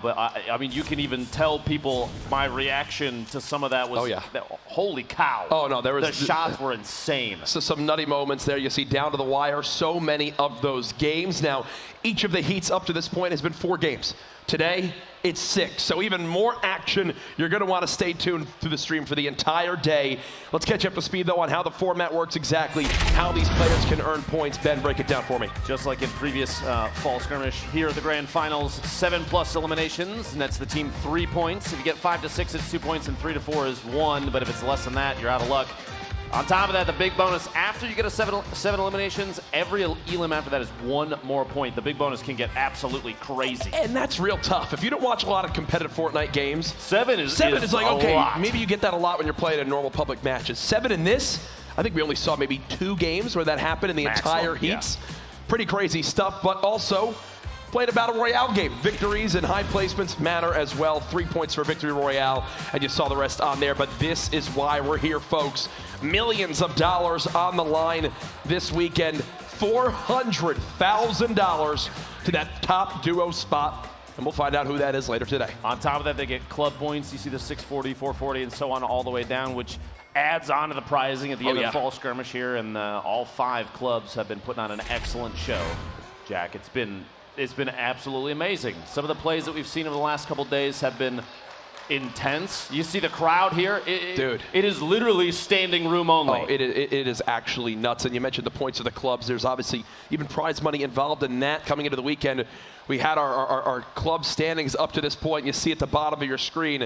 But I mean, you can even tell people my reaction to some of that was, holy cow. Oh, no, there was... The shots were insane. So some nutty moments there. You see down to the wire, so many of those games. Now, each of the heats up to this point has been 4 games. Today, it's 6. So even more action. You're going to want to stay tuned through the stream for the entire day. Let's catch up to speed, though, on how the format works exactly, how these players can earn points. Ben, break it down for me. Just like in previous fall skirmish, here are the grand finals, 7+ eliminations, and that's the team 3 points. If you get 5 to 6, it's 2 points, and 3 to 4 is 1, but if it's less than that, you're out of luck. On top of that, the big bonus, after you get a 7 eliminations, every elim after that is 1 more point. The big bonus can get absolutely crazy. And that's real tough. If you don't watch a lot of competitive Fortnite games, 7 is like, okay, lot. Maybe you get that a lot when you're playing in normal public matches. 7 in this, I think we only saw maybe 2 games where that happened in the entire heats. Yeah. Pretty crazy stuff, but also played a Battle Royale game. Victories and high placements matter as well. 3 points for Victory Royale, and you saw the rest on there. But this is why we're here, folks. Millions of dollars on the line this weekend. $400,000 to that top duo spot. And we'll find out who that is later today. On top of that, they get club points. You see the 640, 440, and so on all the way down, which adds on to the prizing at the end of the fall skirmish here. And all 5 clubs have been putting on an excellent show. Jack, it's been absolutely amazing. Some of the plays that we've seen over the last couple days have been intense. You see the crowd here? Dude. It is literally standing room only. Oh, it is actually nuts. And you mentioned the points of the clubs. There's obviously even prize money involved in that. Coming into the weekend, we had our club standings up to this point. You see at the bottom of your screen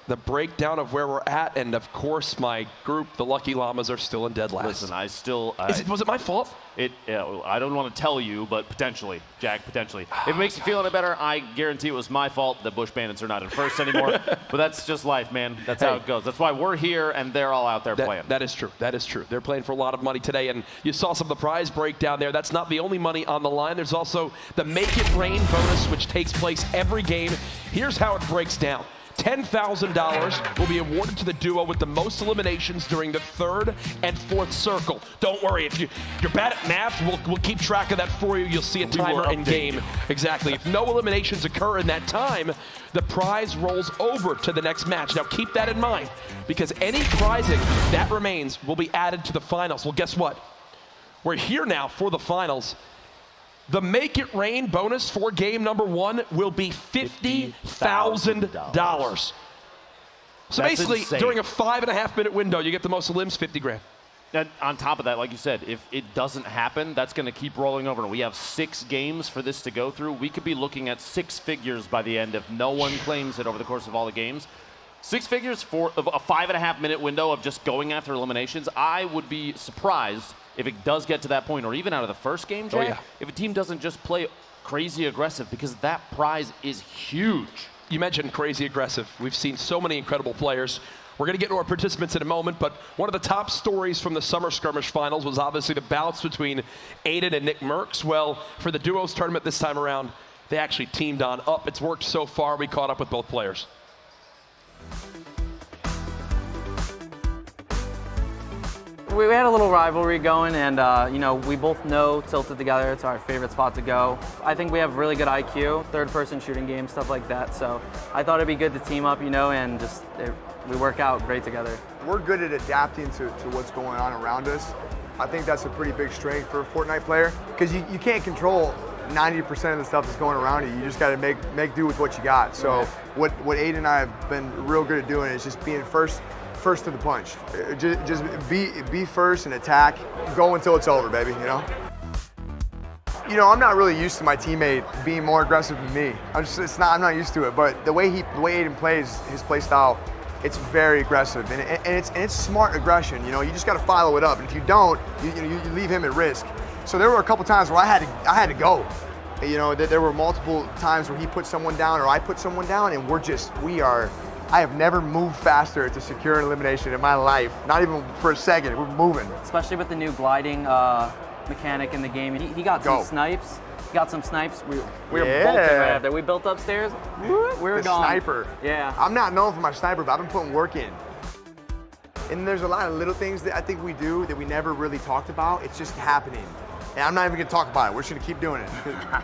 the breakdown of where we're at, and of course my group, the Lucky Llamas, are still in dead last. Listen, I still... was it my fault? I don't want to tell you, but potentially, Jack, potentially. If it makes you feel any better, I guarantee it was my fault that Bush Bandits are not in first anymore. But that's just life, man. That's how it goes. That's why we're here, and they're all out there playing. That is true. That is true. They're playing for a lot of money today, and you saw some of the prize breakdown there. That's not the only money on the line. There's also the Make It Rain bonus, which takes place every game. Here's how it breaks down. $10,000 will be awarded to the duo with the most eliminations during the 3rd and 4th circle. Don't worry, if you're bad at math, we'll keep track of that for you. You'll see a timer in game. Exactly. If no eliminations occur in that time, the prize rolls over to the next match. Now keep that in mind, because any prizing that remains will be added to the finals. Well, guess what? We're here now for the finals. The Make It Rain bonus for game number 1 will be $50,000. So basically, during a 5.5-minute window, you get the most elims, 50 grand. And on top of that, like you said, if it doesn't happen, that's going to keep rolling over. And we have 6 games for this to go through. We could be looking at 6 figures by the end if no one claims it over the course of all the games. 6 figures for a 5.5-minute window of just going after eliminations. I would be surprised if it does get to that point, or even out of the first game, Jack, if a team doesn't just play crazy aggressive, because that prize is huge. You mentioned crazy aggressive. We've seen so many incredible players. We're going to get to our participants in a moment, but one of the top stories from the Summer Skirmish Finals was obviously the bouts between Aiden and NICKMERCS. Well, for the duos tournament this time around, they actually teamed on up. It's worked so far. We caught up with both players. We had a little rivalry going, and you know, we both know Tilted together. It's our favorite spot to go. I think we have really good IQ, third-person shooting games, stuff like that. So I thought it'd be good to team up, you know, and just we work out great together. We're good at adapting to what's going on around us. I think that's a pretty big strength for a Fortnite player, because you can't control 90% of the stuff that's going around you. You just got to make do with what you got. So what Aiden and I have been real good at doing is just being first to the punch. Just be first and attack. Go until it's over, baby, you know? You know, I'm not really used to my teammate being more aggressive than me. I'm not used to it, but the way Aiden plays, his play style, it's very aggressive, and it's smart aggression, you know? You just got to follow it up, and if you don't, you leave him at risk. So there were a couple times where I had to go. You know, there were multiple times where he put someone down or I put someone down, and I have never moved faster to secure an elimination in my life, not even for a second. We're moving. Especially with the new gliding mechanic in the game. He got some snipes. He got some snipes. We were bolting right after. We built upstairs. We were gone. Sniper. Yeah. I'm not known for my sniper, but I've been putting work in. And there's a lot of little things that I think we do that we never really talked about. It's just happening. And I'm not even gonna talk about it. We're just gonna keep doing it.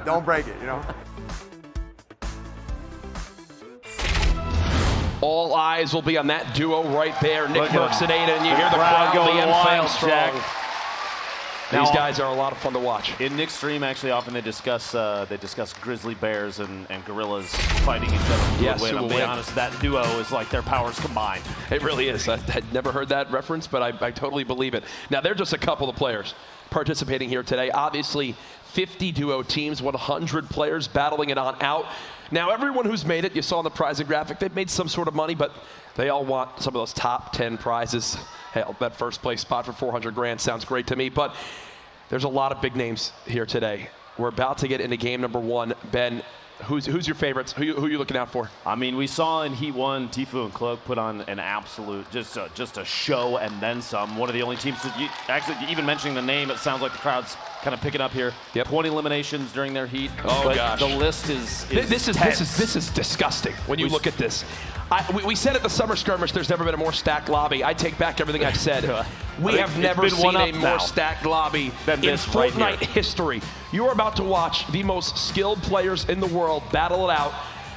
Don't break it, you know? All eyes will be on that duo right there, Look at NICKMERCS and Aiden, and you The hear the crowd crowd, going the wild, strong. Jack. These Now, guys are a lot of fun to watch. in Nick's stream, actually, often they discuss grizzly bears and gorillas fighting each other. Who Yes, would win. who I'll will be win. honest, that duo is like their powers combined. It really is. I'd never heard that reference, but I totally believe it. Now, they're just a couple of players participating here today. Obviously, 50 duo teams, 100 players battling it on out. Now, everyone who's made it, you saw in the prizing graphic, they've made some sort of money, but they all want some of those top 10 prizes. Hell, that first place spot for 400 grand sounds great to me, but there's a lot of big names here today. We're about to get into game number 1. Ben, who's your favorites? Who you looking out for? I mean, we saw in Heat 1, TFUE and Cloak put on an absolute, just a show and then some. One of the only teams, actually, even mentioning the name, it sounds like the crowd's kind of picking up here. Yep. 20 eliminations during their Heat. Oh, but gosh. The list is This is disgusting when you look at this. We said at the summer skirmish there's never been a more stacked lobby. I take back everything I've said. We have never seen a more stacked lobby in Fortnite history. You are about to watch the most skilled players in the world battle it out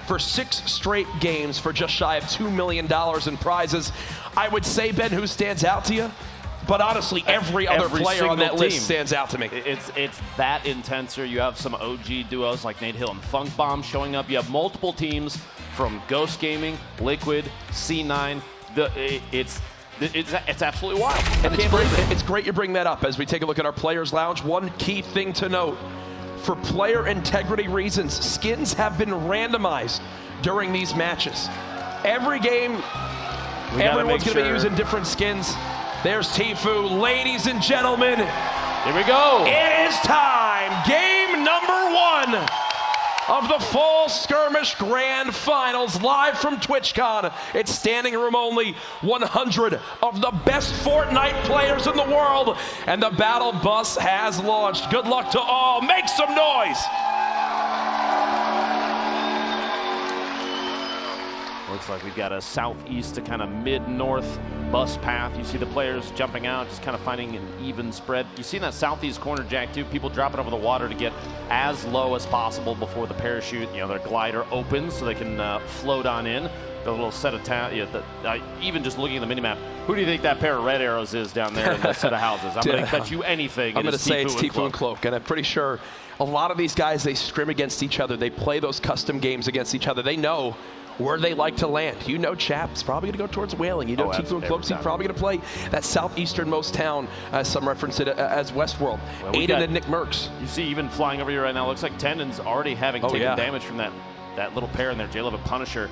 for 6 straight games for just shy of $2 million in prizes. I would say, Ben, who stands out to you? But honestly, every other player on that list stands out to me. It's that intense here. You have some OG duos like Nate Hill and Funk Bomb showing up. You have multiple teams from Ghost Gaming, Liquid, C9. It's absolutely wild. And it's great you bring that up as we take a look at our Players Lounge. One key thing to note, for player integrity reasons, skins have been randomized during these matches. Every game, everyone's going to be using different skins. There's TFUE. Ladies and gentlemen, here we go. It is time. Game number 1 of the Fall Skirmish Grand Finals, live from Twitchcon. It's standing room only. 100 of the best Fortnite players in the world, and the battle bus has launched. Good luck to all. Make some noise. Looks like we've got a southeast to kind of mid-north bus path. You see the players jumping out, just kind of finding an even spread. You see in that southeast corner, Jack, too, people dropping over the water to get as low as possible before the parachute, their glider opens so they can float on in. The little set of even just looking at the minimap, who do you think that pair of red arrows is down there in that set of houses? I'm going to bet you anything. I'm going to say it's TFUE and Cloak, and I'm pretty sure a lot of these guys, they scrim against each other. They play those custom games against each other. They know where they like to land. Chap's probably going to go towards Whaling. TFUE and Cloak's probably going to play that southeasternmost town, as some reference it as Westworld. Well, Aiden and NICKMERCS. You see, even flying over here right now, looks like Tendon's already having taken damage from that little pair in there. J-Love and Punisher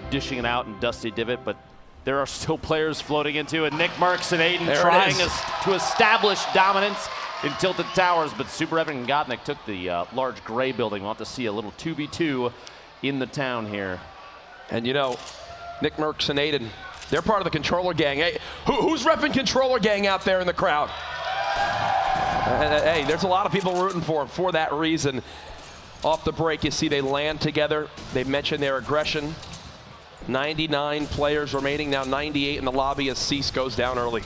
dishing it out in Dusty Divot, but there are still players floating into it. NICKMERCS and Aiden trying to establish dominance in Tilted Towers, but Super Epic and Gottnick took the large gray building. We'll have to see a little 2v2 in the town here. And NICKMERCS and Aiden, they're part of the Controller Gang. Hey, who's repping Controller Gang out there in the crowd? Hey, there's a lot of people rooting for him for that reason. Off the break, you see they land together. They mention their aggression. 99 players remaining, now 98 in the lobby as Cease goes down early.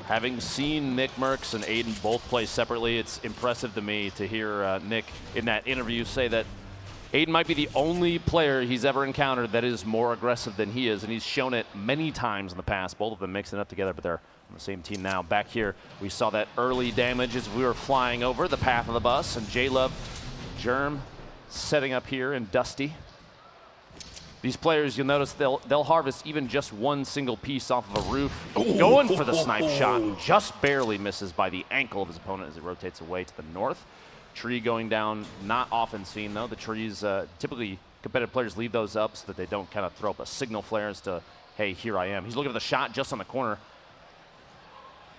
Having seen NICKMERCS and Aiden both play separately, it's impressive to me to hear Nick in that interview say that Aiden might be the only player he's ever encountered that is more aggressive than he is, and he's shown it many times in the past. Both of them mixing it up together, but they're on the same team now. Back here, we saw that early damage as we were flying over the path of the bus, and J-Love, Germ setting up here in Dusty. These players, you'll notice they'll harvest even just one single piece off of a roof. Going for the snipe shot, and just barely misses by the ankle of his opponent as it rotates away to the north. Tree going down, not often seen though. The trees, typically competitive players leave those up so that they don't kind of throw up a signal flare as to, hey, here I am. He's looking at the shot just on the corner.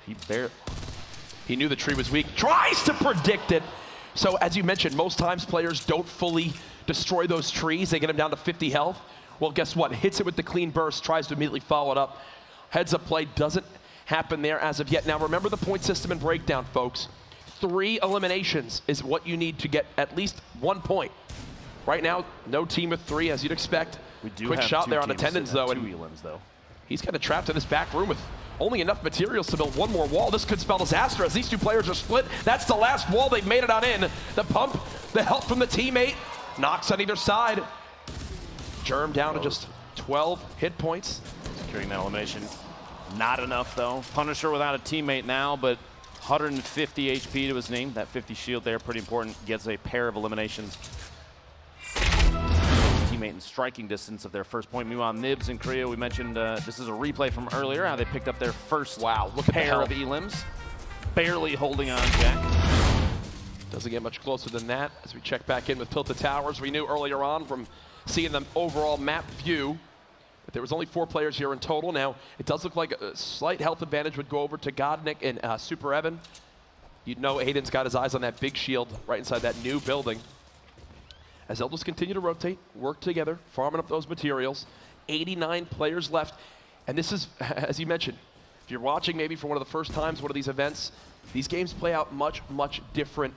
He knew the tree was weak, tries to predict it. So as you mentioned, most times players don't fully destroy those trees. They get them down to 50 health. Well, guess what? Hits it with the clean burst, tries to immediately follow it up. Heads up play doesn't happen there as of yet. Now remember the point system and breakdown, folks. 3 eliminations is what you need to get at least 1 point. Right now, no team with 3 as you'd expect. We do Quick have shot 2 there on teams attendance though. and 2 elims though. He's kind of trapped in this back room with only enough materials to build one more wall. This could spell disaster as these 2 players are split. That's the last wall. They've made it on in. The pump, the help from the teammate, knocks on either side. Germ down to just 12 hit points. Securing that elimination. Not enough, though. Punisher without a teammate now, but 150 HP to his name. That 50 shield there, pretty important. Gets a pair of eliminations. Teammate in striking distance of their first point. Meanwhile, Nibs and Korea, we mentioned this is a replay from earlier, how they picked up their first pair of elims. Barely holding on, Jack. Doesn't get much closer than that. As we check back in with Tilted Towers, we knew earlier on from seeing the overall map view that there was only 4 players here in total. Now, it does look like a slight health advantage would go over to Godnick and Super Evan. You'd know Aiden's got his eyes on that big shield right inside that new building. As they'll just continue to rotate, work together, farming up those materials. 89 players left. And this is, as you mentioned, if you're watching maybe for one of the first times one of these events, these games play out much, much different.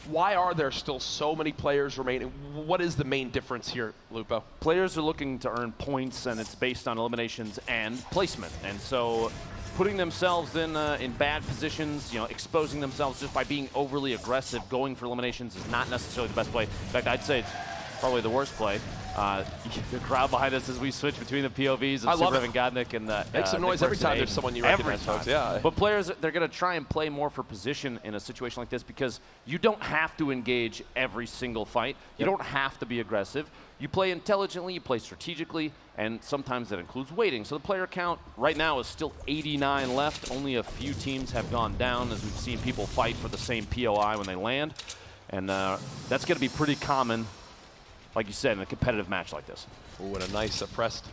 Why are there still so many players remaining? What is the main difference here, Lupo? Players are looking to earn points, and it's based on eliminations and placement. And so putting themselves in bad positions, you know, exposing themselves just by being overly aggressive, going for eliminations is not necessarily the best play. In fact, I'd say it's probably the worst play. The crowd behind us as we switch between the POVs of Super Evan Godnick and makes some noise every time there's someone you recognize, folks. Yeah. But players, they're going to try and play more for position in a situation like this because you don't have to engage every single fight. You don't have to be aggressive. You play intelligently, you play strategically, and sometimes that includes waiting. So the player count right now is still 89 left. Only a few teams have gone down as we've seen people fight for the same POI when they land. And that's going to be pretty common, like you said, in a competitive match like this. Ooh, and a nice suppressed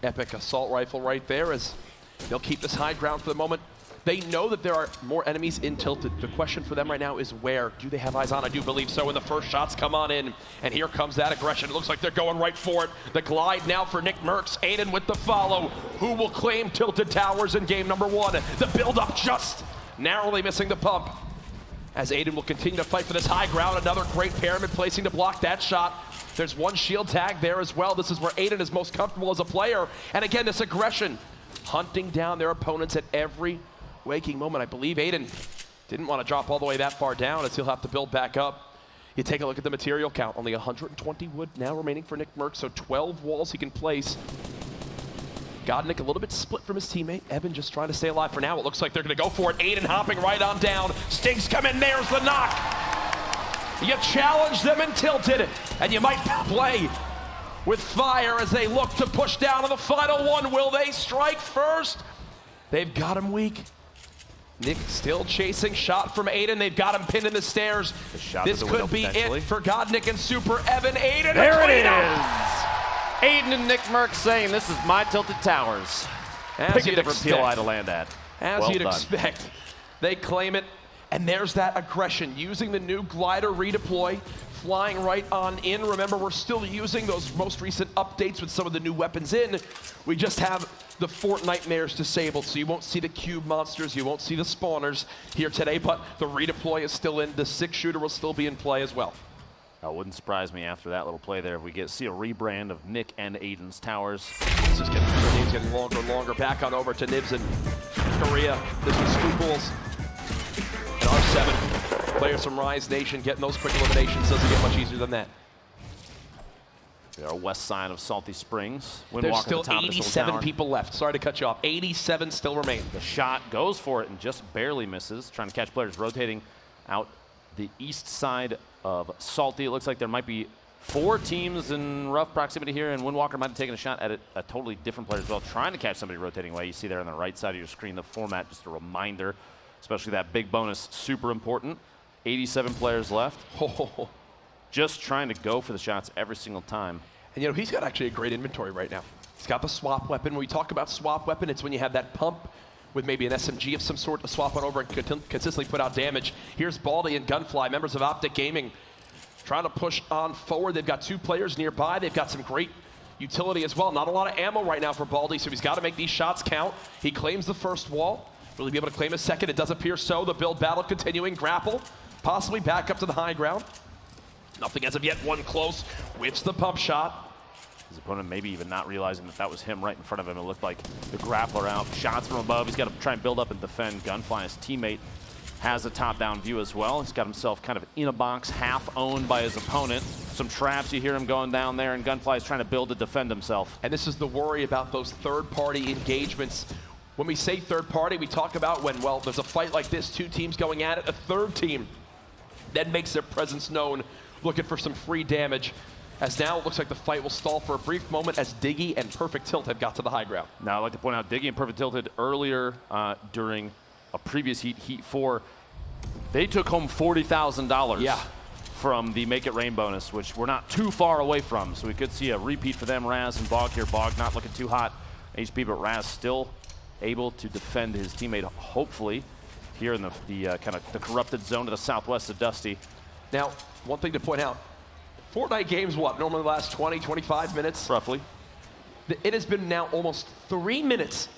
epic assault rifle right there as they'll keep this high ground for the moment. They know that there are more enemies in Tilted. The question for them right now is where? Do they have eyes on? I do believe so. And the first shots come on in. And here comes that aggression. It looks like they're going right for it. The glide now for NICKMERCS. Aiden with the follow. Who will claim Tilted Towers in game number 1? The build-up just narrowly missing the pump. As Aiden will continue to fight for this high ground. Another great pyramid placing to block that shot. There's one shield tag there as well. This is where Aiden is most comfortable as a player. And again, this aggression, hunting down their opponents at every waking moment. I believe Aiden didn't want to drop all the way that far down as he'll have to build back up. You take a look at the material count. Only 120 wood now remaining for NICKMERCS, so 12 walls he can place. Godnick a little bit split from his teammate. Evan just trying to stay alive for now. It looks like they're going to go for it. Aiden hopping right on down. Stinks come in. There's the knock. You challenge them in Tilted, and you might play with fire as they look to push down on the final one. Will they strike first? They've got him weak. Nick still chasing shot from Aiden. They've got him pinned in the stairs. This could be it for Godnick and Super Evan. Aiden, there it is. Aiden and NICKMERCS saying this is my Tilted Towers. Pick a different POI to land at. As you'd expect. They claim it, and there's that aggression. Using the new glider redeploy, flying right on in. Remember, we're still using those most recent updates with some of the new weapons in. We just have the Fortnite disabled, so you won't see the cube monsters, you won't see the spawners here today, but the redeploy is still in. The 6-shooter will still be in play as well. It wouldn't surprise me after that little play there if we see a rebrand of Nick and Aiden's towers. This is getting longer and longer. Back on over to Nibs and Korea. This is Spookles. And R7, players from Rise Nation getting those quick eliminations. Doesn't get much easier than that. We are west side of Salty Springs. There's still 87 people left. Sorry to cut you off. 87 still remain. The shot goes for it and just barely misses. Trying to catch players rotating out the east side of Salty. It looks like there might be 4 teams in rough proximity here, and Windwalker might have taken a shot at a totally different player as well, trying to catch somebody rotating away. You see there on the right side of your screen the format, just a reminder, especially that big bonus, super important. 87 players left. Just trying to go for the shots every single time. And you know, he's got actually a great inventory right now. He's got the swap weapon. When we talk about swap weapon, it's when you have that pump with maybe an SMG of some sort to swap on over and consistently put out damage. Here's Baldy and Gunfly, members of Optic Gaming, trying to push on forward. They've got 2 players nearby. They've got some great utility as well. Not a lot of ammo right now for Baldy, so he's got to make these shots count. He claims the first wall. Will he be able to claim a second? It does appear so. The build battle continuing. Grapple, possibly back up to the high ground. Nothing as of yet. One close. Whips the pump shot. His opponent maybe even not realizing that that was him right in front of him. It looked like the grappler out. Shots from above. He's got to try and build up and defend. Gunfly, his teammate, has a top-down view as well. He's got himself kind of in a box, half owned by his opponent. some traps. You hear him going down there, and Gunfly is trying to build to defend himself. And this is the worry about those third-party engagements. When we say third-party, we talk about when, well, there's a fight like this, 2 teams going at it, a third team that makes their presence known, looking for some free damage. As now it looks like the fight will stall for a brief moment as Diggy and Perfect Tilt have got to the high ground. Now I'd like to point out Diggy and Perfect Tilted earlier during a previous heat, Heat 4, they took home $40,000 from the Make It Rain bonus, which we're not too far away from. So we could see a repeat for them. Raz and Bog here. Bog not looking too hot HP, but Raz still able to defend his teammate, hopefully, here in the kind of the corrupted zone to the southwest of Dusty. Now, one thing to point out, Fortnite games, what, normally last 20, 25 minutes? Roughly. It has been now almost 3 minutes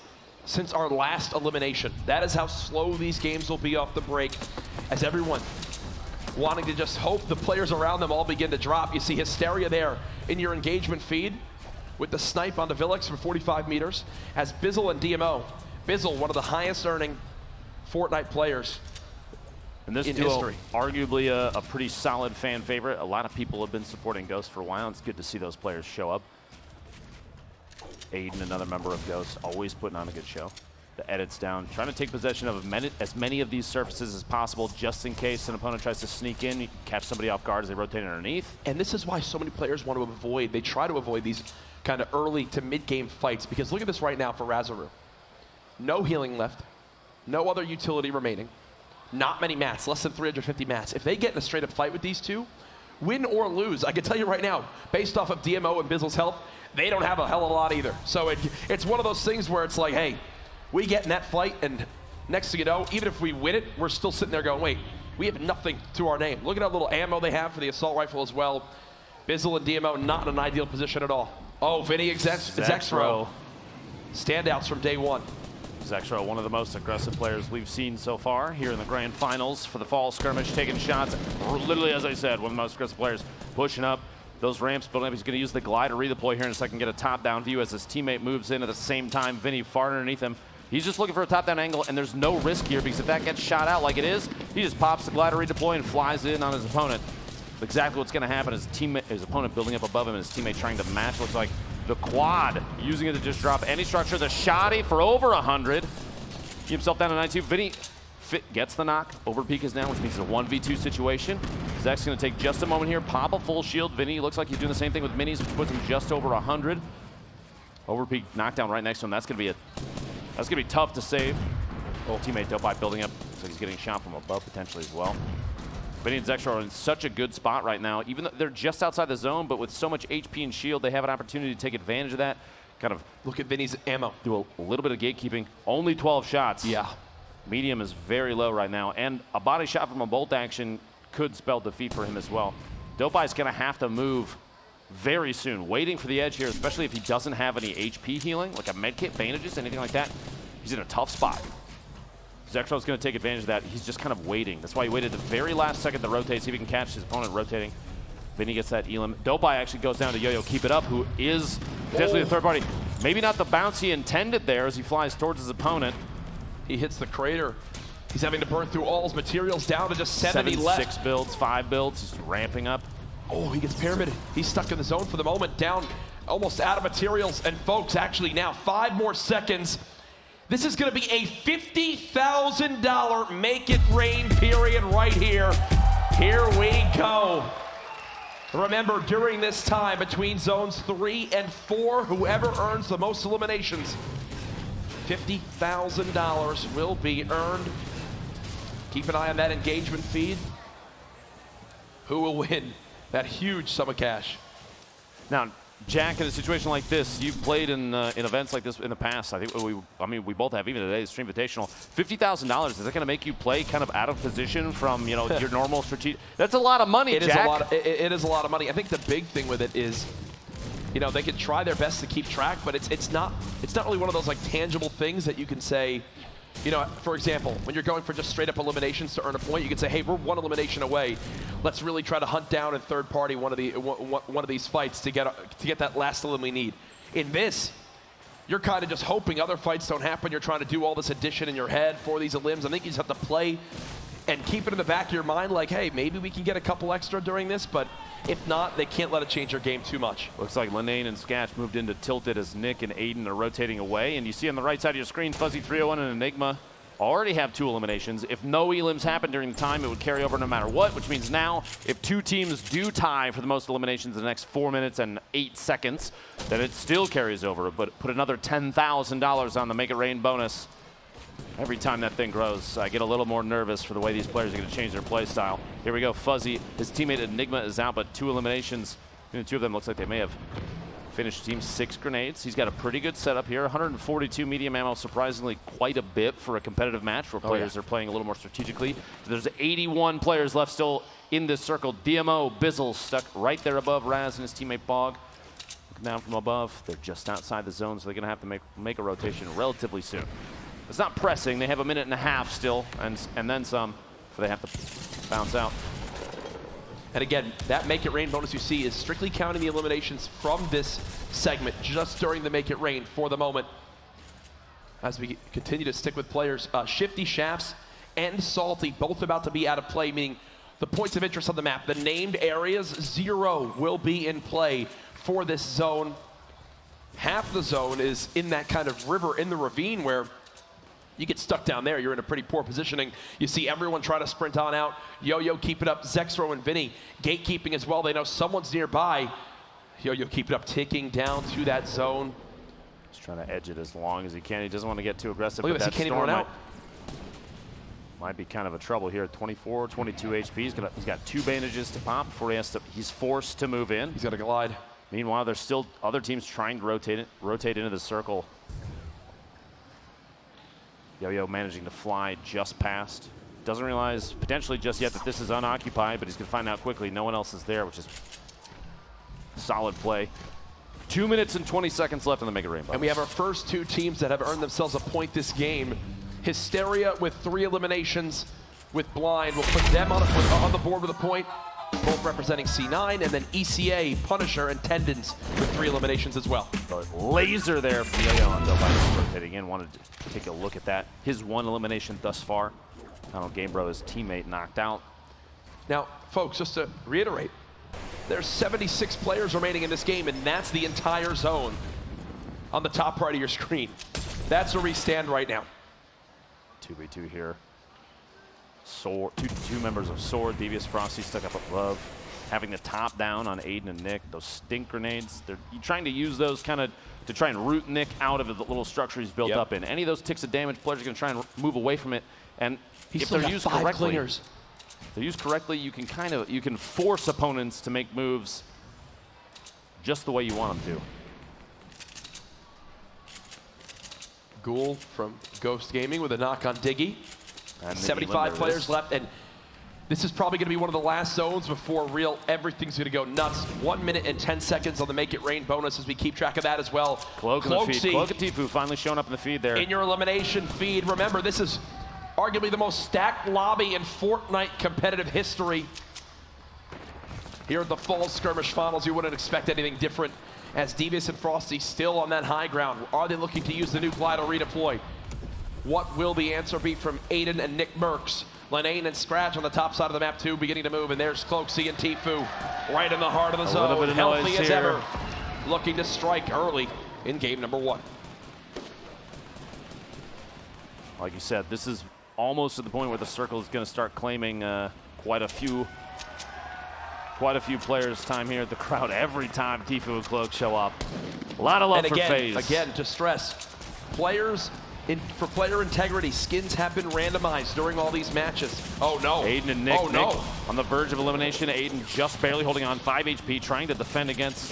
since our last elimination. That is how slow these games will be off the break, as everyone wanting to just hope the players around them all begin to drop. You see Hysteria there in your engagement feed with the snipe on the Villix from 45 meters, as Bizzle and DMO. Bizzle, one of the highest earning Fortnite players and this in duo, history. Arguably a pretty solid fan favorite. A lot of people have been supporting Ghost for a while. It's good to see those players show up. Aiden, another member of Ghost, always putting on a good show. The edits down, trying to take possession of as many of these surfaces as possible, just in case an opponent tries to sneak in, you can catch somebody off guard as they rotate underneath. And this is why so many players want to avoid, they try to avoid these kind of early to mid-game fights, because look at this right now for Razaru. No healing left, no other utility remaining, not many mats, less than 350 mats. If they get in a straight-up fight with these two, win or lose, I can tell you right now, based off of DMO and Bizzle's health, they don't have a hell of a lot either. So it's one of those things where it's like, hey, we get in that fight, and next thing you know, even if we win it, we're still sitting there going, wait, we have nothing to our name. Look at how little ammo they have for the assault rifle as well. Bizzle and DMO not in an ideal position at all. Oh, Vinny Zexro. Standouts from day one. Zexro, one of the most aggressive players we've seen so far here in the grand finals for the fall skirmish, taking shots. Literally, as I said, one of the most aggressive players, pushing up those ramps, building up. He's going to use the glider redeploy here in a second, get a top-down view as his teammate moves in at the same time. Vinny far underneath him. He's just looking for a top-down angle, and there's no risk here because if that gets shot out like it is, he just pops the glider redeploy and flies in on his opponent. Exactly what's going to happen is his opponent building up above him and his teammate trying to match. Looks like the quad, using it to just drop any structure. The shoddy for over 100. He himself down to 92. Vinny gets the knock. Overpeak is down, which means it's a 1v2 situation. Zach's going to take just a moment here, pop a full shield. Vinny looks like he's doing the same thing with minis, which puts him just over 100. Overpeak knockdown right next to him. That's going to be tough to save. Oh, teammate Dopeye building up, so he's getting shot from above potentially as well. Vinny and Zexro are in such a good spot right now, even though they're just outside the zone, but with so much HP and shield, they have an opportunity to take advantage of that. Kind of look at Vinny's ammo. Do a little bit of gatekeeping. Only 12 shots. Yeah. Medium is very low right now, and a body shot from a bolt action could spell defeat for him as well. Dopeye's going to have to move very soon, waiting for the edge here, especially if he doesn't have any HP healing, like a medkit, bandages, anything like that. He's in a tough spot. Zexro's going to take advantage of that. He's just kind of waiting. That's why he waited the very last second to rotate, see if he can catch his opponent rotating. Then he gets that elim. Dopeye actually goes down to Yo-Yo Keep It Up, who is potentially the third party. Maybe not the bounce he intended there as he flies towards his opponent. He hits the crater. He's having to burn through all his materials, down to just 70 left. 6 builds, 5 builds, just ramping up. Oh, he gets pyramided. He's stuck in the zone for the moment, down almost out of materials. And folks, actually now 5 more seconds. This is going to be a $50,000 make it rain period right here. Here we go. Remember, during this time between zones 3 and 4, whoever earns the most eliminations, $50,000 will be earned. Keep an eye on that engagement feed. Who will win that huge sum of cash? Now, Jack, in a situation like this, you've played in events like this in the past. I think we both have, even today's Stream Invitational. $50,000, is that going to make you play kind of out of position from, your normal strategic? That's a lot of money, Jack. It is a lot of money. I think the big thing with it is, they can try their best to keep track, but it's not really one of those like tangible things that you can say. For example, when you're going for just straight up eliminations to earn a point, you can say, hey, we're 1 elimination away. Let's really try to hunt down in third party one of these fights to get that last elim we need. In this, you're kind of just hoping other fights don't happen. You're trying to do all this addition in your head for these elims. I think you just have to play and keep it in the back of your mind like, hey, maybe we can get a couple extra during this, but if not, they can't let it change their game too much. Looks like Linane and Skatch moved into tilted as Nick and Aiden are rotating away. And you see on the right side of your screen, Fuzzy 301 and Enigma already have 2 eliminations. If no elims happen during the time, it would carry over no matter what, which means now if 2 teams do tie for the most eliminations in the next 4 minutes and 8 seconds, then it still carries over. But put another $10,000 on the Make It Rain bonus. Every time that thing grows, I get a little more nervous for the way these players are going to change their play style. Here we go, Fuzzy. His teammate Enigma is out, but 2 eliminations. And 2 of them looks like they may have finished team 6 grenades. He's got a pretty good setup here. 142 medium ammo, surprisingly quite a bit for a competitive match where players are playing a little more strategically. So there's 81 players left still in this circle. DMO, Bizzle stuck right there above Raz and his teammate Bog. Looking down from above, they're just outside the zone, so they're going to have to make a rotation relatively soon. It's not pressing. They have a minute and a half still, and then some, so they have to bounce out. And again, that Make It Rain bonus you see is strictly counting the eliminations from this segment just during the Make It Rain for the moment. As we continue to stick with players, Shifty Shafts and Salty both about to be out of play, meaning the points of interest on the map, the named areas, 0 will be in play for this zone. Half the zone is in that kind of river in the ravine where you get stuck down there, you're in a pretty poor positioning. You see everyone try to sprint on out. Yo-Yo keep it up, Zexro and Vinny gatekeeping as well. They know someone's nearby. Yo-Yo keep it up, ticking down to that zone. He's trying to edge it as long as he can. He doesn't want to get too aggressive. Look at this, he can't even run out. Might be kind of a trouble here. 24, 22 HP. He's got 2 bandages to pop before he's forced to move in. He's got to glide. Meanwhile, there's still other teams trying to rotate into the circle. Yo-Yo managing to fly just past. Doesn't realize potentially just yet that this is unoccupied, but he's going to find out quickly. No one else is there, which is solid play. 2 minutes and 20 seconds left in the Make It Rain bonus. And we have our first 2 teams that have earned themselves a point this game. Hysteria with 3 eliminations with Blind. We'll put them on the board with a point, both representing C9, and then ECA, Punisher, and Tendons with 3 eliminations as well. Laser there from Yo-Yo on Delphi rotating in. Wanted to take a look at that. His 1 elimination thus far. Donald Gamebro, his teammate, knocked out. Now, folks, just to reiterate, there's 76 players remaining in this game, and that's the entire zone on the top right of your screen. That's where we stand right now. 2v2 here. Sword, two members of Sword, Devious Frosty stuck up above, having the top down on Aiden and Nick. Those stink grenades, you're trying to use those kind of to try and root Nick out of the little structure he's built up in. Any of those ticks of damage, players are going to try and move away from it. And if they're used correctly, you can force opponents to make moves just the way you want them to. Ghoul from Ghost Gaming with a knock on Diggy. And 75 players left, and this is probably going to be one of the last zones before everything's going to go nuts. 1 minute and 10 seconds on the Make It Rain bonus as we keep track of that as well. Cloak in the feed. Cloak and TFUE finally showing up in the feed there. In your elimination feed, remember this is arguably the most stacked lobby in Fortnite competitive history. Here at the Fall Skirmish Finals, you wouldn't expect anything different as Devious and Frosty still on that high ground. Are they looking to use the new Glider redeploy? What will the answer be from Aiden and NICKMERCS? Linane and Scratch on the top side of the map too, beginning to move, and there's Cloaksy and TFUE right in the heart of the zone, healthy as ever, looking to strike early in game number 1. Like you said, this is almost to the point where the circle is going to start claiming quite a few players' time here at the crowd every time TFUE and Cloak show up. A lot of love for FaZe. Again, to stress, players. For player integrity, skins have been randomized during all these matches. Oh no. Aiden and Nick. Oh no. On the verge of elimination. Aiden just barely holding on, 5 HP, trying to defend against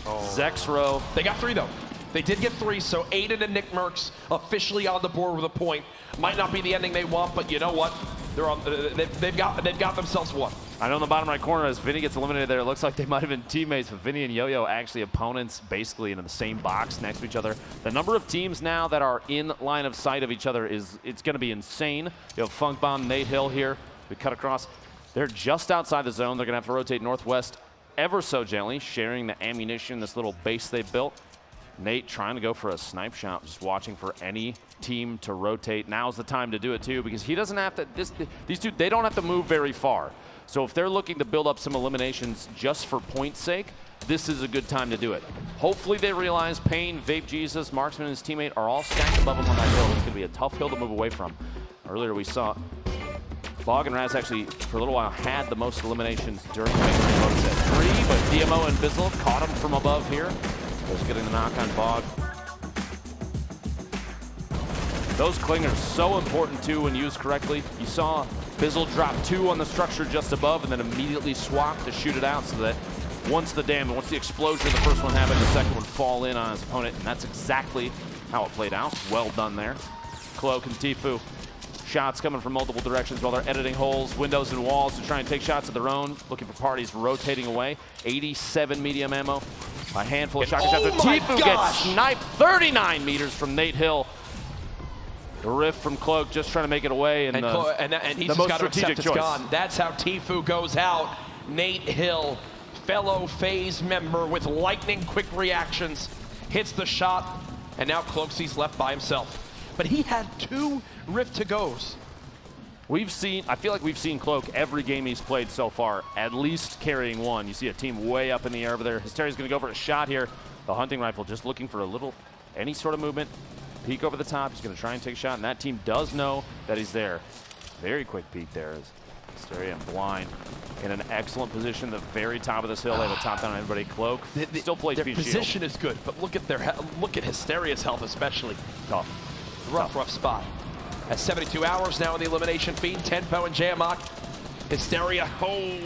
Zexro. They got 3 though. They did get 3, so Aiden and NICKMERCS officially on the board with a point. Might not be the ending they want, but you know what? They're on. They've got themselves 1. I know in the bottom right corner as Vinny gets eliminated there, it looks like they might have been teammates, but Vinny and Yo-Yo actually opponents basically in the same box next to each other. The number of teams now that are in line of sight of each other it's going to be insane. You have Funk Bomb, Nate Hill here. We cut across. They're just outside the zone. They're going to have to rotate northwest ever so gently, sharing the ammunition, this little base they built. Nate trying to go for a snipe shot, just watching for any team to rotate. Now's the time to do it too, because he doesn't have to, these two, they don't have to move very far. So if they're looking to build up some eliminations just for point's sake, this is a good time to do it. Hopefully they realize Payne, Vape Jesus, Marksman, and his teammate are all stacked above him on that hill. It's going to be a tough hill to move away from. Earlier we saw Bog and Raz actually, for a little while, had the most eliminations during the make set 3, but DMO and Bizzle caught him from above here. Was getting the knock on Bog. Those clingers so important too when used correctly. You saw Bizzle drop 2 on the structure just above and then immediately swap to shoot it out so that once the explosion of the first one happened, the second one fall in on his opponent, and that's exactly how it played out. Well done there. Cloak and TFUE. Shots coming from multiple directions while they're editing holes, windows, and walls to try and take shots of their own. Looking for parties rotating away. 87 medium ammo. A handful of shotgun shots. TFUE gets sniped 39 meters from Nate Hill. The riff from Cloak just trying to make it away. And he's just got to accept it's gone. That's how TFUE goes out. Nate Hill, fellow FaZe member with lightning quick reactions, hits the shot, and now Cloaksy's left by himself. But he had 2 rift to goes. I feel like we've seen Cloak every game he's played so far, at least carrying one. You see a team way up in the air over there. Hysteria's gonna go for a shot here. The hunting rifle just looking for any sort of movement. Peek over the top, he's gonna try and take a shot, and that team does know that he's there. Very quick peek there as Hysteria and Blind in an excellent position, the very top of this hill. They have a top down on everybody. Cloak still plays their shield. Position is good, but look at Hysteria's health especially. Tough. Rough spot. At 72 hours now in the elimination feed, Tenpo and Jamak. Hysteria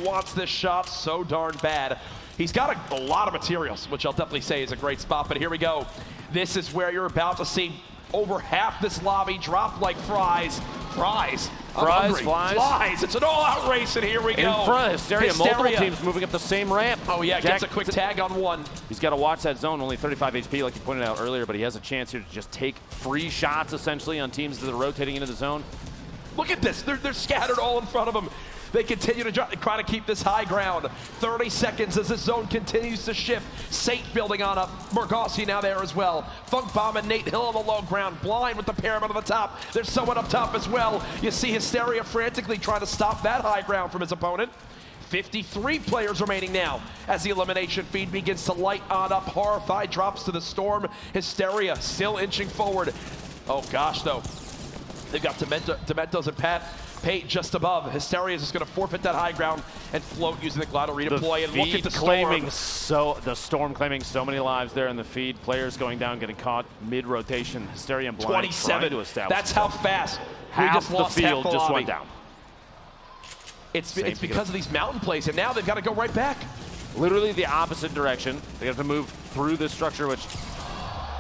wants this shot so darn bad. He's got a lot of materials, which I'll definitely say is a great spot, but here we go. This is where you're about to see over half this lobby drop like fries. Fries. Flies. It's an all-out race, and here we go. In front of Hysteria, multiple teams moving up the same ramp. Oh yeah, gets a quick tag on one. He's got to watch that zone, only 35 HP like you pointed out earlier, but he has a chance here to just take free shots essentially on teams that are rotating into the zone. Look at this, they're scattered all in front of him. They continue to try to keep this high ground. 30 seconds as this zone continues to shift. Saint building on up. Morgossi now there as well. Funk Bomb and Nate Hill on the low ground. Blind with the pyramid on the top. There's someone up top as well. You see Hysteria frantically trying to stop that high ground from his opponent. 53 players remaining now as the elimination feed begins to light on up. Horrified drops to the storm. Hysteria still inching forward. Oh gosh though. They've got Dementos and Pate just above. Hysteria is just going to forfeit that high ground and float using the Glado redeploy. And look at the Storm claiming so many lives there in the feed. Players going down, getting caught mid-rotation. Hysteria and Blind 27. to establish. That's how fast half the field just went down. It's because of these mountain plays, and now they've got to go right back. Literally the opposite direction. They have to move through this structure, which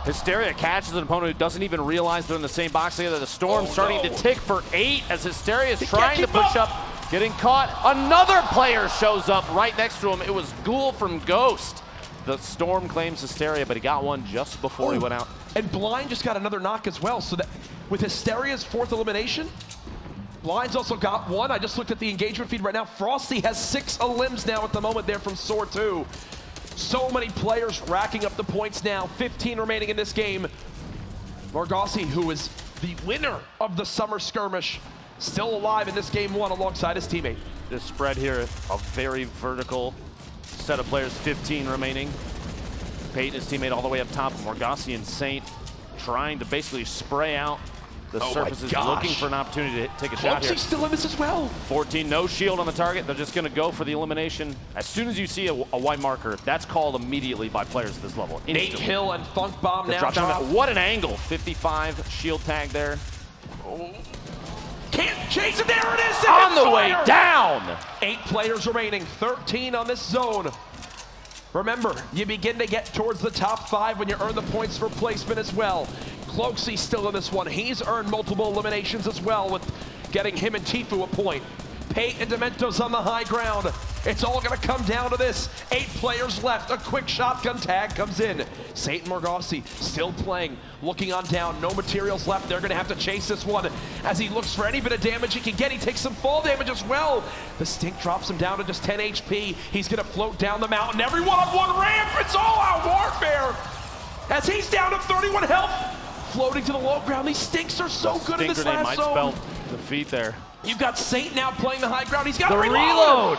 Hysteria catches an opponent who doesn't even realize they're in the same box together. The Storm starting to tick for 8 as Hysteria is trying to push up, getting caught. Another player shows up right next to him. It was Ghoul from Ghost. The Storm claims Hysteria, but he got one just before he went out. And Blind just got another knock as well, so that with Hysteria's 4th elimination, Blind's also got one. I just looked at the engagement feed right now. Frosty has 6 elims now at the moment there from Soar 2. So many players racking up the points now. 15 remaining in this game. Morgossi, who is the winner of the summer skirmish, still alive in this game 1 alongside his teammate. This spread here, a very vertical set of players, 15 remaining. Pate and his teammate all the way up top. Morgossi and Saint trying to basically spray out the surfaces, looking for an opportunity to take a shot here. Still in this as well. 14, no shield on the target. They're just going to go for the elimination. As soon as you see a white marker, that's called immediately by players at this level. Instantly. Nate Hill and Funk Bomb now drop. What an angle. 55 shield tag there. Can't chase it. There it is. On the way down. 8 players remaining. 13 on this zone. Remember, you begin to get towards the top 5 when you earn the points for placement as well. Cloakzy still in this one. He's earned multiple eliminations as well with getting him and TFUE a point. Pate and Dementos on the high ground. It's all going to come down to this. 8 players left. A quick shotgun tag comes in. Saint Morgossi still playing, looking on down. No materials left. They're going to have to chase this one as he looks for any bit of damage he can get. He takes some fall damage as well. The stink drops him down to just 10 HP. He's going to float down the mountain. Everyone on one ramp. It's all out warfare. As as he's down to 31 health. Floating to the low ground. These stinks are so good in this last might zone. spell defeat there. You've got Saint now playing the high ground. He's got The a reload.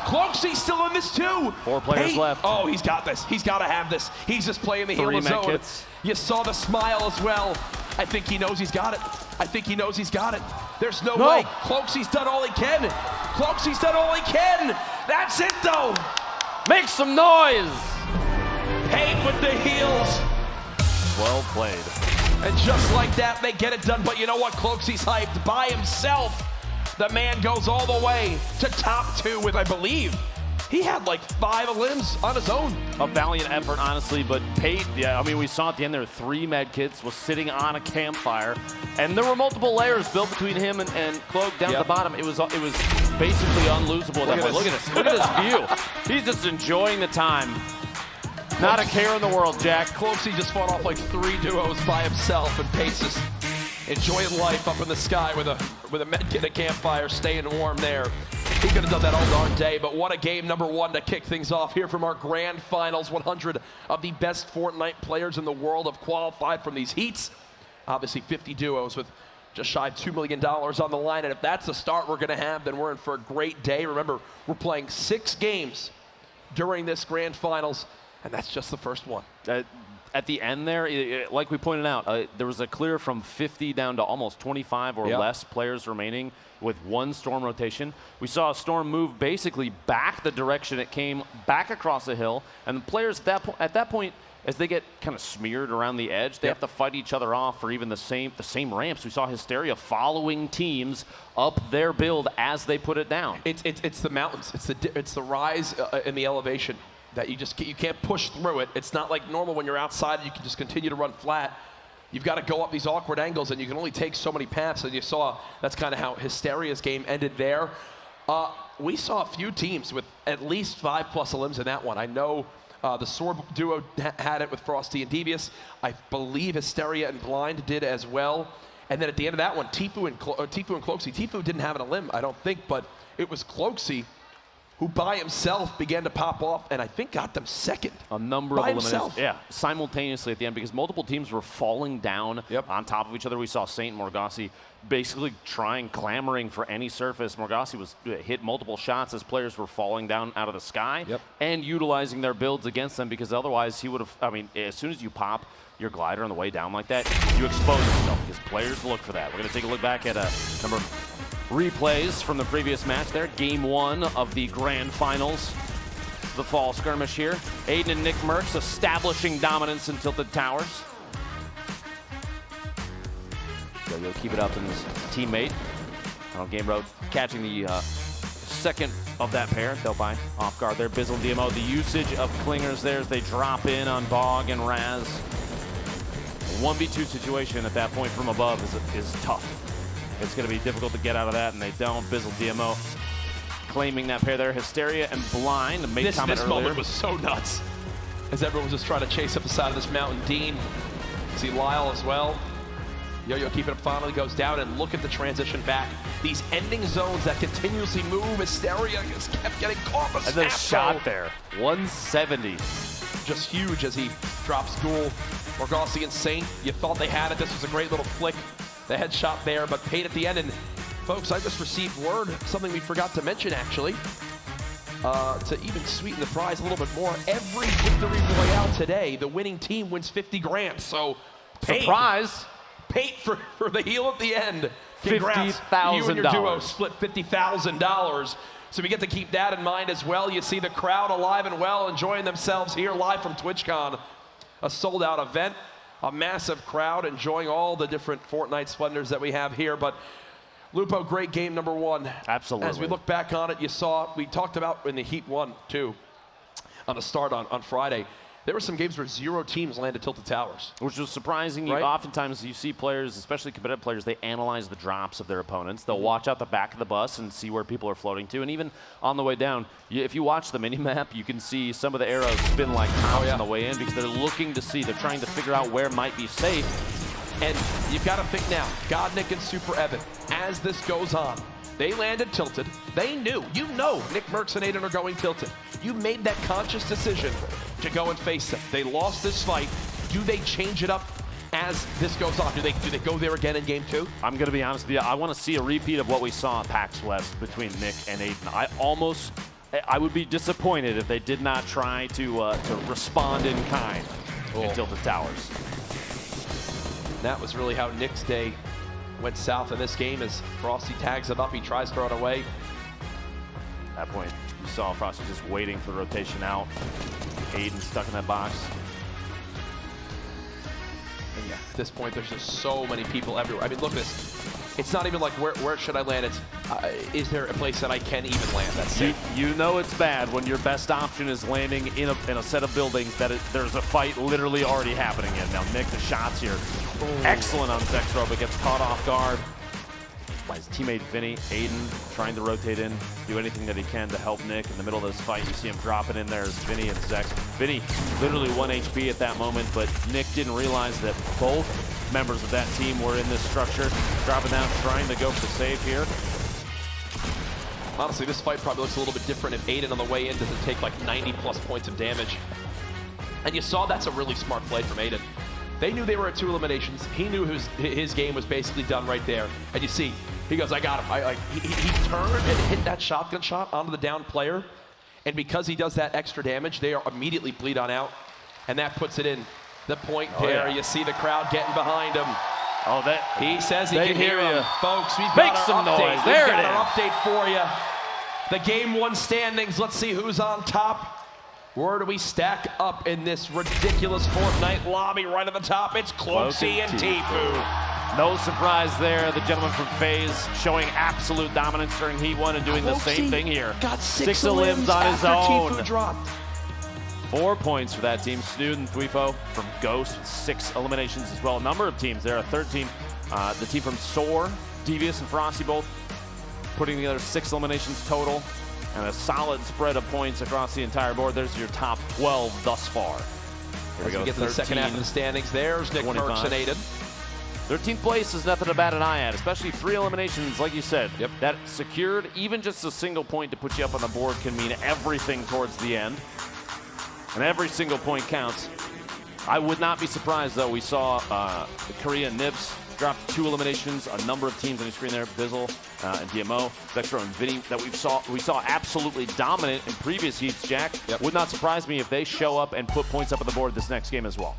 Cloakzy's still in this too. 4 players left. Oh, he's got this. He's got to have this. He's just playing the healer zone. Kits. You saw the smile as well. I think he knows he's got it. I think he knows he's got it. There's no way. Cloakzy's done all he can. Cloakzy's done all he can. That's it though. Make some noise. Paint with the heels. Well played. And just like that, they get it done. But you know what? Cloakzy's hyped by himself. The man goes all the way to top 2 with, I believe, he had like 5 limbs on his own. A valiant effort, honestly, but Pate, yeah, I mean, we saw at the end there 3 med kits, was sitting on a campfire, and there were multiple layers built between him and Cloak down at the bottom. It was basically unlosable at that point. Look at this. Look at this view. He's just enjoying the time. Not a care in the world, Jack. Cloakzy just fought off like 3 duos by himself, and Pace is enjoying life up in the sky with a med kit, a campfire, staying warm there. He could have done that all darn day, but what a game number 1 to kick things off here from our grand finals. 100 of the best Fortnite players in the world have qualified from these heats. Obviously 50 duos with just shy of $2 million on the line, and if that's the start we're gonna have, then we're in for a great day. Remember, we're playing 6 games during this grand finals, and that's just the first one. At the end there, like we pointed out, there was a clear from 50 down to almost 25 or less players remaining with 1 Storm rotation. We saw a Storm move basically back the direction it came, back across the hill, and the players at that point, as they get kind of smeared around the edge, they have to fight each other off for even the same ramps. We saw Hysteria following teams up their build as they put it down. It's the mountains. It's the rise in the elevation that you can't push through it. It's not like normal when you're outside, you can just continue to run flat. You've got to go up these awkward angles, and you can only take so many paths, and you saw that's kind of how Hysteria's game ended there. We saw a few teams with at least 5+ elims in that one. I know the Sword duo had it with Frosty and Devious. I believe Hysteria and Blind did as well. And then at the end of that one, TFUE and Cloakzy. TFUE didn't have an elim, I don't think, but it was Cloakzy who by himself began to pop off, and I think got them second. A number of eliminations, simultaneously at the end, because multiple teams were falling down on top of each other. We saw Saint and Morgassi basically clamoring for any surface. Morgassi was hit multiple shots as players were falling down out of the sky and utilizing their builds against them, because otherwise he would have, I mean, as soon as you pop your glider on the way down like that, you expose yourself, because players look for that. We're going to take a look back at number replays from the previous match there. Game 1 of the grand finals, the fall skirmish here. Aiden and NICKMERCS establishing dominance in Tilted Towers. Yo-Yo keep it up in his teammate. Game Road catching the second of that pair. They'll buy off guard there. Bizzle and DMO. The usage of clingers there as they drop in on Bog and Raz. A 1v2 situation at that point from above is tough. It's going to be difficult to get out of that, and they don't. Bizzle, DMO claiming that pair there. Hysteria and Blind. This moment was so nuts, as everyone was just trying to chase up the side of this mountain. Dean, see Lyle as well. Yo-Yo keep it up, finally goes down, and look at the transition back. These ending zones that continuously move. Hysteria just kept getting caught. And the shot there, 170. Just huge as he drops Ghoul. Morgassi and Saint, you thought they had it. This was a great little flick. The headshot there, but paid at the end. And folks, I just received word, something we forgot to mention actually, to even sweeten the prize a little bit more. Every Victory Royale today, the winning team wins 50 grand. So, surprise! Paint for the heel at the end. Congrats. $50,000. You and your duo split $50,000. So we get to keep that in mind as well. You see the crowd alive and well, enjoying themselves here live from TwitchCon. A sold-out event. A massive crowd enjoying all the different Fortnite splendors that we have here. But Lupo, great game number 1. Absolutely. As we look back on it, you saw, we talked about in the Heat 1, too, on the start on Friday. There were some games where 0 teams landed Tilted Towers. Which was surprising. Right? Oftentimes you see players, especially competitive players, they analyze the drops of their opponents. They'll watch out the back of the bus and see where people are floating to. And even on the way down, if you watch the mini-map, you can see some of the arrows spin like tops on the way in, because they're looking to see, they're trying to figure out where might be safe. And you've got to think now, Godnick and Super Evan, as this goes on, they landed tilted. They knew, you know, NICKMERCS and Aiden are going tilted. You made that conscious decision to go and face them. They lost this fight. do they change it up as this goes on? Do they go there again in game 2? I'm going to be honest with you. I want to see a repeat of what we saw at PAX West between Nick and Aiden. I would be disappointed if they did not try to respond in kind in Tilted Towers. That was really how Nick's day went south in this game as Frosty tags it up. He tries to throw it away. At that point, you saw Frosty just waiting for the rotation out. Aiden stuck in that box. And yeah, at this point, there's just so many people everywhere. I mean, look at this. It's not even like, where should I land? It's, is there a place that I can even land? That's it. You know it's bad when your best option is landing in a set of buildings that there's a fight literally already happening in. Now, Nick, the shots here. Ooh. Excellent on Zextro, but gets caught off guard by his teammate Vinny. Aiden trying to rotate in, do anything that he can to help Nick in the middle of this fight. You see him dropping in there as Vinny and Zex. Vinny literally 1 HP at that moment, but Nick didn't realize that both members of that team were in this structure. Dropping down, trying to go for the save here. Honestly, this fight probably looks a little bit different if Aiden on the way in doesn't take like 90+ points of damage. And you saw that's a really smart play from Aiden. They knew they were at 2 eliminations. He knew his game was basically done right there. And you see, he goes, I got him. He turned and hit that shotgun shot onto the down player. And because he does that extra damage, they are immediately bleed on out. And that puts it in the point there. Yeah. You see the crowd getting behind him. Oh, he says he can hear you. Folks, we've Make got some our update. noise. There we've got it our is. update for you. The game 1 standings. Let's see who's on top. Where do we stack up in this ridiculous Fortnite lobby? Right at the top, it's Cloaksy and TFUE. No surprise there. The gentleman from FaZe showing absolute dominance during Heat 1 and doing the same thing here. Got 6 elims on his own. TFUE dropped. 4 points for that team. Snood and Thweefo from Ghost with 6 eliminations as well. A number of teams there, a third team. The team from Soar, Devious and Frosty both putting together 6 eliminations total. And a solid spread of points across the entire board. There's your top 12 thus far. Here we go. Get to the second half of the standings. There's NICKMERCS and Aiden. 13th place is nothing to bat an eye at, especially 3 eliminations, like you said. Yep. That secured, even just a single point to put you up on the board can mean everything towards the end. And every single point counts. I would not be surprised, though. We saw the Korea Nibs drop 2 eliminations. A number of teams on your screen there, Bizzle and DMO, Vextro and Vinny, that we saw absolutely dominant in previous heats, Jack. Yep. Would not surprise me if they show up and put points up on the board this next game as well.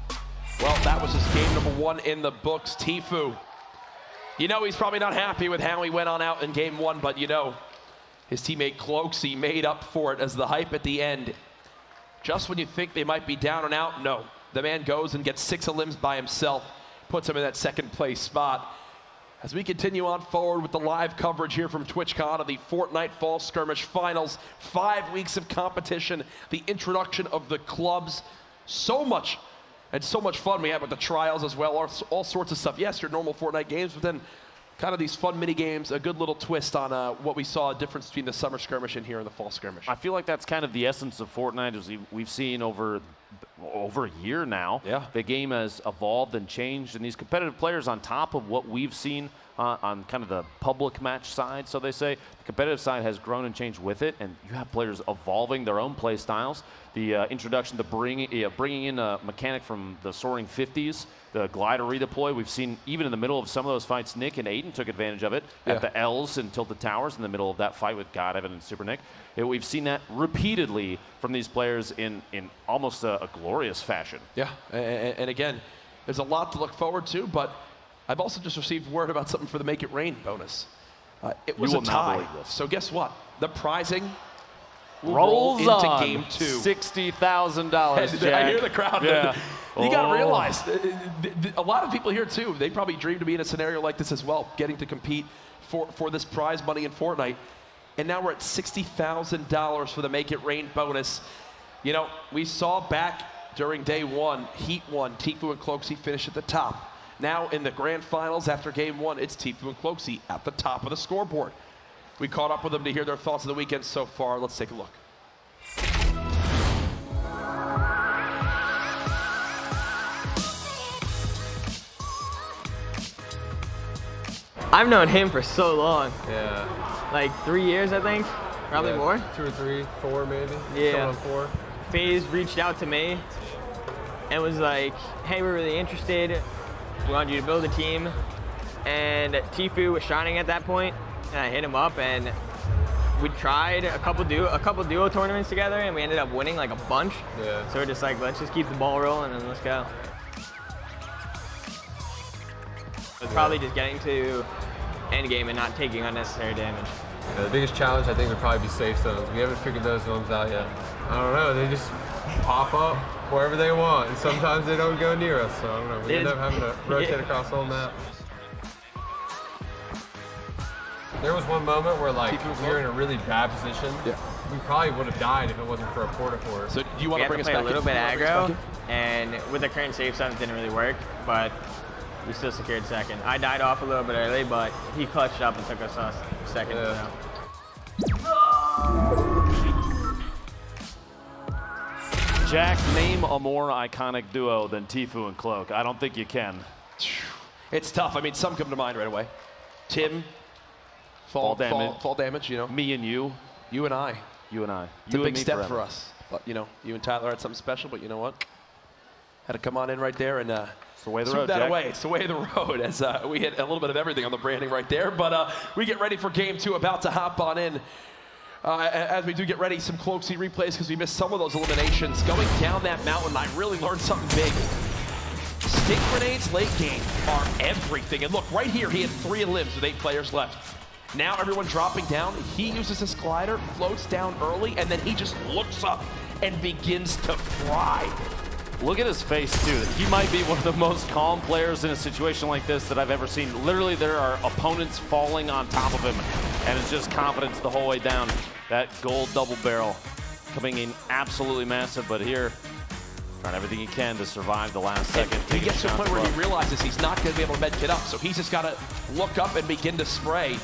Well, that was his game number 1 in the books. TFUE. You know he's probably not happy with how he went on out in game 1, but you know his teammate Cloaksy made up for it as the hype at the end. Just when you think they might be down and out, no. The man goes and gets 6 elims by himself, puts him in that 2nd place spot. As we continue on forward with the live coverage here from TwitchCon of the Fortnite Fall Skirmish Finals, 5 weeks of competition, the introduction of the clubs, so much fun we had with the trials as well, all sorts of stuff. Yes, your normal Fortnite games, but then kind of these fun mini games, a good little twist on what we saw, a difference between the Summer Skirmish and here in the Fall Skirmish. I feel like that's kind of the essence of Fortnite, as we've seen over a year now. Yeah. The game has evolved and changed, and these competitive players on top of what we've seen on kind of the public match side, so they say, the competitive side has grown and changed with it, and you have players evolving their own play styles. The introduction to bringing in a mechanic from the Soaring 50s, the glider redeploy, we've seen even in the middle of some of those fights, Nick and Aiden took advantage of it at the L's and Tilted Towers in the middle of that fight with God, Evan, and Super Nick. We've seen that repeatedly from these players in almost a glorious fashion. Yeah, and again, there's a lot to look forward to, but I've also just received word about something for the Make It Rain bonus. It was a tie, so guess what? The prizing will roll into game 2. $60,000, Jack. I hear the crowd. Yeah. You gotta realize, a lot of people here too, they probably dream to be in a scenario like this as well, getting to compete for this prize money in Fortnite. And now we're at $60,000 for the Make It Rain bonus. You know, we saw back during day 1, Heat 1, TFUE and Cloaksy finish at the top. Now in the grand finals after game 1, it's TFUE and Cloaksy at the top of the scoreboard. We caught up with them to hear their thoughts of the weekend so far. Let's take a look. I've known him for so long. Yeah. Like 3 years, I think. Probably more. 2 or 3, 4 maybe. Yeah. Coming on 4. FaZe reached out to me, and was like, hey, we're really interested. We want you to build a team. And TFUE was shining at that point, and I hit him up, and we tried a couple duo tournaments together, and we ended up winning like a bunch. Yeah. So we're just like, let's just keep the ball rolling and let's go. It's probably just getting to end game and not taking unnecessary damage. Yeah, the biggest challenge I think would probably be safe zones. We haven't figured those zones out yet. I don't know, they just pop up wherever they want, and sometimes they don't go near us, so I don't know. We end up having to rotate across the whole map. There was one moment where like we were in a really bad position. Yeah. We probably would have died if it wasn't for a porta fort. So do you want to bring us play back a little in? bit aggro, and with the current safe zone, it didn't really work, but we still secured second. I died off a little bit early, but he clutched up and took us second. Yeah. So. Jack, name a more iconic duo than TFUE and Cloak. I don't think you can. It's tough. I mean, some come to mind right away. Tim, fall damage, you know. Me and you. You and I. You and I. It's a You and big me step forever. for us. But, you know, you and Tyler had something special, but you know what? Had to come on in right there and It's the way of the swoop road, that Jack. away. It's the way of the road, as we hit a little bit of everything on the branding right there. But we get ready for game 2, about to hop on in. As we do get ready, some Cloaksy replays because we missed some of those eliminations. Going down that mountain, I really learned something big. Stick grenades late game are everything. And look, right here, he had 3 elims with 8 players left. Now everyone dropping down. He uses his glider, floats down early, and then he just looks up and begins to fry. Look at his face, too. He might be one of the most calm players in a situation like this that I've ever seen. Literally, there are opponents falling on top of him, and it's just confidence the whole way down. That gold double barrel coming in absolutely massive, but here, trying everything he can to survive the last second. He gets to a point where he realizes he's not going to be able to med kit up, so he's just got to look up and begin to spray.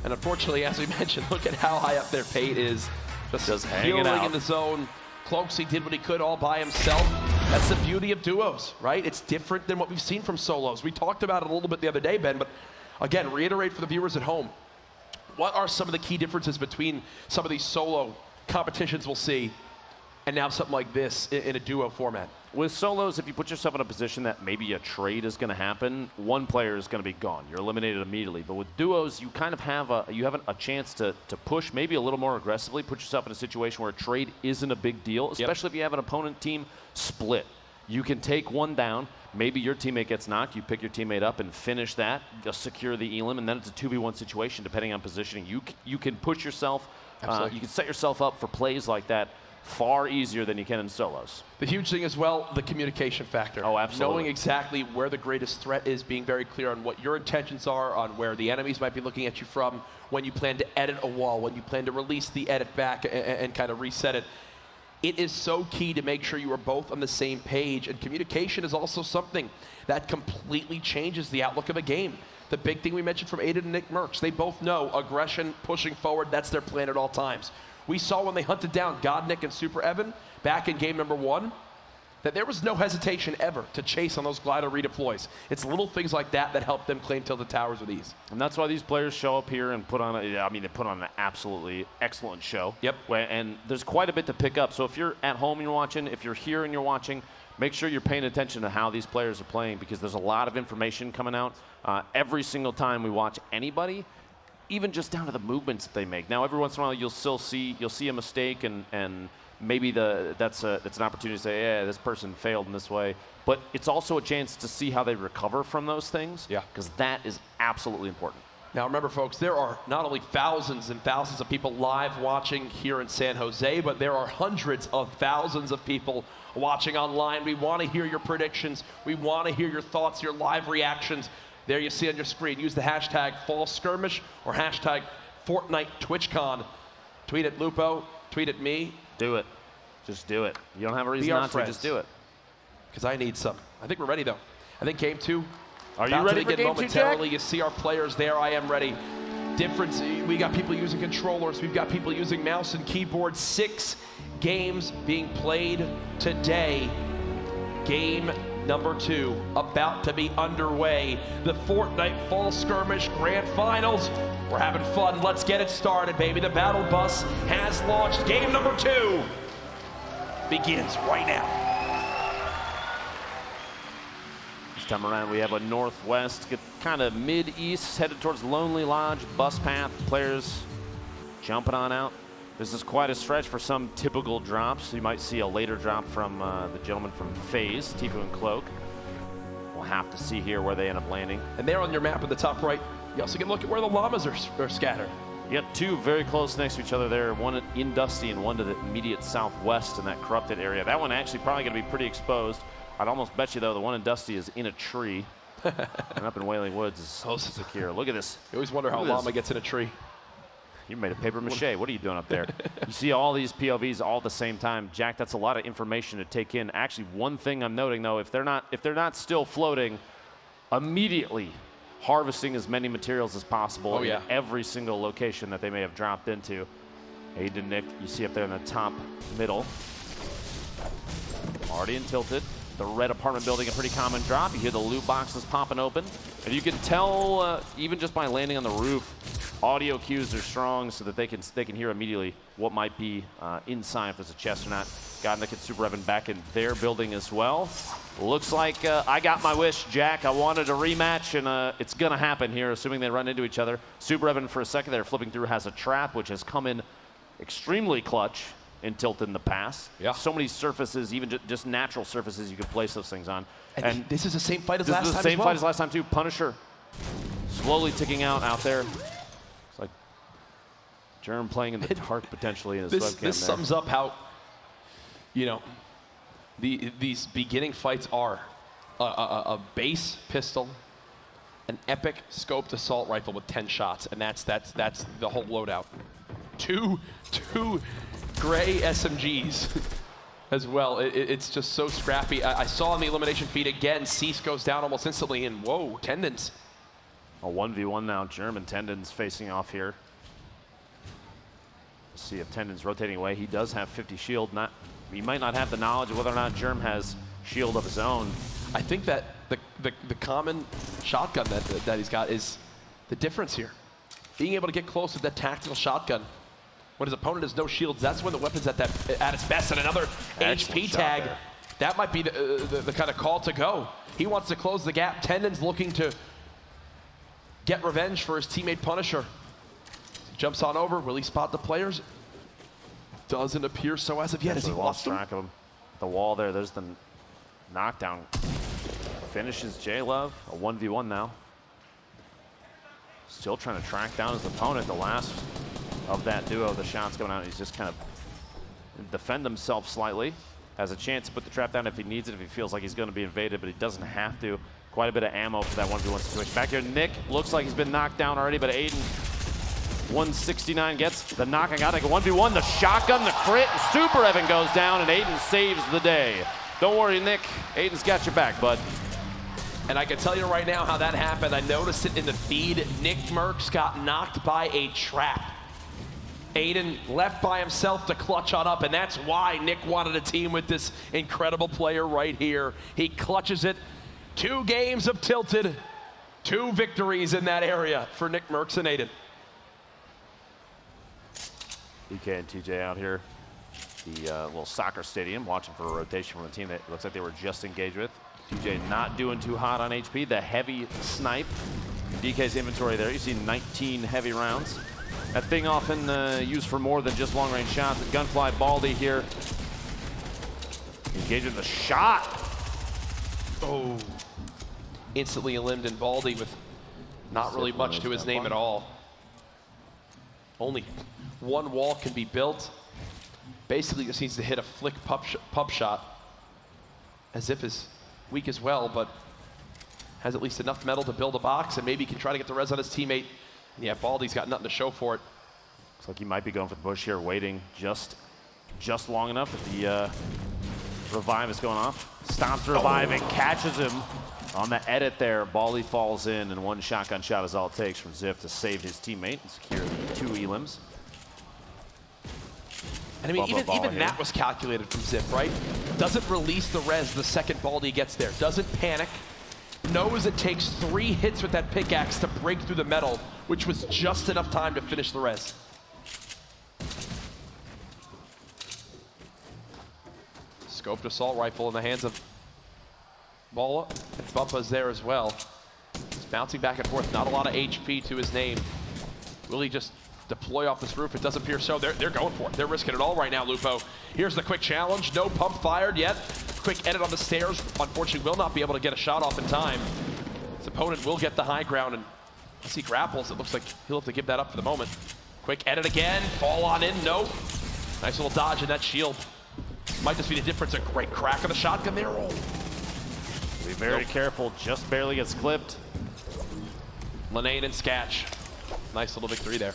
And unfortunately, as we mentioned, look at how high up their Pate is. Just hanging healing out in the zone. Cloaksy did what he could all by himself. That's the beauty of duos, right? It's different than what we've seen from solos. We talked about it a little bit the other day, Ben, but again, reiterate for the viewers at home. What are some of the key differences between some of these solo competitions we'll see and now something like this in a duo format? With solos, if you put yourself in a position that maybe a trade is going to happen, one player is going to be gone. You're eliminated immediately. But with duos, you kind of have a chance to push maybe a little more aggressively, put yourself in a situation where a trade isn't a big deal, especially if you have an opponent team split. You can take one down. Maybe your teammate gets knocked. You pick your teammate up and finish that, just secure the elim, and then it's a 2v1 situation depending on positioning. You can push yourself. You can set yourself up for plays like that far easier than you can in solos. The huge thing as well, the communication factor. Oh, absolutely. Knowing exactly where the greatest threat is, being very clear on what your intentions are, on where the enemies might be looking at you from, when you plan to edit a wall, when you plan to release the edit back and kind of reset it. It is so key to make sure you are both on the same page, and communication is also something that completely changes the outlook of a game. The big thing we mentioned from Aiden and NICKMERCS, they both know aggression, pushing forward, that's their plan at all times. We saw when they hunted down Godnick and Super Evan back in game number 1 that there was no hesitation ever to chase on those glider redeploys. It's little things like that that help them claim Tilted Towers with ease. And that's why these players show up here and put on they put on an absolutely excellent show. Yep. And there's quite a bit to pick up. So if you're at home and you're watching, if you're here and you're watching, make sure you're paying attention to how these players are playing, because there's a lot of information coming out every single time we watch anybody, even just down to the movements that they make. Now, every once in a while, you'll see a mistake, and maybe that's an opportunity to say, yeah, this person failed in this way. But it's also a chance to see how they recover from those things. Yeah. Because that is absolutely important. Now remember, folks, there are not only thousands and thousands of people live watching here in San Jose, but there are hundreds of thousands of people watching online. We want to hear your predictions. We want to hear your thoughts, your live reactions. There you see on your screen. Use the hashtag #FallSkirmish or hashtag Fortnite Twitchcon. Tweet at Lupo, tweet at me. Do it. Just do it. You don't have a reason not to. Just do it. Because I need some. I think we're ready, though. I think game 2. Are you ready for game 2, momentarily. Jack? You see our players there. I am ready. Difference. We got people using controllers. We've got people using mouse and keyboard. 6 games being played today. Game number 2 about to be underway. The Fortnite Fall Skirmish Grand Finals. We're having fun. Let's get it started, baby. The battle bus has launched. Game number 2 begins right now. time around, we have a northwest, kind of mid-east, headed towards Lonely Lodge, bus path, players jumping on out. This is quite a stretch for some typical drops. You might see a later drop from the gentleman from FaZe, TFUE and Cloak. We'll have to see here where they end up landing. And there on your map in the top right, you also can look at where the Llamas are scattered. You got two very close next to each other there, one in Dusty and one to the immediate southwest in that corrupted area. That one actually probably going to be pretty exposed. I'd almost bet you, though, the one in Dusty is in a tree. And up in Wailing Woods is so secure. Look at this. You always wonder how a llama gets in a tree. You made a paper mache. What are you doing up there? You see all these POVs all at the same time. Jack, that's a lot of information to take in. Actually, one thing I'm noting, though, if they're not still floating, immediately harvesting as many materials as possible in every single location that they may have dropped into. Aiden and Nick, you see up there in the top middle. Already in Tilted. The red apartment building, a pretty common drop. You hear the loot boxes popping open. And you can tell, even just by landing on the roof, audio cues are strong so that they can hear immediately what might be inside, if there's a chest or not. Got Nick and Super Evan back in their building as well. Looks like I got my wish, Jack. I wanted a rematch, and it's going to happen here, assuming they run into each other. Super Evan, for a second there, flipping through, has a trap, which has come in extremely clutch in Tilted in the past. Yeah. So many surfaces, even just natural surfaces you can place those things on. And this is the same fight as last time. This is the same fight as last time, too. Punisher slowly ticking out there. It's like Germ playing in the dark potentially in his webcam. This sums up how, you know, these beginning fights are a base pistol, an epic scoped assault rifle with 10 shots, and that's the whole loadout. Two gray SMGs as well. It's just so scrappy. I saw in the elimination feed again, Cease goes down almost instantly, and whoa, Tendons. A 1v1 now, German Tendons facing off here. Let's see if Tendons rotating away. He does have 50 shield. He might not have the knowledge of whether or not Germ has shield of his own. I think that the common shotgun that he's got is the difference here. Being able to get close with that tactical shotgun when his opponent has no shields, that's when the weapon's at its best. And another HP tag, that might be the kind of call to go. He wants to close the gap. Tendon's looking to get revenge for his teammate Punisher. Jumps on over, will he spot the players? Doesn't appear so as of yet. Has he lost track of him? The wall there, there's the knockdown. Finishes J-Love, a 1v1 now. Still trying to track down his opponent. The last of that duo, the shots going out. He's just kind of defend himself slightly. Has a chance to put the trap down if he needs it, if he feels like he's going to be invaded, but he doesn't have to. Quite a bit of ammo for that 1v1 situation. Back here, Nick looks like he's been knocked down already, but Aiden, 169 gets the knocking out. Like a 1v1, the shotgun, the crit, Super Evan goes down, and Aiden saves the day. Don't worry, Nick. Aiden's got your back, bud. And I can tell you right now how that happened. I noticed it in the feed. NICKMERCS got knocked by a trap. Aiden left by himself to clutch on up, and that's why Nick wanted a team with this incredible player right here. He clutches it. 2 games of Tilted, 2 victories in that area for NICKMERCS and Aiden. EK and TJ out here, the little soccer stadium, watching for a rotation from a team that looks like they were just engaged with. TJ not doing too hot on HP. The heavy snipe. In DK's inventory there, you see 19 heavy rounds. That thing often used for more than just long-range shots. The Gunfly Baldy here. Engaging the shot. Oh. Instantly eliminated in Baldy with not really much to his name at all. Only 1 wall can be built. Basically just needs to hit a flick pub shot. As if is weak as well, but has at least enough metal to build a box and maybe can try to get the res on his teammate. And yeah, Baldy's got nothing to show for it. Looks like he might be going for the bush here, waiting just long enough that the revive is going off. Stops the revive and catches him on the edit there. Baldy falls in, and 1 shotgun shot is all it takes from Ziff to save his teammate and secure the 2 elims. And I mean, even that was calculated from Ziff, right? Doesn't release the res the second Baldy gets there. Doesn't panic. Knows it takes 3 hits with that pickaxe to break through the metal, which was just enough time to finish the res. Scoped assault rifle in the hands of Ball up, and Bumpa's there as well. He's bouncing back and forth, not a lot of HP to his name. Will he just deploy off this roof? It does appear so. They're going for it. They're risking it all right now, Lupo. Here's the quick challenge. No pump fired yet. Quick edit on the stairs. Unfortunately, will not be able to get a shot off in time. His opponent will get the high ground, and as he grapples, it looks like he'll have to give that up for the moment. Quick edit again. Fall on in. Nope. Nice little dodge in that shield. Might just be the difference. A great crack of the shotgun there. Oh. Be very careful. Just barely gets clipped. Linane and Sketch. Nice little victory there.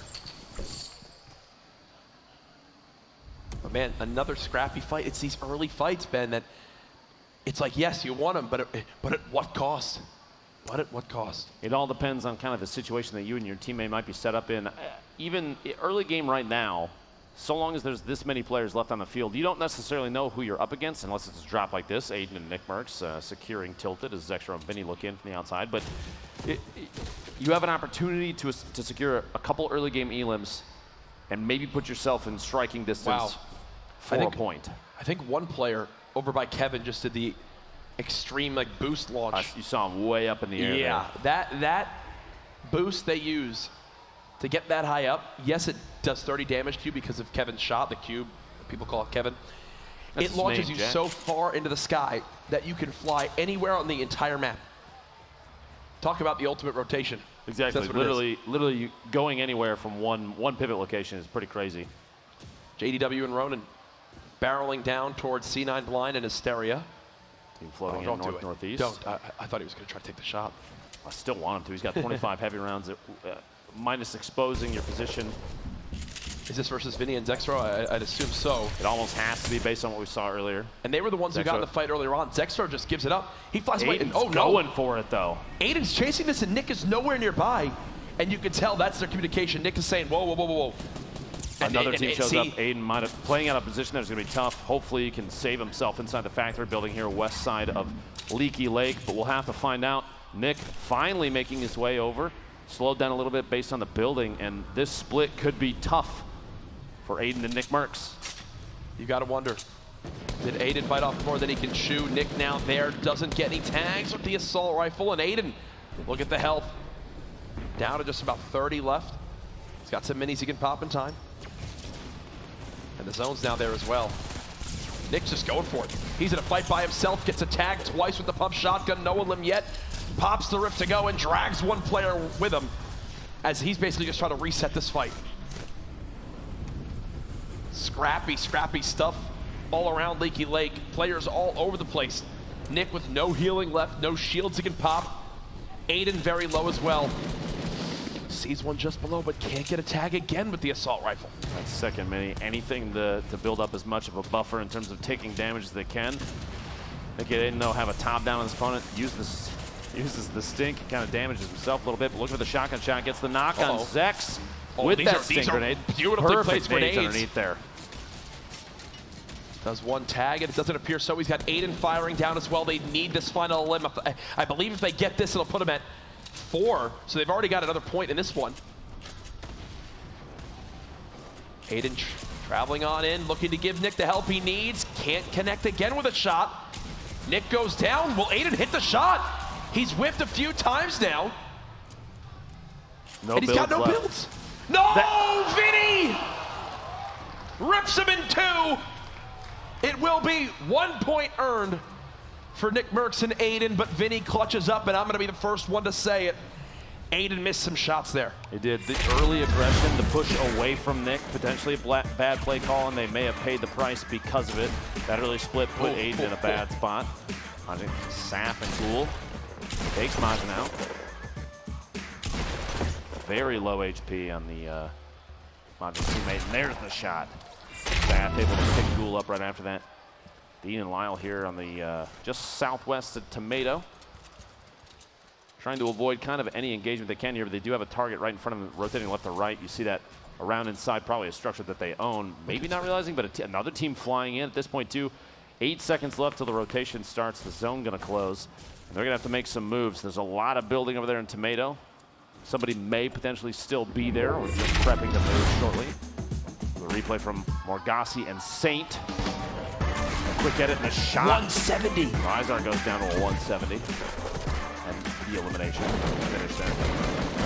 But man, another scrappy fight. It's these early fights, Ben, that it's like, yes, you want them, but at what cost? But at what cost? It all depends on kind of the situation that you and your teammate might be set up in. Even early game right now, so long as there's this many players left on the field, you don't necessarily know who you're up against unless it's a drop like this. Aiden and NICKMERCS securing Tilted as Zextra and Vinny look in from the outside. But you have an opportunity to secure a couple early game elims and maybe put yourself in striking distance for a point. I think one player over by Kevin just did the extreme like boost launch. You saw him way up in the air. Yeah, that boost they use to get that high up, yes, it does 30 damage to you because of Kevin's shot, the cube, people call it Kevin. It launches you so far into the sky that you can fly anywhere on the entire map. Talk about the ultimate rotation. Exactly, literally going anywhere from one pivot location is pretty crazy. JDW and Ronan barreling down towards C9 Blind and Hysteria. Team floating in northeast. Don't. I thought he was going to try to take the shot. I still want him to. He's got 25 heavy rounds, minus exposing your position. Is this versus Vinny and Zextra? I'd assume so. It almost has to be based on what we saw earlier. And they were the ones who got in the fight earlier on. Zextra just gives it up. He flies away. And, oh, going for it, though. Aiden's chasing this, and Nick is nowhere nearby. And you can tell that's their communication. Nick is saying, whoa, whoa, whoa, whoa, whoa. Another team shows up. Aiden might have playing out of position there is going to be tough. Hopefully he can save himself inside the factory building here west side of Leaky Lake, but we'll have to find out. Nick finally making his way over. Slowed down a little bit based on the building, and this split could be tough for Aiden and NICKMERCS. You got to wonder, did Aiden bite off more than he can chew? Nick now there, doesn't get any tags with the assault rifle, and Aiden, look at the health. Down to just about 30 left. He's got some minis he can pop in time. And the zone's now there as well. Nick's just going for it. He's in a fight by himself, gets attacked twice with the pump shotgun, no limb yet. Pops the rift to go and drags one player with him as he's basically just trying to reset this fight. Scrappy stuff all around Leaky Lake. Players all over the place. Nick with no healing left, no shields he can pop. Aiden very low as well. Sees one just below, but can't get a tag again with the assault rifle. That second mini, anything to build up as much of a buffer in terms of taking damage as they can. They didn't know have a top down on his opponent. Uses the stink, kind of damages himself a little bit, but look for the shotgun shot, gets the knock on Zex with that stink grenade. Beautifully placed grenades underneath there. Does one tag, and it doesn't appear so. He's got Aiden firing down as well. They need this final limb. I believe if they get this, it'll put them at 4, so they've already got another point in this one. Aiden traveling on in, looking to give Nick the help he needs. Can't connect again with a shot. Nick goes down. Will Aiden hit the shot? He's whipped a few times now. No, and he's got no builds. No, Vinny! Rips him in 2. It will be 1 point earned for NICKMERCS and Aiden, but Vinny clutches up, and I'm going to be the first one to say it. Aiden missed some shots there. He did. The early aggression, the push away from Nick, potentially a bad play call, and they may have paid the price because of it. That early split put Aiden in a bad spot. I think Saf and Cool takes Majin out. Very low HP on the Majin teammate, and there's the shot. Saf able to pick Ghoul up right after that. Dean and Lyle here on the just southwest of Tomato. Trying to avoid kind of any engagement they can here, but they do have a target right in front of them, rotating left to right. You see that around inside, probably a structure that they own. Maybe not realizing, but another team flying in at this point too. 8 seconds left till the rotation starts. The zone gonna close. And they're gonna have to make some moves. There's a lot of building over there in Tomato. Somebody may potentially still be there or just prepping to move shortly. The replay from Morgassi and Saint. quick edit and a shot. 170. Izar goes down to a 170. And the elimination finish there.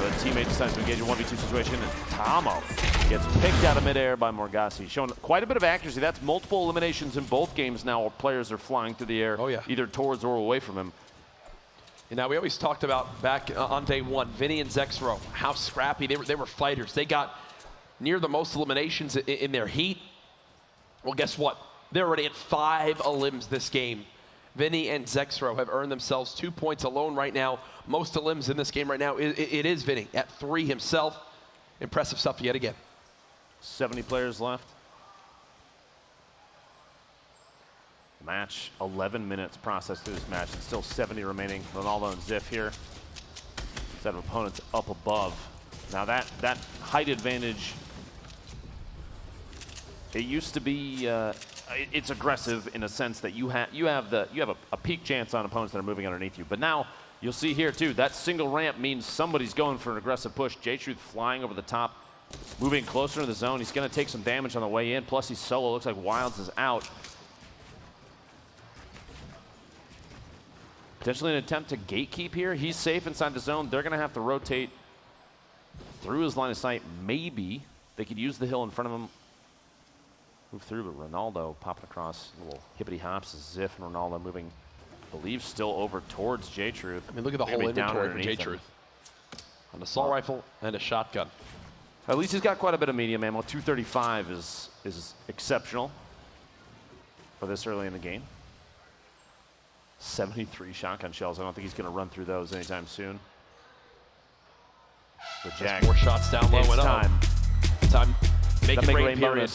The teammate decides to engage in a 1v2 situation, and Tamo gets picked out of midair by Morgassi, showing quite a bit of accuracy. That's multiple eliminations in both games now where players are flying through the air, either towards or away from him. And now we always talked about back on day one, Vinny and Zexro, how scrappy they were fighters. They got near the most eliminations in their heat. Well, guess what? They're already at 5 elims this game. Vinny and Zexro have earned themselves 2 points alone right now. Most elims in this game right now, it is Vinny at 3 himself. Impressive stuff yet again. 70 players left. Match, 11 minutes processed through this match, and still 70 remaining. Ronaldo and Ziff here. Set of opponents up above. Now that height advantage, it used to be, it's aggressive in a sense that you have a peak chance on opponents that are moving underneath you. But now you'll see here too, that single ramp means somebody's going for an aggressive push. J-Truth flying over the top, moving closer to the zone. He's going to take some damage on the way in. Plus he's solo. Looks like Wilds is out. Potentially an attempt to gatekeep here. He's safe inside the zone. They're going to have to rotate through his line of sight. Maybe they could use the hill in front of him. Move through, but Ronaldo popping across. A little hippity hops. Ziff and Ronaldo moving, I believe, still over towards J-Truth. I mean, look at the whole inventory for J-Truth. An assault rifle and a shotgun. At least he's got quite a bit of medium ammo. 235 is exceptional for this early in the game. 73 shotgun shells. I don't think he's going to run through those anytime soon. But Jack, 4 shots down low and up. Time. Make it rain period.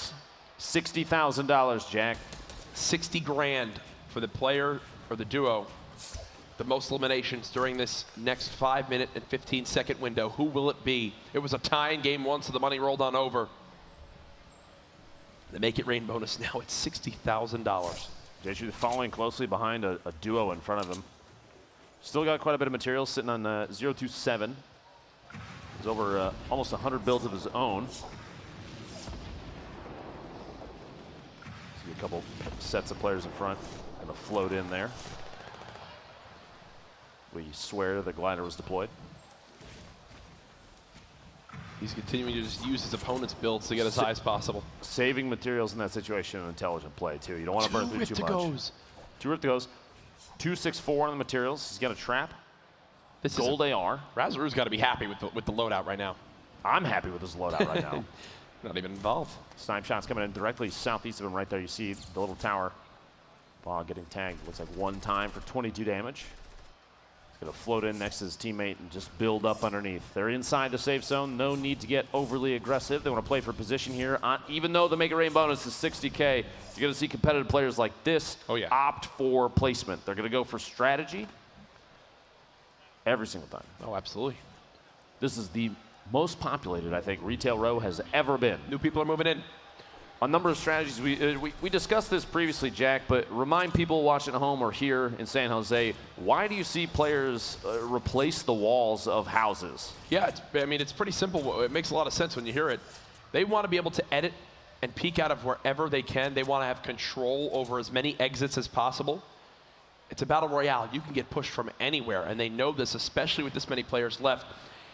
$60,000, Jack. 60 grand for the player or the duo. The most eliminations during this next 5-minute and 15-second window. Who will it be? It was a tie in game 1, so the money rolled on over. The Make It Rain bonus now at $60,000. J-Truth following closely behind a duo in front of him. Still got quite a bit of material sitting on 027. He's over almost 100 builds of his own. See a couple sets of players in front. Gonna float in there. We swear the glider was deployed. He's continuing to just use his opponent's builds to get as high as possible. Saving materials in that situation, an intelligent play too. You don't want to burn through too much. 2 Rift-to-Goes. 264 on the materials. He's got a trap. This Gold AR. Razaru's got to be happy with the loadout right now. I'm happy with his loadout right now. Not even involved. Snipe shots coming in directly southeast of him right there. You see the little tower. Ball getting tagged. Looks like 1 time for 22 damage. Gonna float in next to his teammate and just build up underneath. They're inside the safe zone. No need to get overly aggressive. They want to play for position here. Even though the Make It Rain bonus is 60K, you're gonna see competitive players like this opt for placement. They're gonna go for strategy every single time. Oh, absolutely. This is the most populated, I think, retail row has ever been. New people are moving in. A number of strategies. We discussed this previously, Jack, but remind people watching at home or here in San Jose, why do you see players replace the walls of houses? Yeah, I mean, it's pretty simple. It makes a lot of sense when you hear it. They want to be able to edit and peek out of wherever they can. They want to have control over as many exits as possible. It's a battle royale. You can get pushed from anywhere, and they know this, especially with this many players left.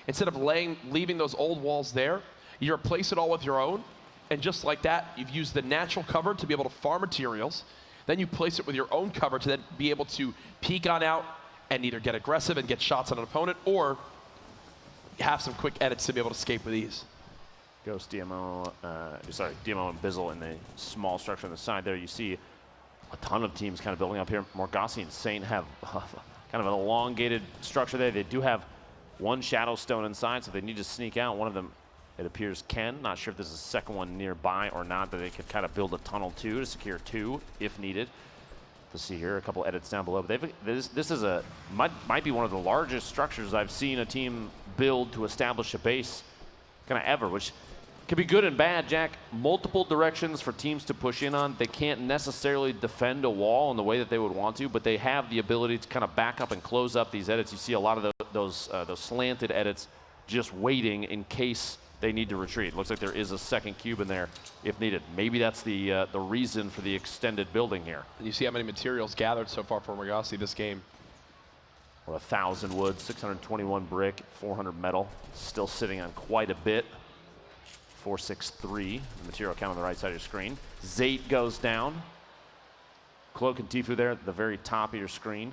Instead of leaving those old walls there, you replace it all with your own. And just like that, you've used the natural cover to be able to farm materials. Then you place it with your own cover to then be able to peek on out and either get aggressive and get shots on an opponent, or have some quick edits to be able to escape with ease. Ghost, DMO, DMO and Bizzle in the small structure on the side there. You see a ton of teams kind of building up here. Morgassi and Saint have kind of an elongated structure there. They do have 1 shadow stone inside, so they need to sneak out. One of them, it appears, Ken. Not sure if there's a second one nearby or not that they could kind of build a tunnel to secure 2 if needed. Let's see here, a couple edits down below. But this is might be one of the largest structures I've seen a team build to establish a base kind of ever, which can be good and bad, Jack. Multiple directions for teams to push in on. They can't necessarily defend a wall in the way that they would want to, but they have the ability to kind of back up and close up these edits. You see a lot of those slanted edits just waiting in case they need to retreat. Looks like there is a second cube in there if needed. Maybe that's the reason for the extended building here. And you see how many materials gathered so far for Morgasi this game. Or 1,000 wood, 621 brick, 400 metal. Still sitting on quite a bit. 463, the material count on the right side of your screen. Zate goes down. Cloak and TFUE there at the very top of your screen.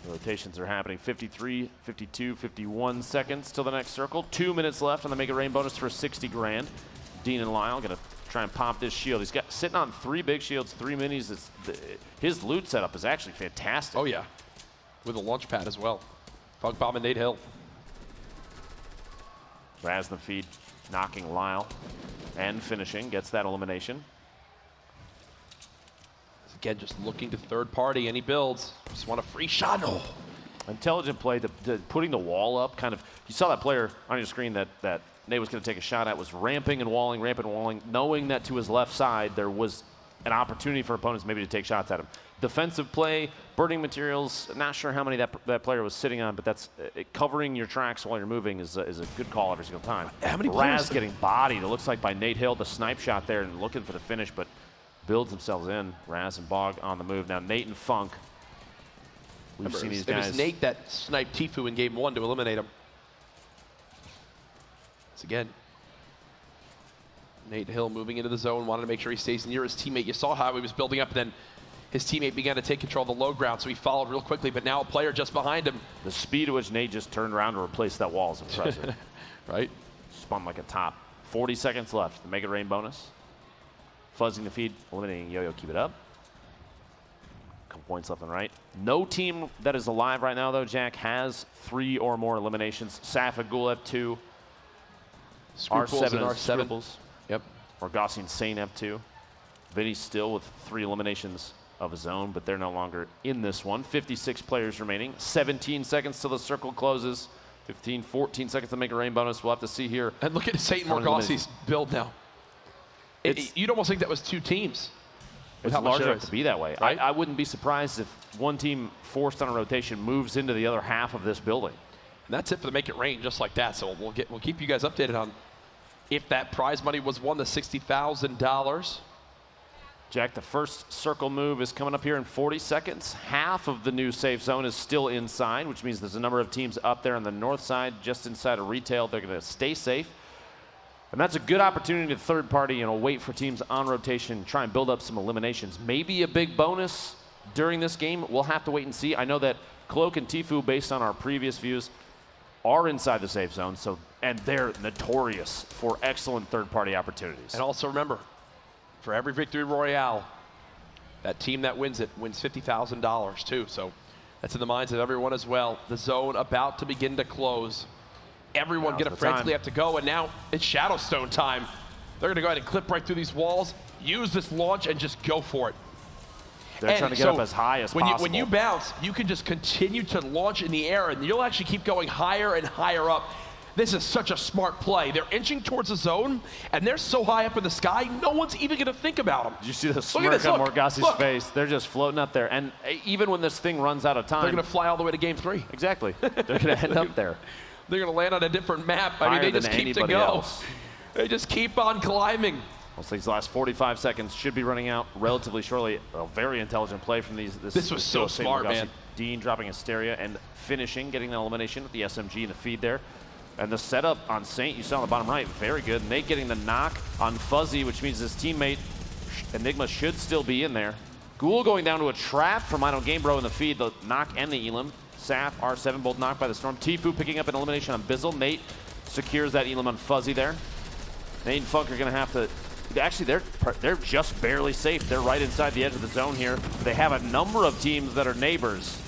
The rotations are happening 53, 52, 51 seconds till the next circle. 2 minutes left on the Make It Rain bonus for 60 grand. Dean and Lyle gonna try and pop this shield. He's got sitting on 3 big shields, 3 minis. His loot setup is actually fantastic. Oh yeah, with a launch pad as well. Funk Bomb and Nate Hill. Raz the feed, knocking Lyle and finishing, gets that elimination. Again, just looking to third party, any builds. Just want a free shot. Oh. Intelligent play, putting the wall up, kind of, you saw that player on your screen that Nate was going to take a shot at, was ramping and walling, knowing that to his left side there was an opportunity for opponents maybe to take shots at him. Defensive play, burning materials, not sure how many that player was sitting on, but that's covering your tracks while you're moving is a good call every single time. How many Raz getting bodied, it looks like by Nate Hill, the snipe shot there and looking for the finish, but builds themselves in. Raz and Bog on the move. Now Nate and Funk. We've seen these guys. It was Nate that sniped TFUE in game 1 to eliminate him. So again, Nate Hill moving into the zone, wanted to make sure he stays near his teammate. You saw how he was building up, and then his teammate began to take control of the low ground, so he followed real quickly, but now a player just behind him. The speed at which Nate just turned around to replace that wall is impressive. Right? Spun like a top. 40 seconds left. The Make It Rain bonus. Fuzzing the feed, eliminating Yo-Yo, keep it up. Couple points left and right. No team that is alive right now, though, Jack, has 3 or more eliminations. Saf and Ghoul have 2. Scruples R7 and and R7. Scribbles. Yep. Morgasi and Sane have 2. Vinny still with 3 eliminations of his own, but they're no longer in this one. 56 players remaining. 17 seconds till the circle closes. 15, 14 seconds to Make It Rain bonus. We'll have to see here. And look at Satan Morgasi's build now. You'd almost think that was 2 teams. It's large enough to be that way. Right? I wouldn't be surprised if one team forced on a rotation moves into the other half of this building. And that's it for the Make It Rain, just like that. So we'll keep you guys updated on if that prize money was won, the $60,000. Jack, the first circle move is coming up here in 40 seconds. Half of the new safe zone is still inside, which means there's a number of teams up there on the north side, just inside of retail. They're going to stay safe. And that's a good opportunity to third party, wait for teams on rotation, try and build up some eliminations. Maybe a big bonus during this game. We'll have to wait and see. I know that Cloak and TFUE, based on our previous views, are inside the safe zone, and they're notorious for excellent third party opportunities. And also remember, for every victory royale, that team that wins it wins $50,000 too. So that's in the minds of everyone as well. The zone about to begin to close. Everyone gonna frantically have to go, and now it's Shadowstone time. They're gonna go ahead and clip right through these walls, use this launch, and just go for it. They're trying to get up as high as possible. When you bounce, you can just continue to launch in the air, and you'll actually keep going higher and higher up. This is such a smart play. They're inching towards the zone, and they're so high up in the sky, no one's even going to think about them. Did you see the smirk on Morgasi's face? They're just floating up there. And even when this thing runs out of time, they're going to fly all the way to game 3. Exactly. They're going to end up there. They're going to land on a different map. I mean, they just keep to go. They just keep on climbing. Well, these last 45 seconds should be running out relatively shortly. A very intelligent play from these. This was so smart, man. Dean dropping Hysteria and finishing, getting an elimination with the SMG in the feed there. And the setup on Saint, you saw on the bottom right, very good. Nate getting the knock on Fuzzy, which means his teammate Enigma should still be in there. Ghoul going down to a trap from I Don't Game Bro in the feed, the knock and the Elim. Saf, R7 both knocked by the Storm. TFUE picking up an elimination on Bizzle. Nate secures that Elim on Fuzzy there. Nate and Funk are going to have to... Actually, they're just barely safe. They're right inside the edge of the zone here. They have a number of teams that are neighbors.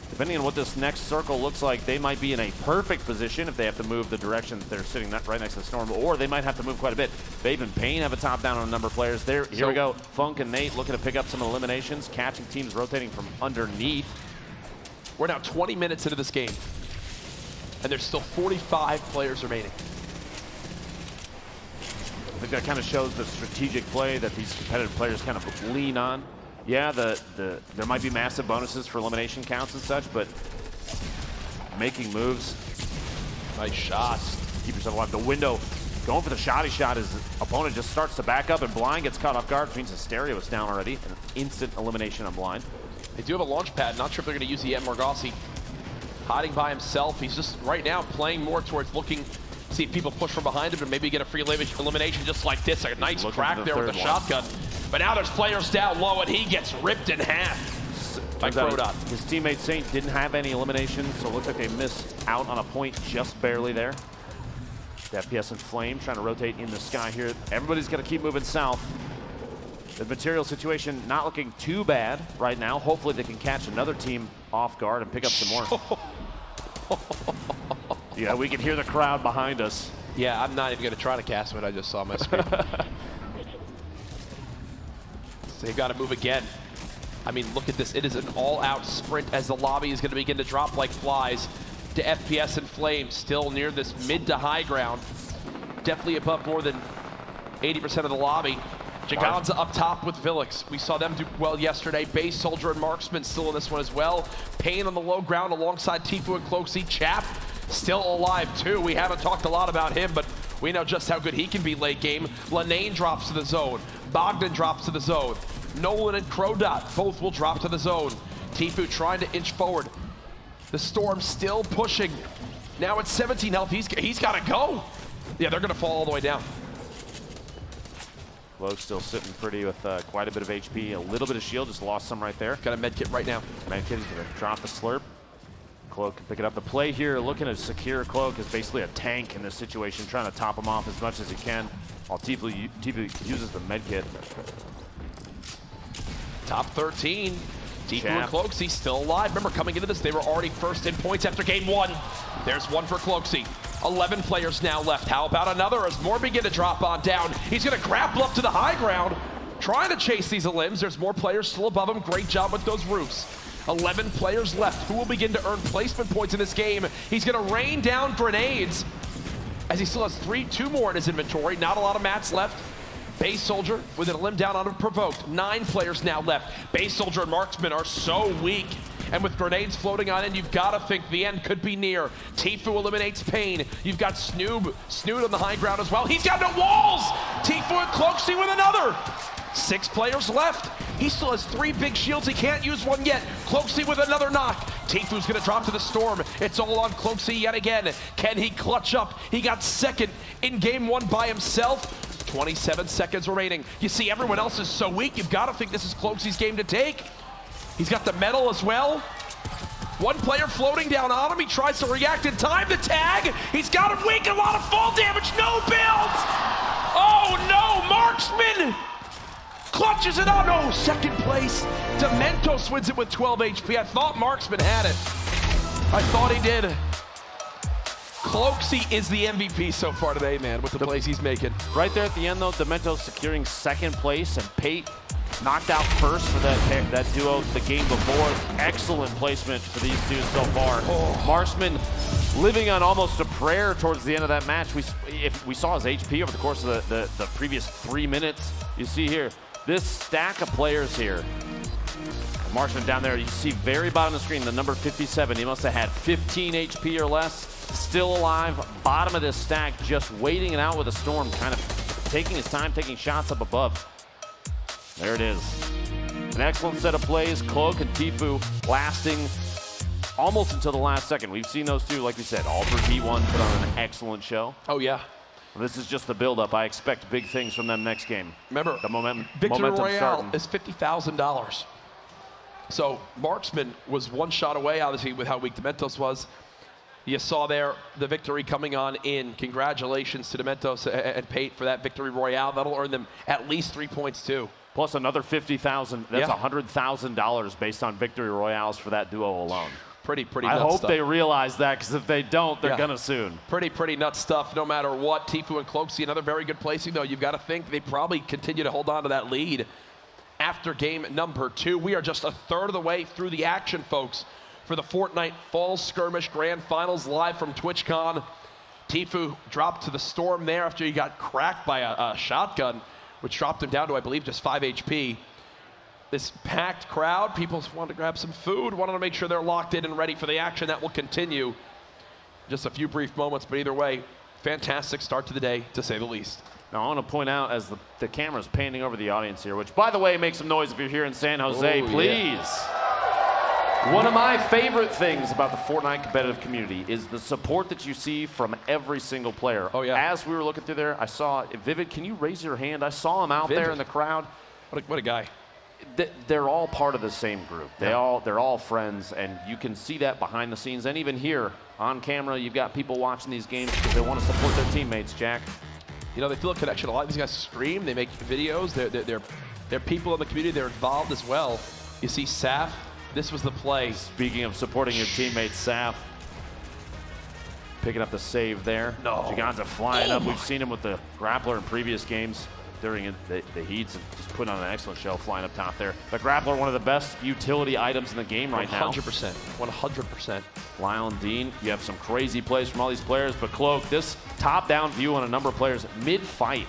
Depending on what this next circle looks like, they might be in a perfect position if they have to move the direction that they're sitting right next to the Storm, or they might have to move quite a bit. Babe and Payne have a top down on a number of players. Here we go. Funk and Nate looking to pick up some eliminations, catching teams rotating from underneath. We're now 20 minutes into this game, and there's still 45 players remaining. I think that kind of shows the strategic play that these competitive players kind of lean on. Yeah, there might be massive bonuses for elimination counts and such, but making moves. Nice shot. Keep yourself alive. The window going for the shoddy shot. His opponent just starts to back up, and Blind gets caught off guard, which means Hysteria was down already. An instant elimination on Blind. They do have a launch pad. Not sure if they're going to use the Morgassi. Hiding by himself. He's just right now playing more towards looking, see if people push from behind him and maybe get a free elimination just like this. A nice crack there with the shotgun. But now there's players down low, and he gets ripped in half. His teammate Saint didn't have any eliminations, so it looks like they missed out on a point just barely there. The FPS and Flame trying to rotate in the sky here. Everybody's going to keep moving south. The material situation not looking too bad right now. Hopefully they can catch another team off guard and pick up some more. Yeah, we can hear the crowd behind us. Yeah, I'm not even going to try to cast what I just saw on my screen. So they've got to move again. I mean, look at this. It is an all-out sprint as the lobby is going to begin to drop like flies to FPS and Flame, still near this mid to high ground. Definitely above more than 80% of the lobby. Jaganza up top with Villix. We saw them do well yesterday. Base Soldier and Marksman still in this one as well. Payne on the low ground alongside TFUE and Cloaksy. Chap still alive too. We haven't talked a lot about him, but we know just how good he can be late game. Lanane drops to the zone. Bogdan drops to the zone. Nolan and Crodot both will drop to the zone. TFUE trying to inch forward. The Storm still pushing. Now at 17 health, he's got to go. Yeah, they're going to fall all the way down. Low still sitting pretty with quite a bit of HP, a little bit of shield, just lost some right there. Got a med kit right now. Med kit is going to drop the slurp. Cloak can pick it up. The play here, looking to secure Cloak, is basically a tank in this situation, trying to top him off as much as he can, while TFUE uses the med kit. Top 13. TFUE and Cloaksy still alive. Remember, coming into this, they were already first in points after game one. There's one for Cloaksy. 11 players now left. How about another as more begin to drop on down? He's going to grapple up to the high ground, trying to chase these elims. There's more players still above him. Great job with those roofs. 11 players left. Who will begin to earn placement points in this game? He's going to rain down grenades as he still has two more in his inventory. Not a lot of mats left. Base Soldier with an elim down unprovoked. 9 players now left. Base Soldier and Marksman are so weak. And with grenades floating on in, you've got to think the end could be near. TFUE eliminates Payne. You've got Snood on the high ground as well. He's got no walls! TFUE and Cloaksy with another. 6 players left. He still has 3 big shields. He can't use one yet. Cloaksy with another knock. TFUE's going to drop to the Storm. It's all on Cloaksy yet again. Can he clutch up? He got second in game 1 by himself. 27 seconds remaining. You see everyone else is so weak. You've got to think this is Cloaksy's game to take. He's got the medal as well. One player floating down on him. He tries to react in time. The tag. He's got him weak. A lot of fall damage. No builds. Oh no, Marksman clutches it out. No, second place. Dementos wins it with 12 HP. I thought Marksman had it. I thought he did. Cloaksy is the MVP so far today, man, with the plays he's making. Right there at the end, though, Dementos securing second place, and Pate knocked out first for that duo the game before. Excellent placement for these two so far. Marksman living on almost a prayer towards the end of that match. We saw his HP over the course of the previous 3 minutes. You see here, this stack of players here. Marksman down there, you see very bottom of the screen, the number 57. He must have had 15 HP or less. Still alive, bottom of this stack, just waiting it out with a Storm, kind of taking his time, taking shots up above. There it is. An excellent set of plays. Cloak and TFUE lasting almost until the last second. We've seen those two, like we said, all for T1 put on an excellent show. Oh, yeah. This is just the build-up. I expect big things from them next game. Remember, the momentum Royale starting. is $50,000. So Marksman was one shot away, obviously, with how weak Dementos was. You saw there the victory coming on in. Congratulations to Dementos and Pate for that victory royale. That'll earn them at least 3 points too. Plus another $50,000. That's Yeah. $100,000 based on victory royales for that duo alone. Pretty I nuts hope stuff. they realize that, because if they don't, they're gonna soon. Pretty nuts stuff no matter what. TFUE and Cloaksy, another very good placing though. You've got to think they probably continue to hold on to that lead after game number 2. We are just a third of the way through the action, folks, for the Fortnite Fall Skirmish Grand Finals live from TwitchCon. TFUE dropped to the Storm there after he got cracked by a shotgun, which dropped him down to, I believe, just 5 HP. This packed crowd, people wanted to grab some food, wanted to make sure they're locked in and ready for the action that will continue just a few brief moments, but either way, fantastic start to the day, to say the least. Now, I want to point out as the camera's panning over the audience here, which, by the way, make some noise if you're here in San Jose, please. Yeah. One of my favorite things about the Fortnite competitive community is the support that you see from every single player. Oh, yeah. As we were looking through there, I saw, Vivid, can you raise your hand? I saw him out there in the crowd. What a guy. They're all part of the same group. They're all friends, and you can see that behind the scenes. And even here on camera, you've got people watching these games because they want to support their teammates, Jack. You know, they feel a connection. A lot of these guys stream, they make videos. They're people in the community. They're involved as well. You see Saf, this was the play. Speaking of supporting your teammates, Saf picking up the save there. No. Giganza flying up. We've seen him with the grappler in previous games during the heats, and just putting on an excellent show flying up top there. The grappler, one of the best utility items in the game right now. 100%. 100%. Lyle and Dean, you have some crazy plays from all these players, but Cloak, this top-down view on a number of players mid-fight.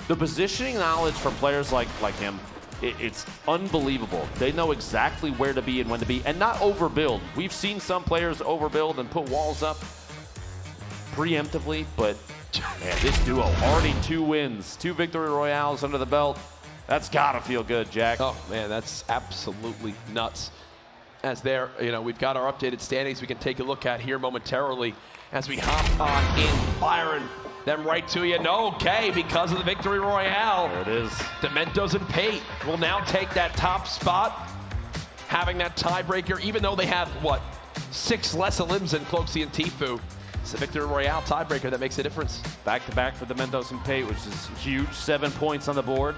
The positioning knowledge from players like him, it's unbelievable. They know exactly where to be and when to be, and not overbuild. We've seen some players overbuild and put walls up preemptively, but man, this duo already 2 wins, 2 victory royales under the belt. That's gotta feel good, Jack. Oh man, that's absolutely nuts. As there, you know, we've got our updated standings we can take a look at here momentarily as we hop on in, firing them right to you. No, okay, because of the victory royale. There it is. Dementos and Pate will now take that top spot, having that tiebreaker, even though they have, what, 6 less elims than Cloaksy and TFUE. It's the victory royale tiebreaker that makes a difference. Back-to-back for the Mendoza and Pate, which is huge. 7 points on the board,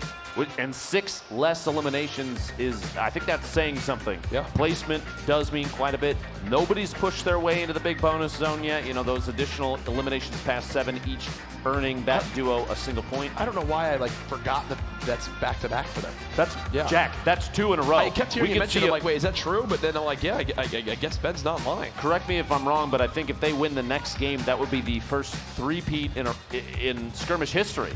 and 6 less eliminations is, I think that's saying something. Yeah. Placement does mean quite a bit. Nobody's pushed their way into the big bonus zone yet. You know, those additional eliminations past 7, each earning that duo a single point. I don't know why I forgot that that's back-to-back for them. That's, Jack, that's 2 in a row. I kept hearing you mention it, like, wait, is that true? But then I'm like, yeah, I guess Ben's not lying. Correct me if I'm wrong, but I think if they win the next game, that would be the first 3-peat in Skirmish history.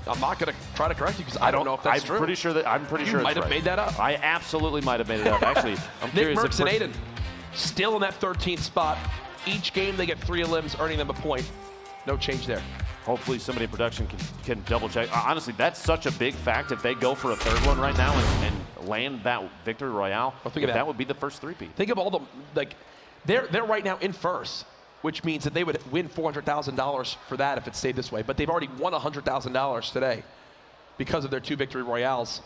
I'm not going to try to correct you because I don't know if that's true. I'm pretty sure You might have made that up. I absolutely might have made it up. Actually, I'm curious. NICKMERCS and Aiden still in that 13th spot. Each game they get 3 elims, earning them a point. No change there. Hopefully somebody in production can double check. Honestly, that's such a big fact. If they go for a 3rd one right now and land that victory royale, that would be the first 3-peat. Think of all the, they're right now in first, which means that they would win $400,000 for that if it stayed this way. But they've already won $100,000 today because of their 2 victory royales.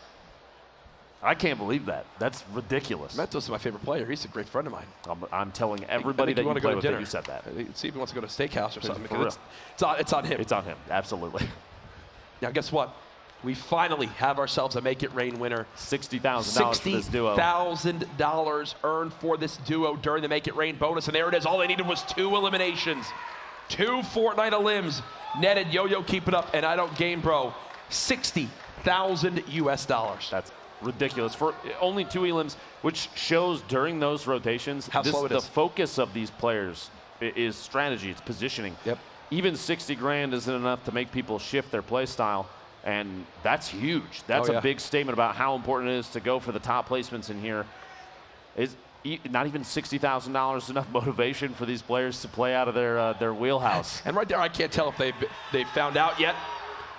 I can't believe that. That's ridiculous. Mentos is my favorite player. He's a great friend of mine. I'm telling everybody that you play with that you said that. See if he wants to go to a steakhouse or something. Because it's on him. It's on him, absolutely. Now, guess what? We finally have ourselves a Make It Rain winner. $60,000 for this duo. $60,000 earned for this duo during the Make It Rain bonus. And there it is. All they needed was 2 eliminations. 2 Fortnite elims netted. Yo-Yo, keep it up. And I don't game, bro. $60,000 US. That's ridiculous for only 2 elims, which shows during those rotations how slow it is. The focus of these players is strategy, it's positioning. Yep. Even 60 grand isn't enough to make people shift their play style, and that's huge. That's a big statement about how important it is to go for the top placements in here. Is not even $60,000 enough motivation for these players to play out of their wheelhouse. And right there, I can't tell if they've found out yet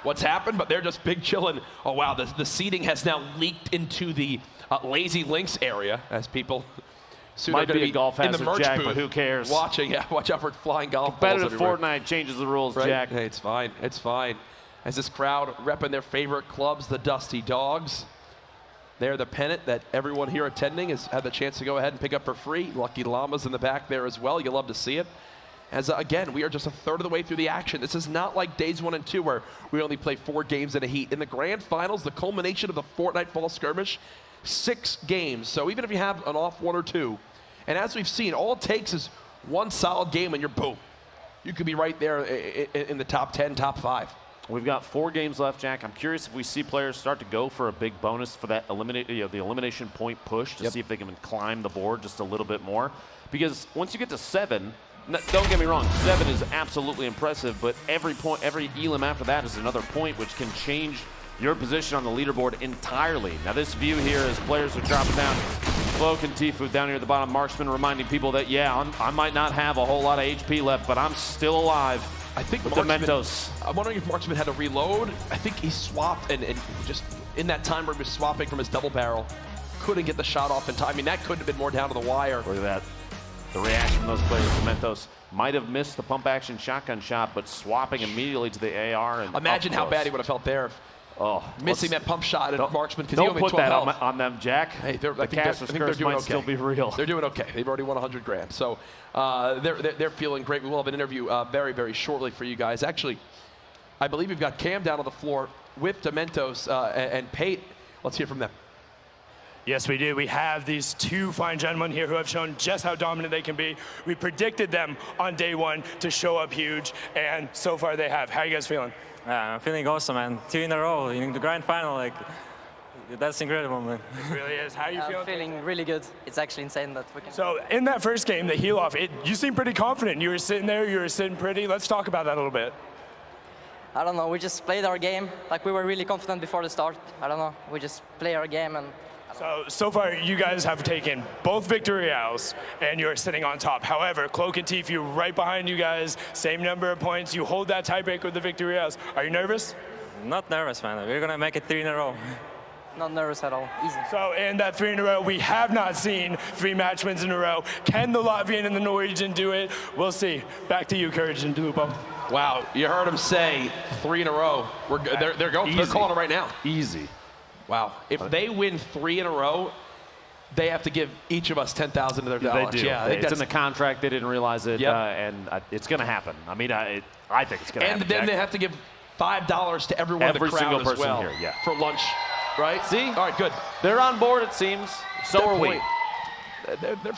what's happened, but they're just big chilling. Oh wow, the seating has now leaked into the Lazy Links area as people soon might be a golf in the hazard, merch Jack, booth but who cares? Watching, watch out for flying golf balls Competitive everywhere. Fortnite changes the rules, right? Jack. Hey, it's fine. It's fine. As this crowd repping their favorite clubs, the Dusty Dogs. They're the pennant that everyone here attending has had the chance to go ahead and pick up for free. Lucky Llamas in the back there as well. You'll love to see it. As again, we are just a third of the way through the action. This is not like days 1 and 2 where we only play 4 games in a heat. In the grand finals, the culmination of the Fortnite Fall Skirmish, 6 games. So even if you have an off 1 or 2, and as we've seen, all it takes is 1 solid game and you're boom. You could be right there in the top 10, top 5. We've got 4 games left, Jack. I'm curious if we see players start to go for a big bonus for that the elimination point push to see if they can climb the board just a little bit more. Because once you get to 7, don't get me wrong, 7 is absolutely impressive, but every elim after that is another point, which can change your position on the leaderboard entirely. Now this view here as players are dropping down. Cloak and TFUE down here at the bottom. Marksman reminding people that, yeah, I might not have a whole lot of HP left, but I'm still alive. I think with Dementos. I'm wondering if Marksman had to reload. I think he swapped and just in that time where he was swapping from his double barrel, couldn't get the shot off in time. I mean, that couldn't have been more down to the wire. Look at that. The reaction from those players. Dementos might have missed the pump action shotgun shot, but swapping immediately to the AR. And imagine how bad he would have felt there. Missing that pump shot at Marksman because he only don't put that on them, Jack. Hey, the caster's curse might still be real. They're doing okay. They've already won 100 grand. So they're feeling great. We will have an interview very, very shortly for you guys. Actually, I believe we've got Cam down on the floor with Dementos and Pate. Let's hear from them. Yes, we do. We have these two fine gentlemen here who have shown just how dominant they can be. We predicted them on day one to show up huge, and so far they have. How are you guys feeling? I'm feeling awesome, man. 2 in a row in the grand final, like, that's incredible, man. It really is. How are you feeling? I'm feeling really good. It's actually insane that we can. So in that first game, the heal off, you seemed pretty confident. You were sitting there, you were sitting pretty. Let's talk about that a little bit. I don't know, we just played our game. Like, we were really confident before the start. I don't know, we just play our game and So far, you guys have taken both victory royales, and you're sitting on top. However, Cloak and TFUE right behind you guys, same number of points. You hold that tiebreak with the victory royales. Are you nervous? Not nervous, man. We're going to make it 3 in a row. not nervous at all, easy. So in that 3 in a row, we have not seen 3 match wins in a row. Can the Latvian and the Norwegian do it? We'll see. Back to you, Courage and Lupo. Wow, you heard him say 3 in a row. They're calling it right now. Easy. Wow, if they win 3 in a row, they have to give each of us $10,000 of their dollars. They do. Yeah, it's in the contract. They didn't realize it, and it's going to happen. I mean, I think it's going to happen. And then they have to give $5 to everyone in the crowd single person as well here, for lunch, right? See? All right, good. They're on board, it seems. So are we.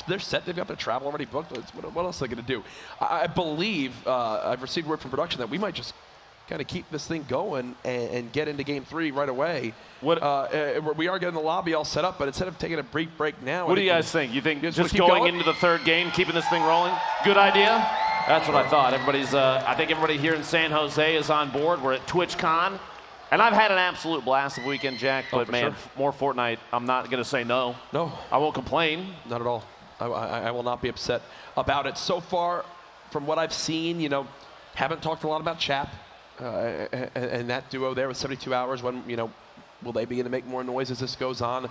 They're set. They've got their travel already booked. What else are they going to do? I believe I've received word from production that we might just kind of keep this thing going and get into game 3 right away. We are getting the lobby all set up, but instead of taking a brief break now. What do you guys think? You think just going into the 3rd game, keeping this thing rolling? Good idea? That's what I thought. I think everybody here in San Jose is on board. We're at TwitchCon. And I've had an absolute blast of weekend, Jack, but man, more Fortnite, I'm not going to say no. No. I won't complain. Not at all. I will not be upset about it. So far, from what I've seen, haven't talked a lot about Chap and that duo there with 72 hours. When, will they begin to make more noise as this goes on?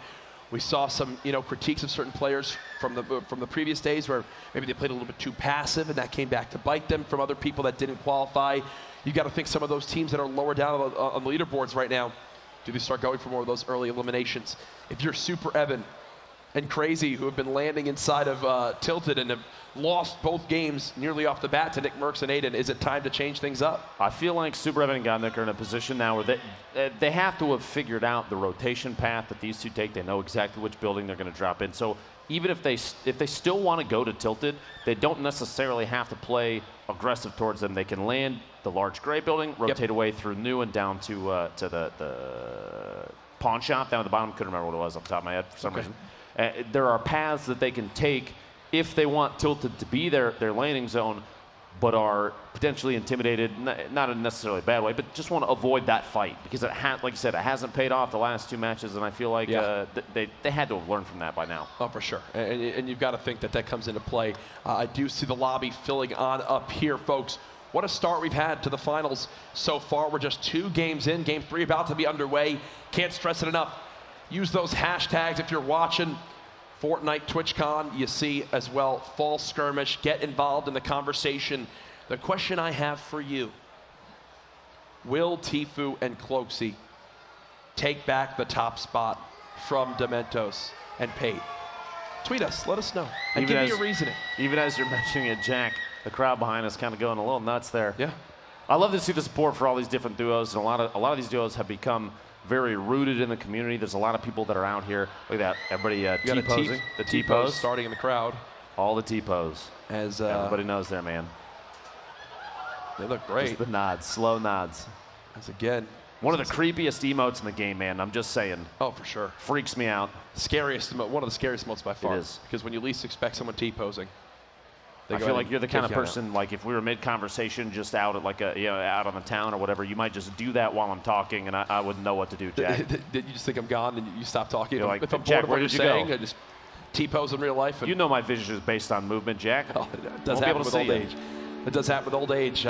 We saw some, critiques of certain players from the previous days where maybe they played a little bit too passive, and that came back to bite them from other people that didn't qualify. You got to think some of those teams that are lower down on the leaderboards right now, do they start going for more of those early eliminations? If you're Super Evan and Crazy, who have been landing inside of Tilted and have lost both games nearly off the bat to NICKMERCS and Aiden, is it time to change things up? I feel like Super Evan and Godnick are in a position now where they have to have figured out the rotation path that these two take. They know exactly which building they're going to drop in. So even if they still want to go to Tilted, they don't necessarily have to play aggressive towards them. They can land the large gray building, rotate away through New and down to the pawn shop down at the bottom. Couldn't remember what it was off the top of my head for some reason. There are paths that they can take if they want Tilted to be their landing zone, but are potentially intimidated, not in necessarily a bad way, but just want to avoid that fight because like you said, it hasn't paid off the last 2 matches, and I feel like they had to have learned from that by now. Oh, for sure, and you've got to think that comes into play. I do see the lobby filling on up here, folks. What a start we've had to the finals so far. We're just 2 games in. Game 3 about to be underway. Can't stress it enough. Use those hashtags if you're watching Fortnite TwitchCon. You see as well Fall Skirmish. Get involved in the conversation. The question I have for you, will TFUE and Cloaksy take back the top spot from Dementos and Pate? Tweet us. Let us know. And give me your reasoning. Even as you're mentioning it, Jack, the crowd behind us kind of going a little nuts there. Yeah. I love to see the support for all these different duos, and a lot of these duos have become very rooted in the community. There's a lot of people that are out here. Look at that. Everybody T-posing. The T-pose. Starting in the crowd. All the T-pose. As everybody knows there, man. They look great. Just the nods. Slow nods. As again. One of the creepiest emotes in the game, man. I'm just saying. Oh, for sure. Freaks me out. Scariest, one of the scariest emotes by far. It is. Because when you least expect someone T-posing. I feel like you're the kind of person, like if we were mid-conversation just out at like out on the town or whatever, you might just do that while I'm talking, and I wouldn't know what to do, Jack. Did you just think I'm gone and you stop talking? You're like, if I'm Jack, bored of where what did you're you saying, go? I just T-pose in real life. And You know my vision is based on movement, Jack. Oh, it does happen with old age. It does happen with old age.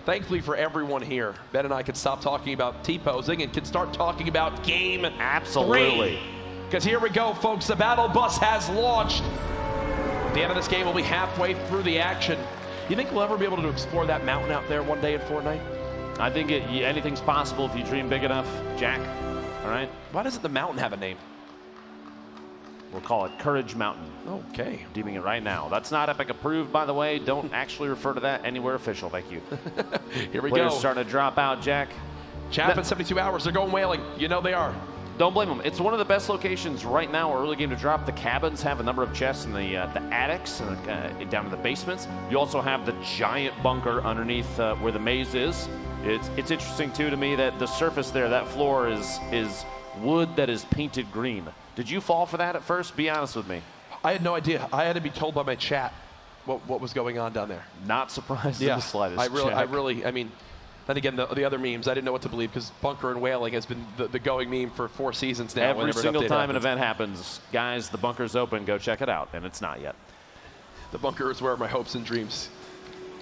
Thankfully for everyone here, Ben and I can stop talking about T-posing and can start talking about game Absolutely. Because here we go, folks. The battle bus has launched. At the end of this game, we'll be halfway through the action. You think we'll ever be able to explore that mountain out there one day in Fortnite? I think anything's possible if you dream big enough, Jack. All right? Why doesn't the mountain have a name? We'll call it Courage Mountain. Okay. Deeming it right now. That's not Epic approved, by the way. Don't actually refer to that anywhere official. Thank you. Here we Players go. starting to drop out, Jack. Chap in 72 hours. They're going whaling. You know they are. Don't blame them. It's one of the best locations right now, early game to drop. The cabins have a number of chests in the attics and down in the basements. You also have the giant bunker underneath where the maze is. It's interesting, too, to me that the surface there, that floor is wood that is painted green. Did you fall for that at first? Be honest with me. I had no idea. I had to be told by my chat what was going on down there. Not surprised in the slightest, I mean, then again, the other memes, I didn't know what to believe because bunker and whaling has been the going meme for 4 seasons now. Every single time an event happens, guys, the bunker's open, go check it out, and it's not yet. The bunker is where my hopes and dreams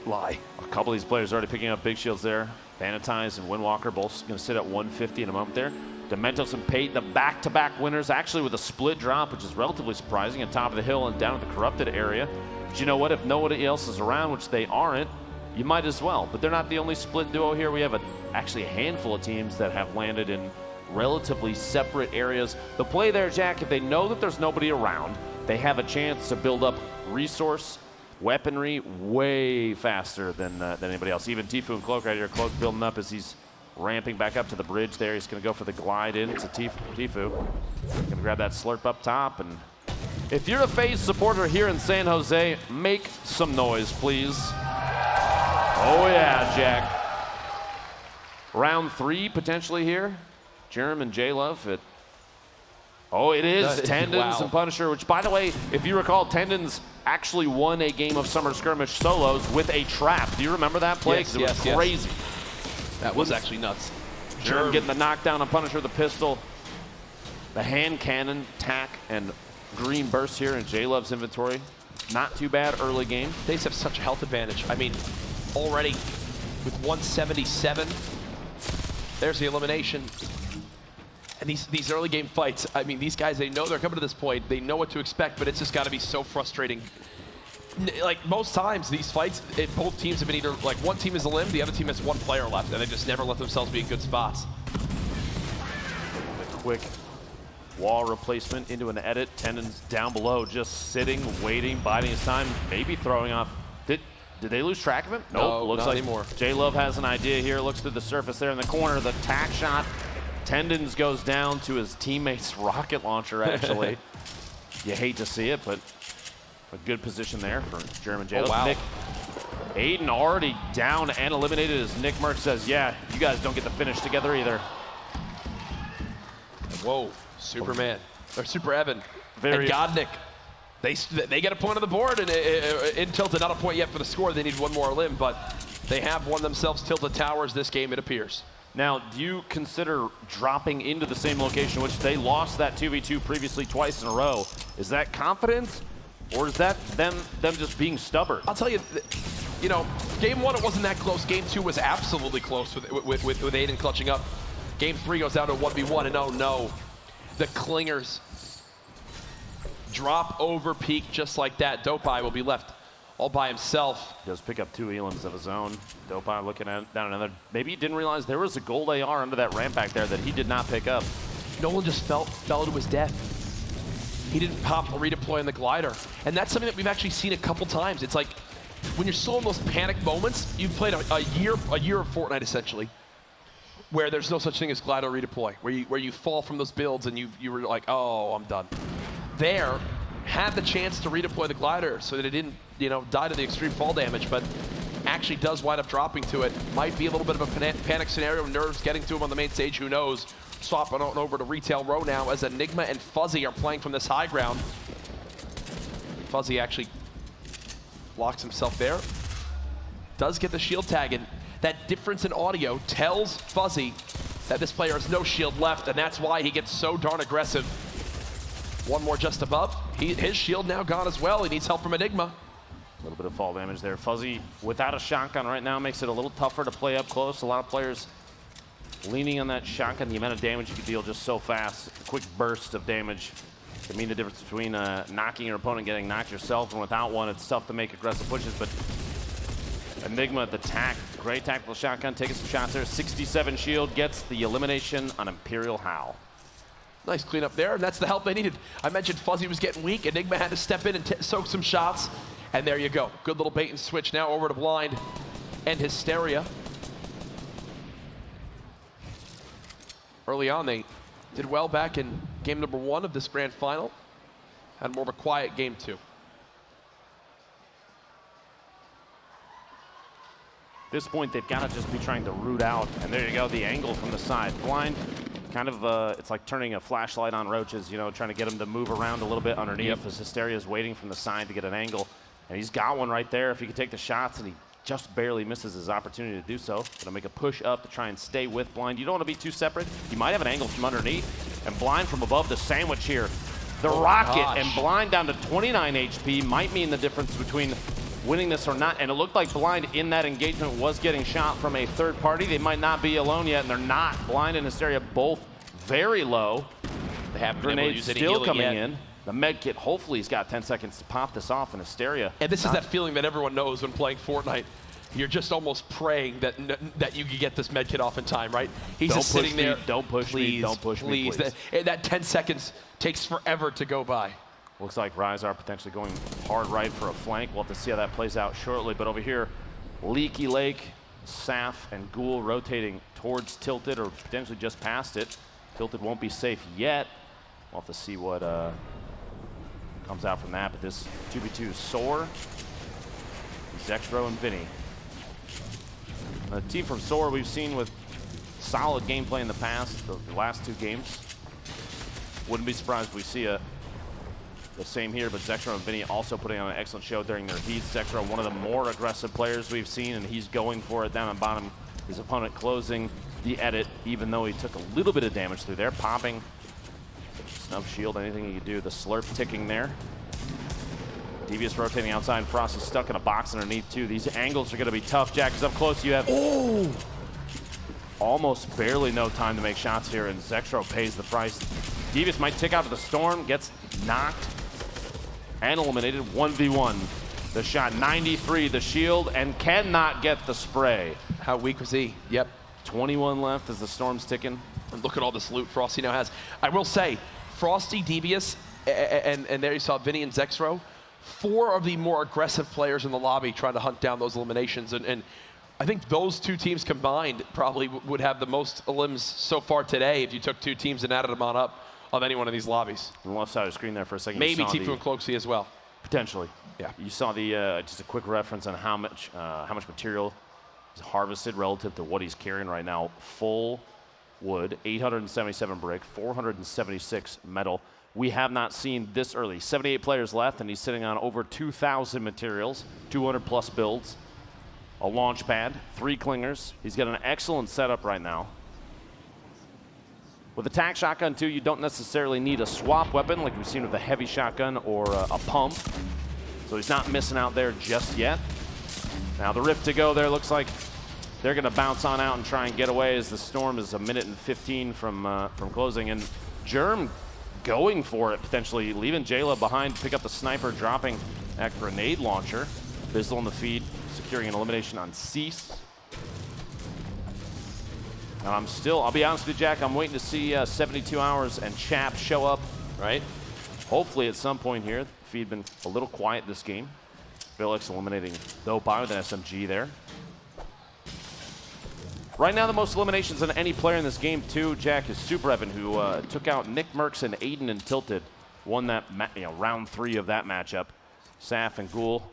lie. A couple of these players already picking up big shields there. Vanitize and Windwalker both going to sit at 150 in a moment there. Dementos and Pate, the back-to-back winners, actually with a split drop, which is relatively surprising, at top of the hill and down at the corrupted area. But you know what? If nobody else is around, which they aren't, you might as well. But they're not the only split duo here. We have actually a handful of teams that have landed in relatively separate areas. The play there, Jack, if they know that there's nobody around, they have a chance to build up resource, weaponry way faster than anybody else. Even TFUE and Cloak right here. Cloak building up as he's ramping back up to the bridge there. He's going to go for the glide in to TFUE. Going to grab that slurp up top. And if you're a FaZe supporter here in San Jose, make some noise, please. Oh, yeah, Jack. Round 3 potentially here. Jerem and J-Love at... Oh, it is Tendons and Punisher, which, by the way, if you recall, Tendons actually won a game of Summer Skirmish solos with a trap. Do you remember that play? Because it was crazy. That was actually nuts. Jerem getting the knockdown on Punisher, the pistol, the hand cannon, tack, and green burst here in J-Love's inventory. Not too bad early game. FaZe have such a health advantage. I mean, already with 177, there's the elimination. And these early game fights, I mean, these guys, they know they're coming to this point. They know what to expect, but it's just got to be so frustrating. Like, most times, these fights, both teams have been either, like, one team is elim, the other team has one player left, and they just never let themselves be in good spots. The quick wall replacement into an edit. Tendons down below, just sitting, waiting, biding his time, maybe throwing off. Did they lose track of him? No, looks not like anymore. J-Love has an idea here, looks through the surface there in the corner, the tack shot. Tendons goes down to his teammate's rocket launcher, actually. You hate to see it, but a good position there for Jerem and J-Love. Oh, wow. Aiden already down and eliminated as NICKMERCS says, yeah, you guys don't get to finish together either. Whoa, Superman, or Super Evan, Very and Godnick. They get a point on the board, and in Tilted, not a point yet for the score. They need one more limb, but they have won themselves Tilted Towers this game, it appears. Now, do you consider dropping into the same location, which they lost that 2v2 previously twice in a row? Is that confidence, or is that them just being stubborn? I'll tell you, you know, game 1, it wasn't that close. Game 2 was absolutely close with Aiden clutching up. Game 3 goes down to a 1v1, and oh no, the Clingers drop over peak just like that. Dopeye will be left all by himself. Does pick up 2 elims of his own. Dopeye looking at down another. Maybe he didn't realize there was a gold AR under that ramp back there that he did not pick up. Nolan just fell to his death. He didn't pop or redeploy on the glider. And that's something that we've actually seen a couple times. It's like, when you're still in those panic moments, you've played a year of Fortnite essentially, where there's no such thing as glider redeploy, where you fall from those builds and you were like, oh, I'm done. There, had the chance to redeploy the glider so that it didn't, you know, die to the extreme fall damage, but actually does wind up dropping to it. Might be a little bit of a panic scenario, nerves getting to him on the main stage, who knows. Swapping on over to Retail Row now as Enigma and Fuzzy are playing from this high ground. Fuzzy actually locks himself there. Does get the shield tag, and that difference in audio tells Fuzzy that this player has no shield left, and that's why he gets so darn aggressive. One more just above. His shield now gone as well. He needs help from Enigma. A little bit of fall damage there. Fuzzy, without a shotgun right now, makes it a little tougher to play up close. A lot of players leaning on that shotgun. The amount of damage you can deal just so fast. A quick burst of damage can mean the difference between knocking your opponent, getting knocked yourself, and without one, it's tough to make aggressive pushes. But Enigma, the tack, great tactical shotgun, taking some shots there. 67 shield, gets the elimination on Imperial Howl. Nice cleanup there, and that's the help they needed. I mentioned Fuzzy was getting weak. Enigma had to step in and soak some shots, and there you go. Good little bait and switch now over to Blind and Hysteria. Early on, they did well back in game number 1 of this grand final. Had more of a quiet game 2. At this point, they've got to just be trying to root out, and there you go, the angle from the side. Blind, kind of, it's like turning a flashlight on roaches, you know, trying to get them to move around a little bit underneath as Hysteria is waiting from the side to get an angle. And he's got one right there if he could take the shots, and he just barely misses his opportunity to do so. Gonna make a push up to try and stay with Blind. You don't want to be too separate. You might have an angle from underneath, and Blind from above the sandwich here. The rocket, and Blind down to 29 HP might mean the difference between winning this or not. And it looked like Blind in that engagement was getting shot from a third party. They might not be alone yet, and they're not. Blind and Hysteria both very low. They have grenades still coming in. The med kit, hopefully he's got 10 seconds to pop this off in Hysteria. And this is that feeling that everyone knows when playing Fortnite. You're just almost praying that you can get this med kit off in time, right? He's just sitting there. Don't push me, don't push me, please. That 10 seconds takes forever to go by. Looks like Rise are potentially going hard right for a flank. We'll have to see how that plays out shortly. But over here, Leaky Lake, Saf, and Ghoul rotating towards Tilted or potentially just past it. Tilted won't be safe yet. We'll have to see what comes out from that. But this 2v2 Soar, Zexro, and Vinny. A team from Soar we've seen with solid gameplay in the past, the last 2 games. Wouldn't be surprised if we see the same here, but Zexro and Vinny also putting on an excellent show during their heats. Zexro, one of the more aggressive players we've seen, and he's going for it down on bottom. His opponent closing the edit, even though he took a little bit of damage through there. Popping, snub shield, anything he could do. The slurp ticking there. Devious rotating outside. Frost is stuck in a box underneath too. These angles are going to be tough, Jack, because up close you have almost barely no time to make shots here, and Zexro pays the price. Devious might tick out to the storm, gets knocked and eliminated. 1v1. The shot 93, the shield, and cannot get the spray. How weak was he? Yep. 21 left as the storm's ticking. And look at all this loot Frosty now has. I will say, Frosty, Devious, and there you saw Vinny and Zexro. 4 of the more aggressive players in the lobby trying to hunt down those eliminations. And I think those 2 teams combined probably would have the most elims so far today if you took 2 teams and added them on up of any one of these lobbies. On the left side of the screen there for a second. Maybe TFUE and Cloaksy as well. Potentially. Yeah. You saw the just a quick reference on how much material is harvested relative to what he's carrying right now. Full wood, 877 brick, 476 metal. We have not seen this early. 78 players left, and he's sitting on over 2,000 materials, 200 plus builds, a launch pad, 3 clingers. He's got an excellent setup right now. With a tac shotgun too, you don't necessarily need a swap weapon like we've seen with a heavy shotgun or a pump. So he's not missing out there just yet. Now the rift to go there looks like they're gonna bounce on out and try and get away as the storm is 1 minute and 15 from closing. And Germ going for it, potentially leaving Jayla behind, pick up the sniper, dropping that grenade launcher. Bizzle in the feed, securing an elimination on Cease. And I'll be honest with you, Jack, I'm waiting to see 72 Hours and Chap show up, right? Hopefully at some point here. The feed been a little quiet this game. Felix eliminating Dopeye with an SMG there. Right now, the most eliminations on any player in this game, too, Jack, is Super Evan, who took out NICKMERCS and Aiden and Tilted. Won that round 3 of that matchup. Saf and Ghoul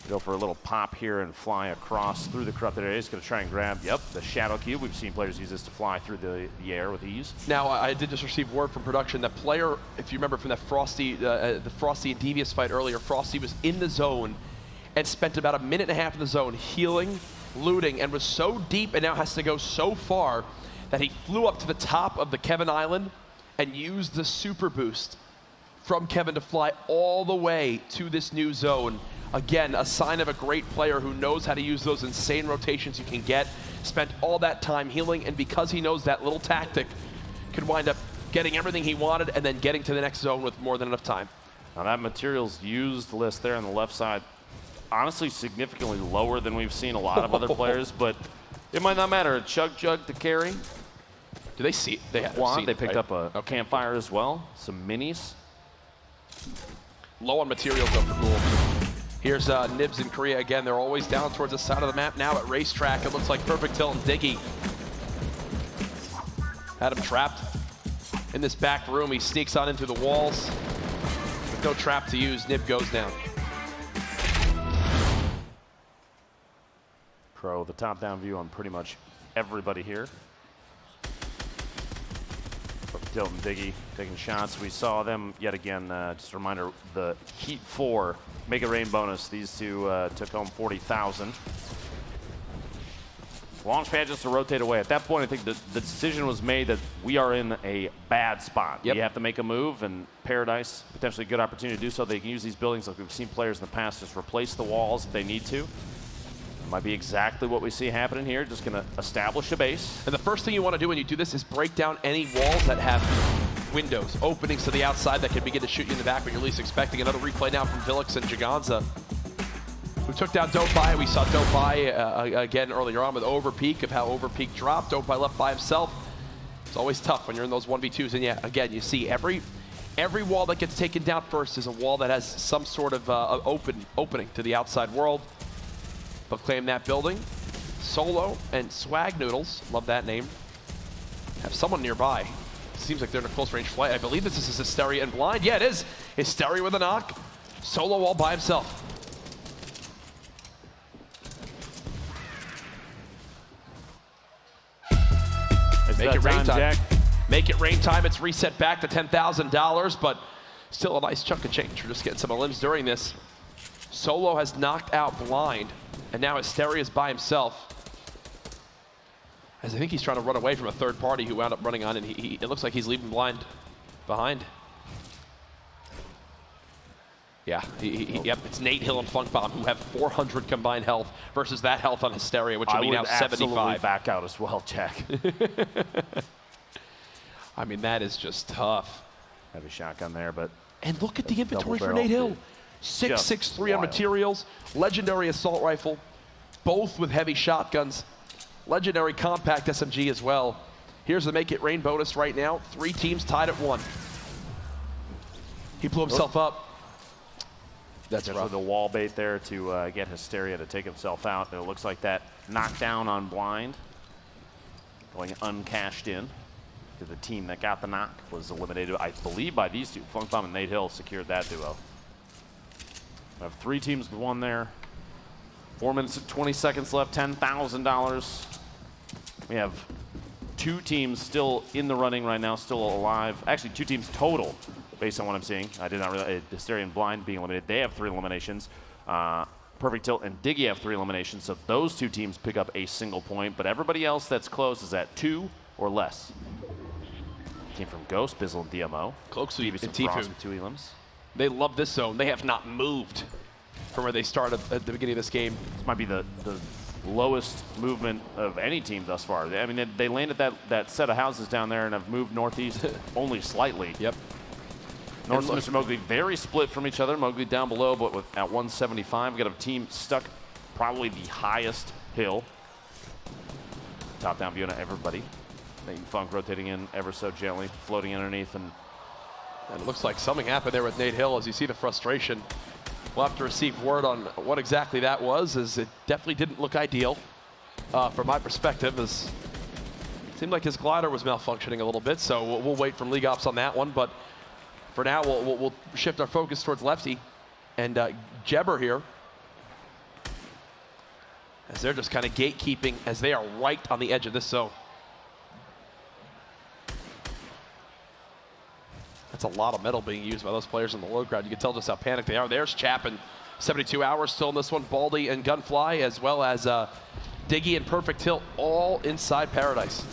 go for a little pop here and fly across through the corrupted area. He's going to try and grab, the Shadow Cube. We've seen players use this to fly through the air with ease. Now, I did just receive word from production that player, if you remember from that Frosty, the Frosty and Devious fight earlier, Frosty was in the zone and spent about a minute and a half in the zone healing, looting, and was so deep and now has to go so far that he flew up to the top of the Kevin Island and used the super boost from Kevin to fly all the way to this new zone. Again, a sign of a great player who knows how to use those insane rotations you can get. Spent all that time healing, and because he knows that little tactic, could wind up getting everything he wanted and then getting to the next zone with more than enough time. Now that materials used list there on the left side, honestly significantly lower than we've seen a lot of other players, but it might not matter. A Chug Jug to carry. Do they see it? They have Quad, seen they it, picked right? up a campfire as well, some minis. Low on materials though for Gould. Here's Nibs in Korea again. They're always down towards the side of the map now at Racetrack. It looks like Perfect Tilt and Diggy had him trapped in this back room. He sneaks on into the walls. With no trap to use, Nib goes down. Pro, the top-down view on pretty much everybody here. Tilt and Diggy taking shots. We saw them yet again. Just a reminder, the Heat 4 Make It Rain bonus. These two took home 40,000. Launchpad just to rotate away. At that point, I think the decision was made that we are in a bad spot. Yep. You have to make a move, and Paradise, potentially a good opportunity to do so. They can use these buildings like we've seen players in the past just replace the walls if they need to. Might be exactly what we see happening here. Just going to establish a base. And the first thing you want to do when you do this is break down any walls that have windows, openings to the outside that can begin to shoot you in the back when you're least expecting. Another replay now from Villix and Jaganza, who took down Dopeye. We saw Dopeye again earlier on with Overpeak, of how Overpeak dropped. Dopeye left by himself. It's always tough when you're in those 1v2s. And yeah, again, you see every wall that gets taken down first is a wall that has some sort of opening to the outside world. They'll claim that building. Solo and Swag Noodles, love that name, have someone nearby. Seems like they're in a close range flight. I believe this is Hysteria and Blind. Yeah, it is. Hysteria with a knock. Solo all by himself. Make it rain time. Make it rain time. It's reset back to $10,000, but still a nice chunk of change. We're just getting some limbs during this. Solo has knocked out Blind, and now Hysteria is by himself. As I think he's trying to run away from a third party who wound up running on, and it looks like he's leaving Blind behind. Yeah, yep, it's Nate Hill and Funk Bomb who have 400 combined health versus that health on Hysteria, which will be now 75. Absolutely back out as well, Jack. I mean, that is just tough. Heavy shotgun there, but... And look at the inventory for Nate Hill. 663 on materials, legendary assault rifle, both with heavy shotguns, legendary compact SMG as well. Here's the Make It Rain bonus right now. 3 teams tied at 1. He blew himself up. That's rough. The wall bait there to get Hysteria to take himself out. It looks like that knockdown on Blind, going uncashed in to the team that got the knock, was eliminated, I believe, by these two. Funk Bomb and Nate Hill secured that duo. We have 3 teams with 1 there. 4 minutes and 20 seconds left, $10,000. We have 2 teams still in the running right now, still alive. Actually, 2 teams total, based on what I'm seeing. I did not realize Hysteria and Blind being eliminated. They have 3 eliminations. Perfect Tilt and Diggy have 3 eliminations, so those 2 teams pick up a single point, but everybody else that's close is at 2 or less. Came from Ghost, Bizzle, and DMO. Cloaksuit and TFUE TFUE. with 2 elims. They love this zone. They have not moved from where they started at the beginning of this game. This might be the lowest movement of any team thus far. I mean, they landed that set of houses down there and have moved northeast only slightly. Yep. North and Mr. Mowgli very split from each other. Mowgli down below, but at 175. We've got a team stuck probably the highest hill. Top-down view on everybody. Nate Funk rotating in ever so gently, floating underneath. And it looks like something happened there with Nate Hill as you see the frustration. We'll have to receive word on what exactly that was, as it definitely didn't look ideal from my perspective, as it seemed like his glider was malfunctioning a little bit, so we'll wait from League Ops on that one. But for now, we'll shift our focus towards Lefty and Jebber here, as they're just kind of gatekeeping as they are right on the edge of this zone. That's a lot of metal being used by those players in the low ground. You can tell just how panicked they are. There's Chapin, 72 hours still in this one. Baldy and Gunfly, as well as Diggy and Perfect Tilt, all inside Paradise.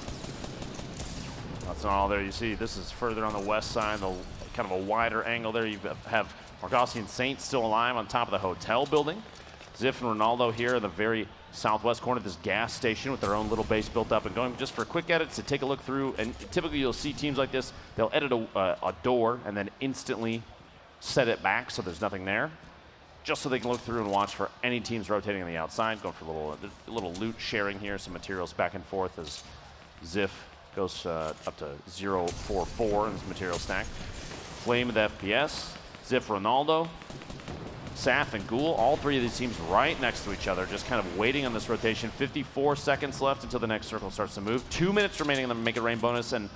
That's not all there. You see, this is further on the west side, the kind of a wider angle there. You have Margossi and Saint still alive on top of the hotel building. Ziff and Ronaldo here in the very southwest corner of this gas station with their own little base built up and going. Just for quick edits to take a look through, and typically you'll see teams like this, they'll edit a door and then instantly set it back so there's nothing there, just so they can look through and watch for any teams rotating on the outside, going for a little loot sharing here, some materials back and forth as Ziff goes up to 0.44 in this material stack. Flame with FPS, Ziff Ronaldo, Saf and Ghoul, all three of these teams right next to each other, just kind of waiting on this rotation. 54 seconds left until the next circle starts to move. 2 minutes remaining on the Make It Rain bonus, and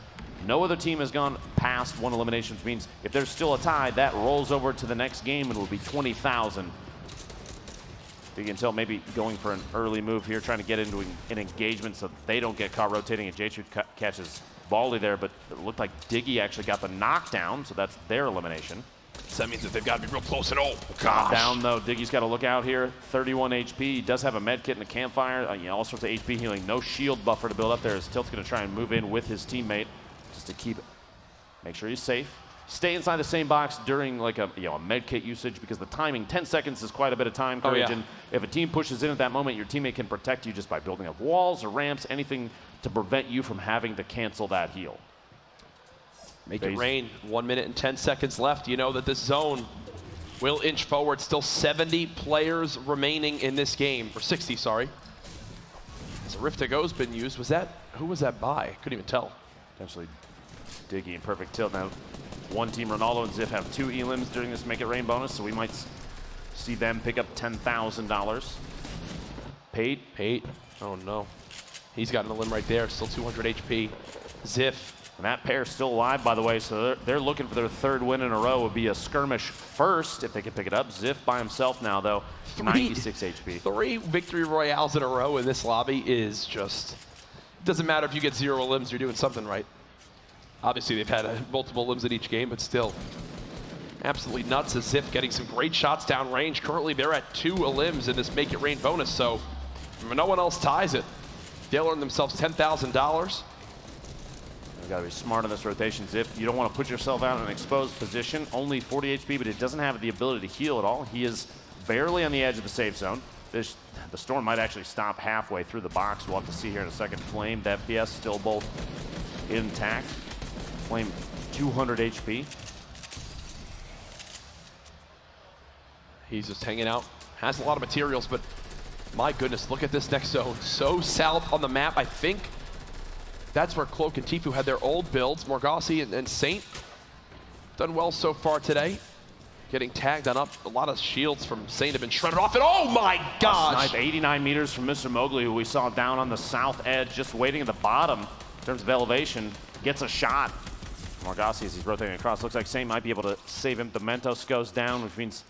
no other team has gone past one elimination, which means if there's still a tie, that rolls over to the next game and will be 20,000. You can tell maybe going for an early move here, trying to get into an engagement so they don't get caught rotating, and J-Truth catches Baldy there, but it looked like Diggy actually got the knockdown, so that's their elimination. So that means that they've got to be real close. And oh, gosh. Down though, Diggy's got to look out here. 31 HP. He does have a med kit and a campfire. All sorts of HP healing. No shield buffer to build up there as Tilt's going to try and move in with his teammate just to make sure he's safe. Stay inside the same box during like a med kit usage, because the timing, 10 seconds is quite a bit of time, Courage. And if a team pushes in at that moment, your teammate can protect you just by building up walls or ramps, anything to prevent you from having to cancel that heal. Make it rain. 1 minute and 10 seconds left. You know that this zone will inch forward. Still 70 players remaining in this game, or 60, sorry. As a Rift to Go's been used. Who was that by? Couldn't even tell. Potentially Diggy and Perfect Tilt. Now, one team, Ronaldo and Ziff, have 2 elims during this Make It Rain bonus, so we might see them pick up $10,000. Pate. Oh no. He's got an elim right there. Still 200 HP. Ziff. And that pair still alive, by the way, so they're looking for their 3rd win in a row. It would be a Skirmish first if they can pick it up. Ziff by himself now, though, 96 HP. 3 victory royales in a row in this lobby is just, it doesn't matter if you get 0 elims, you're doing something right. Obviously, they've had multiple elims in each game, but still absolutely nuts. As Ziff getting some great shots down range. Currently, they're at 2 elims in this Make It Rain bonus, so no one else ties it. They'll earn themselves $10,000. Got to be smart on this rotation, Ziff. You don't want to put yourself out in an exposed position. Only 40 HP, but it doesn't have the ability to heal at all. He is barely on the edge of the safe zone. The storm might actually stop halfway through the box. We'll have to see here in a second. Flame, the FPS still both intact. Flame, 200 HP. He's just hanging out. Has a lot of materials, but my goodness, look at this next zone. So south on the map, I think that's where Cloak and TFUE had their old builds. Margossi and Saint done well so far today. Getting tagged on up. A lot of shields from Saint have been shredded off. And oh my gosh! Snipe 89 meters from Mr. Mowgli, who we saw down on the south edge, just waiting at the bottom in terms of elevation. Gets a shot. Margossi, as he's rotating across, looks like Saint might be able to save him. Dementos goes down, which means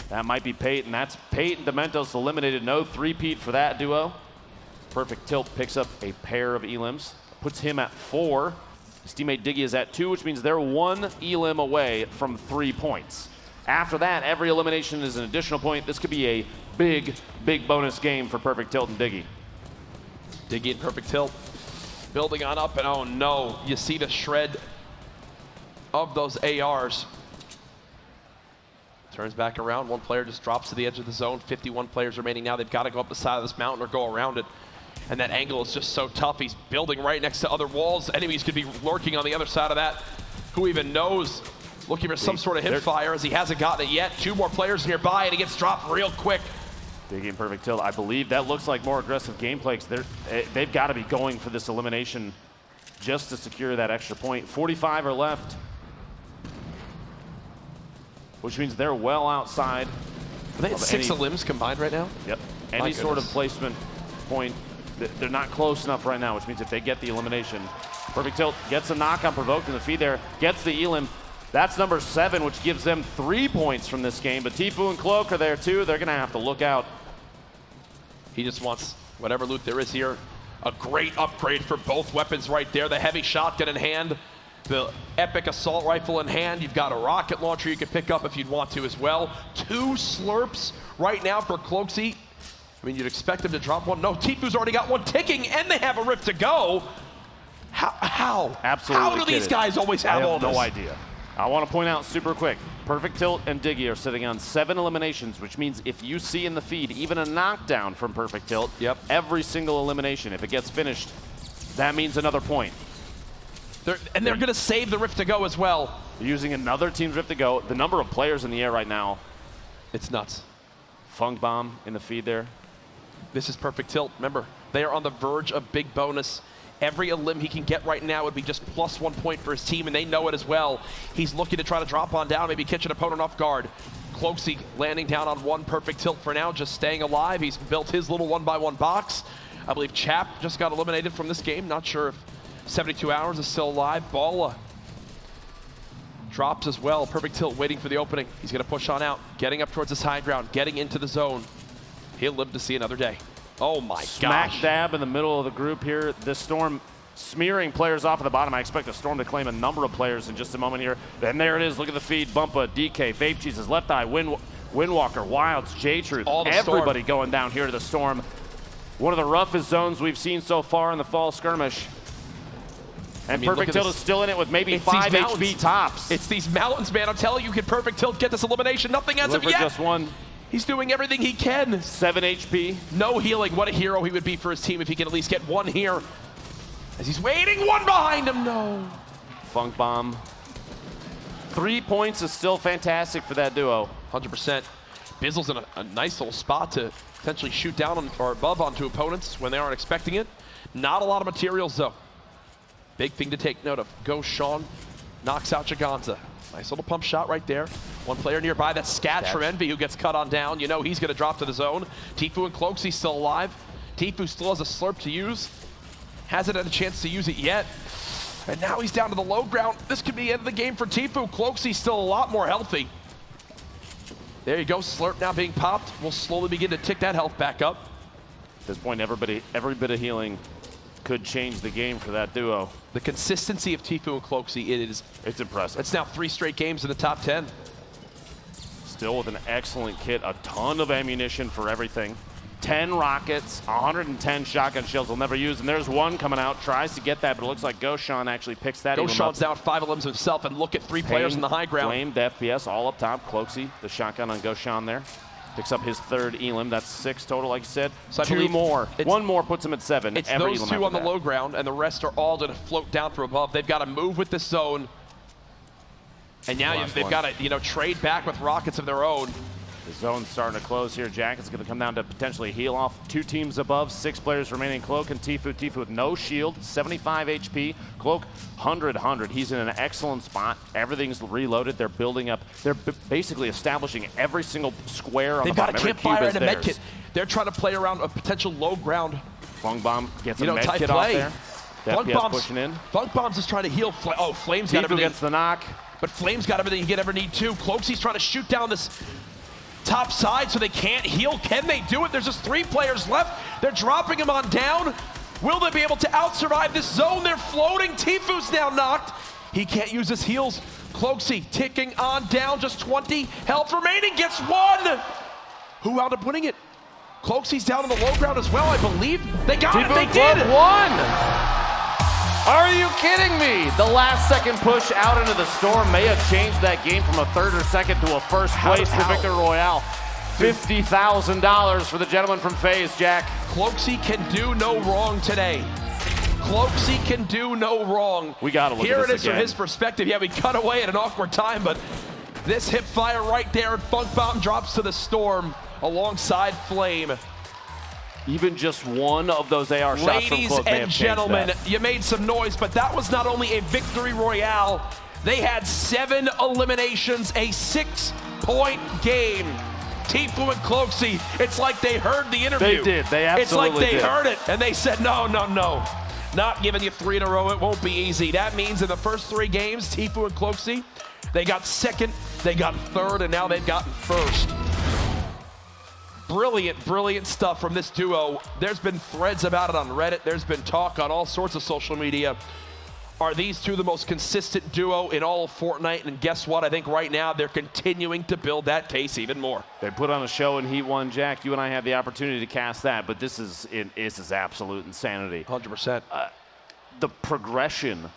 that might be Pate, and that's Pate and Dementos eliminated. No 3-peat for that duo. Perfect Tilt picks up a pair of elims, puts him at 4. His teammate Diggy is at 2, which means they're 1 elim away from 3 points. After that, every elimination is an additional point. This could be a big, big bonus game for Perfect Tilt and Diggy. Diggy and Perfect Tilt building on up, and oh no, you see the shred of those ARs. Turns back around, 1 player just drops to the edge of the zone. 51 players remaining now. They've got to go up the side of this mountain or go around it. And that angle is just so tough. He's building right next to other walls. Enemies could be lurking on the other side of that. Who even knows? Looking for some sort of hip fire as he hasn't gotten it yet. 2 more players nearby, and he gets dropped real quick. Diggy and Perfect Tilt, I believe that looks like more aggressive gameplay, because they've got to be going for this elimination just to secure that extra point. 45 are left, which means they're well outside. Are they at 6 elims combined right now? Yep. Any sort of placement point, they're not close enough right now, which means if they get the elimination, Perfect Tilt gets a knock on provoked in the feed there, gets the elim. That's number 7, which gives them 3 points from this game. But TFUE and Cloak are there too. They're going to have to look out. He just wants whatever loot there is here. A great upgrade for both weapons right there. The heavy shotgun in hand. the Epic assault rifle in hand. You've got a rocket launcher you can pick up if you'd want to as well. 2 slurps right now for Cloaksy. I mean, you'd expect him to drop one. No, TFUE's already got one ticking, and they have a Rift to go. How? Absolutely. How do these guys always have all this? No idea. I want to point out super quick, Perfect Tilt and Diggy are sitting on 7 eliminations, which means if you see in the feed even a knockdown from Perfect Tilt, every single elimination, if it gets finished, that means another point. They're going to save the Rift to go as well. They're using another team's Rift to go. The number of players in the air right now, it's nuts. Funk Bomb in the feed there. This is Perfect Tilt. Remember, they are on the verge of big bonus. Every elim he can get right now would be just +1 point for his team, and they know it as well. He's looking to try to drop on down, maybe catch an opponent off guard. Cloaksy landing down on 1 Perfect Tilt for now, just staying alive. He's built his little 1x1 box. I believe Chap just got eliminated from this game. Not sure if 72 Hours is still alive. Balla drops as well. Perfect Tilt waiting for the opening. He's going to push on out, getting up towards this high ground, getting into the zone. He'll live to see another day. Oh my gosh. Smack dab in the middle of the group here. This Storm smearing players off at the bottom. I expect the Storm to claim a number of players in just a moment here. And there it is. Look at the feed. Bumpa, DK, Vape Jesus, Left Eye, Windwalker, Wilds, J-Truth. Everybody going down here to the Storm. One of the roughest zones we've seen so far in the fall skirmish. And Perfect Tilt is still in it with maybe 5 HP tops. It's these mountains, man. I'm telling you, can Perfect Tilt get this elimination? Nothing as of yet. Just one. He's doing everything he can. 7 HP. No healing. What a hero he would be for his team if he can at least get one here. As he's waiting, one behind him. No. Funk Bomb. 3 points is still fantastic for that duo. 100%. Bizzle's in a nice little spot to potentially shoot down on, or above onto opponents when they aren't expecting it. Not a lot of materials, though. Big thing to take note of. Go Sean. Knocks out Jaganza. Nice little pump shot right there. One player nearby, that's Skatch from Envy, who gets cut on down. You know he's going to drop to the zone. TFUE and Cloaksy still alive. TFUE still has a slurp to use. Hasn't had a chance to use it yet. And now he's down to the low ground. This could be the end of the game for TFUE. Cloaksy's still a lot more healthy. There you go, slurp now being popped. We'll slowly begin to tick that health back up. At this point, every bit of healing could change the game for that duo. The consistency of TFUE and Cloaksy, it's impressive. It's now 3 straight games in the top 10. Still with an excellent kit, a ton of ammunition for everything. 10 rockets, 110 shotgun shells they'll never use, and there's one coming out, tries to get that, but it looks like Goshan actually picks that. Goshan's down 5 elims himself, and look at 3 players in the high ground. Flame, the FPS, all up top. Cloaksy, the shotgun on Goshan there. Picks up his 3rd elim. That's 6 total, like you said. So 2 more. 1 more puts him at 7. It's those 2 on the low ground, and the rest are all going to float down from above. They've got to move with this zone. And now they've got to, trade back with rockets of their own. The zone's starting to close here. Jack is going to come down to potentially heal off. 2 teams above, 6 players remaining. Cloak and TFUE. TFUE with no shield, 75 HP. Cloak, 100. He's in an excellent spot. Everything's reloaded. They're building up. They're basically establishing every single square on the bottom. They've got a campfire and a med kit. They're trying to play around a potential low ground. Funk Bomb gets a med kit off there. Funk Bomb's pushing in. Funk Bomb's just trying to heal. Flame's got everything. Gets the knock. But Flame's got everything you could ever need too. Cloaksy's trying to shoot down this top side so they can't heal. Can they do it? There's just 3 players left. They're dropping him on down. Will they be able to out-survive this zone? They're floating. TFUE's now knocked. He can't use his heals. Cloaksy ticking on down. Just 20 health remaining. Gets 1. Who wound up winning it? Cloaksy's down on the low ground as well, I believe. They got it. They did. 1. Are you kidding me? The last second push out into the Storm may have changed that game from a 3rd or 2nd to a 1st place for Victory Royale. $50,000 for the gentleman from FaZe, Jack. Cloaksy can do no wrong today. Cloaksy can do no wrong. We got to look Here at this it is again. from his perspective. Yeah, we cut away at an awkward time, but this hip fire right there, and Funk Bomb drops to the Storm alongside Flame. Even just one of those AR shots from Cloak may have changed that. Ladies and gentlemen, you made some noise, but that was not only a Victory Royale. They had 7 eliminations, a 6-point game. TFUE and Cloaksy, it's like they heard the interview. They did. They absolutely did. It's like they heard it, and they said, no. Not giving you 3 in a row. It won't be easy. That means in the first 3 games, TFUE and Cloaksy, they got 2nd, they got 3rd, and now they've gotten 1st. Brilliant stuff from this duo. There's been threads about it on Reddit. There's been talk on all sorts of social media. Are these two the most consistent duo in all of Fortnite? And guess what? I think right now they're continuing to build that case even more. They put on a show in Heat 1, Jack. You and I had the opportunity to cast that, but this is absolute insanity. 100%. The progression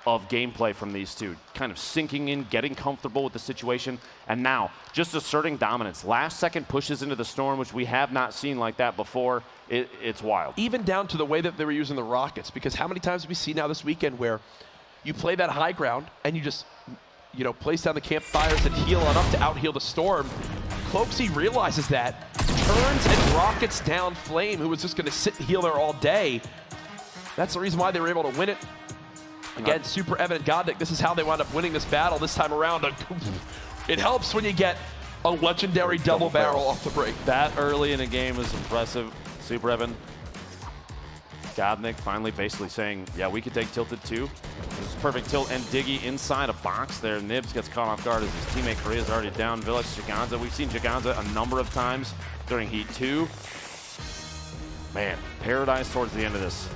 of gameplay from these two, kind of sinking in, getting comfortable with the situation, and now just asserting dominance. Last second pushes into the storm, which we have not seen like that before. It's wild. Even down to the way that they were using the rockets, because how many times have we seen now this weekend where you play that high ground and you just, you know, place down the campfires and heal on up to out-heal the storm. Cloaksy realizes that, turns and rockets down Flame, who was just going to sit and heal there all day. That's the reason why they were able to win it. Again, super evident, Godnick, this is how they wound up winning this battle this time around. It helps when you get a legendary double barrel off the break. That early in a game is impressive. Super Evan. Godnick finally basically saying, yeah, we could take Tilted too. This is perfect tilt and Diggy inside a box there. Nibs gets caught off guard as his teammate Korea's already down. Village Jaganza. We've seen Jaganza a number of times during Heat 2. Man, Paradise towards the end of this.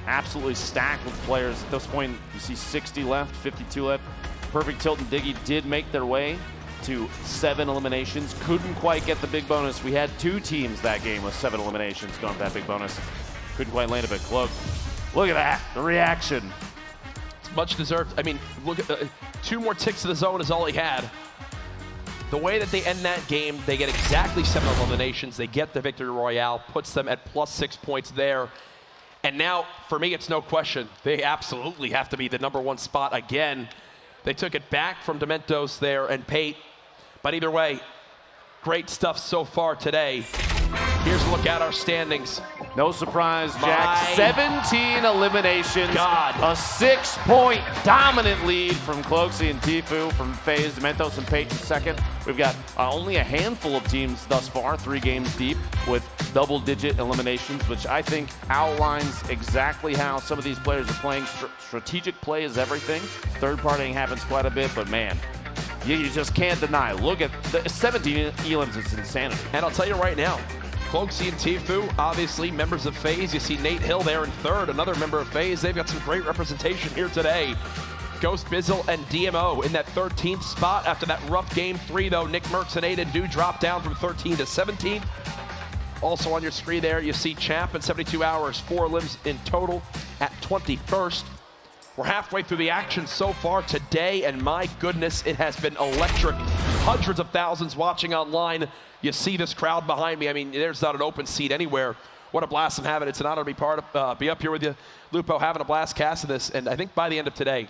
Absolutely stacked with players. At this point, you see 60 left, 52 left. Perfect Tilt and Diggy did make their way to 7 eliminations. Couldn't quite get the big bonus. We had 2 teams that game with 7 eliminations going for that big bonus. Couldn't quite land a bit. Cloak, look at that, the reaction. It's much deserved. I mean, look at 2 more ticks to the zone is all he had. The way that they end that game, they get exactly 7 eliminations. They get the victory royale, puts them at +6 points there. And now, for me, it's no question. They absolutely have to be the #1 spot again. They took it back from Dementos there and Pate. But either way, great stuff so far today. Here's a look at our standings. No surprise, Jack. 17 eliminations. God. A 6-point dominant lead from Cloaksy and TFUE, from FaZe, Dementos, and Pate in second. We've got only a handful of teams thus far, 3 games deep, with double-digit eliminations, which I think outlines exactly how some of these players are playing. Strategic play is everything. Third-partying happens quite a bit, but man, you just can't deny. Look at the 17 elims, it's insanity. And I'll tell you right now, Cloaksy and TFUE, obviously members of FaZe. You see Nate Hill there in third, another member of FaZe. They've got some great representation here today. Ghost Bizzle and DMO in that 13th spot. After that rough game 3, though, NICKMERCS and Aiden do drop down from 13 to 17th. Also on your screen there, you see Champ in 72 hours, 4 limbs in total at 21st. We're halfway through the action so far today, and my goodness, it has been electric. Hundreds of thousands watching online. You see this crowd behind me. I mean, there's not an open seat anywhere. What a blast I'm having. It's an honor to be up here with you, Lupo, having a blast casting this. And I think by the end of today,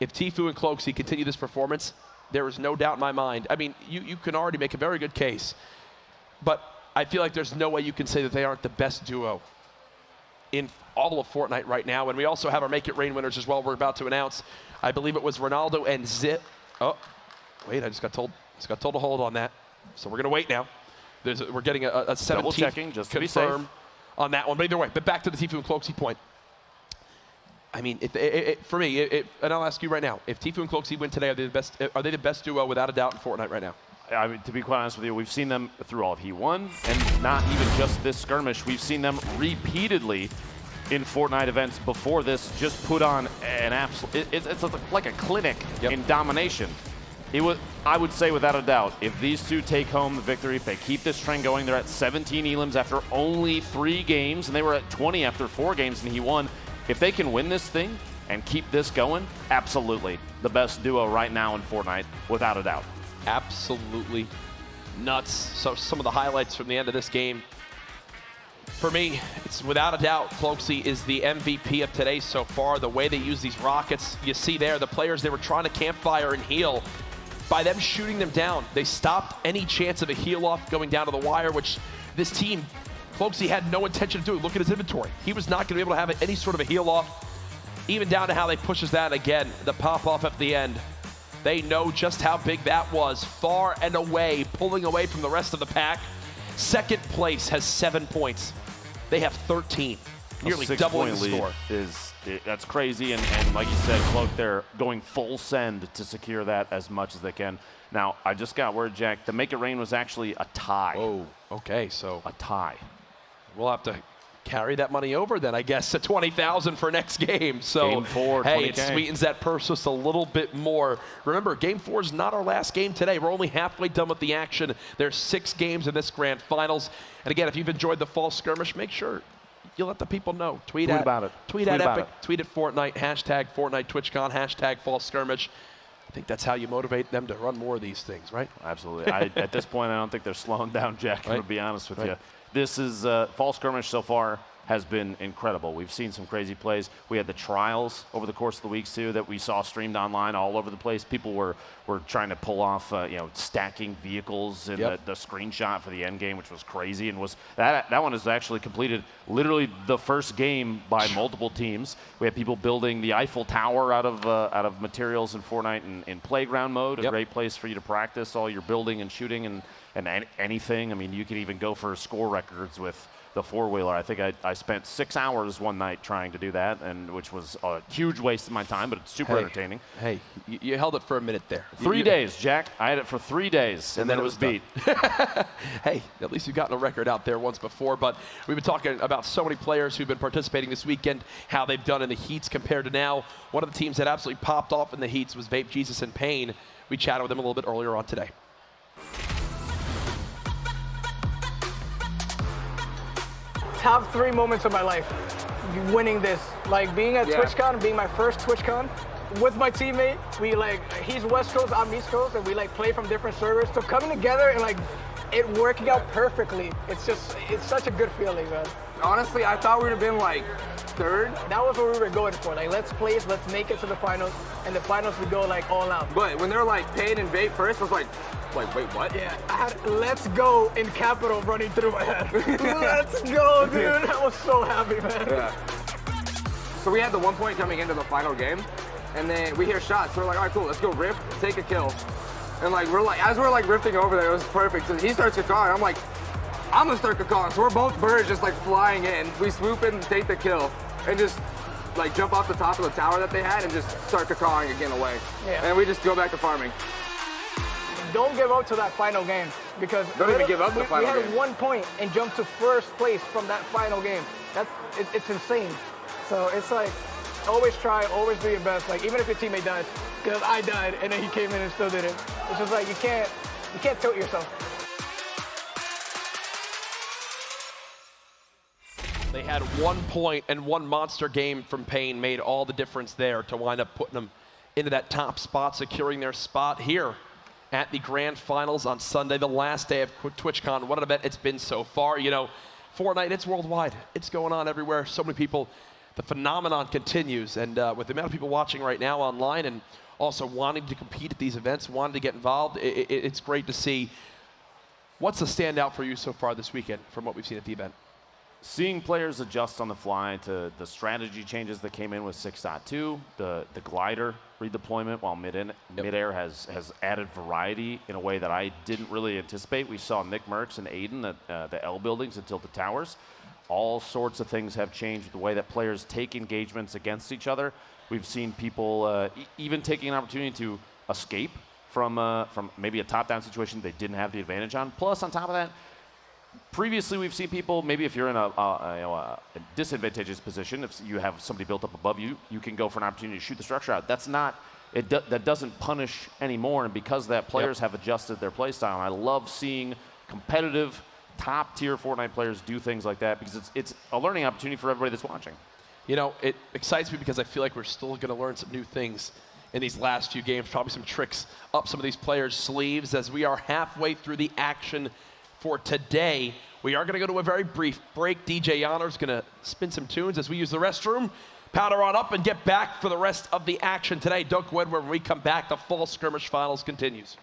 if TFUE and Cloaksy continue this performance, there is no doubt in my mind. I mean, you can already make a very good case, but I feel like there's no way you can say that they aren't the best duo in all of Fortnite right now. And we also have our Make It Rain winners as well. We're about to announce. I believe it was Ronaldo and Zip. Oh, wait, I just got told to hold on that. So we're gonna wait now. We're getting a 17th double checking just to be safe on that one. But either way, but back to the TFUE and Cloaksy point. I mean, for me, and I'll ask you right now, if TFUE and Cloaksy win today, are they the best duo without a doubt in Fortnite right now? I mean, to be quite honest with you, we've seen them through all of Heat 1, and not even just this skirmish. We've seen them repeatedly in Fortnite events before this just put on an absolute, it's like a clinic in domination. I would say without a doubt, if these two take home the victory, if they keep this trend going, they're at 17 elims after only 3 games, and they were at 20 after 4 games in Heat 1. If they can win this thing and keep this going, absolutely the best duo right now in Fortnite, without a doubt. Absolutely nuts. So some of the highlights from the end of this game. For me, it's without a doubt, Cloaksy is the MVP of today so far. The way they use these rockets, you see there, the players, they were trying to campfire and heal. By them shooting them down, they stopped any chance of a heal off going down to the wire, which this team, Cloaksy had no intention of doing. Look at his inventory. He was not going to be able to have any sort of a heal off, even down to how they pushes that again, the pop off at the end. They know just how big that was, far and away, pulling away from the rest of the pack. Second place has 7 points. They have 13, nearly doubling the score. That's crazy, and like you said, Cloak, they're going full send to secure that as much as they can. Now, I just got word, Jack, the Make It Rain was actually a tie. Oh, okay, so a tie. We'll have to carry that money over then, I guess, to 20,000 for next game. So, Game 4, hey, 20K. it sweetens that purse just a little bit more. Remember, Game 4 is not our last game today. We're only halfway done with the action. There's 6 games in this grand finals. And again, if you've enjoyed the fall skirmish, make sure you let the people know. Tweet about it. Tweet at Epic, tweet at Fortnite, hashtag Fortnite Twitchcon, hashtag fall skirmish. I think that's how you motivate them to run more of these things, right? Absolutely. At this point, I don't think they're slowing down, Jack, Right. to be honest with Right. you. This is fall skirmish so far has been incredible. We've seen some crazy plays. We had the trials over the course of the weeks too that we saw streamed online all over the place. People were trying to pull off stacking vehicles in Yep. the screenshot for the end game, which was crazy. And was that one is actually completed literally the first game by multiple teams. We had people building the Eiffel Tower out of materials in Fortnite in playground mode. Yep. A great place for you to practice all your building and shooting and anything. I mean, you could even go for score records with the four-wheeler. I think I spent 6 hours one night trying to do that, and which was a huge waste of my time, but it's super entertaining. Hey, you held it for a minute there. 3 days, Jack. I had it for 3 days, and then it was beat. Hey, at least you've gotten a record out there once before, but we've been talking about so many players who've been participating this weekend, how they've done in the heats compared to now. One of the teams that absolutely popped off in the heats was Vape Jesus and Pain. We chatted with them a little bit earlier on today. Top 3 moments of my life, winning this. Like being at Twitchcon, being my first Twitchcon with my teammate. He's West Coast, I'm East Coast, and we play from different servers. So coming together and it working out perfectly, it's such a good feeling, man. Honestly, I thought we would have been 3rd. That was what we were going for. Let's place, let's make it to the finals, and the finals we go all out. But when they were Pain and Vape first, I was like, wait, what? Yeah, I had "Let's go" in capital running through my head. Let's go, dude! I was so happy, man. Yeah. So we had the 1 point coming into the final game, and then we hear shots. So we're like, all right, cool, let's go rift, take a kill. And as we're rifting over there, it was perfect. So he starts cacawing. I'm like, I'm gonna start cacawing. So we're both birds just flying in. We swoop in, take the kill, and just jump off the top of the tower that they had and just start cacawing again away. Yeah. And we just go back to farming. Don't give up to that final game because Don't even give up the final we had game. 1 point and jumped to first place from that final game. It's insane. So it's always try, always do your best. Even if your teammate dies, because I died and then he came in and still did it. It's just you can't tilt yourself. They had 1 point and 1 monster game from Pain made all the difference there to wind up putting them into that top spot, securing their spot here at the grand finals on Sunday, the last day of TwitchCon. What an event it's been so far. Fortnite, it's worldwide. It's going on everywhere. So many people. The phenomenon continues, and with the amount of people watching right now online and also wanting to compete at these events, wanting to get involved, it's great to see. What's the standout for you so far this weekend from what we've seen at the event? Seeing players adjust on the fly to the strategy changes that came in with 6.2, the glider redeployment while midair has added variety in a way that I didn't really anticipate. We saw NICKMERCS and Aiden at the L buildings and Tilted Towers. All sorts of things have changed the way that players take engagements against each other. We've seen people even taking an opportunity to escape from maybe a top-down situation they didn't have the advantage on. Plus, on top of that, previously we've seen people, maybe if you're in a disadvantageous position, if you have somebody built up above you, you can go for an opportunity to shoot the structure out. That's not, that doesn't punish anymore, and because of that, players have adjusted their play style. And I love seeing competitive, top-tier Fortnite players do things like that because it's a learning opportunity for everybody that's watching. It excites me because I feel like we're still going to learn some new things in these last few games, probably some tricks up some of these players' sleeves as we are halfway through the action for today. We are going to go to a very brief break. DJ Honor's going to spin some tunes as we use the restroom, powder on up, and get back for the rest of the action today. Don't go anywhere. When we come back, the fall skirmish finals continues.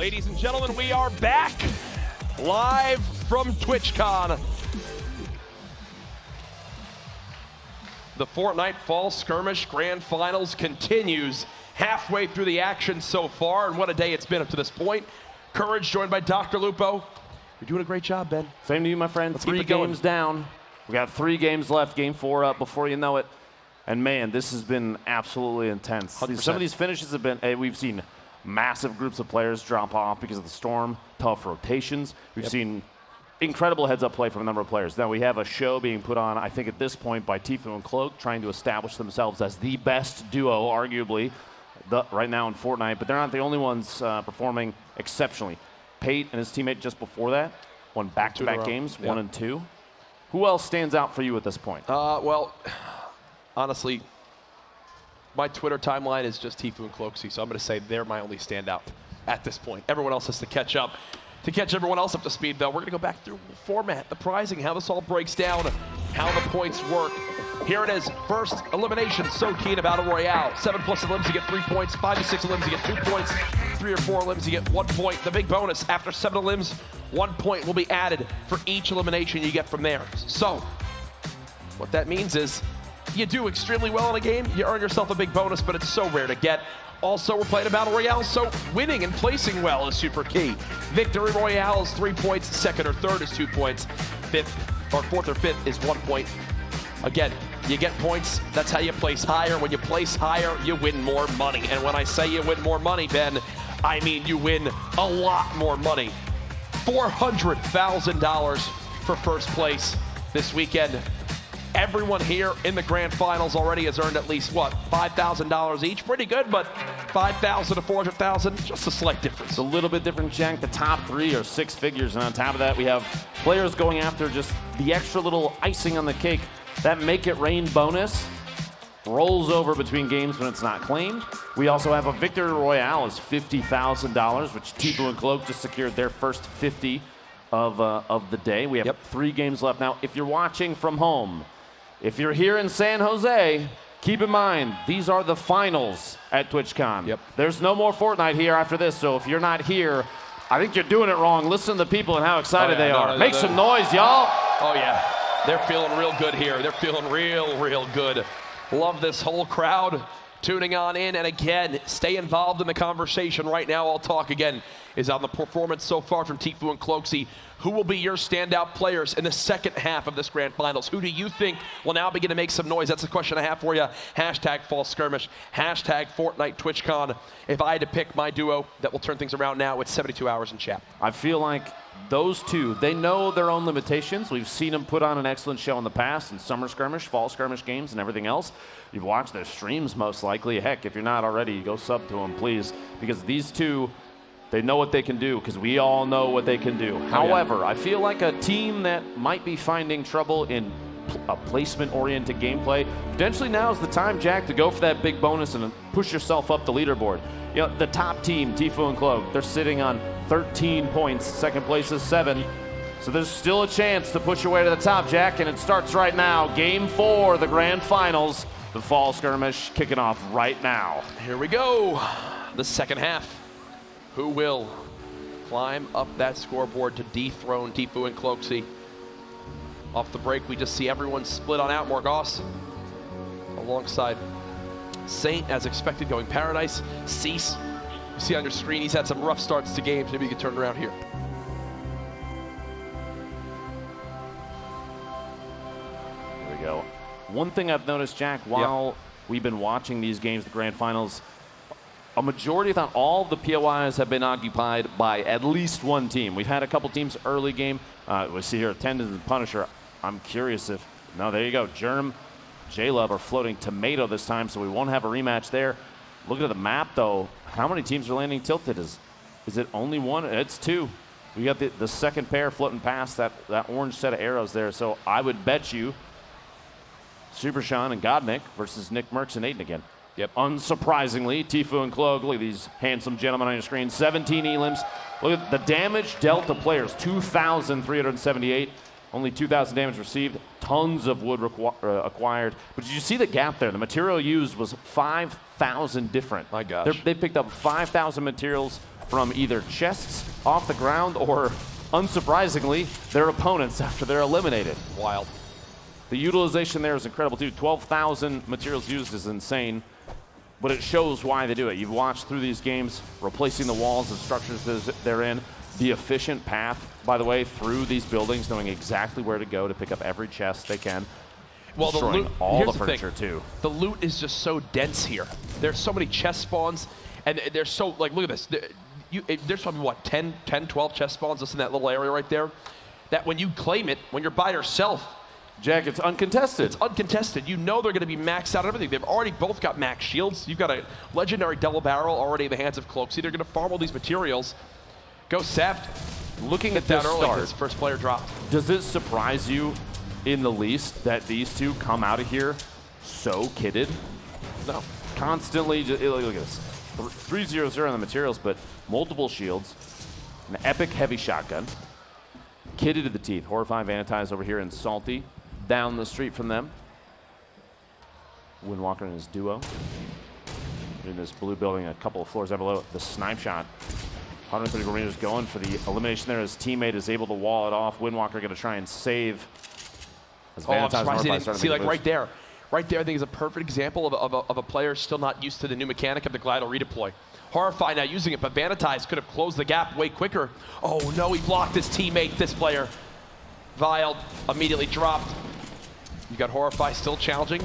Ladies and gentlemen, we are back live from Twitchcon. The Fortnite Fall Skirmish Grand Finals continues halfway through the action so far, and what a day it's been up to this point. Courage joined by Dr. Lupo. You're doing a great job, Ben. Same to you, my friend. Let's 3 games down. We got 3 games left. Game 4 up before you know it. And man, this has been absolutely intense. 100%. Some of these finishes have been, we've seen massive groups of players drop off because of the storm, tough rotations. We've seen incredible heads-up play from a number of players. Now we have a show being put on, I think at this point, by TFUE and Cloak, trying to establish themselves as the best duo, arguably, right now in Fortnite. But they're not the only ones performing exceptionally. Pate and his teammate just before that won back-to-back games, 1 and 2. Who else stands out for you at this point? Well, honestly, my Twitter timeline is just TFUE and Cloaksy, so I'm going to say they're my only standout at this point. Everyone else has to catch up. To catch everyone else up to speed, though, we're going to go back through the format, the pricing, how this all breaks down, how the points work. Here it is, first elimination, so key in a Battle Royale. 7+ elims, you get 3 points. 5 to 6 elims, you get 2 points. 3 or 4 elims, you get 1 point. The big bonus, after 7 elims, 1 point will be added for each elimination you get from there. So, what that means is, you do extremely well in a game, you earn yourself a big bonus, but it's so rare to get. Also, we're playing a Battle Royale, so winning and placing well is super key. Victory Royale is 3 points, second or third is 2 points, fourth or fifth is 1 point. Again, you get points, that's how you place higher. When you place higher, you win more money. And when I say you win more money, Ben, I mean you win a lot more money. $400,000 for first place this weekend. Everyone here in the grand finals already has earned at least, what, $5,000 each? Pretty good, but $5,000 to $400,000, just a slight difference. It's a little bit different, Jack. The top 3 are 6 figures, and on top of that, we have players going after just the extra little icing on the cake. That Make It Rain bonus rolls over between games when it's not claimed. We also have a Victory Royale is $50,000, which TFUE and Cloak just secured their first 50 of the day. We have 3 games left. Now, if you're watching from home, if you're here in San Jose, keep in mind, these are the finals at TwitchCon. There's no more Fortnite here after this, so if you're not here, I think you're doing it wrong. Listen to the people and how excited they are. Make some noise, y'all. Oh, yeah. They're feeling real good here. They're feeling real good. Love this whole crowd tuning on in. And again, stay involved in the conversation right now. I'll talk again is on the performance so far from TFUE and Cloaksy. Who will be your standout players in the second half of this grand finals? Who do you think will now begin to make some noise? That's the question I have for you. Hashtag Fall Skirmish. Hashtag Fortnite TwitchCon. If I had to pick my duo that will turn things around now, it's 72 hours in chat. I feel like those two, they know their own limitations. We've seen them put on an excellent show in the past in Summer Skirmish, Fall Skirmish games, and everything else. You've watched their streams most likely. Heck, if you're not already, go sub to them, please, because these two, they know what they can do, because we all know what they can do. However, I feel like a team that might be finding trouble in a placement-oriented gameplay, potentially now is the time, Jack, to go for that big bonus and push yourself up the leaderboard. You know, the top team, TFUE and Cloak, they're sitting on 13 points. Second place is 7. So there's still a chance to push your way to the top, Jack, and it starts right now. Game 4, the grand finals, the Fall Skirmish kicking off right now. Here we go. The second half. Who will climb up that scoreboard to dethrone TFUE and Cloaksy? Off the break, we just see everyone split on out. Morgoss alongside Saint, as expected, going Paradise. Cease, you see on your screen, he's had some rough starts to games. Maybe you can turn it around here. There we go. One thing I've noticed, Jack, while we've been watching these games, the grand finals, a majority, if not all, of the POIs have been occupied by at least one team. We've had a couple teams early game. We see here Attendant and Punisher. I'm curious if, no, there you go. Germ, J-Love are floating Tomato this time, so we won't have a rematch there. Look at the map, though. How many teams are landing tilted? Is it only one? It's 2. We got the second pair floating past that orange set of arrows there, so I would bet you Super Sean and Godnick versus NICKMERCS and Aiden again. Unsurprisingly, TFUE and Cloak, look at these handsome gentlemen on your screen. 17 elims. Look at the damage dealt to players, 2,378. Only 2,000 damage received. Tons of wood acquired. But did you see the gap there? The material used was 5,000 different. My gosh. They picked up 5,000 materials from either chests off the ground or, unsurprisingly, their opponents after they're eliminated. Wild. The utilization there is incredible too. 12,000 materials used is insane, but it shows why they do it. You've watched through these games, replacing the walls and structures they're in, the efficient path, by the way, through these buildings, knowing exactly where to go to pick up every chest they can. Well, the destroying loot, all here's the furniture too. The loot is just so dense here. There's so many chest spawns, and they're so, like, look at this. There's probably, what, 10, 12 chest spawns just in that little area right there, that when you claim it, when you're by yourself, Jack, it's uncontested. It's uncontested. You know they're going to be maxed out on everything. They've already both got max shields. You've got a legendary double barrel already in the hands of Cloaksy. They're going to farm all these materials. Go Sept. Looking at that this early, start, this first player dropped. Does it surprise you in the least that these two come out of here so kitted? No. Constantly, look at this. 3-0-0 on the materials, but multiple shields, an epic heavy shotgun, kitted to the teeth. Horrifying Bandits over here in Salty, down the street from them. Windwalker and his duo. In this blue building, a couple of floors down below. The snipe shot. 130 meters going for the elimination there. His teammate is able to wall it off. Windwalker going to try and save. As I'm surprised he didn't didn't see, like, right there. Right there, I think is a perfect example of a player still not used to the new mechanic of the Glider redeploy. Horrify now using it, but Bandits could have closed the gap way quicker. Oh no, he blocked his teammate, this player. Vile immediately dropped. You got Horrify still challenging.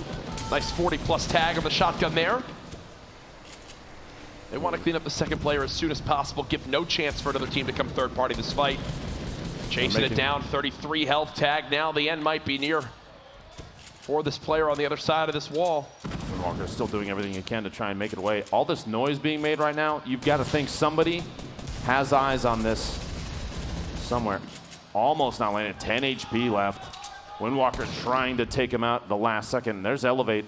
Nice 40+ tag on the shotgun there. They want to clean up the second player as soon as possible, give no chance for another team to come third party this fight. Chasing it down, 33 health tag. Now the end might be near for this player on the other side of this wall. Windwalker is still doing everything he can to try and make it away. All this noise being made right now, you've got to think somebody has eyes on this somewhere. Almost not landed, 10 HP left. Windwalker trying to take him out the last second. There's Elevate,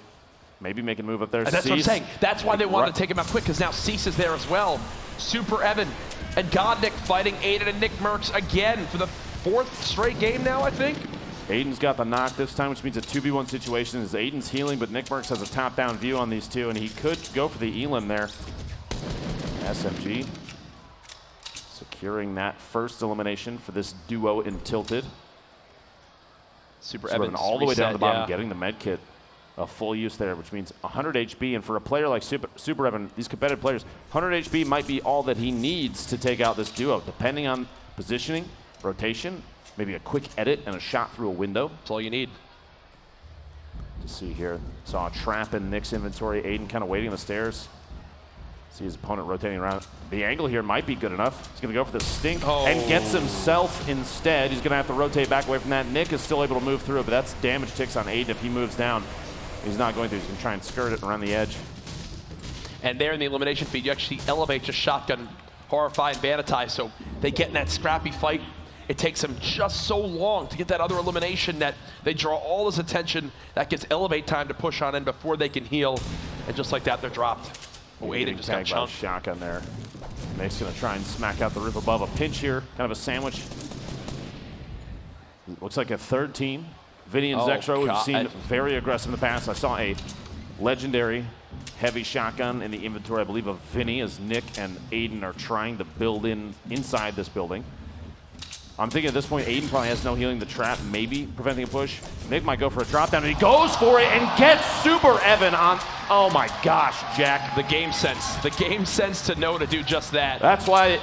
maybe making a move up there. And that's what I'm saying. That's why they wanted to take him out quick, because now Cease is there as well. Super Evan and Godnick fighting Aiden and NICKMERCS again for the 4th straight game now, I think. Aiden's got the knock this time, which means a 2v1 situation as Aiden's healing, but NICKMERCS has a top-down view on these two, and he could go for the elim there. SMG securing that first elimination for this duo in Tilted. Super Evan all the way down the bottom, yeah. getting the med kit. A full use there, which means 100 HP, and for a player like Super Evan, these competitive players, 100 HP might be all that he needs to take out this duo, depending on positioning, rotation, maybe a quick edit and a shot through a window. That's all you need. To see here, saw a trap in Nick's inventory. Aiden kind of waiting on the stairs. See his opponent rotating around. The angle here might be good enough. He's going to go for the stink and gets himself instead. He's going to have to rotate back away from that. Nick is still able to move through it, but that's damage ticks on Aiden if he moves down. He's not going to. He's going to try and skirt it around the edge. And there in the elimination feed, you actually elevate just shotgun, Horrify, and Bandits. So they get in that scrappy fight. It takes them just so long to get that other elimination that they draw all this attention. That gives Elevate time to push on in before they can heal. And just like that, they're dropped. Oh, Aiden just got chunked. Shotgun there. Nick's going to try and smack out the roof above. A pinch here, kind of a sandwich. Looks like a third team. Vinny and Zexro, we've seen very aggressive in the past. I saw a legendary heavy shotgun in the inventory, I believe, of Vinny, as Nick and Aiden are trying to build inside this building. I'm thinking at this point, Aiden probably has no healing. The trap maybe preventing a push. Nick might go for a drop down, and he goes for it and gets Super Evan on. Oh my gosh, Jack. The game sense. The game sense to know to do just that. That's why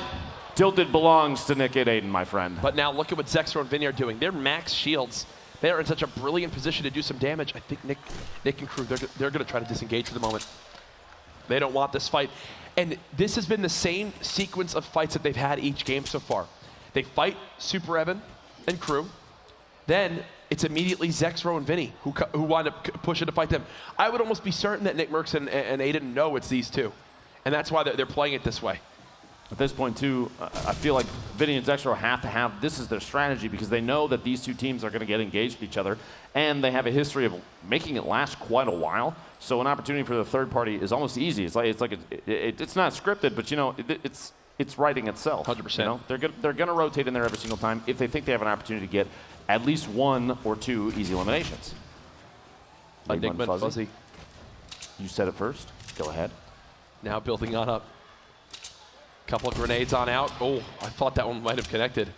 Tilted belongs to Nick and Aiden, my friend. But now look at what Zexro and Vinny are doing. They're max shields. They are in such a brilliant position to do some damage. I think Nick and crew, they're going to try to disengage for the moment. They don't want this fight. And this has been the same sequence of fights that they've had each game so far. They fight Super Evan and crew. Then it's immediately Zexro and Vinny who wind up pushing to fight them. I would almost be certain that NICKMERCS and Aiden know it's these two. And that's why they're playing it this way. At this point, too, I feel like Vinny and Zexro have to have, this is their strategy, because they know that these two teams are going to get engaged with each other, and they have a history of making it last quite a while. So an opportunity for the third party is almost easy. It's not scripted, but you know, it's writing itself. 100%. You know? They're going to rotate in there every single time if they think they have an opportunity to get at least 1 or 2 easy eliminations. Enigma and Fuzzy. You said it first. Go ahead. Now building on up. Couple of grenades on out. Oh, I thought that one might have connected.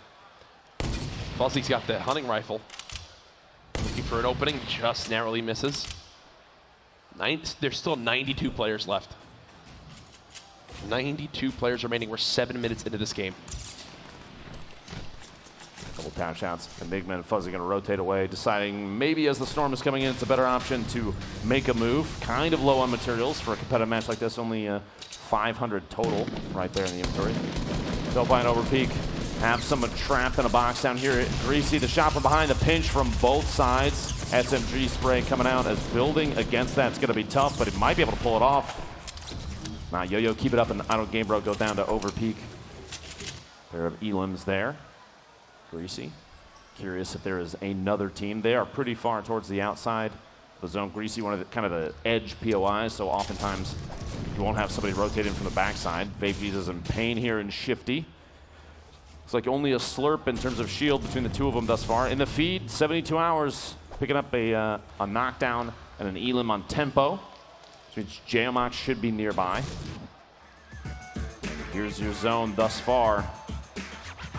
Fuzzy's got the hunting rifle. Looking for an opening, just narrowly misses. There's still 92 players left. 92 players remaining. We're 7 minutes into this game. Couple tap shots. Enigma and Fuzzy going to rotate away, deciding maybe as the storm is coming in, it's a better option to make a move. Kind of low on materials for a competitive match like this. Only 500 total right there in the inventory. Philpine over peak. Have someone trapped in a box down here. Greasy, the shot from behind, the pinch from both sides. SMG spray coming out as building against that. It's going to be tough, but it might be able to pull it off. Now Yo-Yo keep it up, and Idle Game Bro go down to over peak. Pair of Elims there. Greasy. Curious if there is another team. They are pretty far towards the outside. The zone. Greasy, one of the kind of the edge POIs, so oftentimes you won't have somebody rotating from the backside. Vape Jesus in pain here and Shifty. It's like only a slurp in terms of shield between the two of them thus far. In the feed, 72 hours, picking up a knockdown and an Elim on tempo, which means Llamas should be nearby. Here's your zone thus far.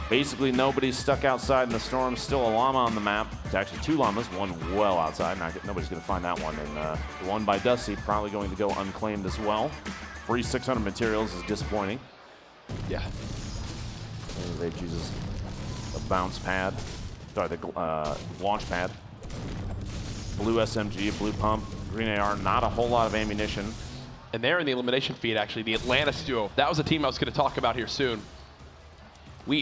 Basically, nobody's stuck outside in the storm. Still a llama on the map. It's actually 2 llamas, one well outside. Nobody's going to find that one. And the one by Dusty probably going to go unclaimed as well. Free 600 materials is disappointing. Yeah. They chooses a bounce pad. Sorry, the launch pad. Blue SMG, blue pump, green AR. Not a whole lot of ammunition. And they're in the elimination feed, actually. The Atlantis duo. That was a team I was going to talk about here soon.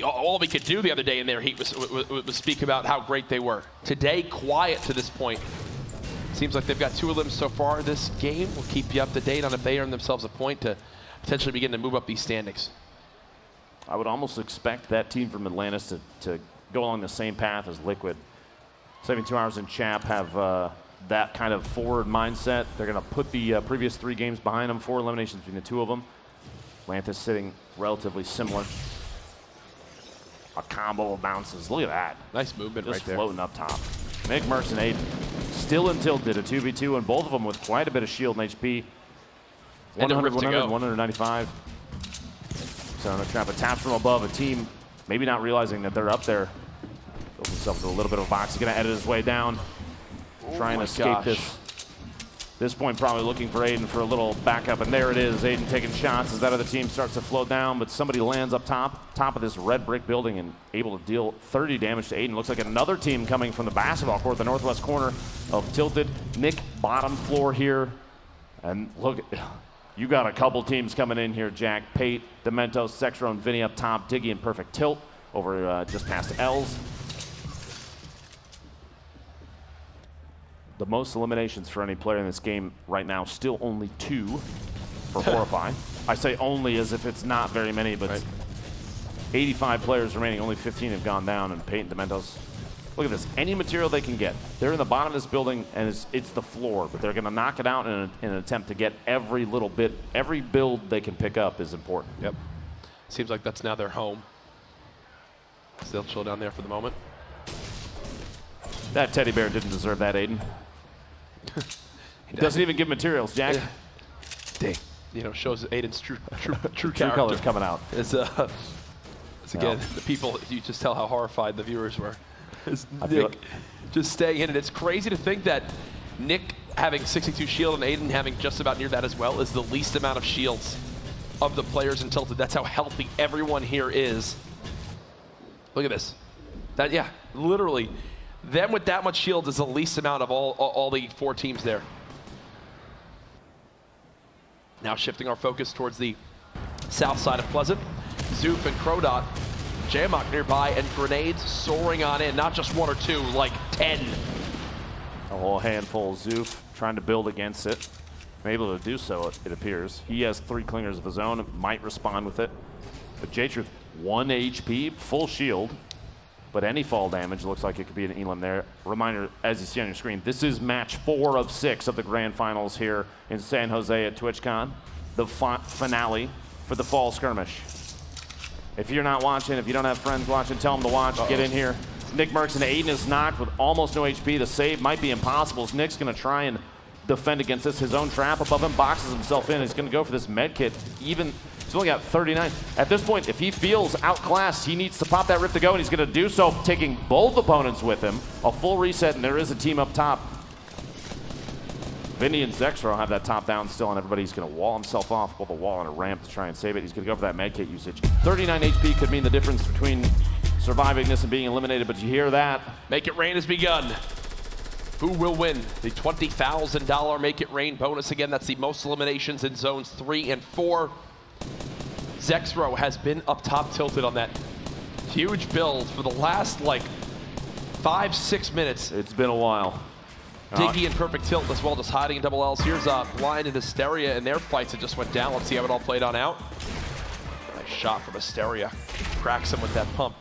All we could do the other day in their heat was speak about how great they were. Today, quiet to this point. Seems like they've got 2 elims so far this game. We'll keep you up to date on if they earn themselves a point to potentially begin to move up these standings. I would almost expect that team from Atlantis to go along the same path as Liquid. 72 Hours and Chap have that kind of forward mindset. They're going to put the previous 3 games behind them, 4 eliminations between the 2 of them. Atlantis sitting relatively similar. A combo of bounces. Look at that. Nice movement just right there. Floating up top. NICKMERCS and Aiden still in tilted, a 2v2, and both of them with quite a bit of shield and HP. 100, 100, 195. So no trap, a tap from above, a team maybe not realizing that they're up there. Builds himself into a little bit of a box. He's going to edit his way down. Trying to escape this. This point probably looking for Aiden for a little backup, and there it is. Aiden taking shots as that other team starts to float down, but somebody lands up top of this red brick building and able to deal 30 damage to Aiden. Looks like another team coming from the basketball court, the northwest corner of Tilted. Nick, bottom floor here. And look, you got a couple teams coming in here, Jack. Pate, Dementos, Sexro, and Vinny up top. Diggy in perfect tilt over just past L's. The most eliminations for any player in this game right now, still only 2 for Horrify. I say only as if it's not very many, but right. 85 players remaining, only 15 have gone down, and Pate and Dementos. Look at this, any material they can get. They're in the bottom of this building, and it's the floor, but they're gonna knock it out in an attempt to get every little bit, every build they can pick up is important. Yep. Seems like that's now their home. Still chill down there for the moment. That teddy bear didn't deserve that, Aiden. He doesn't even give materials, Jack. Yeah. Dang. You know, shows Aiden's true true colors coming out. It's again, the people, you just tell how horrified the viewers were. Nick just staying in it. It's crazy to think that Nick having 62 shield and Aiden having just about near that as well is the least amount of shields of the players in Tilted. That's how healthy everyone here is. Look at this. That, yeah, literally. Them with that much shield is the least amount of all the 4 teams there. Now shifting our focus towards the south side of Pleasant. Zoof and Crodot, Jamok nearby, and grenades soaring on in. Not just 1 or 2, like 10. A whole handful. Zoof trying to build against it. Able to do so, it appears. He has 3 clingers of his own, might respond with it. But J-Truth, 1 HP, full shield. But any fall damage looks like it could be an Elim there. Reminder, as you see on your screen, this is match 4 of 6 of the grand finals here in San Jose at Twitchcon. The finale for the fall skirmish. If you're not watching, if you don't have friends watching, tell them to watch. Get in here. NICKMERCS and Aiden is knocked with almost no HP. The save might be impossible. Nick's going to try and defend against this. His own trap above him, boxes himself in. He's going to go for this med kit. Even he's only got 39. At this point, if he feels outclassed, he needs to pop that rip to go, and he's going to do so, taking both opponents with him. A full reset, and there is a team up top. Vinny and Zexro have that top down still, and everybody's going to wall himself off, both a wall and a ramp to try and save it. He's going to go for that med kit usage. 39 HP could mean the difference between surviving this and being eliminated, but you hear that. Make It Rain has begun. Who will win the $20,000 Make It Rain bonus? Again, that's the most eliminations in zones 3 and 4. Zexro has been up top tilted on that huge build for the last, like, 5-6 minutes. It's been a while. Diggy in perfect tilt as well, just hiding in double L's. Here's Blind and Hysteria in their fights that just went down. Let's see how it all played on out. Nice shot from Hysteria. Cracks him with that pump.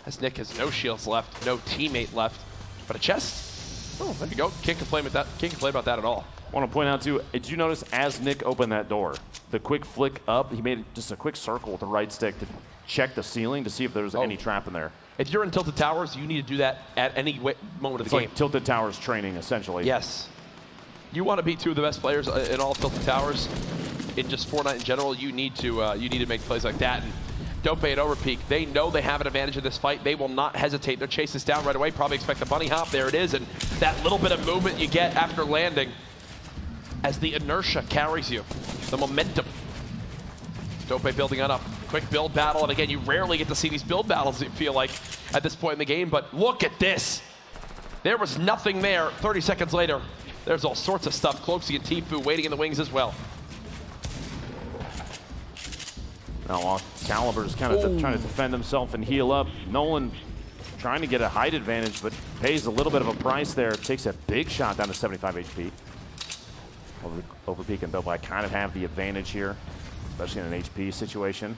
As Nick has no shields left, no teammate left, but a chest. Oh, there you go. Can't complain with that. Can't complain about that at all. I want to point out too, did you notice as Nick opened that door, the quick flick up, he made just a quick circle with the right stick to check the ceiling to see if there was any trap in there. If you're in Tilted Towers, you need to do that at any moment of the game. It's like Tilted Towers training, essentially. Yes. You want to be two of the best players in all Tilted Towers, in just Fortnite in general, you need to make plays like that. And Dope at Overpeak, they know they have an advantage in this fight. They will not hesitate. They'll chase this down right away. Probably expect the bunny hop. There it is. And that little bit of movement you get after landing as the inertia carries you, the momentum. Dope building on up. Quick build battle, and again, you rarely get to see these build battles, you feel like, at this point in the game, but look at this. There was nothing there. 30 seconds later, there's all sorts of stuff. Cloaksy and TFUE waiting in the wings as well. Now, Caliber's kind of trying to defend himself and heal up. Nolan trying to get a height advantage, but pays a little bit of a price there. Takes a big shot down to 75 HP. Overpeak and Dope kind of have the advantage here, especially in an HP situation.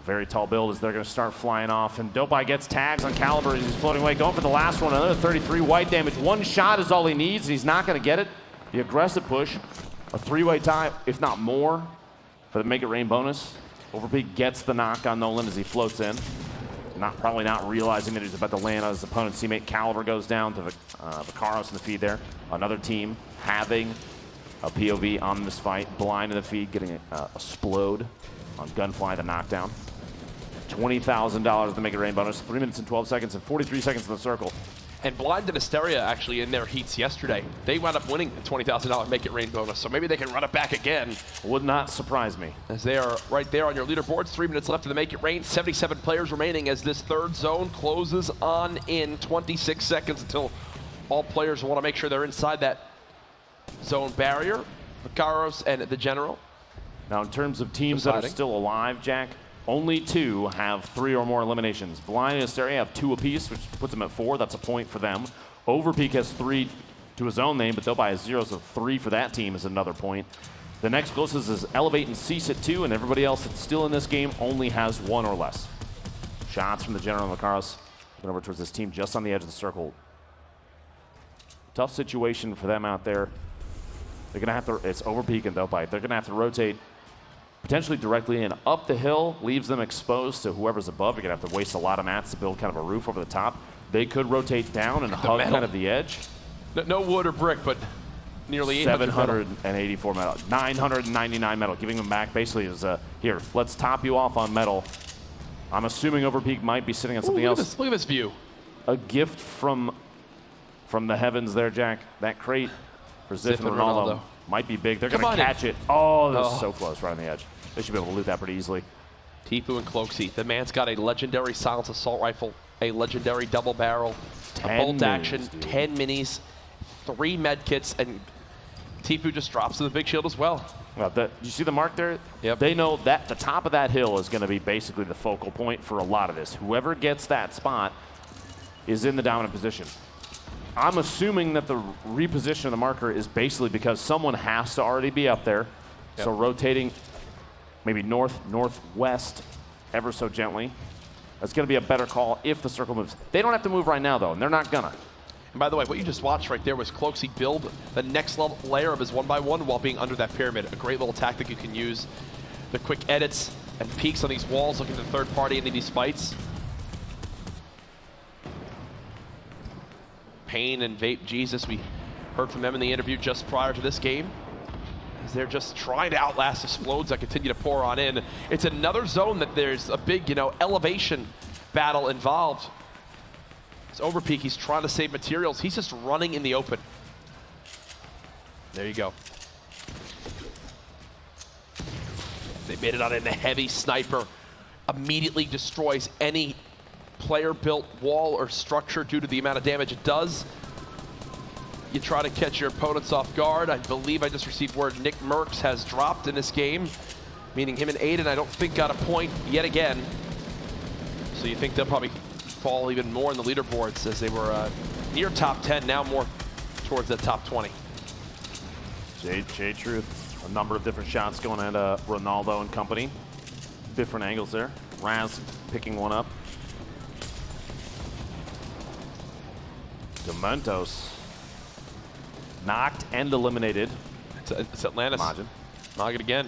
Very tall build as they're going to start flying off, and Dope gets tags on Caliber as he's floating away, going for the last one. Another 33 white damage. One shot is all he needs, and he's not going to get it. The aggressive push, a three-way tie, if not more, for the Make It Rain bonus. Overpeak gets the knock on Nolan as he floats in. Probably not realizing that he's about to land on his opponent's teammate. Caliber goes down to Vicaros in the feed there. Another team having a POV on this fight. Blind in the feed, getting a explode on Gunfly, the knockdown. $20,000 to Make It Rain bonus. 3 minutes and 12 seconds and 43 seconds in the circle. And Blind and Hysteria actually in their heats yesterday, they wound up winning the $20,000 Make It Rain bonus, so maybe they can run it back again. Would not surprise me. As they are right there on your leaderboards. 3 minutes left in the Make It Rain. 77 players remaining as this third zone closes on in. 26 seconds until all players want to make sure they're inside that zone barrier. Vicaros and the General. Now, in terms of teams that are still alive, Jack, only 2 have 3 or more eliminations. Blind and Hysteria have 2 apiece, which puts them at 4. That's a point for them. Overpeak has 3 to his own name, but Dope has 0, so 3 for that team is another point. The next closest is Elevate and Cease at 2, and everybody else that's still in this game only has 1 or less. Shots from the General and Vicaros. Looking over towards this team just on the edge of the circle. Tough situation for them out there. They're gonna have to, it's Overpeak and Dope. They're gonna have to rotate potentially directly in up the hill, leaves them exposed to whoever's above. You're gonna have to waste a lot of mats to build kind of a roof over the top. They could rotate down and hug kind of the edge. No wood or brick, but nearly 784 metal, 999 metal, giving them back basically is here, let's top you off on metal. I'm assuming Overpeak might be sitting on something else. Look at this view. A gift from the heavens there, Jack. That crate for Ziff and Ronaldo might be big. They're going to catch it. Oh, this is so close, right on the edge. They should be able to loot that pretty easily. TFUE and Cloaksy. The man's got a legendary silence assault rifle, a legendary double barrel, a bolt action, 10 minis, 3 med kits, and TFUE just drops to the big shield as well. Well, you see the mark there? Yep. They know that the top of that hill is going to be basically the focal point for a lot of this. Whoever gets that spot is in the dominant position. I'm assuming that the reposition of the marker is basically because someone has to already be up there. Yep. So rotating maybe north, northwest ever so gently. That's going to be a better call if the circle moves. They don't have to move right now, though, and they're not gonna. And by the way, what you just watched right there was Cloaksy build the next level layer of his 1x1 while being under that pyramid. A great little tactic you can use. The quick edits and peeks on these walls, looking at the third party into these fights. Pain and Vape Jesus, we Heard from them in the interview just prior to this game. As they're just trying to outlast explodes that continue to pour on in. It's another zone that there's a big, elevation battle involved. It's Overpeak, he's trying to save materials. He's just running in the open. There you go. They made it on in the heavy sniper. Immediately destroys any player-built wall or structure due to the amount of damage it does. You try to catch your opponents off guard. I believe I just received word NICKMERCS has dropped in this game, meaning him and Aiden, I don't think, got a point yet again. So you think they'll probably fall even more in the leaderboards as they were near top 10, now more towards the top 20. J-Truth, a number of different shots going at Ronaldo and company. Different angles there. Raz picking one up. Dementos knocked and eliminated. It's Atlantis. Nog it again.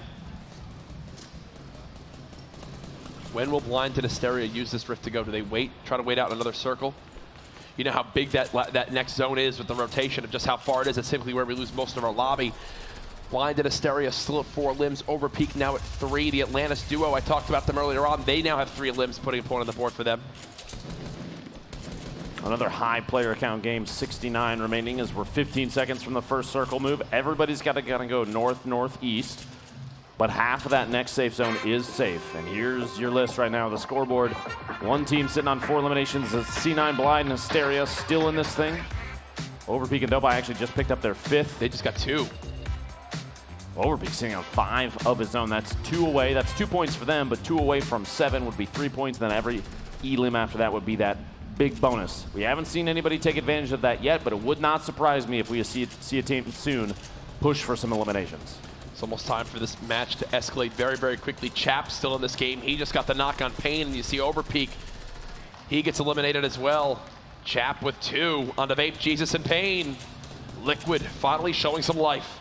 When will Blind and Hysteria use this rift to go? Do they wait, try to wait out another circle? You know how big that next zone is with the rotation of just how far it is. It's typically where we lose most of our lobby. Blind and Hysteria still at 4 limbs. Overpeak now at 3. The Atlantis duo, I talked about them earlier on. They now have 3 limbs, putting a point on the board for them. Another high player count game, 69 remaining as we're 15 seconds from the first circle move. Everybody's got to go north, northeast, but half of that next safe zone is safe. And here's your list right now, the scoreboard. One team sitting on 4 eliminations. It's C9 Blind and Hysteria still in this thing. Overpeak and Dobai actually just picked up their 5th. They just got 2. Overpeak sitting on 5 of his own. That's 2 away. That's 2 points for them, but 2 away from 7 would be 3 points. Then every elim after that would be that big bonus. We haven't seen anybody take advantage of that yet, but it would not surprise me if we see a team soon push for some eliminations. It's almost time for this match to escalate very, very quickly. Chap still in this game. He just got the knock on Pain, and you see Overpeak. He gets eliminated as well. Chap with 2 on the Vape, Jesus and Pain. Liquid finally showing some life.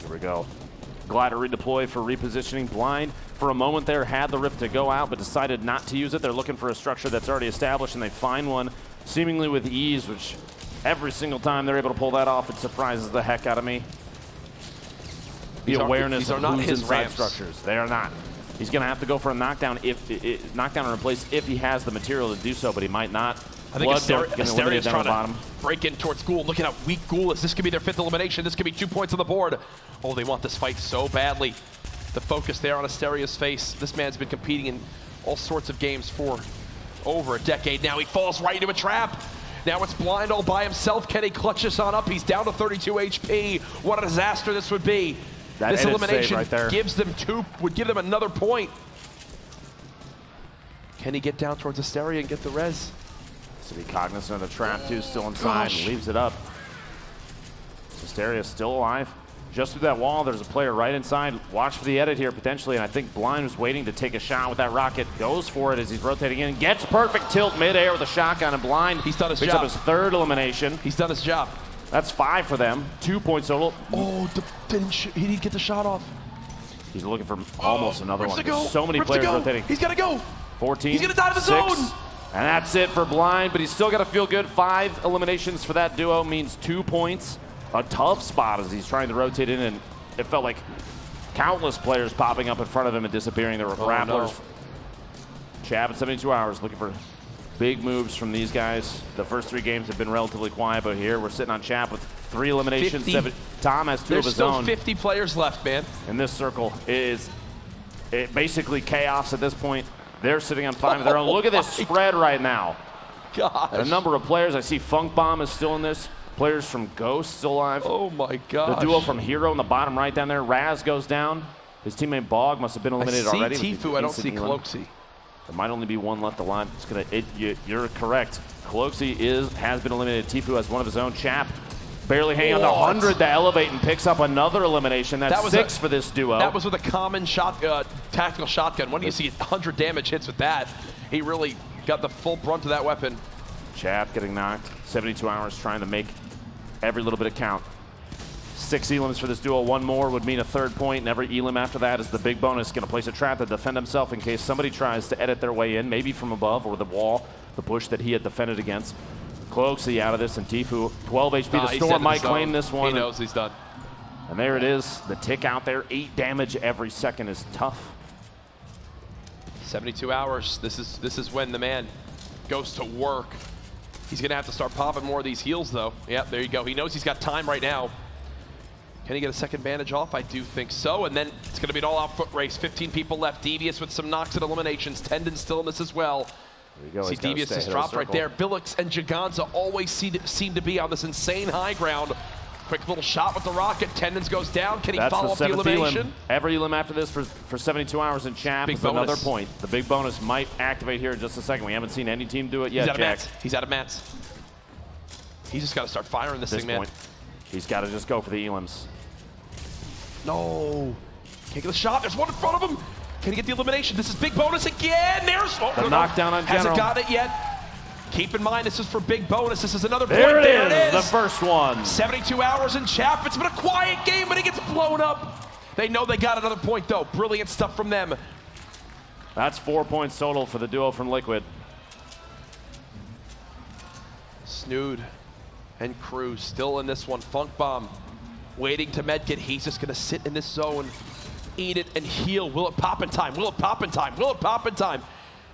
Here we go. Glider redeploy for repositioning. Blind for a moment there had the rift to go out, but decided not to use it. They're looking for a structure that's already established, and they find one seemingly with ease, which every single time they're able to pull that off, it surprises the heck out of me. The awareness of who's inside structures. They are not. He's going to have to go for a knockdown knockdown or replace if he has the material to do so, but he might not. I think Asteria's trying to break in towards Ghoul. Look at how weak Ghoul is. This could be their 5th elimination. This could be 2 points on the board. Oh, they want this fight so badly. The focus there on Asteria's face. This man's been competing in all sorts of games for over a decade now. He falls right into a trap. Now it's Blind all by himself. Can he clutch this on up? He's down to 32 HP. What a disaster this would be. This elimination right there gives them would give them another point. Can he get down towards Asteria and get the res? To be cognizant of the trap too, still inside, and leaves it up. Asteria's still alive. Just through that wall, there's a player right inside. Watch for the edit here potentially, and I think Blind was waiting to take a shot with that rocket. Goes for it as he's rotating in. Gets perfect tilt midair with a shotgun, and Blind he's done his picks job. Up his 3rd elimination. He's done his job. That's 5 for them. 2 points total. Oh, he didn't get the shot off. He's looking for almost another one. There's so many players rotating. He's got to go. 14. He's going to die to the 6. zone. And that's it for Blind, but he's still got to feel good. 5 eliminations for that duo means 2 points. A tough spot as he's trying to rotate in, and it felt like countless players popping up in front of him and disappearing. There were grapplers. No. Chab at 72 hours looking for big moves from these guys. The first 3 games have been relatively quiet, but here we're sitting on Chap with 3 eliminations. Tom has 2 of his own. There's still 50 players left, man. And this circle is basically chaos at this point. They're sitting on 5 of their own. Look at this spread right now. Gosh. A number of players. I see Funk Bomb is still in this. Players from Ghost still alive. Oh my gosh. The duo from Hero in the bottom right down there. Raz goes down. His teammate Bog must have been eliminated already. I see TFUE, I don't see Cloaksy. There might only be 1 left alive. You're correct. Cloaksy has been eliminated. TFUE has one of his own. Chap barely hanging on to 100 to elevate and picks up another elimination. That's 6 for this duo. That was with a common tactical shotgun. When do you see 100 damage hits with that? He really got the full brunt of that weapon. Chap getting knocked. 72 hours trying to make every little bit of count. 6 elims for this duo. 1 more would mean a 3rd point, and every elim after that is the big bonus. Going to place a trap to defend himself in case somebody tries to edit their way in, maybe from above or the wall, the push that he had defended against. Cloaksy out of this, and TFUE 12 HP. Nah, The he's Storm dead in might the claim zone. this one. He knows he's done. And there it is. The tick out there. 8 damage every second is tough. 72 hours. This is when the man goes to work. He's going to have to start popping more of these heals, though. Yep, there you go. He knows he's got time right now. Can he get a second bandage off? I do think so. And then it's going to be an all-out foot race. 15 people left. Devious with some knocks and eliminations. Tendon still in this as well. There you go. See, Devious just dropped right there. Billix and Giganza always seem to be on this insane high ground. Quick little shot with the rocket. Tendons goes down. Can he follow up the elimination? Elim. Every elim after this for 72 hours in Chap is another point. The big bonus might activate here in just a second. We haven't seen any team do it yet, Jack. He's out of mats. He's just got to start firing this thing, man. He's got to just go for the elims. No. Can't get the shot. There's one in front of him. Can he get the elimination? This is big bonus again. There's the knockdown on General. Hasn't got it yet. Keep in mind, this is for big bonus. This is another point. There it is. The first one. 72 hours in Chap. It's been a quiet game, but it gets blown up. They know they got another point, though. Brilliant stuff from them. That's 4 points total for the duo from Liquid. Snood and Cruz still in this one. Funk Bomb waiting to medkit. He's just going to sit in this zone, eat it, and heal. Will it pop in time? Will it pop in time? Will it pop in time?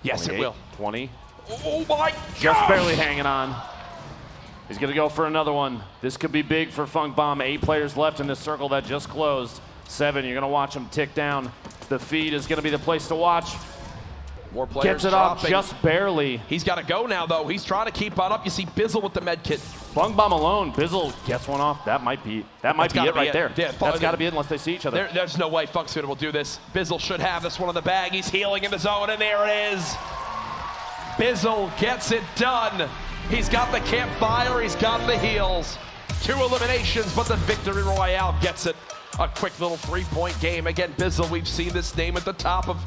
Yes, it will. 20. Oh my God! Just barely hanging on. He's gonna go for another one. This could be big for Funk Bomb. 8 players left in this circle that just closed. 7, you're gonna watch them tick down. The feed is gonna be the place to watch. More players Gets it up just barely. He's gotta go now though. He's trying to keep on up. You see Bizzle with the med kit. Funk Bomb alone. Bizzle gets one off. That might be it right there. Yeah, that's gotta be it unless they see each other. There's no way Funk's will do this. Bizzle should have this one in the bag. He's healing in the zone, and there it is. Bizzle gets it done. He's got the campfire, he's got the heals. 2 eliminations, but the victory royale gets it. A quick little 3-point game. Again, Bizzle, we've seen this name at the top of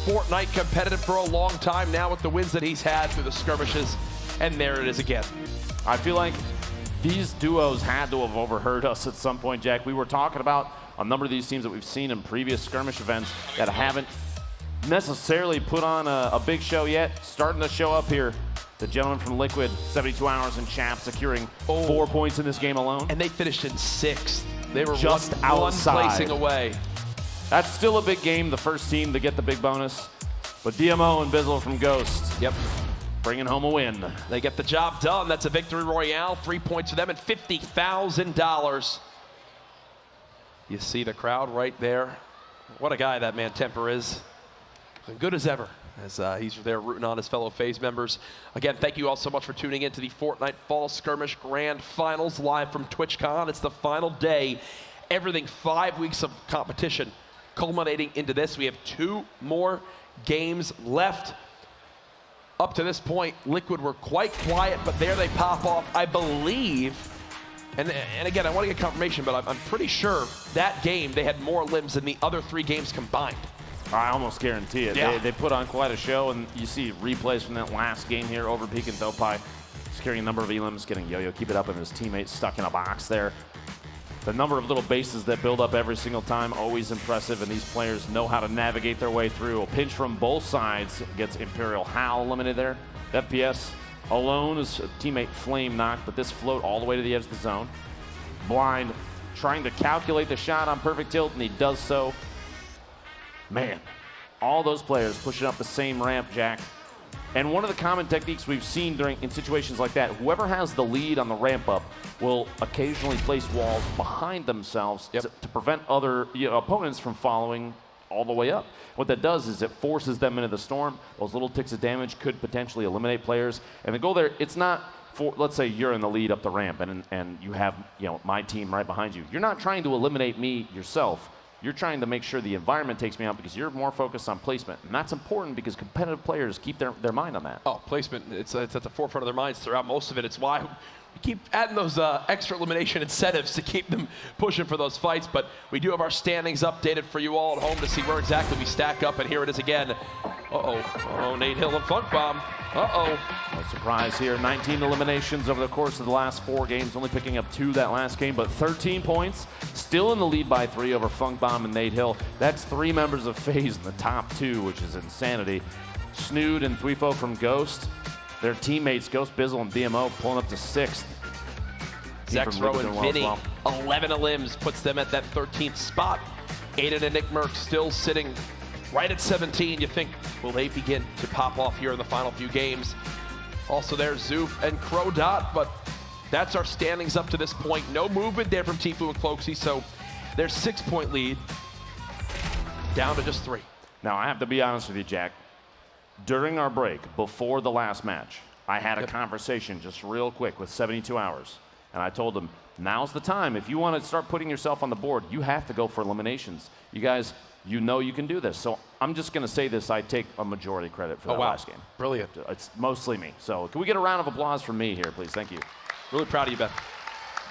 Fortnite competitive for a long time now with the wins that he's had through the skirmishes. And there it is again. I feel like these duos had to have overheard us at some point, Jack. We were talking about a number of these teams that we've seen in previous skirmish events that haven't necessarily put on a big show yet. Starting to show up here. The gentleman from Liquid, 72 hours in Chap, securing 4 points in this game alone. And they finished in 6th. They were just one placing away. That's still a big game, the first team to get the big bonus. But DMO and Bizzle from Ghost, bringing home a win. They get the job done. That's a victory royale. 3 points for them and $50,000. You see the crowd right there. What a guy that man Temper is. Good as ever, as he's there rooting on his fellow FaZe members. Again, thank you all so much for tuning in to the Fortnite Fall Skirmish Grand Finals live from TwitchCon. It's the final day. Everything 5 weeks of competition culminating into this. We have 2 more games left. Up to this point, Liquid were quite quiet, but there they pop off, I believe. And again, I want to get confirmation, but I'm pretty sure that game they had more limbs than the other 3 games combined. I almost guarantee it. Yeah. They put on quite a show, and you see replays from that last game here. Overpeak and Dopai securing a number of elims, getting Yo-Yo, keep it up, and his teammate stuck in a box there. The number of little bases that build up every single time, always impressive, and these players know how to navigate their way through. A pinch from both sides gets Imperial Howl eliminated there. FPS alone is teammate Flame knocked, but this float all the way to the edge of the zone. Blind trying to calculate the shot on perfect tilt, and he does so. Man, all those players pushing up the same ramp, Jack. And one of the common techniques we've seen in situations like that, whoever has the lead on the ramp up will occasionally place walls behind themselves to prevent other opponents from following all the way up. What that does is it forces them into the storm. Those little ticks of damage could potentially eliminate players. And the goal there, it's not for, let's say you're in the lead up the ramp and you have my team right behind you. You're not trying to eliminate me yourself. You're trying to make sure the environment takes me out because you're more focused on placement. And that's important because competitive players keep their mind on that. Oh, placement, it's at the forefront of their minds throughout most of it. It's why we keep adding those extra elimination incentives to keep them pushing for those fights. But we do have our standings updated for you all at home to see where exactly we stack up. And here it is again. Uh-oh, Nate Hill and Funk Bomb. Uh-oh. No surprise here. 19 eliminations over the course of the last 4 games, only picking up 2 that last game, but 13 points. Still in the lead by 3 over Funk Bomb and Nate Hill. That's 3 members of FaZe in the top 2, which is insanity. Snood and Thweefo from Ghost. their teammates, Ghost Bizzle and BMO, pulling up to 6th. Zexro and Vinny, 11 elims, puts them at that 13th spot. Aiden and NICKMERCS still sitting right at 17. You think, will they begin to pop off here in the final few games? Also there's Zoof and Crodot, but that's our standings up to this point. No movement there from TFUE and Cloakzy, so their 6-point lead down to just 3. Now, I have to be honest with you, Jack. During our break, before the last match, I had a conversation just real quick with 72 Hours. And I told him, now's the time. If you want to start putting yourself on the board, you have to go for eliminations. You guys, you know you can do this. So I'm just going to say this. I take a majority credit for that last game. Brilliant. It's mostly me. So can we get a round of applause from me here, please? Thank you. Really proud of you, Ben.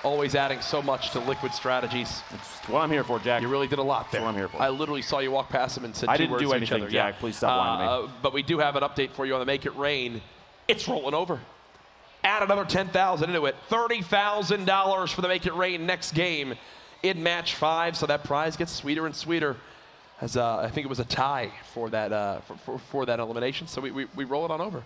Always adding so much to Liquid strategies. It's what I'm here for, Jack. You really did a lot there. That's what I'm here for. I literally saw you walk past him and said I two didn't words do to anything, each other. Jack. Please stop lying to me. But we do have an update for you on the Make It Rain. It's rolling over. Add another 10,000 into it. $30,000 for the Make It Rain next game in match 5. So that prize gets sweeter and sweeter. As I think it was a tie for that for that elimination. So we roll it on over.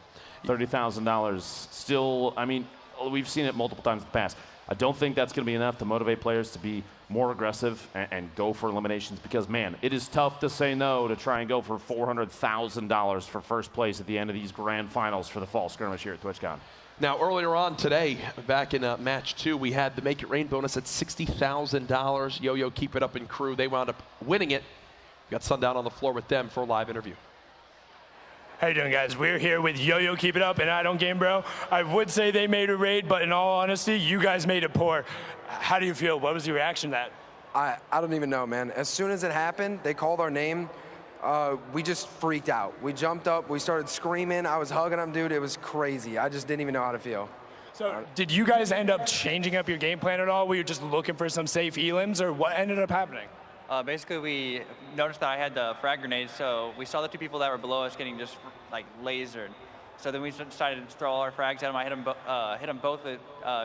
$30,000 still. I mean, we've seen it multiple times in the past. I don't think that's going to be enough to motivate players to be more aggressive and go for eliminations because, man, it is tough to say no to try and go for $400,000 for first place at the end of these grand finals for the fall skirmish here at Twitchcon. Now, earlier on today, back in match 2, we had the Make It Rain bonus at $60,000. Yo-Yo, Keep It Up, and crew, they wound up winning it. We got Sundown on the floor with them for a live interview. How you doing, guys? We're here with Yo-Yo, Keep It Up, and I Don't Game Bro. I would say they made a raid, but in all honesty, you guys made it poor. How do you feel? What was your reaction to that? I don't even know, man. As soon as it happened, they called our name. We just freaked out. We jumped up. We started screaming. I was hugging them, dude. It was crazy. I just didn't even know how to feel. So did you guys end up changing up your game plan at all? Were you just looking for some safe elims, or what ended up happening? Basically, we noticed that I had the frag grenades, so we saw the 2 people that were below us getting just like lasered. So then we decided to throw all our frags at him. I hit them both with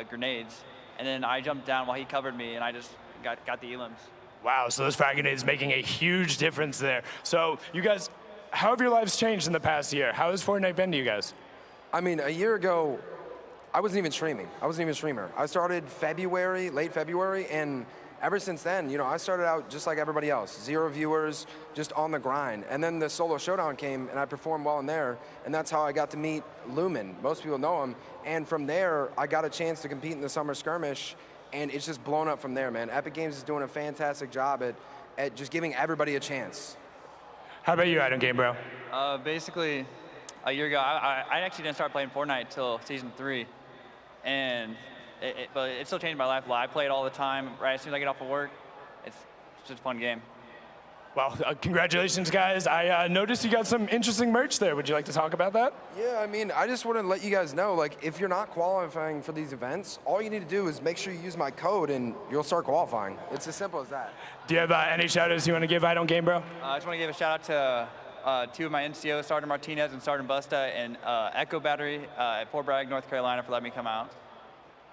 grenades, and then I jumped down while he covered me, and I just got the elims. Wow, so those frag grenades making a huge difference there. So you guys, how have your lives changed in the past year? How has Fortnite been to you guys? I mean, a year ago, I wasn't even streaming. I wasn't even a streamer. I started February, late February, and ever since then, you know, I started out just like everybody else, 0 viewers, just on the grind. And then the solo showdown came, and I performed well in there, and that's how I got to meet Lumen. Most people know him. And from there, I got a chance to compete in the summer skirmish, and it's just blown up from there, man. EpicGames is doing a fantastic job at just giving everybody a chance. How about you, I Don't Game Bro? Basically, a year ago, I actually didn't start playing Fortnite till season 3, and but it still changed my life. I play it all the time. Right as soon as I get off of work, it's just a fun game. Well, congratulations, guys. I noticed you got some interesting merch there. Would you like to talk about that? Yeah, I mean, I just want to let you guys know, like, if you're not qualifying for these events, all you need to do is make sure you use my code and you'll start qualifying. It's as simple as that. Do you have any shout-outs you want to give I Don't Game Bro? I just want to give a shout-out to 2 of my NCOs, Sergeant Martinez and Sergeant Busta, and Echo Battery at Fort Bragg, North Carolina, for letting me come out.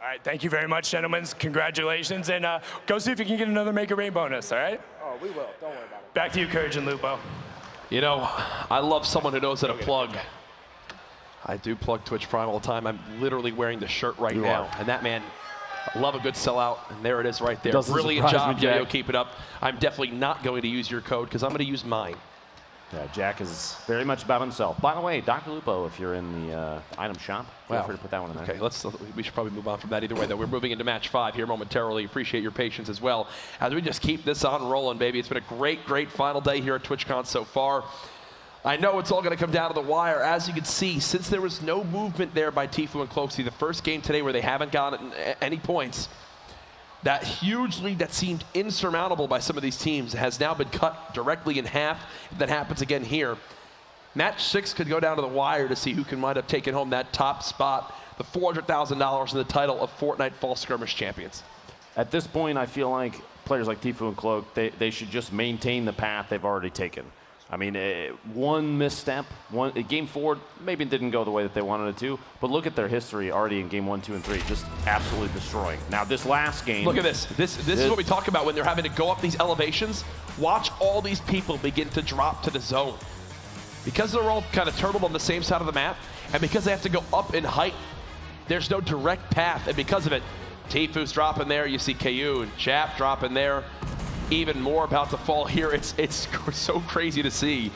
All right, thank you very much, gentlemen. Congratulations, and go see if you can get another Make It Rain bonus, all right? Oh, we will. Don't worry about it. Back to you, Courage and Lupo. You know, I love someone who knows how to plug. I do plug Twitch Prime all the time. I'm literally wearing the shirt right now. And that man, I love a good sellout, and there it is right there. Brilliant job, Yo-Yo, keep it up. I'm definitely not going to use your code because I'm going to use mine. Yeah, Jack is very much about himself. By the way, Dr. Lupo, if you're in the item shop, feel free to put that one in there. Okay, we should probably move on from that either way, though. We're moving into match 5 here momentarily. Appreciate your patience as well as we just keep this on rolling, baby. It's been a great, great final day here at TwitchCon so far. I know it's all going to come down to the wire. As you can see, since there was no movement there by TFUE and Cloakzy, the first game today where they haven't gotten any points, that huge lead that seemed insurmountable by some of these teams has now been cut directly in half. If that happens again here, match 6 could go down to the wire to see who can wind up taking home that top spot, the $400,000 in the title of Fortnite Fall Skirmish Champions. At this point, I feel like players like TFUE and Cloak, they should just maintain the path they've already taken. I mean, one misstep, game 4 maybe didn't go the way that they wanted it to, but look at their history already in game 1, 2, and 3, just absolutely destroying. Now, this last game. Look at this. This is what we talk about when they're having to go up these elevations. Watch all these people begin to drop to the zone. Because they're all kind of turtled on the same side of the map, and because they have to go up in height, there's no direct path, and because of it, TFUE's dropping there. You see KU and Chap dropping there. Even more about to fall here. It's so crazy to see.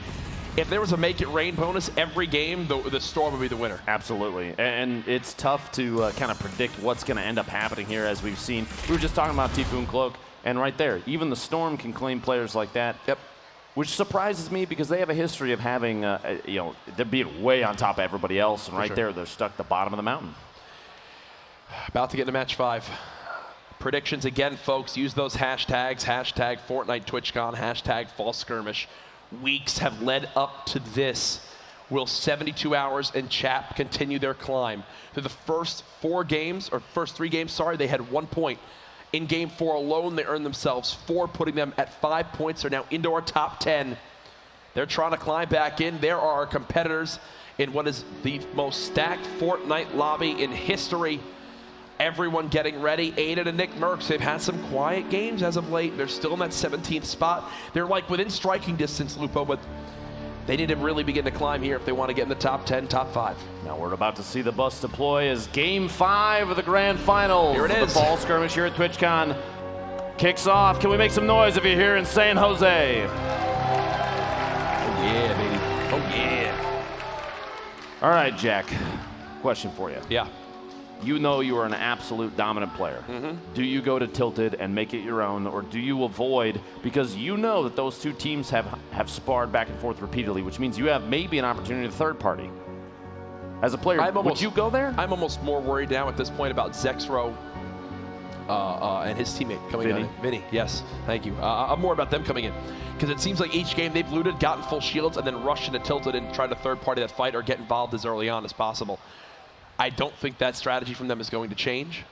If there was a make it rain bonus every game, the Storm would be the winner. Absolutely, and it's tough to kind of predict what's going to end up happening here, as we've seen. We were just talking about TFUE and Cloak, and right there, even the Storm can claim players like that. Yep. Which surprises me because they have a history of having, they're being way on top of everybody else, and right there, they're stuck at the bottom of the mountain. About to get into match 5. Predictions again, folks. Use those hashtags. Hashtag Fortnite Twitchcon. Hashtag Fall Skirmish. Weeks have led up to this. Will 72 Hours and Chap continue their climb? Through the first 3 games, sorry, they had 1 point. In game 4 alone, they earned themselves 4, putting them at 5 points. They're now into our top 10. They're trying to climb back in. There are our competitors in what is the most stacked Fortnite lobby in history. Everyone getting ready. Aiden and NICKMERCS, they've had some quiet games as of late. They're still in that 17th spot. They're like within striking distance, Lupo, but they need to really begin to climb here if they want to get in the top 10, top 5. Now we're about to see the bus deploy as Game 5 of the Grand Finals. Here it is. The Fall Skirmish here at TwitchCon kicks off. Can we make some noise if you're here in San Jose? Oh yeah, baby. Oh yeah. All right, Jack. Question for you. Yeah. You know you are an absolute dominant player. Do you go to Tilted and make it your own, or do you avoid, because you know that those two teams have sparred back and forth repeatedly, which means you have maybe an opportunity to third party. As a player, would you go there? I'm almost more worried now at this point about Zexro and his teammate coming in. Vinny, yes, thank you. I'm more about them coming in, because it seems like each game they've looted, gotten full shields, and then rushed into Tilted and tried to third party that fight or get involved as early on as possible. I don't think that strategy from them is going to change.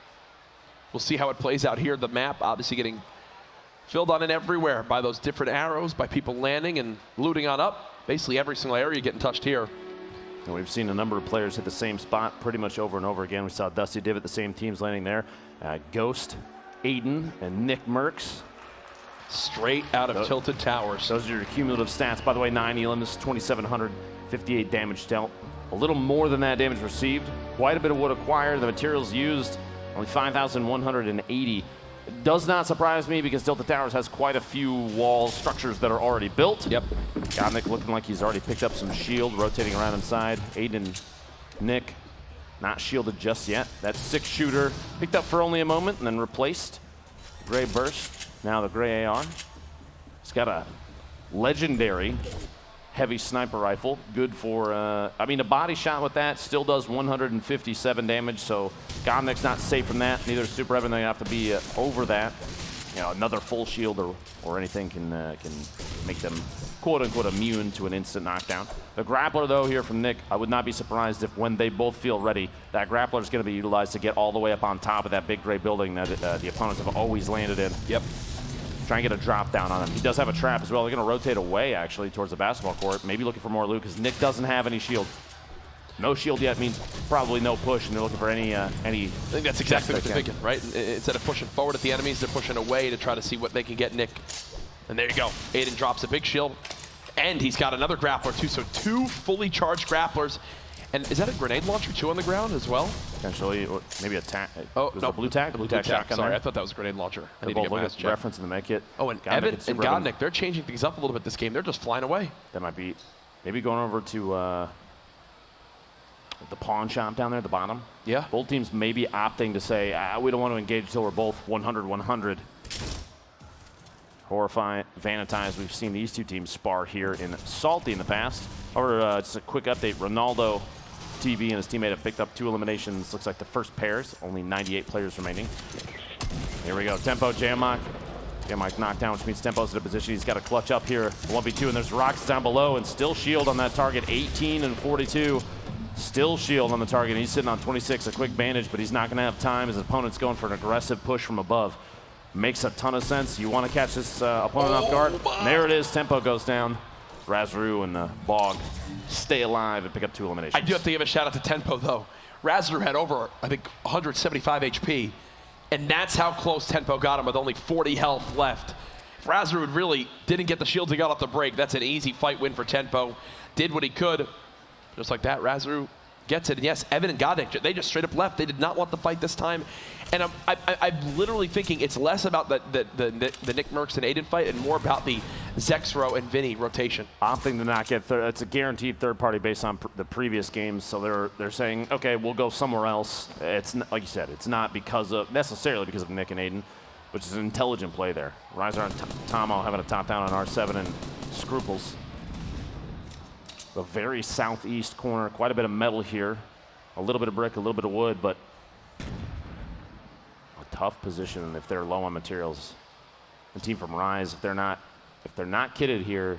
We'll see how it plays out here. The map obviously getting filled on in everywhere by those different arrows, by people landing and looting on up. Basically every single area getting touched here. And we've seen a number of players hit the same spot pretty much over and over again. We saw Dusty Divot, the same teams landing there. Ghost, Aiden, and NICKMERCS. Straight out of Tilted Towers. Those are your cumulative stats. By the way, 9 elims, 2,758 damage dealt. A little more than that damage received. Quite a bit of wood acquired. The materials used, only 5,180. It does not surprise me because Tilted Towers has quite a few wall structures that are already built. Yep. Nick looking like he's already picked up some shield, rotating around inside. Aiden, Nick, not shielded just yet. That 6-shooter picked up for only a moment and then replaced. Gray burst, now the gray AR. He's got a legendary heavy sniper rifle, good for, I mean, a body shot with that still does 157 damage, so Gomnik's not safe from that. Neither is Super Evan. They have to be over that. You know, another full shield or anything can make them quote-unquote immune to an instant knockdown. The grappler, though, here from Nick, I would not be surprised if when they both feel ready, that grappler is going to be utilized to get all the way up on top of that big gray building that the opponents have always landed in. Yep. Try and get a drop down on him. He does have a trap as well. They're going to rotate away, actually, towards the basketball court. Maybe looking for more loot because Nick doesn't have any shield. No shield yet means probably no push, and they're looking for any. I think that's exactly what they're thinking, right? Instead of pushing forward at the enemies, they're pushing away to try to see what they can get Nick. And there you go. Aiden drops a big shield, and he's got another grappler too. So 2 fully charged grapplers. And is that a grenade launcher too on the ground as well? Potentially, or maybe a tag. Oh, no, blue tag. Blue tag shotgun. Sorry, there. I thought that was a grenade launcher. I need both to get look at reference in the med kit. Oh, and Evan and Godnick, they're changing things up a little bit this game. They're just flying away. That might be maybe going over to the pawn shop down there at the bottom. Yeah. Both teams may be opting to say, we don't want to engage until we're both 100-100. Horrify, Vanitize. We've seen these two teams spar here in Salty in the past. Or just a quick update. Ronaldo TV and his teammate have picked up 2 eliminations. Looks like the first pairs. Only 98 players remaining. Here we go. Tempo, Jamok. Jamok knocked down, which means Tempo's in a position. He's got to clutch up here. 1v2, and there's rocks down below, and still shield on that target. 18 and 42. Still shield on the target. He's sitting on 26, a quick bandage, but he's not going to have time. His opponent's going for an aggressive push from above. Makes a ton of sense. You want to catch this opponent off guard. And there it is. Tempo goes down. Razru and Bog stay alive and pick up 2 eliminations. I do have to give a shout out to Tempo, though. Razru had over, I think, 175 HP, and that's how close Tempo got him with only 40 health left. If Razru really didn't get the shield he got off the break, that's an easy fight win for Tempo. did what he could. Just like that, Razaru gets it. And yes, Evan and Godek, they just straight up left. They did not want the fight this time. And I'm literally thinking it's less about the NICKMERCS and Aiden fight and more about the Zexro and Vinny rotation. Opting to not get third. It's a guaranteed third party based on the previous games. So they're saying, okay, we'll go somewhere else. It's not, like you said, it's not necessarily because of Nick and Aiden, which is an intelligent play there. Riser and Tomo having a top down on R7 and Scruples. The very southeast corner, quite a bit of metal here. A little bit of brick, a little bit of wood, but a tough position if they're low on materials. The team from Rise, if they're not kitted here,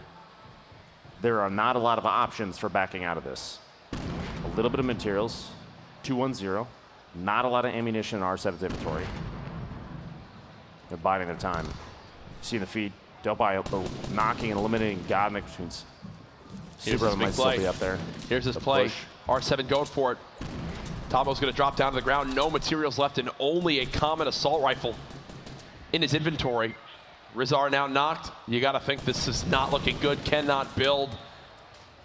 there are not a lot of options for backing out of this. A little bit of materials, 2-1-0. Not a lot of ammunition in R7's inventory. They're biding their time. See the feed, Delphi knocking and eliminating Godnik, which means Super might still be up there. Here's his play. R7 going for it. Tomo's going to drop down to the ground. No materials left and only a common assault rifle in his inventory. Rizar now knocked. You got to think this is not looking good. Cannot build.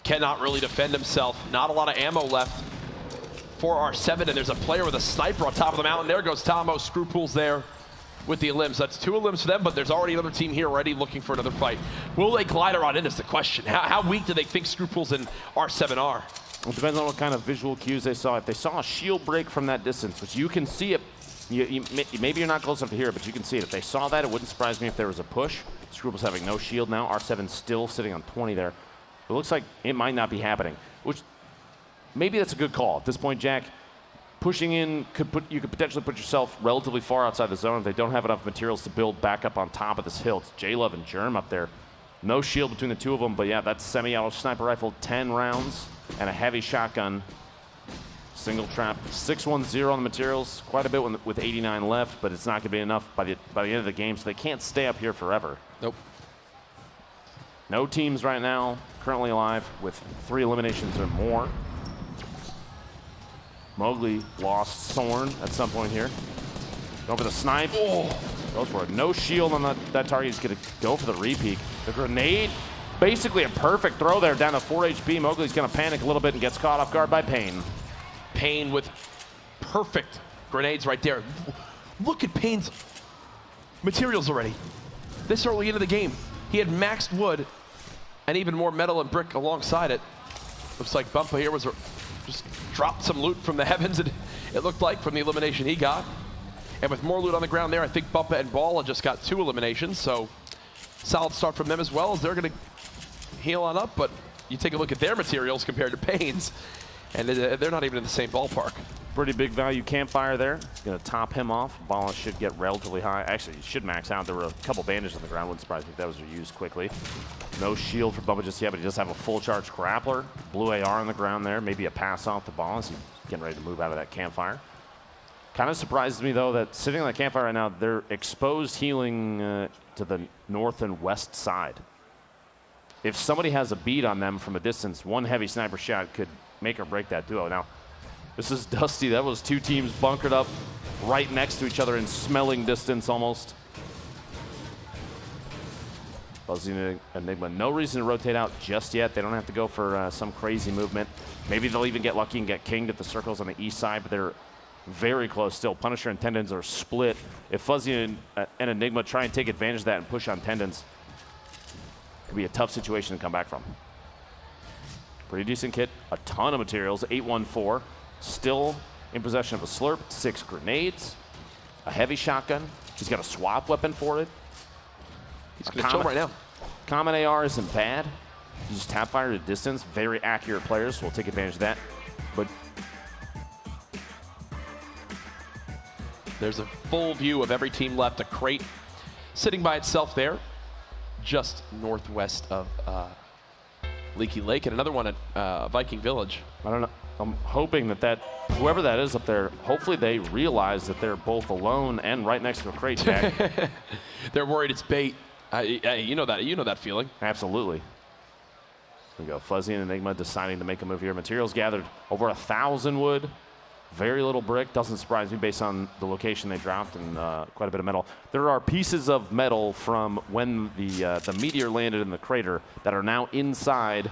Cannot really defend himself. Not a lot of ammo left for R7. And there's a player with a sniper on top of the mountain. There goes Tomo. Scruples there with the elims. That's 2 elims for them, but there's already another team here already looking for another fight. Will they glider on in is the question. How weak do they think Scruples and R7 are? It depends on what kind of visual cues they saw. If they saw a shield break from that distance, which you can see it, maybe you're not close enough to hear it, but you can see it. If they saw that, it wouldn't surprise me if there was a push. Scruples having no shield now. R7 still sitting on 20 there. It looks like it might not be happening, which maybe that's a good call. At this point, Jack, pushing in, you could potentially put yourself relatively far outside the zone if they don't have enough materials to build back up on top of this hill. It's J-Love and Germ up there. No shield between the two of them, but yeah, that's semi-auto sniper rifle, 10 rounds, and a heavy shotgun. Single trap, 6-1-0 on the materials. Quite a bit with 89 left, but it's not going to be enough by the end of the game, so they can't stay up here forever. Nope. No teams right now currently alive with 3 eliminations or more. Mowgli lost Sorn at some point here. Going for the snipe. Oh, goes for it. No shield on that target. He's going to go for the repeat. The grenade, basically a perfect throw there down to 4 HP. Mowgli's going to panic a little bit and gets caught off guard by Payne. Payne with perfect grenades right there. Look at Payne's materials already. This early into the game, he had maxed wood and even more metal and brick alongside it. Looks like Bumpa here was just dropped some loot from the heavens, it looked like, from the elimination he got. And with more loot on the ground there, I think Bumpa and Balla just got 2 eliminations, so solid start from them as well, as they're going to heal on up. But you take a look at their materials compared to Payne's, and they're not even in the same ballpark. Pretty big value campfire there. Going to top him off. Balla should get relatively high. Actually, he should max out. There were a couple bandages on the ground. Wouldn't surprise me if that was used quickly. No shield for Bubba just yet, but he does have a full charge grappler. Blue AR on the ground there. Maybe a pass off the Balla as he's getting ready to move out of that campfire. Kind of surprises me, though, that sitting on that campfire right now, they're exposed healing to the north and west side. If somebody has a bead on them from a distance, one heavy sniper shot could make or break that duo. Now, this is Dusty. That was 2 teams bunkered up right next to each other in smelling distance almost. Fuzzy and Enigma, no reason to rotate out just yet. They don't have to go for some crazy movement. Maybe they'll even get lucky and get kinged at the circles on the east side, but they're very close still. Punisher and Tendons are split. If Fuzzy and Enigma try and take advantage of that and push on Tendons, it could be a tough situation to come back from. Pretty decent kit, a ton of materials, 814. Still in possession of a slurp, 6 grenades, a heavy shotgun. He's got a swap weapon for it. He's going to chill right now. Common AR isn't bad. You just tap fire at distance. Very accurate players, so we'll take advantage of that. But there's a full view of every team left. A crate sitting by itself there, just northwest of Leaky Lake, and another one at Viking Village. I don't know. I'm hoping that whoever that is up there, hopefully they realize that they're both alone and right next to a crate, Jack. They're worried it's bait. You know that feeling. Absolutely. We go. Fuzzy and Enigma deciding to make a move here. Materials gathered over 1,000 wood. Very little brick. Doesn't surprise me based on the location they dropped and quite a bit of metal. There are pieces of metal from when the meteor landed in the crater that are now inside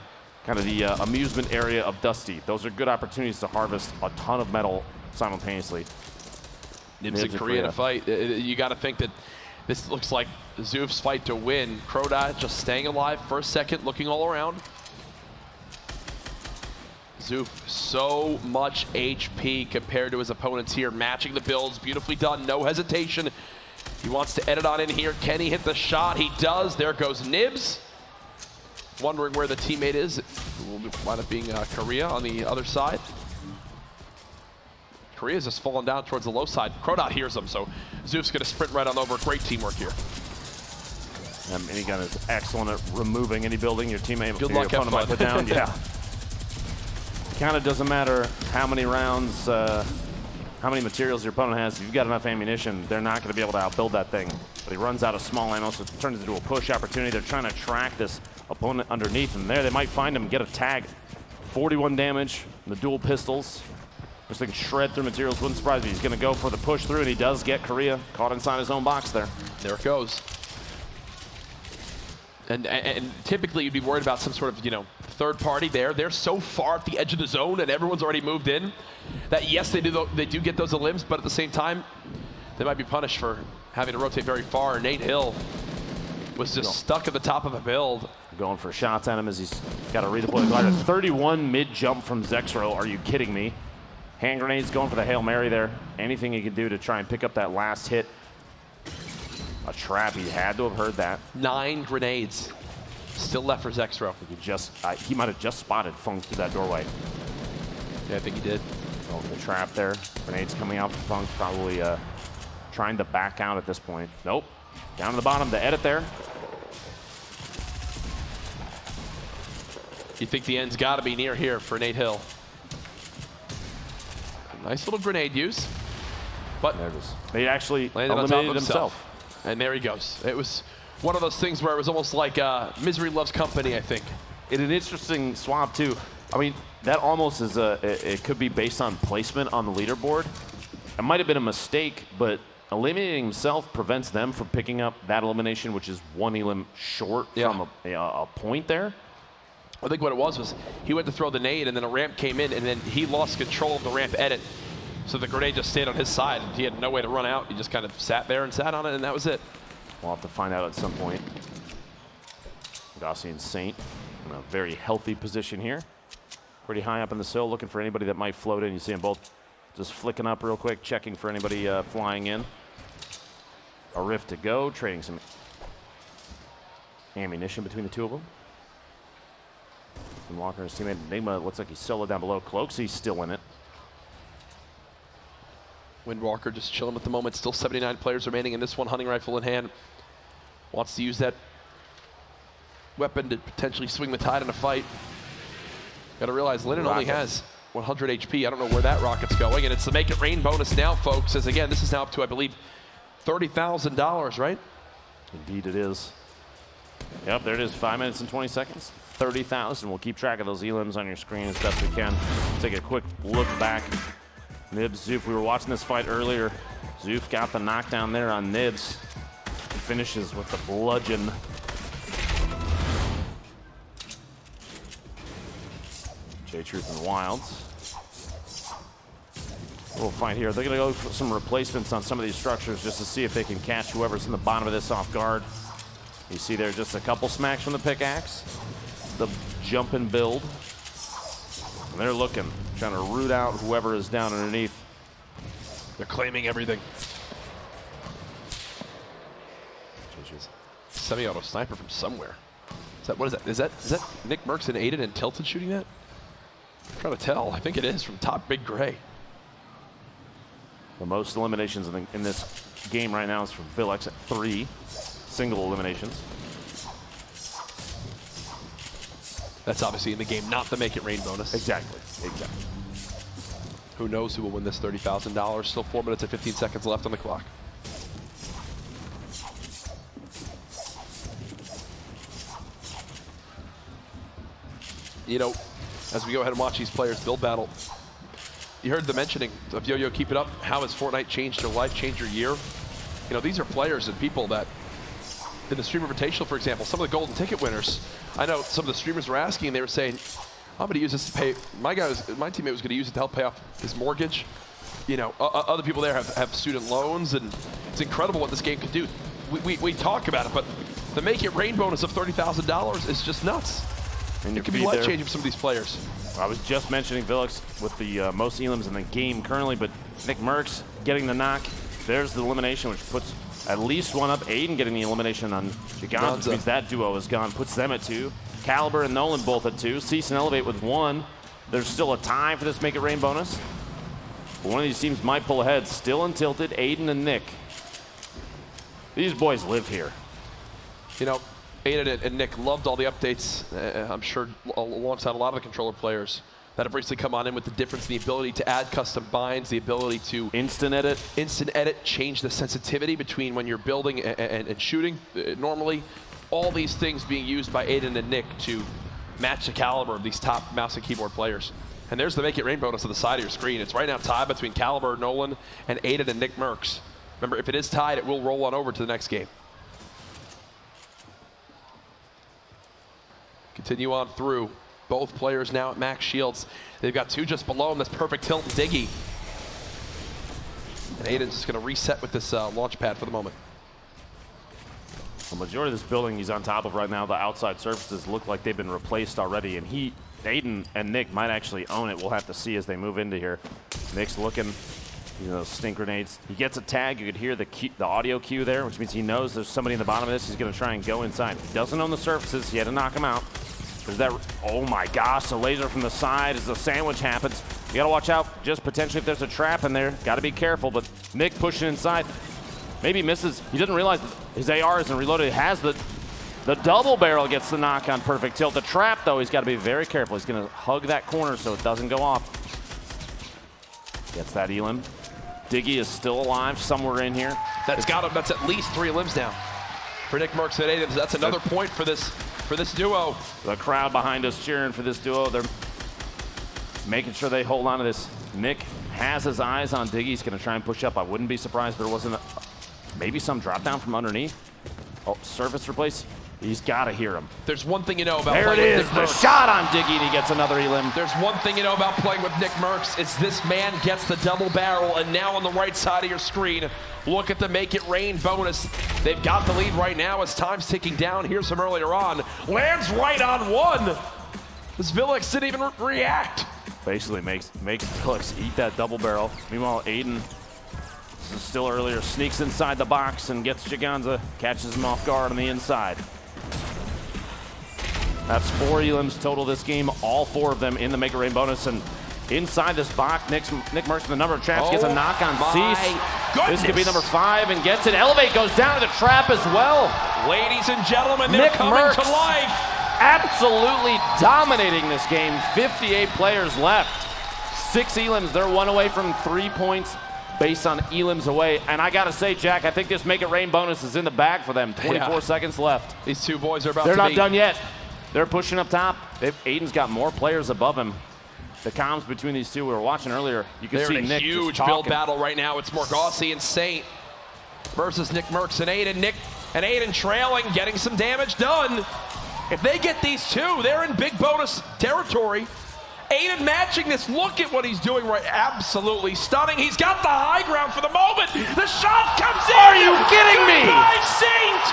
kind of the amusement area of Dusty. Those are good opportunities to harvest a ton of metal simultaneously. Nibs and Korea in a fight. You got to think that this looks like Zoof's fight to win. Crodot just staying alive first, second, looking all around. Zoof, so much HP compared to his opponents here. Matching the builds, beautifully done, no hesitation. He wants to edit on in here. Can he hit the shot? He does. There goes Nibs. Wondering where the teammate is. It will wind up being Korea on the other side. Korea's just falling down towards the low side. Crodot hears him, so Zoof's going to sprint right on over. Great teamwork here. Minigun is excellent at removing any building your teammate Good luck, opponent might put down. Yeah. Kind of doesn't matter how many rounds, how many materials your opponent has. If you've got enough ammunition, they're not going to be able to outbuild that thing. But he runs out of small ammo, so it turns into a push opportunity. They're trying to track this opponent underneath, and there they might find him, get a tag. 41 damage, the dual pistols. This thing shred through materials, wouldn't surprise me. He's going to go for the push through, and he does get Korea caught inside his own box there. There it goes. And typically you'd be worried about some sort of, you know, third party there. They're so far at the edge of the zone and everyone's already moved in that yes, they do get those elims, but at the same time, they might be punished for having to rotate very far. Nate Hill was just stuck at the top of a build. Going for shots at him as he's got to redeploy the glider. 31 mid-jump from Zexro. Are you kidding me? Hand grenades going for the Hail Mary there. Anything he can do to try and pick up that last hit. A trap, he had to have heard that. 9 grenades still left for Zexro. He might have just spotted Funk through that doorway. Yeah, I think he did. Oh, the trap there. Grenades coming out for Funk, probably trying to back out at this point. Nope. Down to the bottom, the edit there. You think the end's got to be near here for Nate Hill. Nice little grenade use. But there it is. They actually landed on top of himself. And there he goes. It was one of those things where it was almost like misery loves company, I think. In an interesting swap, too. I mean, that almost is it could be based on placement on the leaderboard. It might have been a mistake, but eliminating himself prevents them from picking up that elimination, which is 1 elim short from a point there. I think what it was he went to throw the nade, and then a ramp came in, and then he lost control of the ramp edit. So the grenade just stayed on his side, and he had no way to run out. He just kind of sat there and sat on it, and that was it. We'll have to find out at some point. Gossi and Saint in a very healthy position here. Pretty high up in the sill, looking for anybody that might float in. You see them both just flicking up real quick, checking for anybody flying in. A rift to go, trading some ammunition between the two of them. And Walker and his teammate Enigma looks like he's solo down below. Cloaksy's still in it. Windwalker just chilling at the moment. Still 79 players remaining in this one. Hunting rifle in hand. Wants to use that weapon to potentially swing the tide in a fight. Got to realize Lennon only has 100 HP. I don't know where that rocket's going. And it's the Make It Rain bonus now, folks. As again, this is now up to, I believe, $30,000, right? Indeed it is. Yep, there it is. 5 minutes and 20 seconds. 30,000. We'll keep track of those elims on your screen as best we can. Take a quick look back. Nibs, Zoof, we were watching this fight earlier. Zoof got the knockdown there on Nibs. He finishes with the bludgeon. J-Truth and Wilds. We'll fight here. They're going to go for some replacements on some of these structures just to see if they can catch whoever's in the bottom of this off guard. You see there just a couple smacks from the pickaxe. The jump and build. And they're looking, trying to root out whoever is down underneath. They're claiming everything. Semi-auto sniper from somewhere. Is that, what is that? Is that NICKMERCS and Aiden and Tilted shooting that? I'm trying to tell. I think it is from top Big Gray. The most eliminations in this game right now is from Villex at 3 single eliminations. That's obviously in the game, not the Make It Rain bonus. Exactly, exactly. Who knows who will win this $30,000? Still 4 minutes and 15 seconds left on the clock. You know, as we go ahead and watch these players build battle, you heard the mentioning of Yo-Yo, keep it up. How has Fortnite changed your life, changed your year? You know, these are players and people that in the Streamer Invitational, for example, some of the golden ticket winners, I know some of the streamers were asking, they were saying, I'm going to use this to pay, my teammate was going to use it to help pay off his mortgage. You know, other people there have student loans, and it's incredible what this game can do. We talk about it, but the Make It Rain bonus of $30,000 is just nuts. And it can be life-changing for some of these players. I was just mentioning Villix with the most elims in the game currently, but NICKMERCS getting the knock. There's the elimination, which puts at least one up. Aiden getting the elimination on Giganza, which means that duo is gone, puts them at 2. Caliber and Nolan both at 2. Cease and Elevate with 1. There's still a tie for this Make It Rain bonus. But one of these teams might pull ahead. Still untilted, Aiden and Nick. These boys live here. You know, Aiden and Nick loved all the updates, I'm sure, alongside a lot of the controller players that have recently come on in with the difference in the ability to add custom binds, the ability to instant edit, change the sensitivity between when you're building and shooting normally. All these things being used by Aiden and Nick to match the caliber of these top mouse and keyboard players. And there's the Make It Rain bonus on the side of your screen. It's right now tied between Caliber, Nolan, and Aiden and NICKMERCS. Remember, if it is tied, it will roll on over to the next game. Continue on through. Both players now at max shields. They've got 2 just below them. That's perfect tilt and Diggy. And Aiden's just going to reset with this launch pad for the moment. The majority of this building he's on top of right now, the outside surfaces look like they've been replaced already, and Aiden and Nick might actually own it. We'll have to see as they move into here. Nick's looking, you know, stink grenades. He gets a tag. You could hear the audio cue there, which means he knows there's somebody in the bottom of this. He's going to try and go inside. He doesn't own the surfaces. He had to knock him out. There's that, oh my gosh, the laser from the side as the sandwich happens. You got to watch out just potentially if there's a trap in there. Got to be careful, but Nick pushing inside. Maybe misses. He doesn't realize his AR isn't reloaded. He has the double barrel, gets the knock on perfect tilt. The trap, though, he's got to be very careful. He's going to hug that corner so it doesn't go off. Gets that elim. Diggy is still alive somewhere in here. That's at least 3 limbs now for NICKMERCS and Aiden. That's another point for this duo. The crowd behind us cheering for this duo. They're making sure they hold on to this. Nick has his eyes on Diggy. He's going to try and push up. I wouldn't be surprised if there wasn't maybe some drop down from underneath. Oh, surface replace. He's got to hear him. There's one thing you know about playing with NICKMERCS. There it is, the shot on Diggy, and he gets another elim. There's one thing you know about playing with NICKMERCS is this man gets the double barrel, and now on the right side of your screen, look at the Make It Rain bonus. They've got the lead right now as time's ticking down. Here's some earlier on. Lands right on 1. This Villix didn't even react. Basically makes Villix eat that double barrel. Meanwhile, Aiden, this is still earlier, sneaks inside the box and gets Giganza, catches him off guard on the inside. That's 4 elims total this game, all 4 of them in the Make It Rain bonus. And inside this box, NICKMERCS with the number of traps gets a knock on Cease. This could be number 5 and gets it. Elevate goes down to the trap as well. Ladies and gentlemen, they're coming to life. Absolutely dominating this game. 58 players left. 6 elims. They're 1 away from 3 points based on elims away. And I got to say, Jack, I think this Make It Rain bonus is in the bag for them. 24 seconds left. These 2 boys are about They're not done yet. They're pushing up top. Aiden's got more players above him. The comms between these 2 we were watching earlier, you can see Nick Nick huge build battle right now. It's Morgossi and Saint versus NICKMERCS and Aiden. Nick and Aiden trailing, getting some damage done. If they get these 2, they're in big bonus territory. Aiden matching this. Look at what he's doing right. Absolutely stunning. He's got the high ground for the moment. The shot comes in. Are you kidding me? By Saint.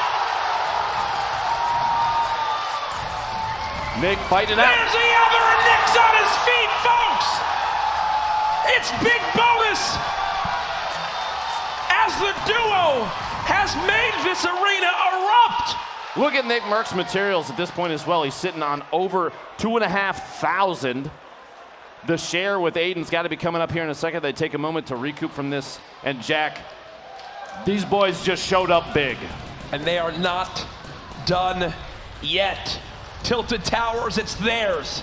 Nick fighting out. There's the other, and Nick's on his feet, folks. It's big bonus as the duo has made this arena erupt. Look at NICKMERCS materials at this point as well. He's sitting on over 2,500. The share with Aiden's got to be coming up here in a second. They take a moment to recoup from this. And Jack, these boys just showed up big. And they are not done yet. Tilted Towers, it's theirs.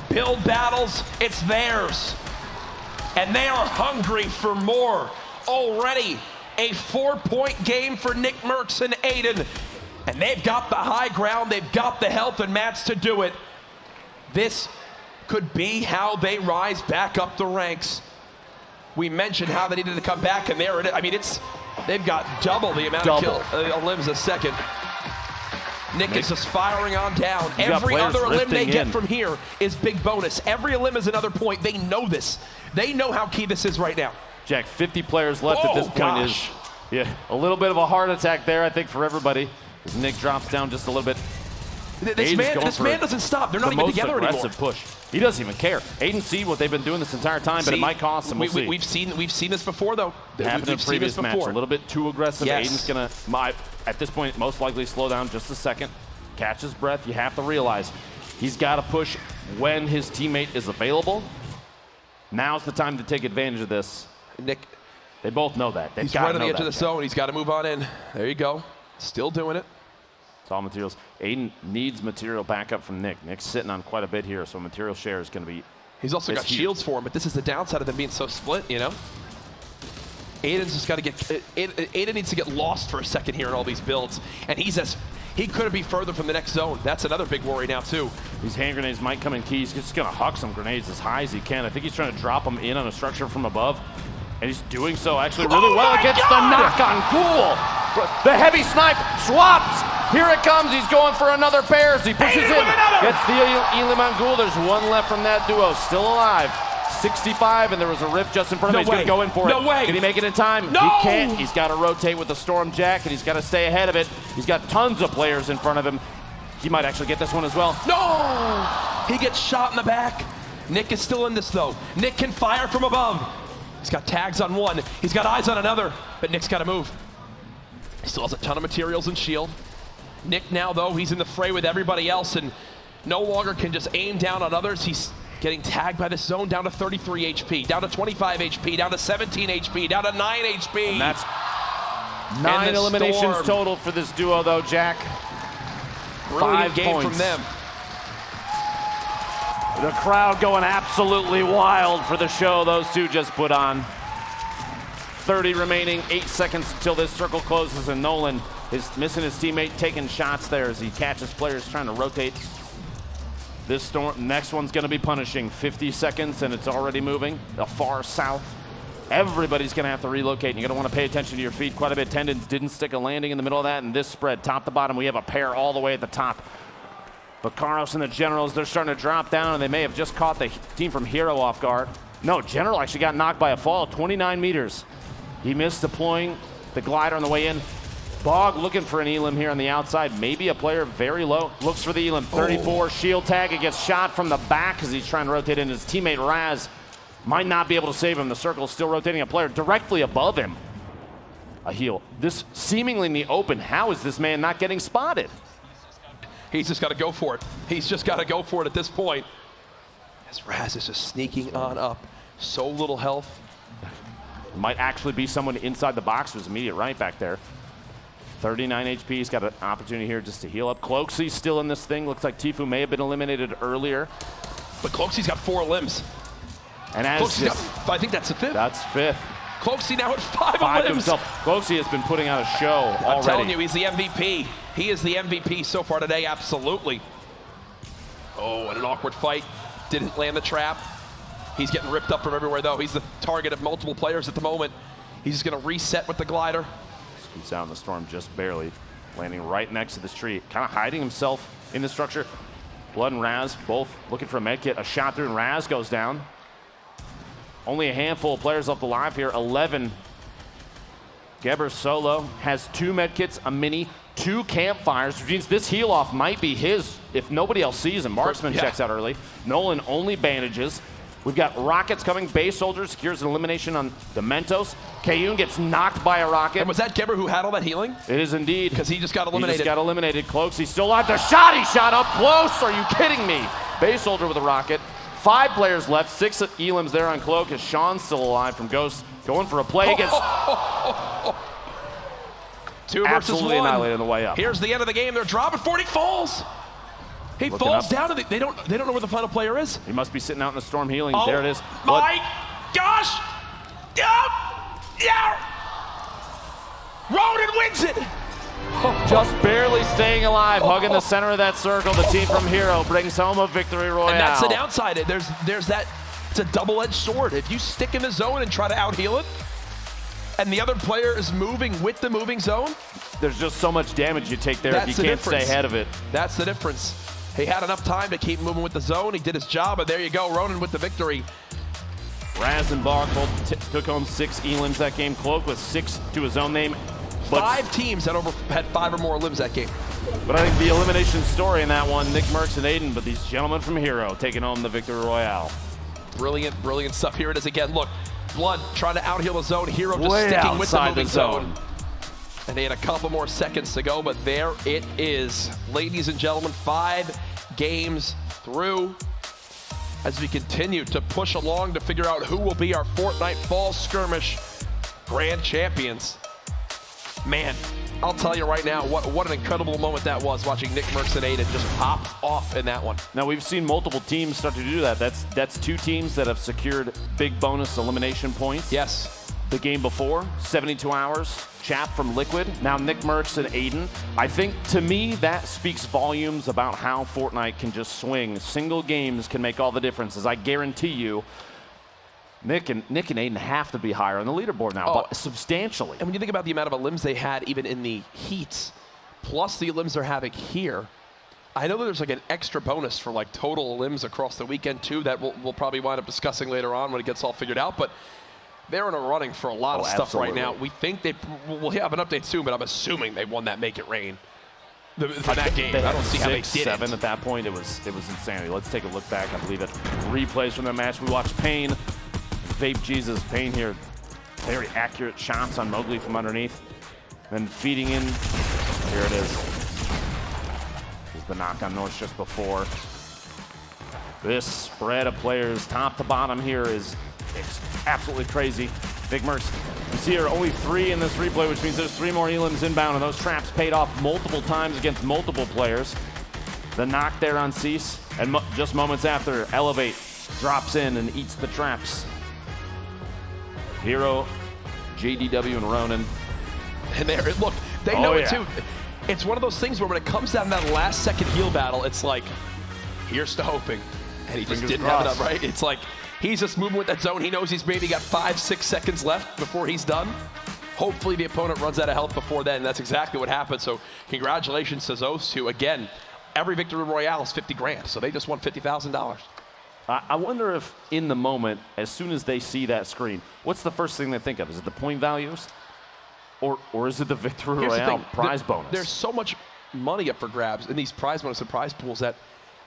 Build battles, it's theirs. And they are hungry for more. Already a 4-point game for NICKMERCS and Aiden. And they've got the high ground, they've got the health and mats to do it. This could be how they rise back up the ranks. We mentioned how they needed to come back, and there it is. I mean, they've got double the amount of limbs a second. Nick is just firing on down. You got Every players other elim they rifting get in. from here is big bonus. Every elim is another point. They know this. They know how key this is right now. Jack, 50 players left at this point is a little bit of a heart attack there, I think, for everybody. As Nick drops down just a little bit. This man doesn't stop. They're not even together anymore. Aggressive push. He doesn't even care. Aiden see what they've been doing this entire time, but it might cost him. We've seen this before, though. Happened in the previous match. A little bit too aggressive. Yes. Aiden's gonna, at this point, most likely slow down just a second. Catch his breath. You have to realize he's got to push when his teammate is available. Now's the time to take advantage of this. Nick, they both know that. He's right on the edge of the zone. He's got to move on in. There you go. Still doing it. It's all materials. Aiden needs material backup from Nick. Nick's sitting on quite a bit here, so material share is going to be. He's also got shields for him, but this is the downside of them being so split, you know? Aiden's just got to get. Aiden needs to get lost for a second here in all these builds, and he couldn't be further from the next zone. That's another big worry now, too. These hand grenades might come in key. He's just going to huck some grenades as high as he can. I think he's trying to drop them in on a structure from above. And he's doing so actually really well against the knock-on. Cool. The heavy snipe swaps. Here it comes. He's going for another pair as he pushes in. Gets the ELIMINATIONS. There's one left from that duo. Still alive. 65, and there was a rift just in front of him. He's going to go in for it. No way. Can he make it in time? No. He can't. He's got to rotate with the Storm Jack, and he's got to stay ahead of it. He's got tons of players in front of him. He might actually get this one as well. No! He gets shot in the back. Nick is still in this, though. Nick can fire from above. He's got tags on one. He's got eyes on another, but Nick's got to move. He still has a ton of materials and shield. Nick now, though, he's in the fray with everybody else and no longer can just aim down on others. He's getting tagged by this zone down to 33 HP, down to 25 HP, down to 17 HP, down to 9 HP. And that's 9 eliminations total for this duo, though, Jack. Brilliant 5 game points from them. The crowd going absolutely wild for the show those two just put on. 30 remaining, 8 seconds until this circle closes, and Nolan is missing his teammate, taking shots there as he catches players trying to rotate. This storm, next one's going to be punishing. 50 seconds, and it's already moving. The far south. Everybody's going to have to relocate, and you're going to want to pay attention to your feet quite a bit. Tendons didn't stick a landing in the middle of that, and this spread, top to bottom, we have a pair all the way at the top. But Carlos and the Generals, they're starting to drop down, and they may have just caught the team from Hero off guard. No, General actually got knocked by a fall, 29 meters. He missed deploying the glider on the way in. Bog looking for an Elim here on the outside. Maybe a player very low. Looks for the Elim. 34 shield tag. It gets shot from the back as he's trying to rotate in. His teammate Raz might not be able to save him. The circle is still rotating a player directly above him. A heal. This seemingly in the open. How is this man not getting spotted? He's just got to go for it. He's just got to go for it at this point. As Raz is just sneaking on up. So little health. Might actually be someone inside the box. There's immediate right back there. 39 HP. He's got an opportunity here just to heal up. Cloaksy's still in this thing. Looks like TFUE may have been eliminated earlier. But Cloaksy's got 4 limbs. And as I think that's the 5th. That's 5th. Cloaksy now at 5 limbs. Cloaksy has been putting out a show already. I'm telling you, he's the MVP. He is the MVP so far today, absolutely. Oh, and an awkward fight. Didn't land the trap. He's getting ripped up from everywhere, though. He's the target of multiple players at the moment. He's just going to reset with the glider. Scoots out in the storm just barely, landing right next to this tree, kind of hiding himself in the structure. Blood and Raz both looking for a med kit. A shot through and Raz goes down. Only a handful of players left alive here, 11. Geber solo has 2 med kits, a mini, 2 campfires, which means this heal off might be his if nobody else sees him. Marksman checks out early. Nolan only bandages. We've got rockets coming. Base Soldier secures an elimination on the Mentos. Kayun gets knocked by a rocket. And was that Geber who had all that healing? It is indeed. Because he just got eliminated. He just got eliminated. Cloaksy's still alive. The shot he shot up close. Are you kidding me? Base Soldier with a rocket. 5 players left. 6 Elims there on Cloak as Sean's still alive from Ghost. Going for a play against... 2 versus absolutely 1. annihilated on the way up. Here's the end of the game. They're dropping. Fornite falls. He falls down. They don't know where the final player is. He must be sitting out in the storm healing. Oh, there it is. My gosh! Yeah! Ronan wins it. Just barely staying alive, hugging the center of that circle. The team from Hero brings home a victory royale. And that's the downside. There's that. It's a double-edged sword. If you stick in the zone and try to out-heal it, and the other player is moving with the moving zone. There's just so much damage you take there if you can't stay ahead of it. That's the difference. He had enough time to keep moving with the zone. He did his job, and there you go, Ronan with the victory. Raz and Bark both took home 6 elims that game. Cloak with 6 to his own name. But 5 teams had 5 or more elims that game. But I think the elimination story in that one, NICKMERCS and Aiden, but these gentlemen from Hero taking home the Victory Royale. Brilliant, brilliant stuff. Here it is again. Look, Blood trying to out-heal the zone. Hero just Way sticking with the outside moving the zone. And they had a couple more seconds to go, but there it is. Ladies and gentlemen, 5 games through as we continue to push along to figure out who will be our Fortnite Fall Skirmish Grand Champions. Man, I'll tell you right now, what an incredible moment that was, watching NICKMERCS and Aiden just pop off in that one. Now, we've seen multiple teams start to do that. That's 2 teams that have secured big bonus elimination points. Yes. The game before, 72 hours, Chap from Liquid, now NICKMERCS and Aiden. I think, to me, that speaks volumes about how Fortnite can just swing. Single games can make all the difference, as I guarantee you, Nick and Aiden have to be higher on the leaderboard now, but substantially. And when you think about the amount of elims they had even in the heats, plus the elims they're having here, I know that there's like an extra bonus for like total elims across the weekend too that we'll probably wind up discussing later on when it gets all figured out. But they're in a running for a lot of stuff right now. We think we'll have an update soon, but I'm assuming they won that Make It Rain. For that game, I don't see how they did 6-7 it. at that point. It was insanity. Let's take a look back. I believe it replays from that match. We watched Payne, Vape Jesus. Payne here, very accurate shots on Mowgli from underneath. Then feeding in. Here it is. There's the knock on Norse just before. This spread of players, top to bottom here, is absolutely crazy. NICKMERCS, you see here only 3 in this replay, which means there's 3 more elims inbound, and those traps paid off multiple times against multiple players. The knock there on Cease, and just moments after, Elevate drops in and eats the traps. Hero, JDW, and Ronan. And there, look, they know it too. It's one of those things where when it comes down to that last second heal battle, it's like, here's to hoping. And he just didn't have it up, right? It's like, he's just moving with that zone. He knows he's maybe got 5-6 seconds left before he's done. Hopefully the opponent runs out of health before then. That's exactly what happened. So congratulations to those two. Again, every Victory Royale is 50 grand. So they just won $50,000. I wonder if in the moment, as soon as they see that screen, what's the first thing they think of? Is it the point values? Or is it the Victory Royale prize bonus? There's so much money up for grabs in these prize bonus and prize pools that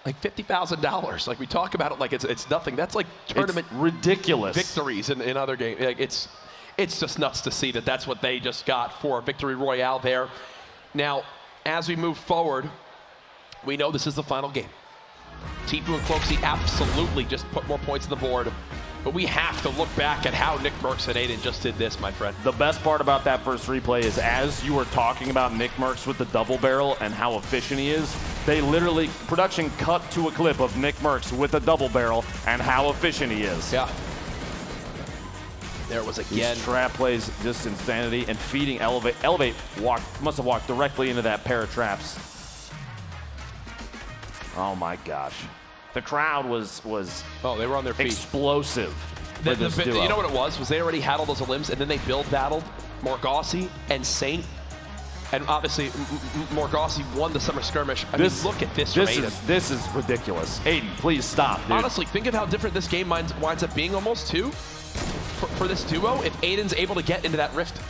like $50,000. Like we talk about it like it's nothing. That's like tournament ridiculous victories in other games. Like it's just nuts to see that that's what they just got for Victory Royale there. Now, as we move forward, we know this is the final game. TFUE and Cloaksy absolutely just put more points on the board. But we have to look back at how NICKMERCS and Aiden just did this, my friend. The best part about that first replay is as you were talking about NICKMERCS with the double barrel and how efficient he is, they literally, production cut to a clip of NICKMERCS with a double barrel and how efficient he is. Yeah. There it was again. These trap plays, just insanity, and feeding Elevate. Elevate must have walked directly into that pair of traps. Oh my gosh. The crowd was they were on their feet. Explosive. For this duo. You know what it was they already had all those elims, and then they build battled Morgasi and Saint. And obviously, Morgasi won the Summer Skirmish. I mean, look at this from Aiden. This is ridiculous. Aiden, please stop, dude. Honestly, think of how different this game winds up being almost, too, for this duo, if Aiden's able to get into that rift.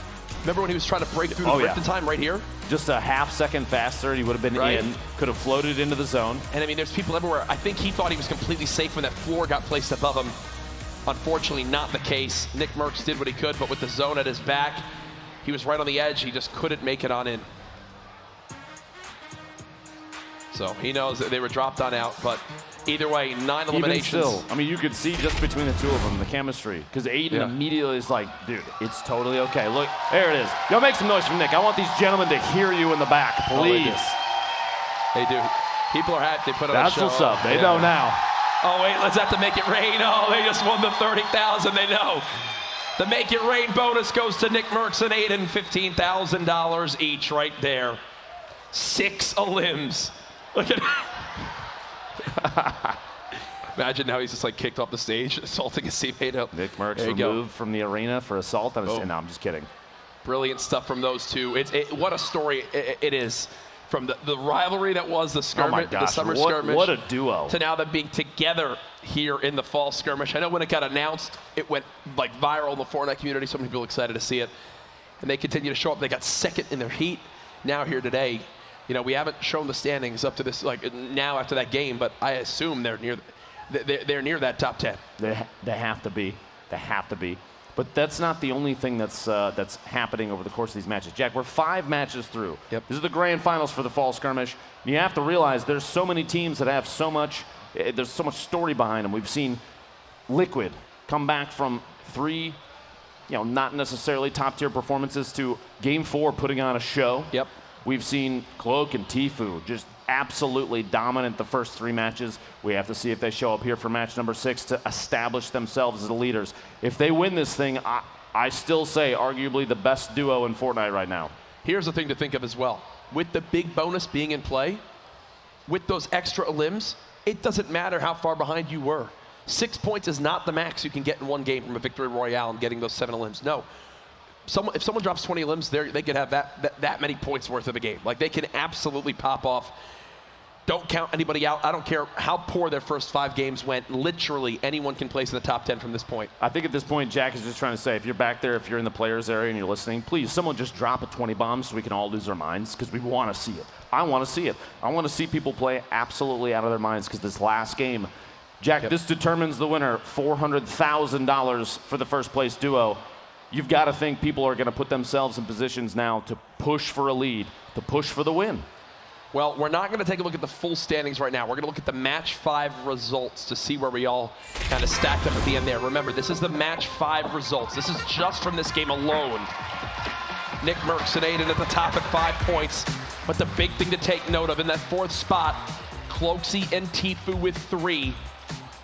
Remember when he was trying to break through the rift in time right here? Just a half second faster, he would have been in, could have floated into the zone. And I mean, there's people everywhere. I think he thought he was completely safe when that floor got placed above him. Unfortunately, not the case. NICKMERCS did what he could, but with the zone at his back, he was right on the edge. He just couldn't make it on in. So he knows that they were dropped on out, but either way, 9 eliminations. Even still, I mean, you could see just between the two of them, the chemistry. Because Aiden immediately is like, dude, it's totally okay. Look, there it is. Yo, make some noise from Nick. I want these gentlemen to hear you in the back, please. Oh, they do. People are happy. They put on a show. That's what's up. They know now. Oh, wait, let's have to make it rain. Oh, they just won the 30,000. They know. The Make It Rain bonus goes to NICKMERCS and Aiden, $15,000 each right there. 6 elims. Look at Imagine how he's just like kicked off the stage, assaulting his teammate. NICKMERCS removed from the arena for assault. No, I'm just kidding. Brilliant stuff from those two. What a story it is. From the rivalry that was the skirmish, the summer skirmish. What a duo. To now them being together here in the fall skirmish. I know when it got announced, it went like viral in the Fortnite community. So many people excited to see it. And they continue to show up. They got second in their heat. Now here today, you know, we haven't shown the standings up to this, like now after that game, but I assume they're near that top 10. They have to be. They have to be. But that's not the only thing that's happening over the course of these matches. Jack, we're 5 matches through. Yep. This is the grand finals for the fall skirmish. You have to realize there's so many teams that have so much, there's so much story behind them. We've seen Liquid come back from 3, not necessarily top tier performances to game 4 putting on a show. Yep. We've seen Cloak and TFUE just absolutely dominant the first 3 matches. We have to see if they show up here for match number 6 to establish themselves as the leaders. If they win this thing, I still say arguably the best duo in Fortnite right now. Here's the thing to think of as well. With the big bonus being in play, with those extra elims, it doesn't matter how far behind you were. 6 points is not the max you can get in one game from a victory royale and getting those 7 elims. No. If someone drops 20 elims, they could have that many points worth of a game. Like, they can absolutely pop off. Don't count anybody out. I don't care how poor their first 5 games went. Literally, anyone can place in the top 10 from this point. I think at this point, Jack is just trying to say, if you're back there, if you're in the players area and you're listening, please, someone just drop a 20 bomb so we can all lose our minds, because we want to see it. I want to see it. I want to see people play absolutely out of their minds, because this last game, Jack, this determines the winner. $400,000 for the first place duo. You've got to think people are going to put themselves in positions now to push for a lead, to push for the win. Well, we're not going to take a look at the full standings right now. We're going to look at the match 5 results to see where we all kind of stacked up at the end there. Remember, this is the match 5 results. This is just from this game alone. NICKMERCS and Aiden at the top at 5 points. But the big thing to take note of in that 4th spot, Cloaksy and TFUE with 3.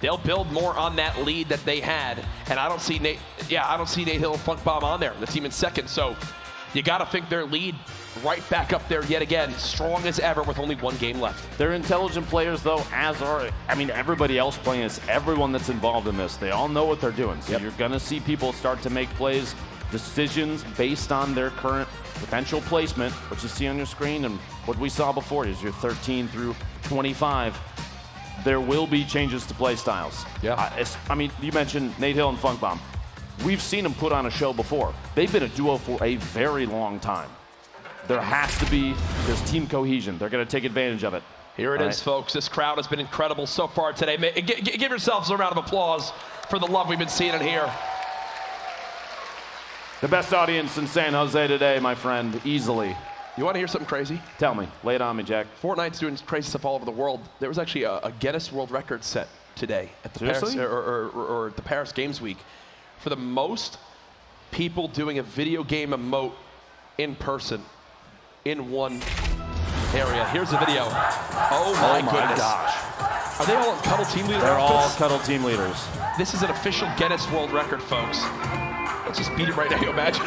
They'll build more on that lead that they had. And I don't see Nate Hill and Funkbomb on there, the team in 2nd. So you got to think their lead right back up there yet again, strong as ever with only 1 game left. They're intelligent players, though, as are, everybody else playing this, everyone that's involved in this. They all know what they're doing. So you're going to see people start to make plays, decisions based on their current potential placement, what you see on your screen, and what we saw before is your 13 through 25. There will be changes to play styles. Yeah. You mentioned Nate Hill and Funkbomb. We've seen them put on a show before. They've been a duo for a very long time. There has to be, there's team cohesion. They're going to take advantage of it. Here it is, folks. This crowd has been incredible so far today. Give yourselves a round of applause for the love we've been seeing in here. The best audience in San Jose today, my friend, easily. You want to hear something crazy? Tell me. Lay it on me, Jack. Fortnite's doing crazy stuff all over the world. There was actually a Guinness World Record set today at the Paris, or the Paris Games Week for the most people doing a video game emote in person in one area. Here's the video. Oh my goodness. Gosh. Are they all Cuddle team leaders? They're all Cuddle team leaders. This is an official Guinness World Record, folks. Let's just beat it right now, you imagine?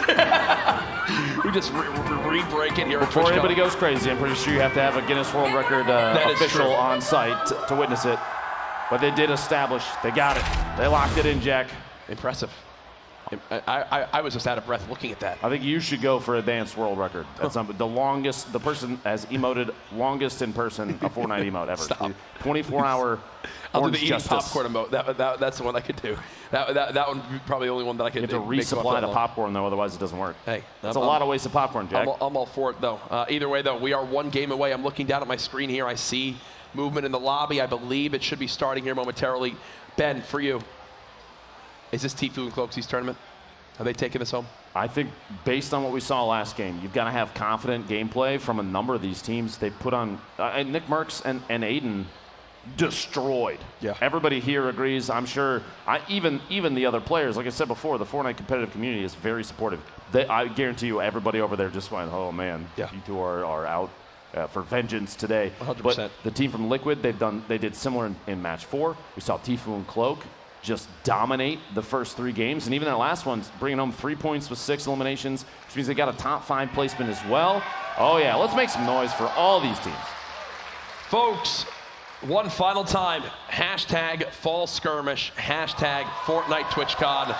We just re-break it here. Before anybody goes crazy, I'm pretty sure you have to have a Guinness World Record official on site to witness it. But they did establish, they got it. They locked it in, Jack. Impressive. I was just out of breath looking at that. I think you should go for a dance world record. That's the longest, the person has emoted longest in person a Fortnite emote ever. Stop. 24-hour I'll do the eating justice. popcorn emote. That's the one I could do. That one would be probably the only one that I could do. You have to resupply the popcorn, though, otherwise it doesn't work. Hey. That's a lot of wasted popcorn, Jack. I'm all for it, though. Either way, though, we are 1 game away. I'm looking down at my screen here. I see movement in the lobby. I believe it should be starting here momentarily. Ben, for you, is this TFUE and Cloaksy's tournament? Are they taking this home? I think based on what we saw last game, you've got to have confident gameplay from a number of these teams. They put on, and NICKMERCS and Aiden destroyed. Yeah. Everybody here agrees. I'm sure, even the other players, like I said before, the Fortnite competitive community is very supportive. I guarantee you everybody over there just went, oh man, you two are out for vengeance today. 100%. But the team from Liquid, they did similar in match 4. We saw TFUE and Cloak just dominate the first 3 games, and even that last one, bringing home 3 points with 6 eliminations, which means they got a top 5 placement as well. Oh yeah, let's make some noise for all these teams. Folks, One final time, hashtag Fall Skirmish, hashtag Fortnite Twitchcon.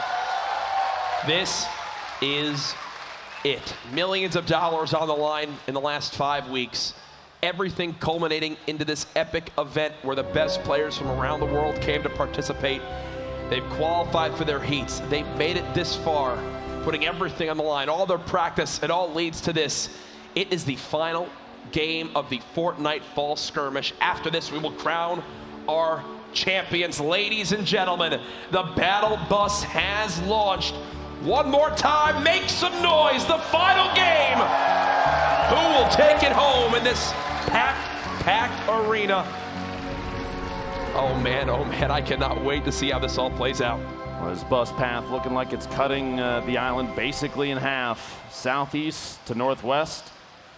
This is it. Millions of dollars on the line in the last 5 weeks. Everything culminating into this epic event where the best players from around the world came to participate. They've qualified for their heats. They've made it this far, putting everything on the line. All their practice, it all leads to this. It is the final game of the Fortnite Fall Skirmish. After this, we will crown our champions. Ladies and gentlemen, the battle bus has launched. One more time, make some noise. The final game. Who will take it home in this packed arena? Oh man, I cannot wait to see how this all plays out. Well, this bus path looking like it's cutting the island basically in half. Southeast to northwest,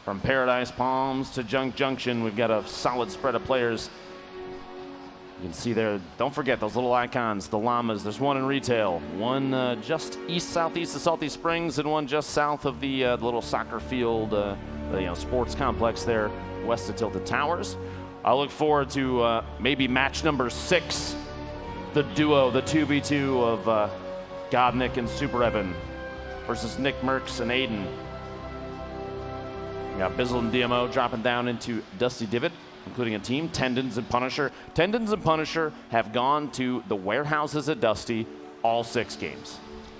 from Paradise Palms to Junk Junction, we've got a solid spread of players. You can see there, don't forget those little icons, the Llamas. There's one in retail, one just east-southeast of Salty Springs, and one just south of the little soccer field, sports complex there, west of Tilted Towers. I look forward to maybe match number 6, the duo, the 2v2 of Godnick and Super Evan versus NICKMERCS and Aiden. We got Bizzle and DMO dropping down into Dusty Divot, including a team, Tendons and Punisher. Tendons and Punisher have gone to the warehouses at Dusty all 6 games.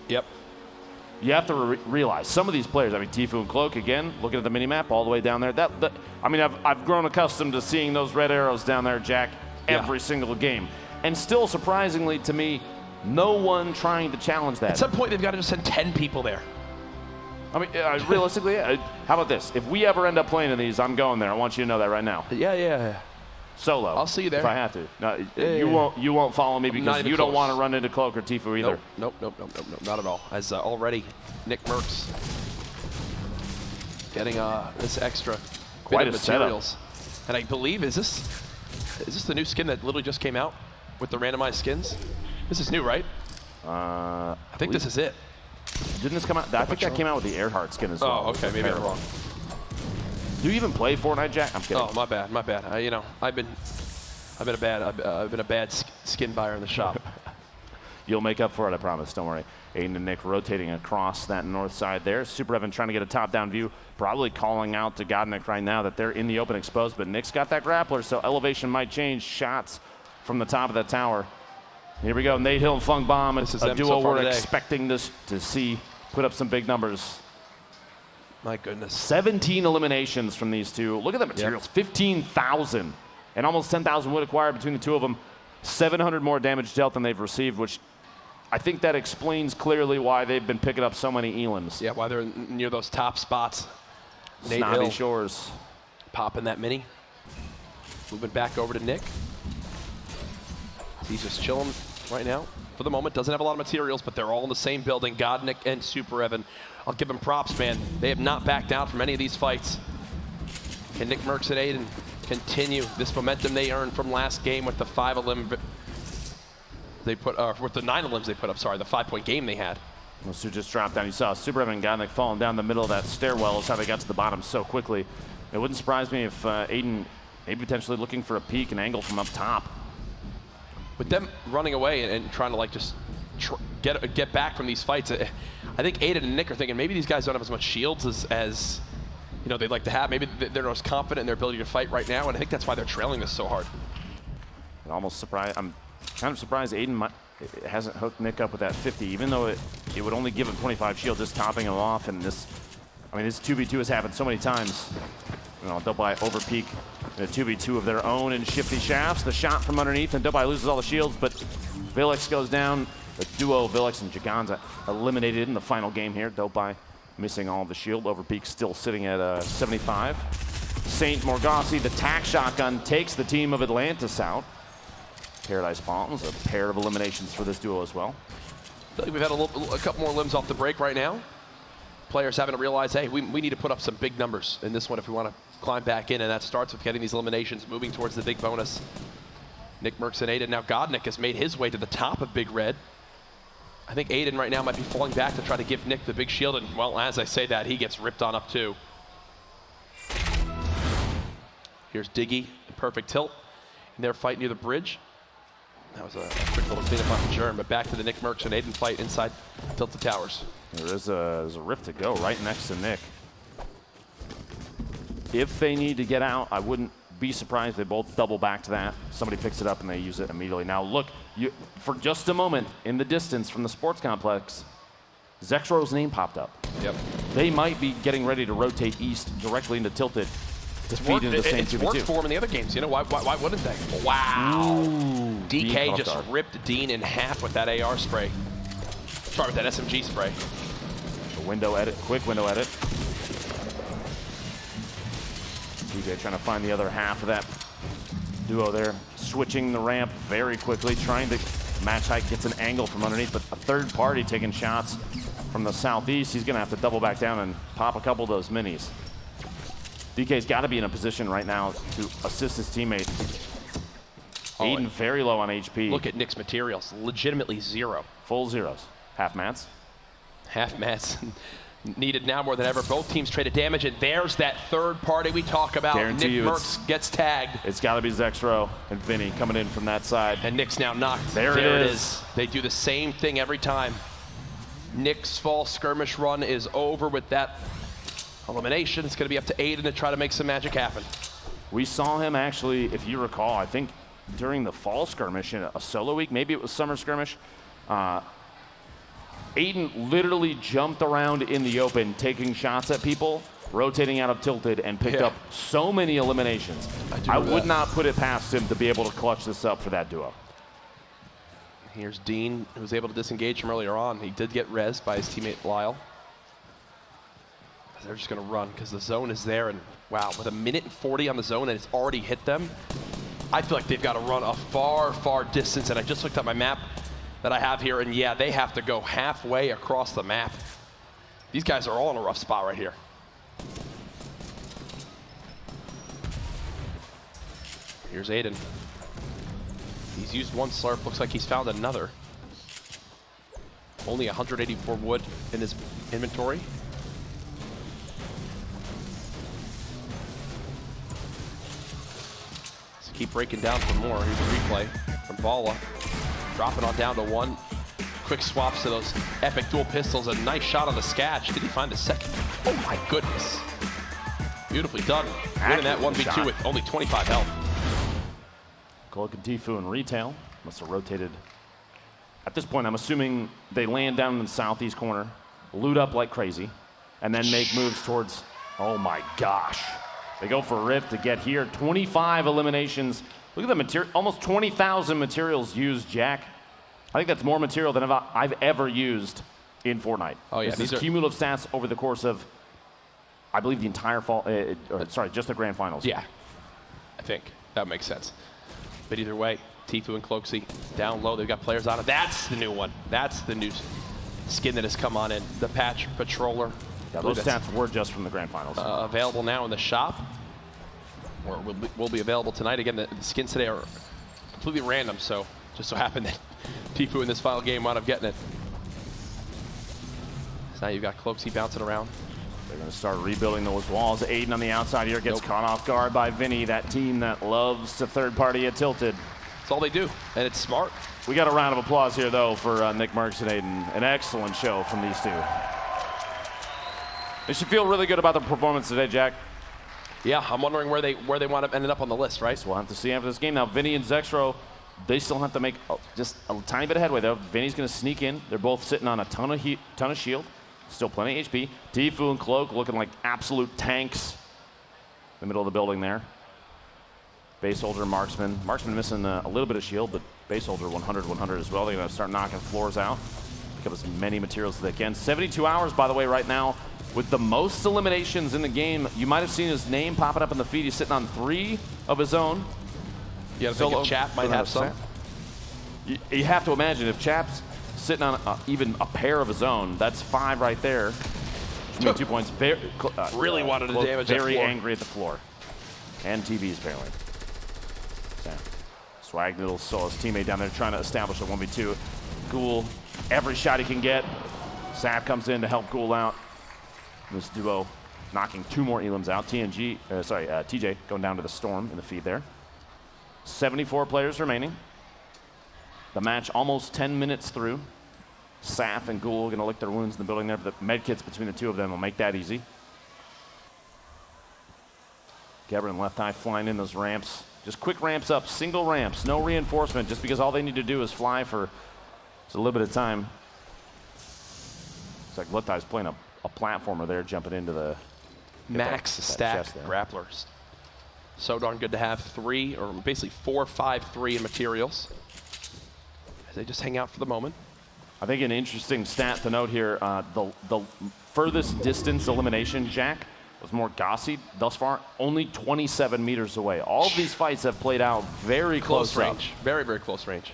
Yep. You have to realize some of these players, I mean, TFUE and Cloak, again, looking at the mini-map all the way down there. I've grown accustomed to seeing those red arrows down there, Jack, every single game. And still, surprisingly to me, no one trying to challenge that. At some point, they've got to just send 10 people there. I mean, realistically, how about this? If we ever end up playing in these, I'm going there. I want you to know that right now. Yeah. Solo. I'll see you there if I have to. No, you won't follow me because you don't want to run into Cloak or TFUE either. Nope, not at all. As already, NICKMERCS getting this extra Quite bit a of materials. And I believe, is this the new skin that literally just came out with the randomized skins? This is new, right? I think this is it. Didn't this come out? I think that came out with the Earhart skin as well. Oh, okay, maybe I'm wrong. Do you even play Fortnite, Jack? I'm kidding. Oh, my bad. I've been a bad skin buyer in the shop. You'll make up for it, I promise. Don't worry. Aiden and Nick rotating across that north side there. Super Evan trying to get a top-down view, probably calling out to Godnick right now that they're in the open exposed, but Nick's got that grappler, so elevation might change. Shots from the top of that tower. Here we go, Nate Hill and Flung Bomb. It's a duo we're expecting this to see put up some big numbers. My goodness. 17 eliminations from these two. Look at the materials, 15,000 and almost 10,000 wood acquired between the two of them. 700 more damage dealt than they've received, which I think that explains clearly why they've been picking up so many elims. Yeah, why they're near those top spots. Nate Snobby Hill Shores. Popping that mini. Moving back over to Nick. He's just chilling right now. For the moment, doesn't have a lot of materials, but they're all in the same building. Godnick and Super Evan. I'll give them props, man. They have not backed out from any of these fights. Can NICKMERCS and Aiden continue this momentum they earned from last game with the 5 elim they put, with the 9 elims they put up, sorry, the 5-point game they had. Those two just dropped down. You saw Super Evan and Godnick falling down the middle of that stairwell. Is how they got to the bottom so quickly. It wouldn't surprise me if Aiden maybe potentially looking for a peek and angle from up top. With them running away and trying to like just get back from these fights, I think Aiden and Nick are thinking maybe these guys don't have as much shields as you know they'd like to have. Maybe they're most confident in their ability to fight right now, and I think that's why they're trailing this so hard. Almost surprised. I'm kind of surprised Aiden hasn't hooked Nick up with that 50, even though it would only give him 25 shield, just topping him off. And this 2v2 has happened so many times. You know, Dopai over peak in a 2v2 of their own in Shifty Shafts. The shot from underneath, and Dopai loses all the shields, but Villex goes down. The duo, Villex and Giganza, eliminated in the final game here. Dopai missing all of the shield. Overpeak still sitting at 75. Saint Morgassi, the tack shotgun, takes the team of Atlantis out. Paradise Palms, a pair of eliminations for this duo as well. I feel like we've had a couple more limbs off the break right now. Players having to realize, hey, we need to put up some big numbers in this one if we want to climb back in, and that starts with getting these eliminations, moving towards the big bonus. NICKMERCS and Aiden. Now Godnick has made his way to the top of Big Red. I think Aiden right now might be falling back to try to give Nick the big shield, and well, as I say that, he gets ripped on up too. Here's Diggy, perfect tilt. in their fight near the bridge. That was a quick little cleanup on the Germ, but back to the NICKMERCS and Aiden fight inside Tilted Towers. There's a rift to go right next to Nick. If they need to get out, I wouldn't be surprised if they both double back to that. Somebody picks it up and they use it immediately. Now look, for just a moment in the distance from the sports complex, Zexro's name popped up. Yep. They might be getting ready to rotate east directly into Tilted to feed into the same 2v2. It's worked for them in the other games, you know, why wouldn't they? Wow. Ooh, DK just ripped Dean in half with that AR spray. Sorry, with that SMG spray. A window edit, quick window edit. DJ trying to find the other half of that duo there. Switching the ramp very quickly, trying to match height, gets an angle from underneath, but a third party taking shots from the southeast. He's gonna have to double back down and pop a couple of those minis. DK's got to be in a position right now to assist his teammate. Aiden very low on HP. Look at Nick's materials, legitimately 0. Full zeros. Half mats. Half mats needed now more than ever. Both teams traded damage, and there's that third party we talk about. NICKMERCS gets tagged. It's got to be Zexro and Vinny coming in from that side. And Nick's now knocked. There it is. They do the same thing every time. Nick's fall skirmish run is over with that elimination. It's going to be up to Aiden to try to make some magic happen. We saw him actually, if you recall, I think during the fall skirmish in a solo week, maybe it was summer skirmish, Aiden literally jumped around in the open, taking shots at people, rotating out of Tilted, and picked up so many eliminations. I would not put it past him to be able to clutch this up for that duo. Here's Dean, who was able to disengage from earlier on. He did get rezzed by his teammate Lyle. They're just going to run because the zone is there, and wow, with 1:40 on the zone and it's already hit them, I feel like they've got to run a far, far distance. And I just looked at my map that I have here, and yeah, they have to go halfway across the map. These guys are all in a rough spot right here. Here's Aiden. He's used one slurp, looks like he's found another. Only 184 wood in his inventory. Keep breaking down for more. Here's a replay from Bala. Dropping on down to 1. Quick swaps to those epic dual pistols. A nice shot on the Sketch. Did he find the second? Oh my goodness. Beautifully done. Winning that 1v2 with only 25 health. Cloak and TFUE in retail. Must have rotated. At this point, I'm assuming they land down in the southeast corner, loot up like crazy, and then make moves towards, oh my gosh. They go for Rift to get here. 25 eliminations. Look at the material, almost 20,000 materials used, Jack. I think that's more material than I've ever used in Fortnite. Oh yeah, these are cumulative stats over the course of, I believe, the entire fall, sorry, just the grand finals. Yeah, I think that makes sense. But either way, TFUE and Cloaksy down low. They've got players on it. That's the new one. That's the new skin that has come on in. The Patch Patroller. Yeah, those stats were just from the grand finals. Available now in the shop, or will be available tonight. Again, the skins today are completely random, so just so happened that TFUE in this final game wound up getting it. So now you've got Cloaksy bouncing around. They're going to start rebuilding those walls. Aiden on the outside here gets caught off guard by Vinny, that team that loves to third party at Tilted. That's all they do, and it's smart. We got a round of applause here, though, for NICKMERCS and Aiden. An excellent show from these two. They should feel really good about the performance today, Jack. Yeah, I'm wondering where they wound up ending up on the list, right? So we'll have to see after this game. Now, Vinny and Zexro, they still have to make just a tiny bit of headway, though. Vinny's going to sneak in. They're both sitting on a ton of shield. Still plenty of HP. TFUE and Cloak looking like absolute tanks in the middle of the building there. Base Soldier, Marksman. Marksman missing a little bit of shield, but Base Soldier 100 as well. They're going to start knocking floors out. Pick up as many materials as they can. 72 hours, by the way, right now, with the most eliminations in the game. You might have seen his name popping up in the feed. He's sitting on 3 of his own. Yeah, I think Chap might have some. You have to imagine if Chap's sitting on even a pair of his own, that's 5 right there. 2 points. Really wanted to damage that Very floor. angry at the floor. And TVs, apparently. So, Swag Noodle saw his teammate down there trying to establish a 1v2. Ghoul, every shot he can get. Sap comes in to help Ghoul out. This duo knocking 2 more elims out. TJ going down to the Storm in the feed there. 74 players remaining. The match almost 10 minutes through. Saf and Ghoul going to lick their wounds in the building there, but the med kits between the two of them will make that easy. Gebber and Left Eye flying in those ramps. Just quick ramps up, single ramps, no reinforcement, just because all they need to do is fly for just a little bit of time. It's like Left Eye's playing a platformer there, jumping into the max stack grapplers. So darn good to have 3, or basically 4, 5, 3 in materials. As they just hang out for the moment. I think an interesting stat to note here, the furthest distance elimination, Jack, was more Gossi thus far, only 27 meters away. All of these fights have played out very close range. Very, very close range.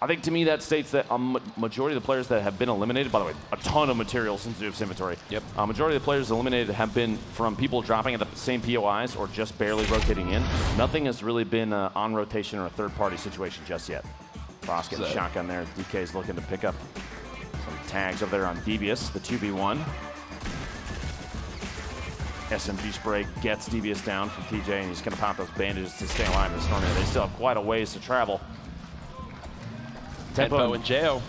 I think to me that states that a majority of the players that have been eliminated, by the way, a ton of materials in Zoof's inventory. Yep. Majority of the players eliminated have been from people dropping at the same POIs or just barely rotating in. Nothing has really been on rotation or a third-party situation just yet. Frost getting a shotgun there. DK's looking to pick up some tags over there on Devious, the 2v1. SMG spray gets Devious down from TJ, and he's going to pop those bandages to stay alive in the storm. They still have quite a ways to travel. Tempo and J.O.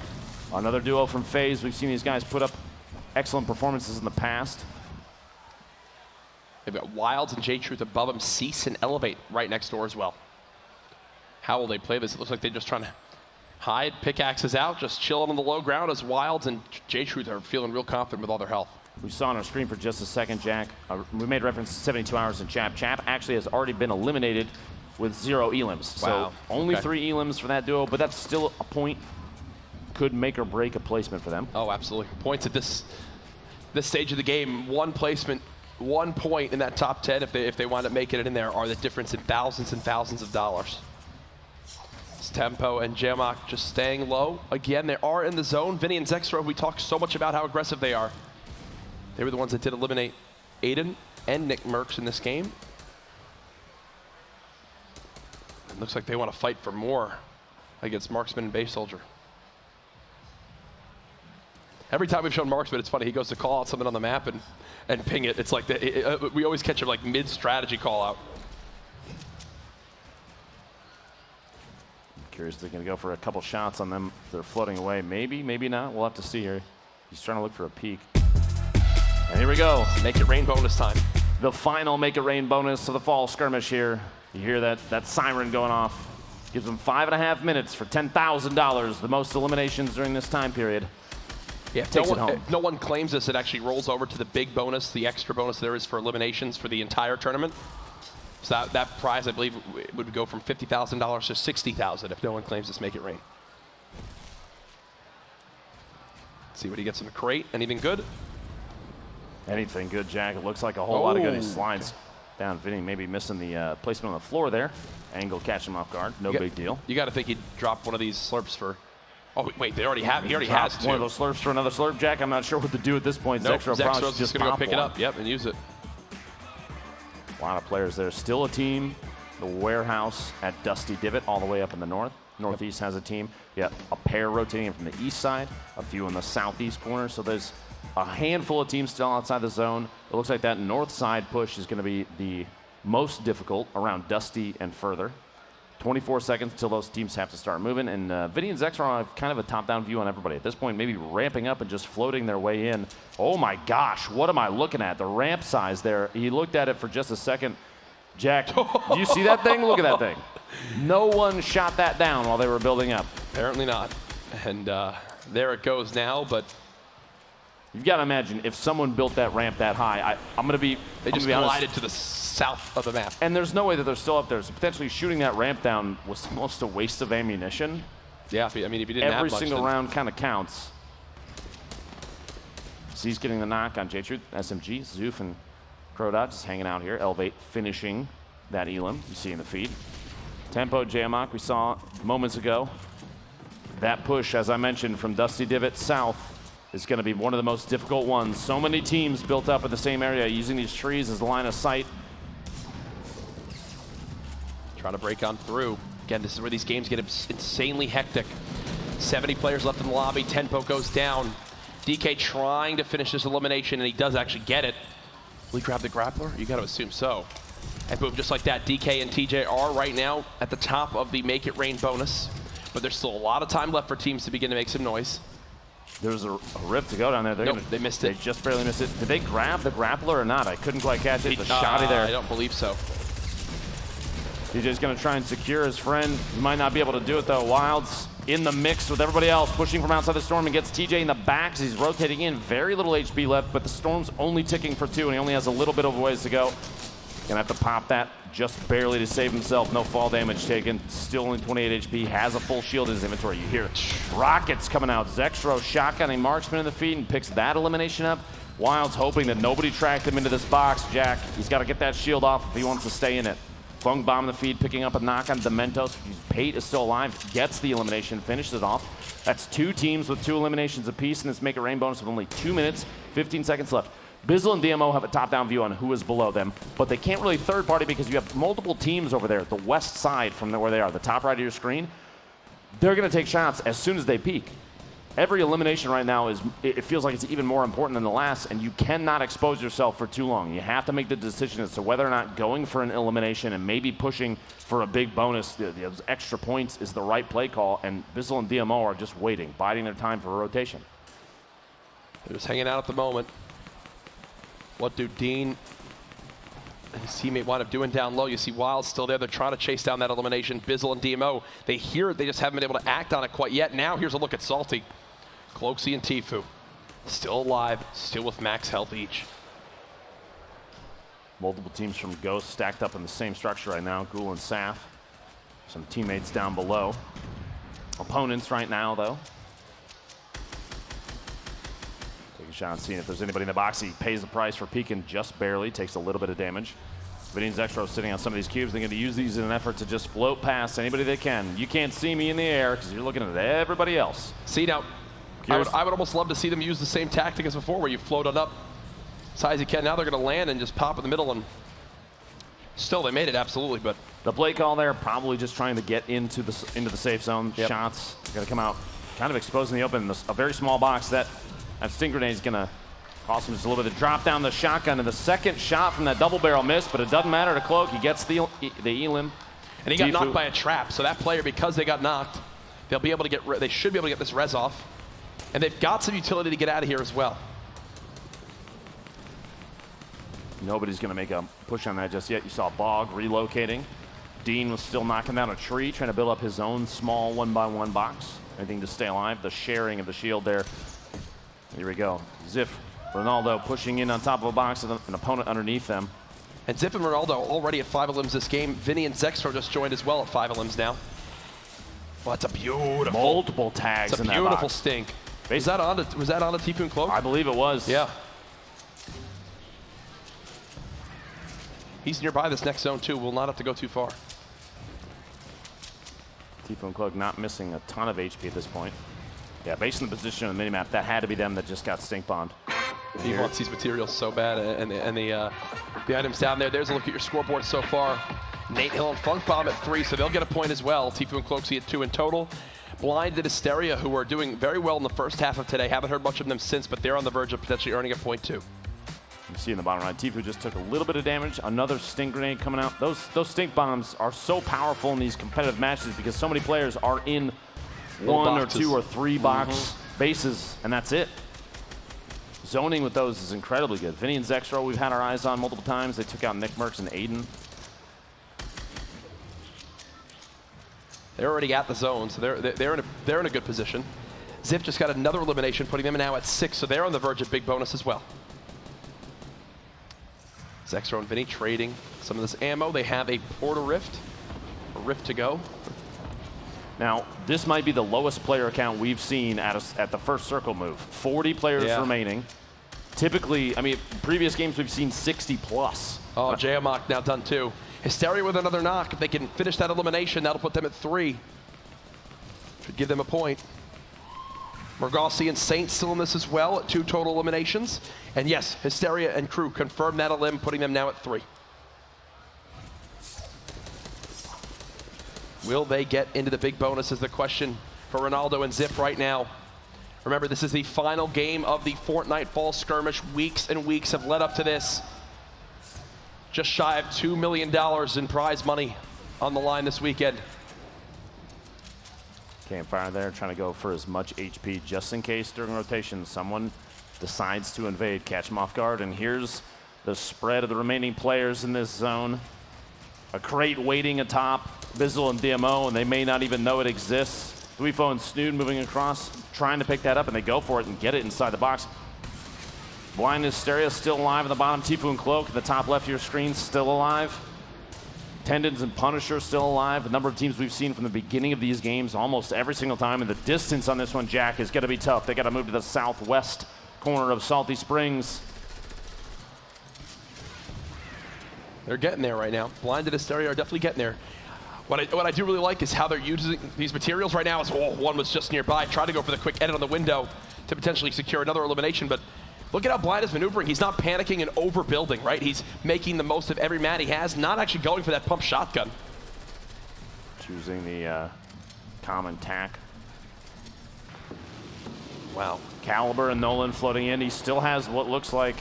Another duo from FaZe. We've seen these guys put up excellent performances in the past. They've got Wilds and J-Truth above them, Cease and Elevate right next door as well. How will they play this? It looks like they're just trying to hide, pickaxes out, just chilling on the low ground as Wilds and J-Truth are feeling real confident with all their health. We saw on our screen for just a second, Jack. We made reference to 72 hours in Chap. Chap actually has already been eliminated with 0 elims. Wow. So only 3 elims for that duo, but that's still a point. Could make or break a placement for them. Oh, absolutely. Points at this stage of the game, 1 placement, 1 point in that top 10 if they wind up making it in there are the difference in thousands and thousands of dollars. It's Tempo and Jamok just staying low. Again, they are in the zone. Vinny and Zexro, we talked so much about how aggressive they are. They were the ones that did eliminate Aiden and NICKMERCS in this game. It looks like they want to fight for more against Marksman and Base Soldier. Every time we've shown Marksman, it's funny, he goes to call out something on the map and ping it. It's like, we always catch him like mid-strategy call out. Curious if they're going to go for a couple shots on them. They're floating away. Maybe, maybe not. We'll have to see here. He's trying to look for a peek. And here we go. Make it rain bonus time. The final Make It Rain bonus to the fall skirmish here. You hear that siren going off. Gives them 5.5 minutes for $10,000, the most eliminations during this time period. Yeah, if no one claims this, it actually rolls over to the big bonus, the extra bonus there is for eliminations for the entire tournament. So that prize, I believe, would go from $50,000 to $60,000 if no one claims this Make It Rain. See what he gets in the crate. Anything good? Anything good, Jack. It looks like a whole lot of good. He slides down. Vinny maybe missing the placement on the floor there. Angle catching him off guard. No big deal. You got to think he'd drop one of these slurps for... Oh, wait, they already have. He already has two. One of those slurps for another slurp, Jack. I'm not sure what to do at this point. Nope, Zexro's just going to go pick it up. Yep, and use it. A lot of players there. Still a team. The warehouse at Dusty Divot all the way up in the north. Northeast has a team. Yeah, a pair rotating from the east side, a few in the southeast corner. So there's a handful of teams still outside the zone. It looks like that north side push is going to be the most difficult around Dusty and further. 24 seconds until those teams have to start moving. And Vinny and Zexro have kind of a top-down view on everybody. At this point, maybe ramping up and just floating their way in. Oh my gosh, what am I looking at? The ramp size there. He looked at it for just a second. Jack, do you see that thing? Look at that thing. No one shot that down while they were building up. Apparently not. And there it goes now, but... You've got to imagine if someone built that ramp that high, I'm going to be... They just glided to the south of the map. And there's no way that they're still up there. So potentially shooting that ramp down was almost a waste of ammunition. Yeah, I mean, if you didn't have Every much, single round kind of counts. Z's getting the knock on J-Truth, SMG, Zoof and Crodot just hanging out here. Elevate finishing that Elim you see in the feed. Tempo, Jamok, we saw moments ago. That push, as I mentioned, from Dusty Divot south is going to be one of the most difficult ones. So many teams built up in the same area using these trees as the line of sight. Trying to break on through. Again, this is where these games get insanely hectic. 70 players left in the lobby. Tempo goes down. DK trying to finish this elimination, and he does actually get it. Will he grab the grappler? You got to assume so. And boom, just like that, DK and TJ are right now at the top of the Make It Rain bonus. But there's still a lot of time left for teams to begin to make some noise. There's a rift to go down there. Nope, they missed it. They just barely missed it. Did they grab the grappler or not? I couldn't quite catch it. The shotty there. I don't believe so. DJ's going to try and secure his friend. He might not be able to do it, though. Wild's in the mix with everybody else, pushing from outside the storm and gets TJ in the back as he's rotating in. Very little HP left, but the storm's only ticking for 2, and he only has a little bit of a ways to go. Gonna have to pop that just barely to save himself. No fall damage taken. Still only 28 HP. Has a full shield in his inventory. You hear rockets coming out. Zexro shotgunning Marksman in the feet and picks that elimination up. Wild's hoping that nobody tracked him into this box, Jack. He's got to get that shield off if he wants to stay in it. Fung bomb in the feed, picking up a knock on Dementos. Pate is still alive, gets the elimination, finishes it off. That's 2 teams with 2 eliminations apiece in this Make It Rain bonus with only 2 minutes, 15 seconds left. Bizzle and DMO have a top-down view on who is below them, but they can't really third-party because you have multiple teams over there at the west side from where they are, the top right of your screen. They're going to take shots as soon as they peak. Every elimination right now it feels like it's even more important than the last, and you cannot expose yourself for too long. You have to make the decision as to whether or not going for an elimination and maybe pushing for a big bonus, those extra points, is the right play call, and Bizzle and DMO are just waiting, biding their time for a rotation. They're just hanging out at the moment. What do Dean and his teammate wind up doing down low? You see Wild still there. They're trying to chase down that elimination. Bizzle and DMO, they hear it. They just haven't been able to act on it quite yet. Now here's a look at Salty. Cloaksy and TFUE still alive, still with max health each. Multiple teams from Ghost stacked up in the same structure right now. Ghoul and Saf. Some teammates down below. Opponents right now, though. Take a shot, seeing if there's anybody in the box. He pays the price for peeking just barely. Takes a little bit of damage. Vinny and Zexro sitting on some of these cubes. They're going to use these in an effort to just float past anybody they can. You can't see me in the air because you're looking at everybody else. See now, I would almost love to see them use the same tactic as before, where you float on up as high as you can. Now they're going to land and just pop in the middle, and still they made it, absolutely. But the play call there, probably just trying to get into the safe zone. Yep. Shots going to come out, kind of exposing the open. A very small box. That sting grenade is going to cost him just a little bit. To drop down the shotgun, and the second shot from that double barrel missed, but it doesn't matter to Cloak. He gets the elim. And he got knocked by a trap. So that player, because they got knocked, they'll be able to get. They should be able to get this res off. And they've got some utility to get out of here as well. Nobody's going to make a push on that just yet. You saw Bog relocating. Dean was still knocking down a tree, trying to build up his own small 1-by-1 box. Anything to stay alive. The sharing of the shield there. Here we go. Ziff, Ronaldo pushing in on top of a box with an opponent underneath them. And Ziff and Ronaldo already at 5 elims this game. Vinny and Zexro just joined as well at 5 elims now. Well, that's a beautiful. Multiple tags in that box. It's a beautiful stink. Was that on the TFUE and Cloak? I believe it was. Yeah. He's nearby this next zone too. Will not have to go too far. TFUE and Cloak not missing a ton of HP at this point. Yeah, based on the position on the minimap, that had to be them that just got stink bombed. He wants these materials so bad, and the items down there. There's a look at your scoreboard so far. Nate Hill and Funk Bomb at 3, so they'll get a point as well. TFUE and Cloaksy at 2 in total. Blind and Hysteria, who are doing very well in the first half of today. Haven't heard much of them since, but they're on the verge of potentially earning a point too. You see in the bottom right, TFUE just took a little bit of damage. Another stink grenade coming out. Those stink bombs are so powerful in these competitive matches because so many players are in one or 2 or 3 box bases, and that's it. Zoning with those is incredibly good. Vinny and Zexro, we've had our eyes on multiple times. They took out NICKMERCS and Aiden. They're already at the zone, so they're in a good position. Ziff just got another elimination, putting them now at 6, so they're on the verge of big bonus as well. Zexro and Vinny trading some of this ammo. They have a Portal Rift, a Rift to go. Now, this might be the lowest player count we've seen at the first circle move. 40 players remaining. Typically, I mean, previous games we've seen 60 plus. Oh, Jayamok now done too. Hysteria with another knock. If they can finish that elimination, that'll put them at 3. Should give them a point. Morgossi and Saint still in this as well at 2 total eliminations. And yes, Hysteria and crew confirm that elim, putting them now at 3. Will they get into the big bonus is the question for Ronaldo and Ziff right now. Remember, this is the final game of the Fortnite Fall Skirmish. Weeks and weeks have led up to this. just shy of $2 million in prize money on the line this weekend. Campfire there, trying to go for as much HP just in case during rotation someone decides to invade, catch them off guard. And here's the spread of the remaining players in this zone. A crate waiting atop Bizzle and DMO, and they may not even know it exists. Dweefo and Snood moving across, trying to pick that up, and they go for it and get it inside the box. Blind Hysteria still alive at the bottom. TFUE and Cloak at the top left of your screen still alive. Tendons and Punisher still alive. A number of teams we've seen from the beginning of these games almost every single time. And the distance on this one, Jack, is going to be tough. They got to move to the southwest corner of Salty Springs. They're getting there right now. Blinded Hysteria are definitely getting there. What I do really like is how they're using these materials right now. One was just nearby. Tried to go for the quick edit on the window to potentially secure another elimination, but look at how Blind is maneuvering. He's not panicking and overbuilding, right? He's making the most of every mat he has, not actually going for that pump shotgun. Choosing the common tack. Wow. Caliber and Nolan floating in. He still has what looks like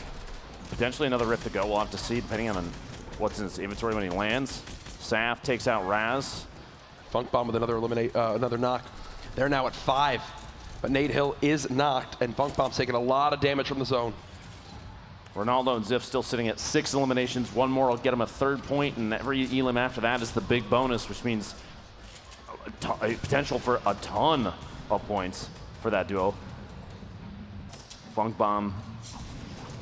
potentially another rift to go. We'll have to see depending on what's in his inventory when he lands. Saf takes out Raz. Funk Bomb with another knock. They're now at 5, but Nate Hill is knocked, and Funk Bomb's taking a lot of damage from the zone. Ronaldo and Ziff still sitting at 6 eliminations. One more will get him a 3rd point, and every elim after that is the big bonus, which means a potential for a ton of points for that duo. Funk Bomb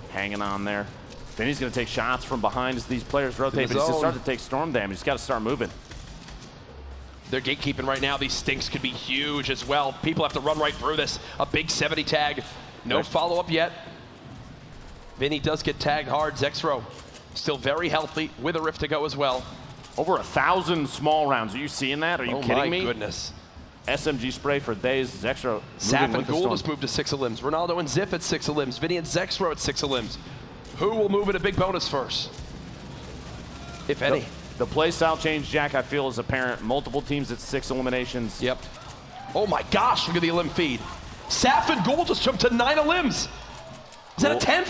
hanging on there. Vinny's going to take shots from behind as these players rotate, but he's going to start to take storm damage. He's got to start moving. They're gatekeeping right now. These stinks could be huge as well. People have to run right through this. A big 70 tag. No follow-up yet. Vinny does get tagged hard. Zexro still very healthy with a rift to go as well. Over 1,000 small rounds. Are you seeing that? Are you kidding me? Oh my goodness. SMG spray for days. Zexro. Saf and Gould has moved to 6 elims. Ronaldo and Ziff at 6 elims. Vinny and Zexro at 6 elims. Who will move in a big bonus first, if any? The play style change, Jack, I feel is apparent. Multiple teams at 6 eliminations. Yep. Oh my gosh, look at the elim feed. Saf and Gould just jumped to 9 elims. Is that a 10th?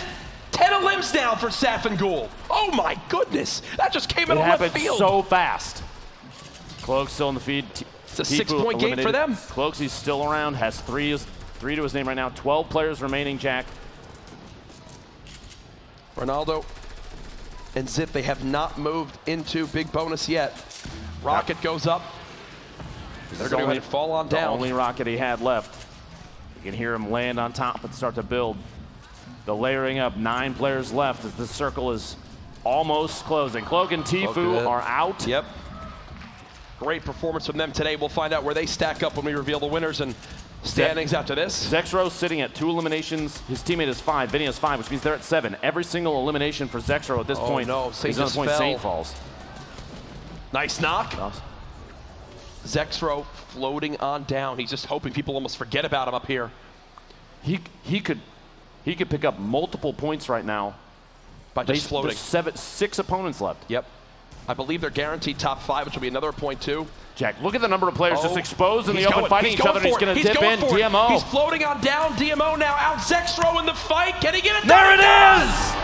10 elims now for Saf and Gould. Oh my goodness. That just came in on left field. So fast. Cloak's still in the feed. It's a 6-point game for them. Cloaks, he's still around, has 3 to his name right now. 12 players remaining, Jack. Ronaldo and Zip, they have not moved into big bonus yet. Rocket goes up. They're going to go ahead and fall on down. The only rocket he had left. You can hear him land on top and start to build. The layering up, 9 players left as the circle is almost closing. Cloak and TFUE are out. Yep. Great performance from them today. We'll find out where they stack up when we reveal the winners and standings after this. Zexro sitting at 2 eliminations. His teammate is 5. Vinny has 5, which means they're at 7. Every single elimination for Zexro at this point is on the point Saint falls. Nice knock. Zexro floating on down. He's just hoping people almost forget about him up here. He could pick up multiple points right now by just floating. There's 6 opponents left. Yep. I believe they're guaranteed top 5, which will be another point too. Jack, look at the number of players just exposed in the open, fighting each other. He's going to dip in. DMO. He's floating on down. DMO now out. Zexro in the fight. Can he get it? There it is!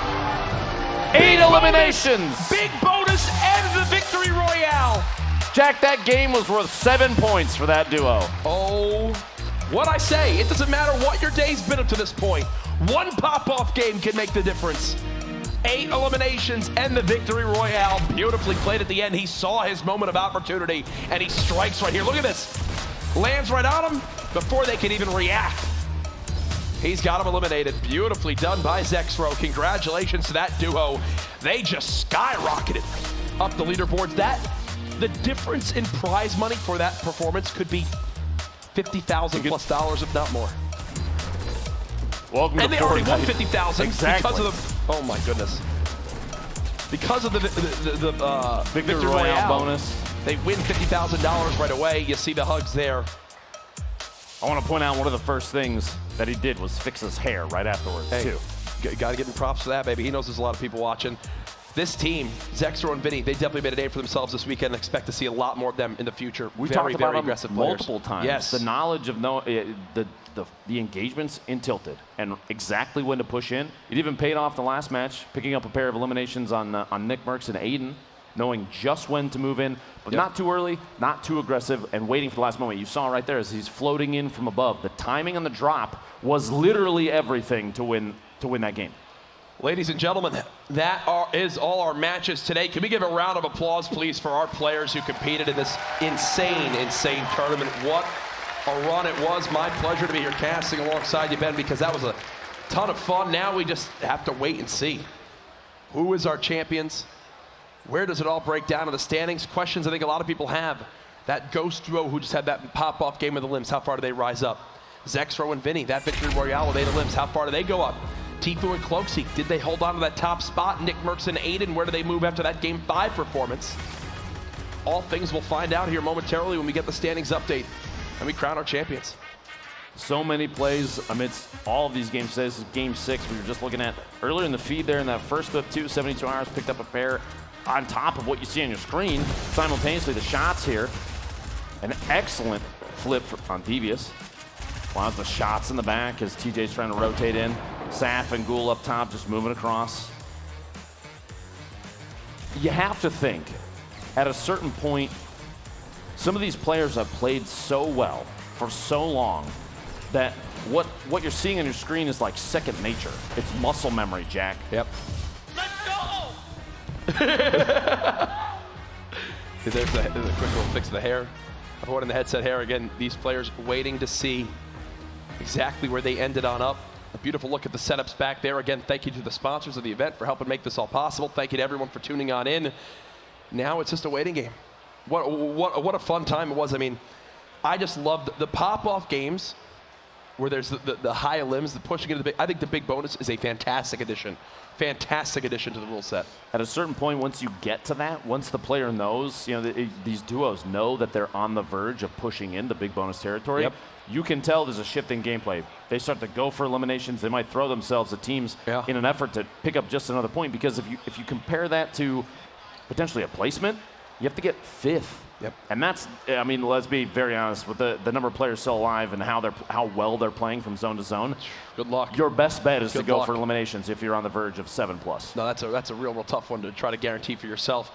8 eliminations. Big bonus and the victory royale. Jack, that game was worth 7 points for that duo. Oh, what I say, it doesn't matter what your day's been up to this point. One pop-off game can make the difference. 8 eliminations and the victory royale. Beautifully played at the end. He saw his moment of opportunity and he strikes right here. Look at this. Lands right on him before they can even react. He's got him eliminated. Beautifully done by Zexro. Congratulations to that duo. They just skyrocketed up the leaderboards. The difference in prize money for that performance could be $50,000 plus, if not more. Welcome and to they already won Fortnite. $50,000 Exactly. because of the. Oh my goodness. Because of the victory royale bonus. They win $50,000 right away. You see the hugs there. I want to point out one of the first things that he did was fix his hair right afterwards, too. Got to give him props for that, baby. He knows there's a lot of people watching. this team, Zexro and Vinny, they definitely made a name for themselves this weekend. Expect to see a lot more of them in the future. We've very, talked about very aggressive players. multiple times. Yes. The knowledge of the engagements in Tilted and exactly when to push in. It even paid off the last match, picking up a pair of eliminations on NICKMERCS and Aiden, knowing just when to move in, but not too early, not too aggressive, and waiting for the last moment. You saw right there as he's floating in from above. The timing on the drop was literally everything to win that game. Ladies and gentlemen, that is all our matches today. Can we give a round of applause, please, for our players who competed in this insane, insane tournament? What a run it was. My pleasure to be here casting alongside you, Ben, because that was a ton of fun. Now we just have to wait and see. Who is our champions? Where does it all break down in the standings? Questions I think a lot of people have. That Ghost duo who just had that pop-off game with the Limbs, how far do they rise up? Zexro and Vinny, that Victory Royale with Ada Limbs, how far do they go up? TFUE and Cloakseek, did they hold on to that top spot? NICKMERCS and Aiden, where do they move after that Game 5 performance? All things we'll find out here momentarily when we get the standings update and we crown our champions. So many plays amidst all of these games. This is Game 6 we were just looking at earlier in the feed there in that first clip too. 72 hours, picked up a pair on top of what you see on your screen. Simultaneously, the shots here. An excellent flip on Devious. Allows the shots in the back as TJ's trying to rotate in. Saf and Ghoul up top just moving across. You have to think, at a certain point, some of these players have played so well for so long that what you're seeing on your screen is like second nature. It's muscle memory, Jack. Yep. Let's go! There's a quick little fix of the hair. Avoiding the headset hair. Again, these players waiting to see exactly where they ended on up. A beautiful look at the setups back there. Again, thank you to the sponsors of the event for helping make this all possible. Thank you to everyone for tuning on in. Now it's just a waiting game. What a fun time it was. I mean, I just loved the pop-off games where there's the high limbs, the pushing into the big. I think the big bonus is a fantastic addition. Fantastic addition to the rule set. At a certain point, once you get to that, once the player knows, you know, these duos know that they're on the verge of pushing in the big bonus territory, you can tell there's a shift in gameplay. They start to go for eliminations. They might throw themselves at teams in an effort to pick up just another point, because if you compare that to potentially a placement, you have to get 5th. Yep. And that's, I mean, let's be very honest, with the number of players still alive and how well they're playing from zone to zone. Good luck. Your best bet is to go luck. for eliminations if you're on the verge of 7+. No, that's a real tough one to try to guarantee for yourself.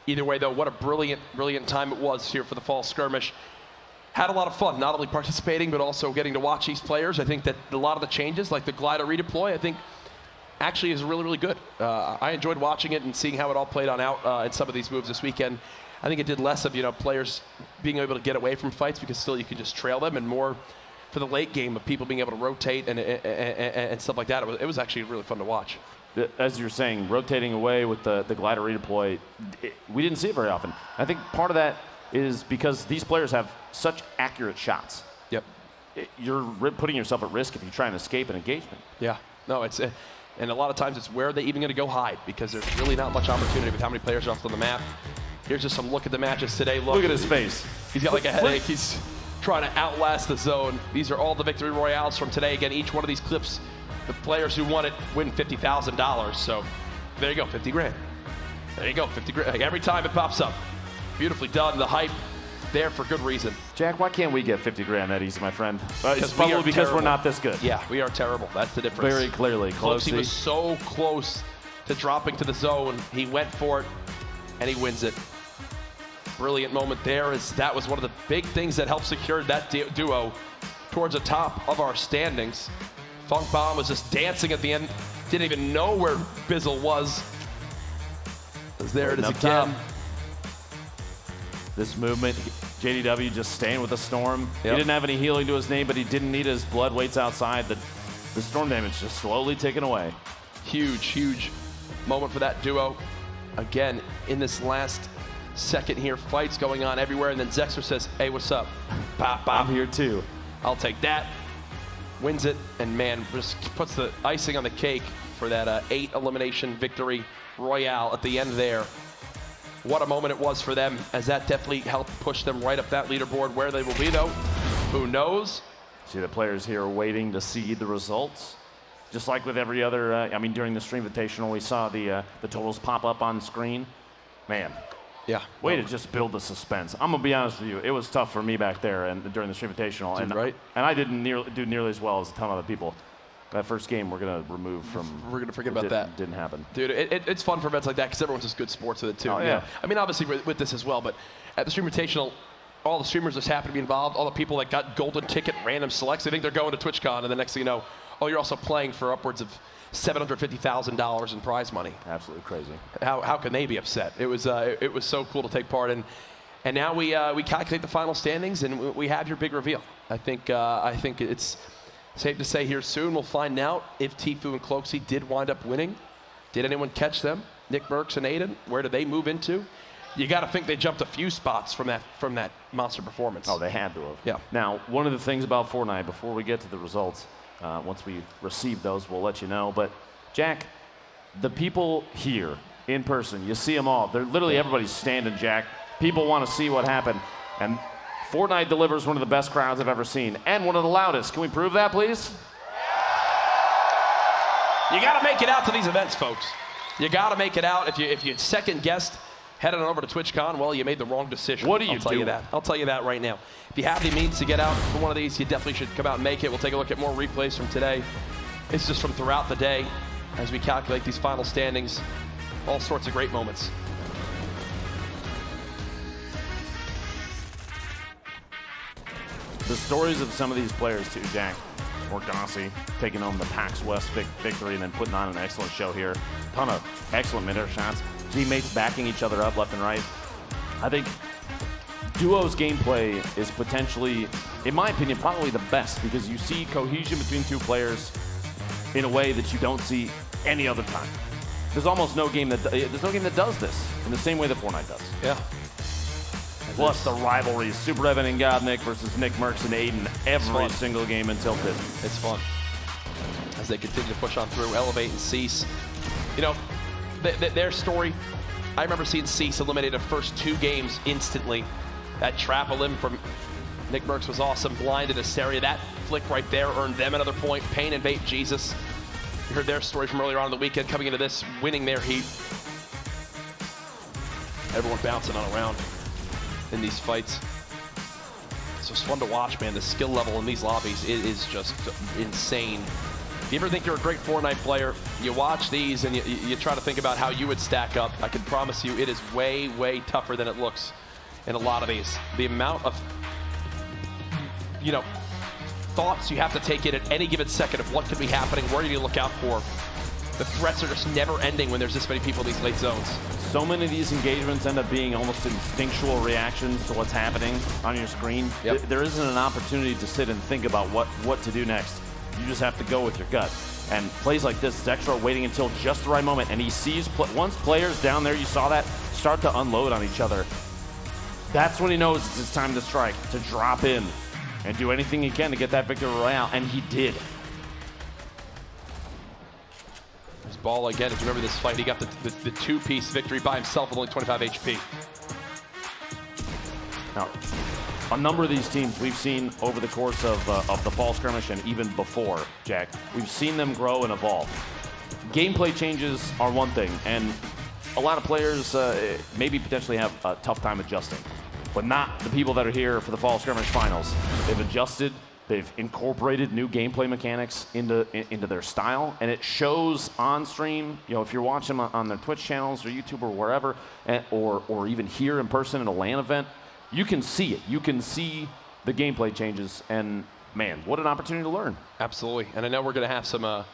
Either way, though, what a brilliant time it was here for the fall skirmish. Had a lot of fun, not only participating, but also getting to watch these players. I think that a lot of the changes, like the glider redeploy, I think actually is really, really good. I enjoyed watching it and seeing how it all played on out in some of these moves this weekend. I think it did less of, you know, players being able to get away from fights, because still you can just trail them, and more for the late game of people being able to rotate and stuff like that. It was actually really fun to watch. As you're saying, rotating away with the glider redeploy, we didn't see it very often. I think part of that is because these players have such accurate shots. Yep. You're putting yourself at risk if you try and escape an engagement. Yeah. No, it's and a lot of times it's where are they even going to go hide, because there's really not much opportunity with how many players are left on the map. Here's just some look at the matches today. Look at his face. He's got like a headache. He's trying to outlast the zone. These are all the victory royales from today. Again, each one of these clips, the players who won it win $50,000. So there you go, 50 grand. There you go, 50 grand. Like every time it pops up. Beautifully done. The hype there for good reason. Jack, why can't we get 50 grand that easy, my friend? It's probably because we're not this good. Yeah, we are terrible. That's the difference. Very clearly. He was so close to dropping to the zone. He went for it, and he wins it. Brilliant moment there, as that was one of the big things that helped secure that duo towards the top of our standings. Funk Bomb was just dancing at the end. Didn't even know where Bizzle was. There it is again. This movement, JDW just staying with the Storm. He didn't have any healing to his name, but he didn't need his blood weights outside. The Storm damage just slowly taken away. Huge moment for that duo. Again, in this last second here, fights going on everywhere, and then Zexer says, hey, what's up? Bop, bop. I'm here too. I'll take that. Wins it, and man, just puts the icing on the cake for that 8 elimination victory royale at the end there. What a moment it was for them, as that definitely helped push them right up that leaderboard. Where they will be, though, who knows? See the players here waiting to see the results. just like with every other, I mean, during the Stream Invitational, we saw the totals pop up on screen. Man. Yeah. Way to just build the suspense. I'm gonna be honest with you, it was tough for me back there and during the Stream Invitational, and I didn't do nearly as well as a ton of other people. That first game we're gonna remove from. We're gonna forget about that. Didn't happen, dude. It's fun for events like that because everyone's just good sports with it too. Oh, yeah. I mean, obviously with this as well, but at the Stream Invitational, all the streamers just happen to be involved. All the people that got golden ticket random selects, they think they're going to TwitchCon, and the next thing you know, oh, you're also playing for upwards of $750,000 in prize money. Absolutely crazy. How can they be upset? It was so cool to take part in, and now we calculate the final standings and we have your big reveal. I think it's safe to say here soon we'll find out if TFUE and Cloakzy did wind up winning. Did anyone catch them? NICKMERCS and Aiden, where did they move into? You got to think they jumped a few spots from that monster performance. Oh, they had to have. Yeah. Now, one of the things about Fortnite, before we get to the results, once we receive those, we'll let you know. But Jack, the people here in person, you see them all. They're literally everybody's standing, Jack. People want to see what happened. And Fortnite delivers one of the best crowds I've ever seen, and one of the loudest. Can we prove that, please? You got to make it out to these events, folks. You got to make it out. If you second guessed heading on over to TwitchCon, well, you made the wrong decision. What do you I'll tell you that. I'll tell you that right now. If you have the means to get out for one of these, you definitely should come out and make it. We'll take a look at more replays from today. It's just from throughout the day as we calculate these final standings. All sorts of great moments. The stories of some of these players too, Jack. Orgasi taking home the PAX West victory and then putting on an excellent show here. Ton of excellent mid-air shots. Teammates backing each other up left and right. I think Duo's gameplay is potentially, in my opinion, probably the best because you see cohesion between two players in a way that you don't see any other time. There's almost no game that does this in the same way that Fortnite does. Yeah. Plus the rivalries, Super Evan and Godnick versus NICKMERCS and Aiden every single game until Tilted. It's fun. As they continue to push on through, elevate and cease. You know, their story, I remember seeing Cease eliminated the first 2 games instantly. That trap elim from NICKMERCS was awesome. Blinded Asteria. That flick right there earned them another point. Pain and Vape Jesus. You heard their story from earlier on in the weekend, coming into this, winning their heat. Everyone bouncing on around in these fights. So it's fun to watch, man. The skill level in these lobbies is just insane. If you ever think you're a great Fortnite player, you watch these and you try to think about how you would stack up. I can promise you it is way, way tougher than it looks in a lot of these. The amount of, you know, thoughts you have to take in at any given second of what could be happening, where you need to look out for. The threats are just never ending when there's this many people in these late zones. So many of these engagements end up being almost instinctual reactions to what's happening on your screen. Yep. There isn't an opportunity to sit and think about what to do next. You just have to go with your gut. And plays like this, Zextra waiting until just the right moment, and he sees once players down there, you saw that, start to unload on each other. That's when he knows it's time to strike, to drop in, and do anything he can to get that victory royale, and he did. There's Ball again. If you remember this fight, he got the two-piece victory by himself with only 25 HP. Now, a number of these teams we've seen over the course of the fall skirmish and even before, Jack, we've seen them grow and evolve. Gameplay changes are one thing, and a lot of players maybe potentially have a tough time adjusting, but not the people that are here for the fall skirmish finals. They've adjusted, they've incorporated new gameplay mechanics into their style, and it shows on stream. You know, if you're watching them on their Twitch channels or YouTube or wherever, or even here in person at a LAN event, you can see it. You can see the gameplay changes, and man, what an opportunity to learn. Absolutely, and I know we're going to have some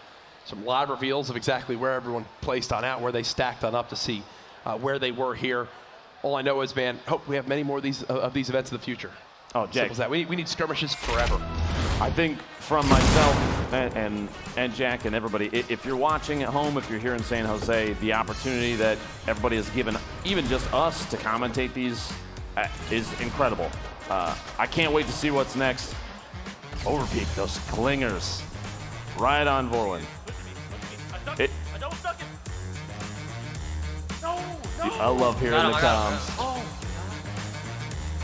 live reveals of exactly where everyone placed on out, where they stacked on up to see where they were here. All I know is, man, hope we have many more of these events in the future. Oh, Jack, we need skirmishes forever. I think from myself and Jack and everybody, if you're watching at home, if you're here in San Jose, the opportunity that everybody has given, even just us, to commentate these is incredible. I can't wait to see what's next. Overpeak, those clingers. Right on Vorwin. I love hearing the comms.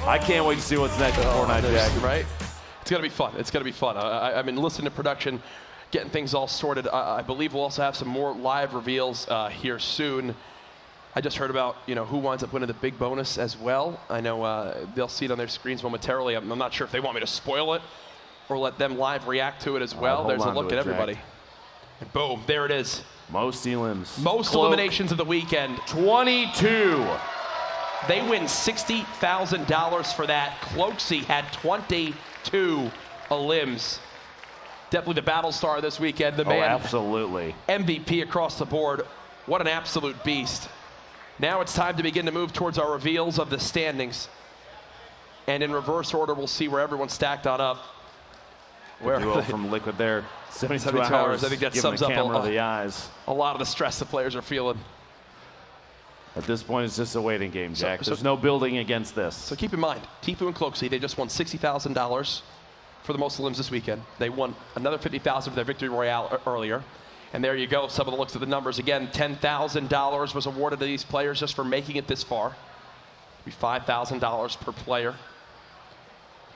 I can't wait to see what's next in Fortnite, Jack. Right? It's going to be fun. It's going to be fun. I've been listening to production, getting things all sorted. I believe we'll also have some more live reveals here soon. I just heard about, you know, who winds up winning the big bonus as well. I know they'll see it on their screens momentarily. I'm not sure if they want me to spoil it or let them live react to it as well. There's a look at everybody. And boom, there it is. Most elims. Most eliminations of the weekend. 22. They win $60,000 for that. Cloaksy had 22 elims. Definitely the battle star this weekend. The man, absolutely. MVP across the board. What an absolute beast. Now it's time to begin to move towards our reveals of the standings. And in reverse order, we'll see where everyone's stacked on up. Where duo from Liquid there. 72 hours. I think that sums up the eyes. A lot of the stress the players are feeling. At this point, it's just a waiting game, Jack. There's no building against this. So keep in mind, TFUE and Cloaksy, they just won $60,000 for the most elims this weekend. They won another $50,000 for their victory royale earlier. And there you go, some of the looks of the numbers. Again, $10,000 was awarded to these players just for making it this far. It'll be $5,000 per player.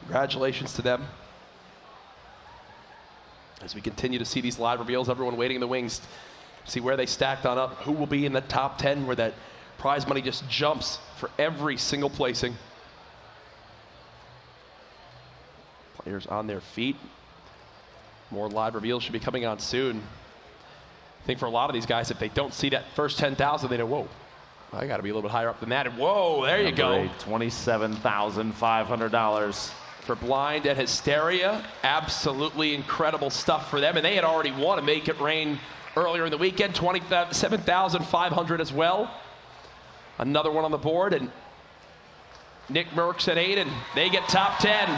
Congratulations to them. As we continue to see these live reveals, everyone waiting in the wings to see where they stacked on up, who will be in the top 10, where that prize money just jumps for every single placing. Players on their feet. More live reveals should be coming on soon. I think for a lot of these guys, if they don't see that first 10,000, they know, whoa, I got to be a little bit higher up than that. And whoa, there you go. $27,500. For Blind and Hysteria, absolutely incredible stuff for them. And they had already won a Make It Rain earlier in the weekend, $27,500 as well. Another one on the board, and NICKMERCS and Aiden, they get top 10.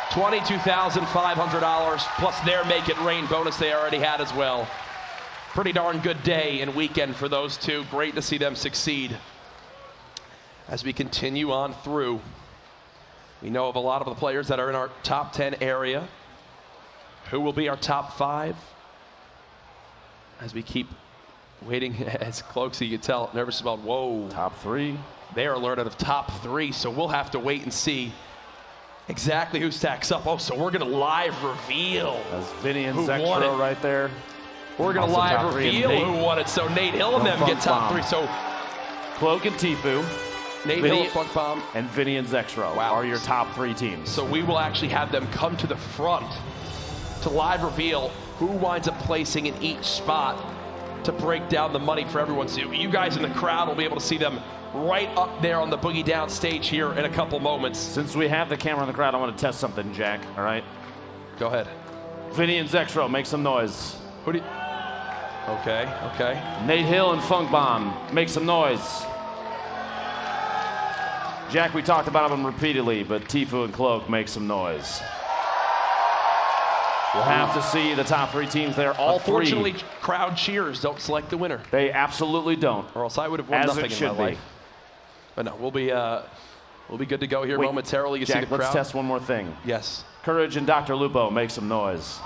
$22,500 plus their Make It Rain bonus they already had as well. Pretty darn good day and weekend for those two. Great to see them succeed. As we continue on through, we know of a lot of the players that are in our top 10 area. Who will be our top 5? As we keep waiting, as Cloaksy, you can tell, nervous about, whoa. Top 3. They are alerted of top 3, so we'll have to wait and see exactly who stacks up. Oh, so we're going to live reveal. That's Vinny and Zexro right there. We're going to live reveal who won it. So Nate Hill and them get top 3. So Cloak and TFUE, Nate Hill and Funk Bomb, and Vinny and Zexro are your top 3 teams. So we will actually have them come to the front to live reveal who winds up placing in each spot to break down the money for everyone. So you guys in the crowd will be able to see them right up there on the Boogie Down stage here in a couple moments. Since we have the camera in the crowd, I want to test something, Jack, all right? Go ahead. Vinny and Zexro, make some noise. Who do you... Okay. Nate Hill and Funk Bomb, make some noise. Jack, we talked about them repeatedly, but TFUE and Cloak, make some noise. We'll have to see the top 3 teams there. All Unfortunately, 3. Crowd cheers don't select the winner. They absolutely don't. Or else I would have won nothing in my life. But no, we'll be good to go here momentarily. You Jack, see the crowd. let's test one more thing. Yes. Courage and Dr. Lupo, make some noise.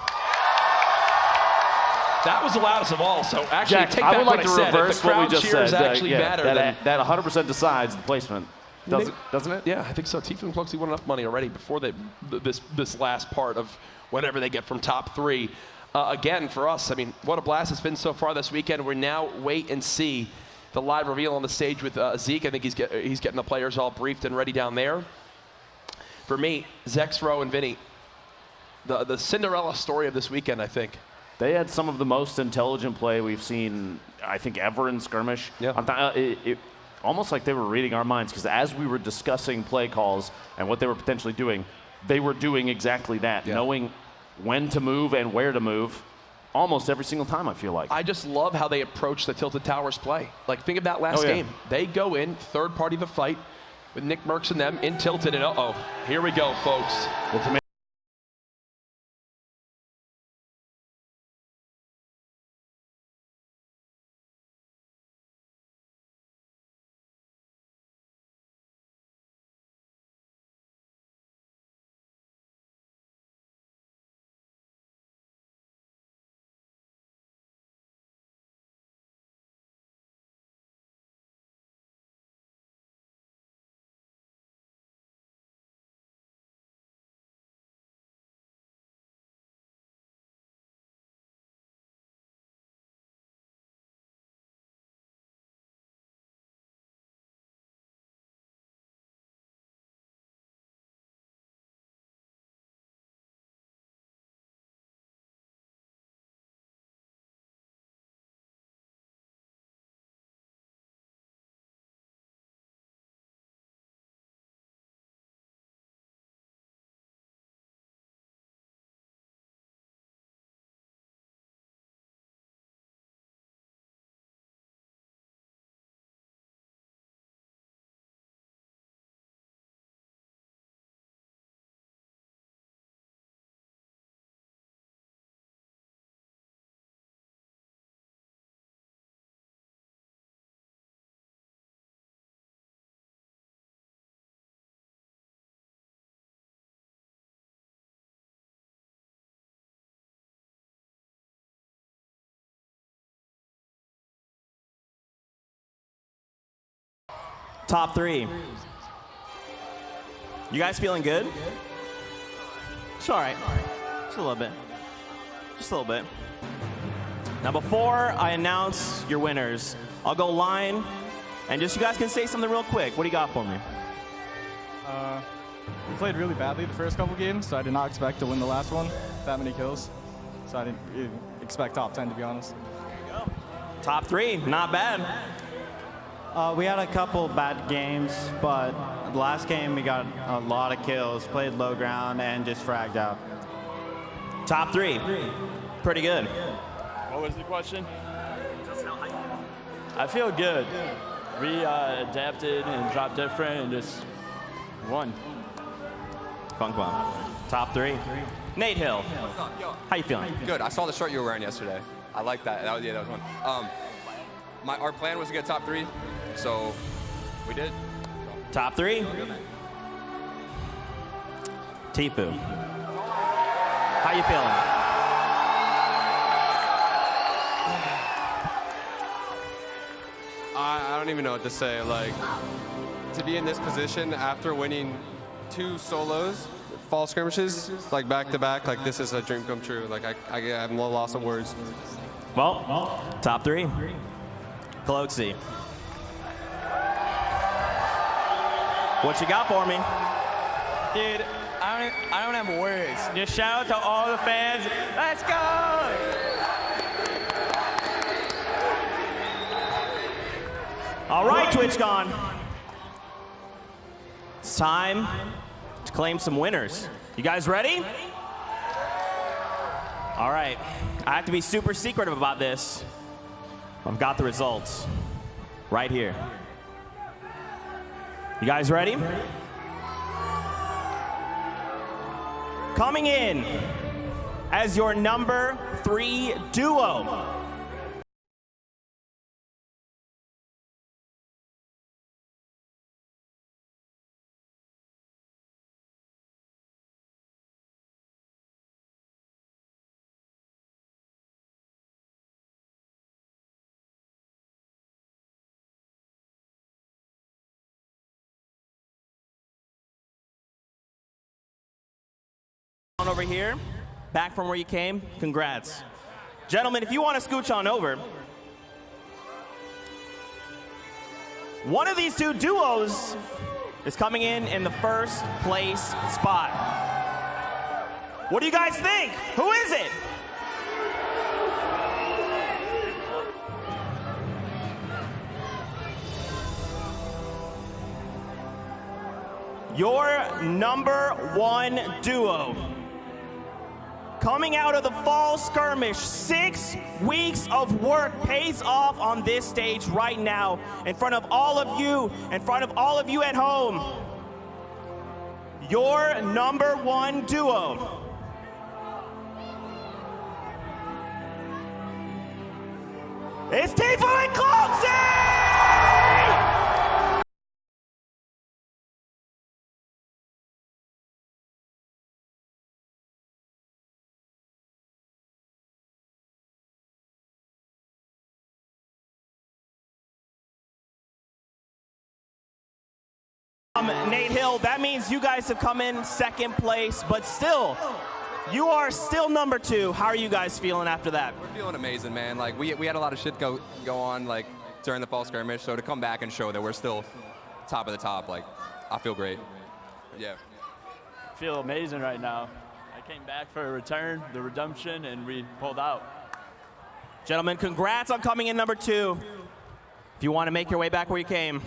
That was the loudest of all. So actually, Jack, take I back would like to reverse what we just said. That 100% decides the placement. Doesn't it? Yeah, I think so. TFUE and Cloaksy won enough money already before this last part of whatever they get from top 3. Again, for us, I mean, what a blast it's been so far this weekend. We're now wait and see the live reveal on the stage with Zeke. I think he's getting the players all briefed and ready down there. For me, Zexro and Vinny, the Cinderella story of this weekend, I think. They had some of the most intelligent play we've seen, I think, ever in Skirmish. Yeah. It almost like they were reading our minds, because as we were discussing play calls and what they were potentially doing, they were doing exactly that, knowing when to move and where to move almost every single time, I feel like. I just love how they approach the Tilted Towers play. Like, think of that last game. They go in, third party the fight, with NICKMERCS and them in Tilted, and here we go, folks. Top 3. You guys feeling good? It's all right. Just a little bit. Just a little bit. Now, before I announce your winners, I'll go line, and just you guys can say something real quick. What do you got for me? We played really badly the first couple games, so I did not expect to win the last one. That many kills. So I didn't really expect top 10, to be honest. There you go. Top 3, not bad. We had a couple bad games, but the last game we got a lot of kills, played low ground, and just fragged out. Top 3. Pretty good. What was the question? I feel good. We adapted and dropped different and just won. Funk bomb. Top 3. Nate Hill. How you feeling? Good. I saw the shirt you were wearing yesterday. I like that. That was one. Our plan was to get top 3, so we did. Top 3. TFUE. How you feeling? I don't even know what to say. Like, to be in this position after winning 2 solos, fall skirmishes, like back to back, like this is a dream come true. Like I have no loss of words. Well, top 3. Cloaksy. What you got for me? Dude, I don't have words. Just shout out to all the fans. Let's go! All right, Twitchcon. It's time to claim some winners. You guys ready? All right. I have to be super secretive about this. I've got the results right here. You guys ready? Coming in as your number 3 duo. Over here, back from where you came, congrats. Gentlemen, if you want to scooch on over, one of these 2 duos is coming in the first place spot. What do you guys think? Who is it? Your number 1 duo. Coming out of the fall skirmish, 6 weeks of work pays off on this stage right now in front of all of you, at home. Your number 1 duo. It's TFUE and Cloaksy! Nate Hill, that means you guys have come in 2nd place, but still, you are still number 2. How are you guys feeling after that? We're feeling amazing, man. Like we had a lot of shit go on like during the fall skirmish, so to come back and show that we're still top of the top, like I feel great. Yeah. I feel amazing right now. I came back for a return, the redemption, and we pulled out. Gentlemen, congrats on coming in number 2. If you want to make your way back where you came.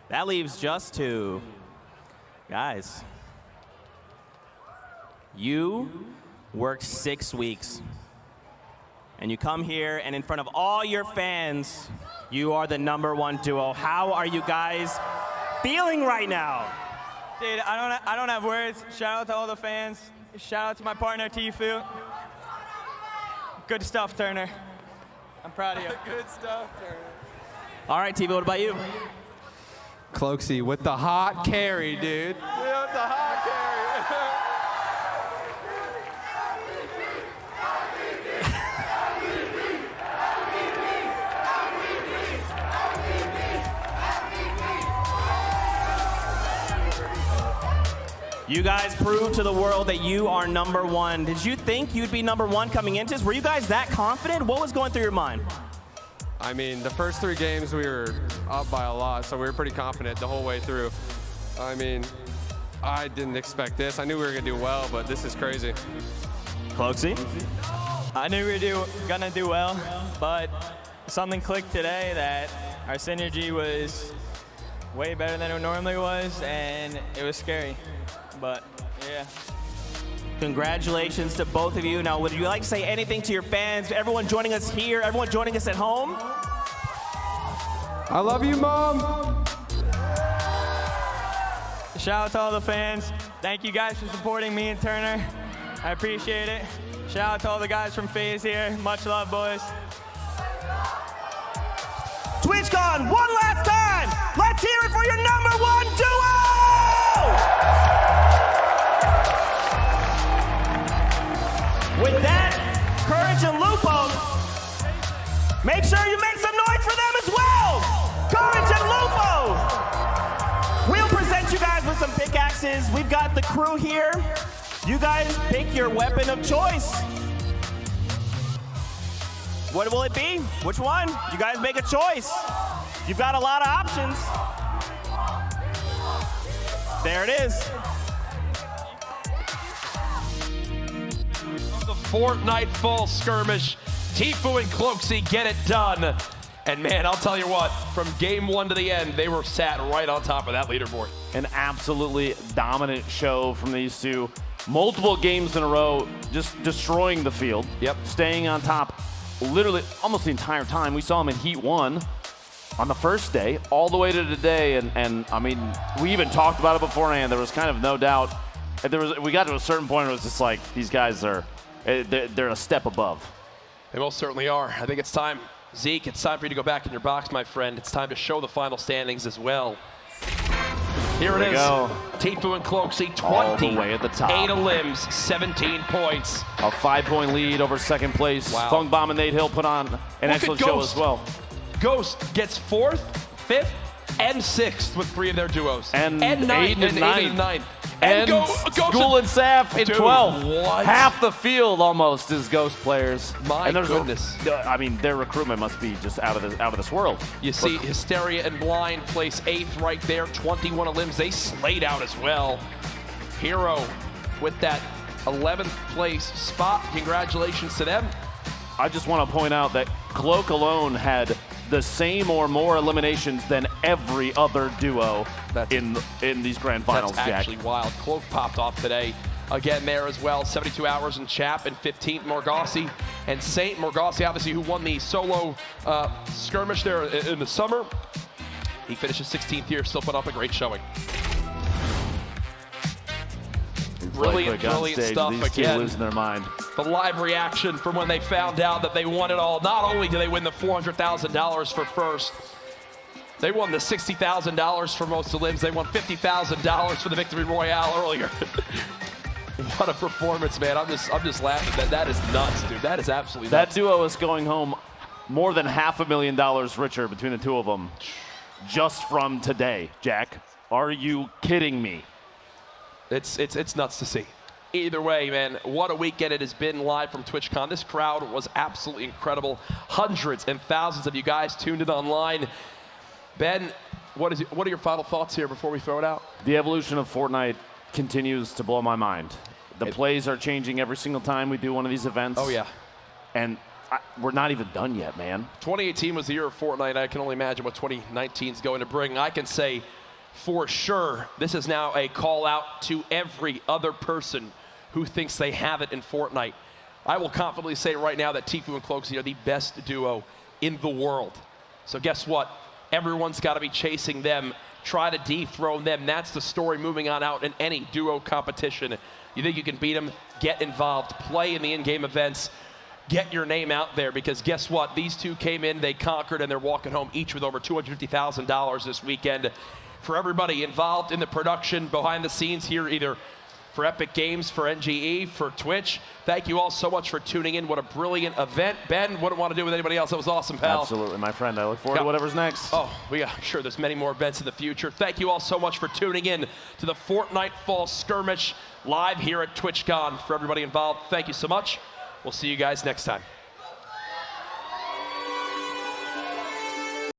That leaves just 2. Guys, you worked 6 weeks. And you come here, and in front of all your fans, you are the number 1 duo. How are you guys feeling right now? Dude, I don't have words. Shout out to all the fans. Shout out to my partner, TFUE. Good stuff, Turner. I'm proud of you. Good stuff, Turner. All right, TFUE, what about you? Cloaksy with the hot carry, dude. Yeah, with the hot carry. You guys proved to the world that you are #1. Did you think you'd be #1 coming into this? Were you guys that confident? What was going through your mind? I mean, the first 3 games we were up by a lot, so we were pretty confident the whole way through. I mean, I didn't expect this. I knew we were going to do well, but this is crazy. Cloaksy? I knew we were gonna do well, but something clicked today that our synergy was way better than it normally was, and it was scary. But yeah. Congratulations to both of you. Now, would you like to say anything to your fans, everyone joining us here, everyone joining us at home? I love you, Mom. Shout out to all the fans. Thank you guys for supporting me and Turner. I appreciate it. Shout out to all the guys from FaZe here. Much love, boys. Twitchcon, one last time. Let's hear it for your #1 duo! With that, Courage and Lupo, make sure you make some noise for them as well. Courage and Lupo. We'll present you guys with some pickaxes. We've got the crew here. You guys pick your weapon of choice. What will it be? Which one? You guys make a choice. You've got a lot of options. There it is. The Fortnite Fall Skirmish. TFUE and Cloaksy get it done. And man, I'll tell you what, from game 1 to the end, they were sat right on top of that leaderboard. An absolutely dominant show from these two. Multiple games in a row, just destroying the field. Yep. Staying on top literally almost the entire time. We saw them in Heat 1 on the first day, all the way to today. And I mean, we even talked about it beforehand. There was kind of no doubt. We got to a certain point where it was just like, these guys are, they're a step above. They most certainly are. I think it's time, Zeke, it's time for you to go back in your box, my friend. It's time to show the final standings as well. Here it is. TFUE and Cloaksy, 20. All the way at the top. 8 limbs, 17 points. A 5-point lead over second place. Wow. Fung Bomb and Nate Hill put on an excellent show as well. Ghost gets 4th, 5th, and 6th with 3 of their duos. And 9 and 9. And School and Saf in 12. What? Half the field almost is Ghost players. My goodness. I mean, their recruitment must be just out of this world. You see Hysteria and Blind place 8th right there, 21 limbs. They slayed out as well. Hero with that 11th place spot. Congratulations to them. I just want to point out that Cloak alone had the same or more eliminations than every other duo in these grand finals, That's Jack. actually wild. Cloak popped off today. Again there as well, 72 hours in Chap, and 15th Morgassi. And Saint Morgassi, obviously, who won the solo skirmish there in the summer. He finishes 16th here, still put up a great showing. Brilliant stuff These two again. losing their mind. The live reaction from when they found out that they won it all. Not only do they win the $400,000 for first, they won the $60,000 for most of the limbs. They won $50,000 for the Victory Royale earlier. What a performance, man. I'm just laughing. That is nuts, dude. That is absolutely nuts. That duo is going home more than $500,000 richer between the two of them just from today, Jack. Are you kidding me? It's nuts to see. Either way, man, what a weekend it has been live from TwitchCon. This crowd was absolutely incredible. Hundreds and thousands of you guys tuned in online. Ben, what are your final thoughts here before we throw it out? The evolution of Fortnite continues to blow my mind. The plays are changing every single time we do one of these events. Oh, yeah. And we're not even done yet, man. 2018 was the year of Fortnite. I can only imagine what 2019 is going to bring. I can say for sure this is now a call out to every other person who thinks they have it in Fortnite. I will confidently say right now that TFUE and Cloaksy are the best duo in the world. So guess what? Everyone's got to be chasing them, try to dethrone them. That's the story moving on out in any duo competition. You think you can beat them? Get involved, play in the in-game events, get your name out there, because guess what? These two came in, they conquered, and they're walking home each with over $250,000 this weekend. For everybody involved in the production, behind the scenes here, either for EpicGames, for NGE, for Twitch. Thank you all so much for tuning in. What a brilliant event. Ben, wouldn't want to do with anybody else. That was awesome, pal. Absolutely, my friend. I look forward to whatever's next. Oh, I'm sure there's many more events in the future. Thank you all so much for tuning in to the Fortnite Fall Skirmish live here at TwitchCon. For everybody involved, thank you so much. We'll see you guys next time.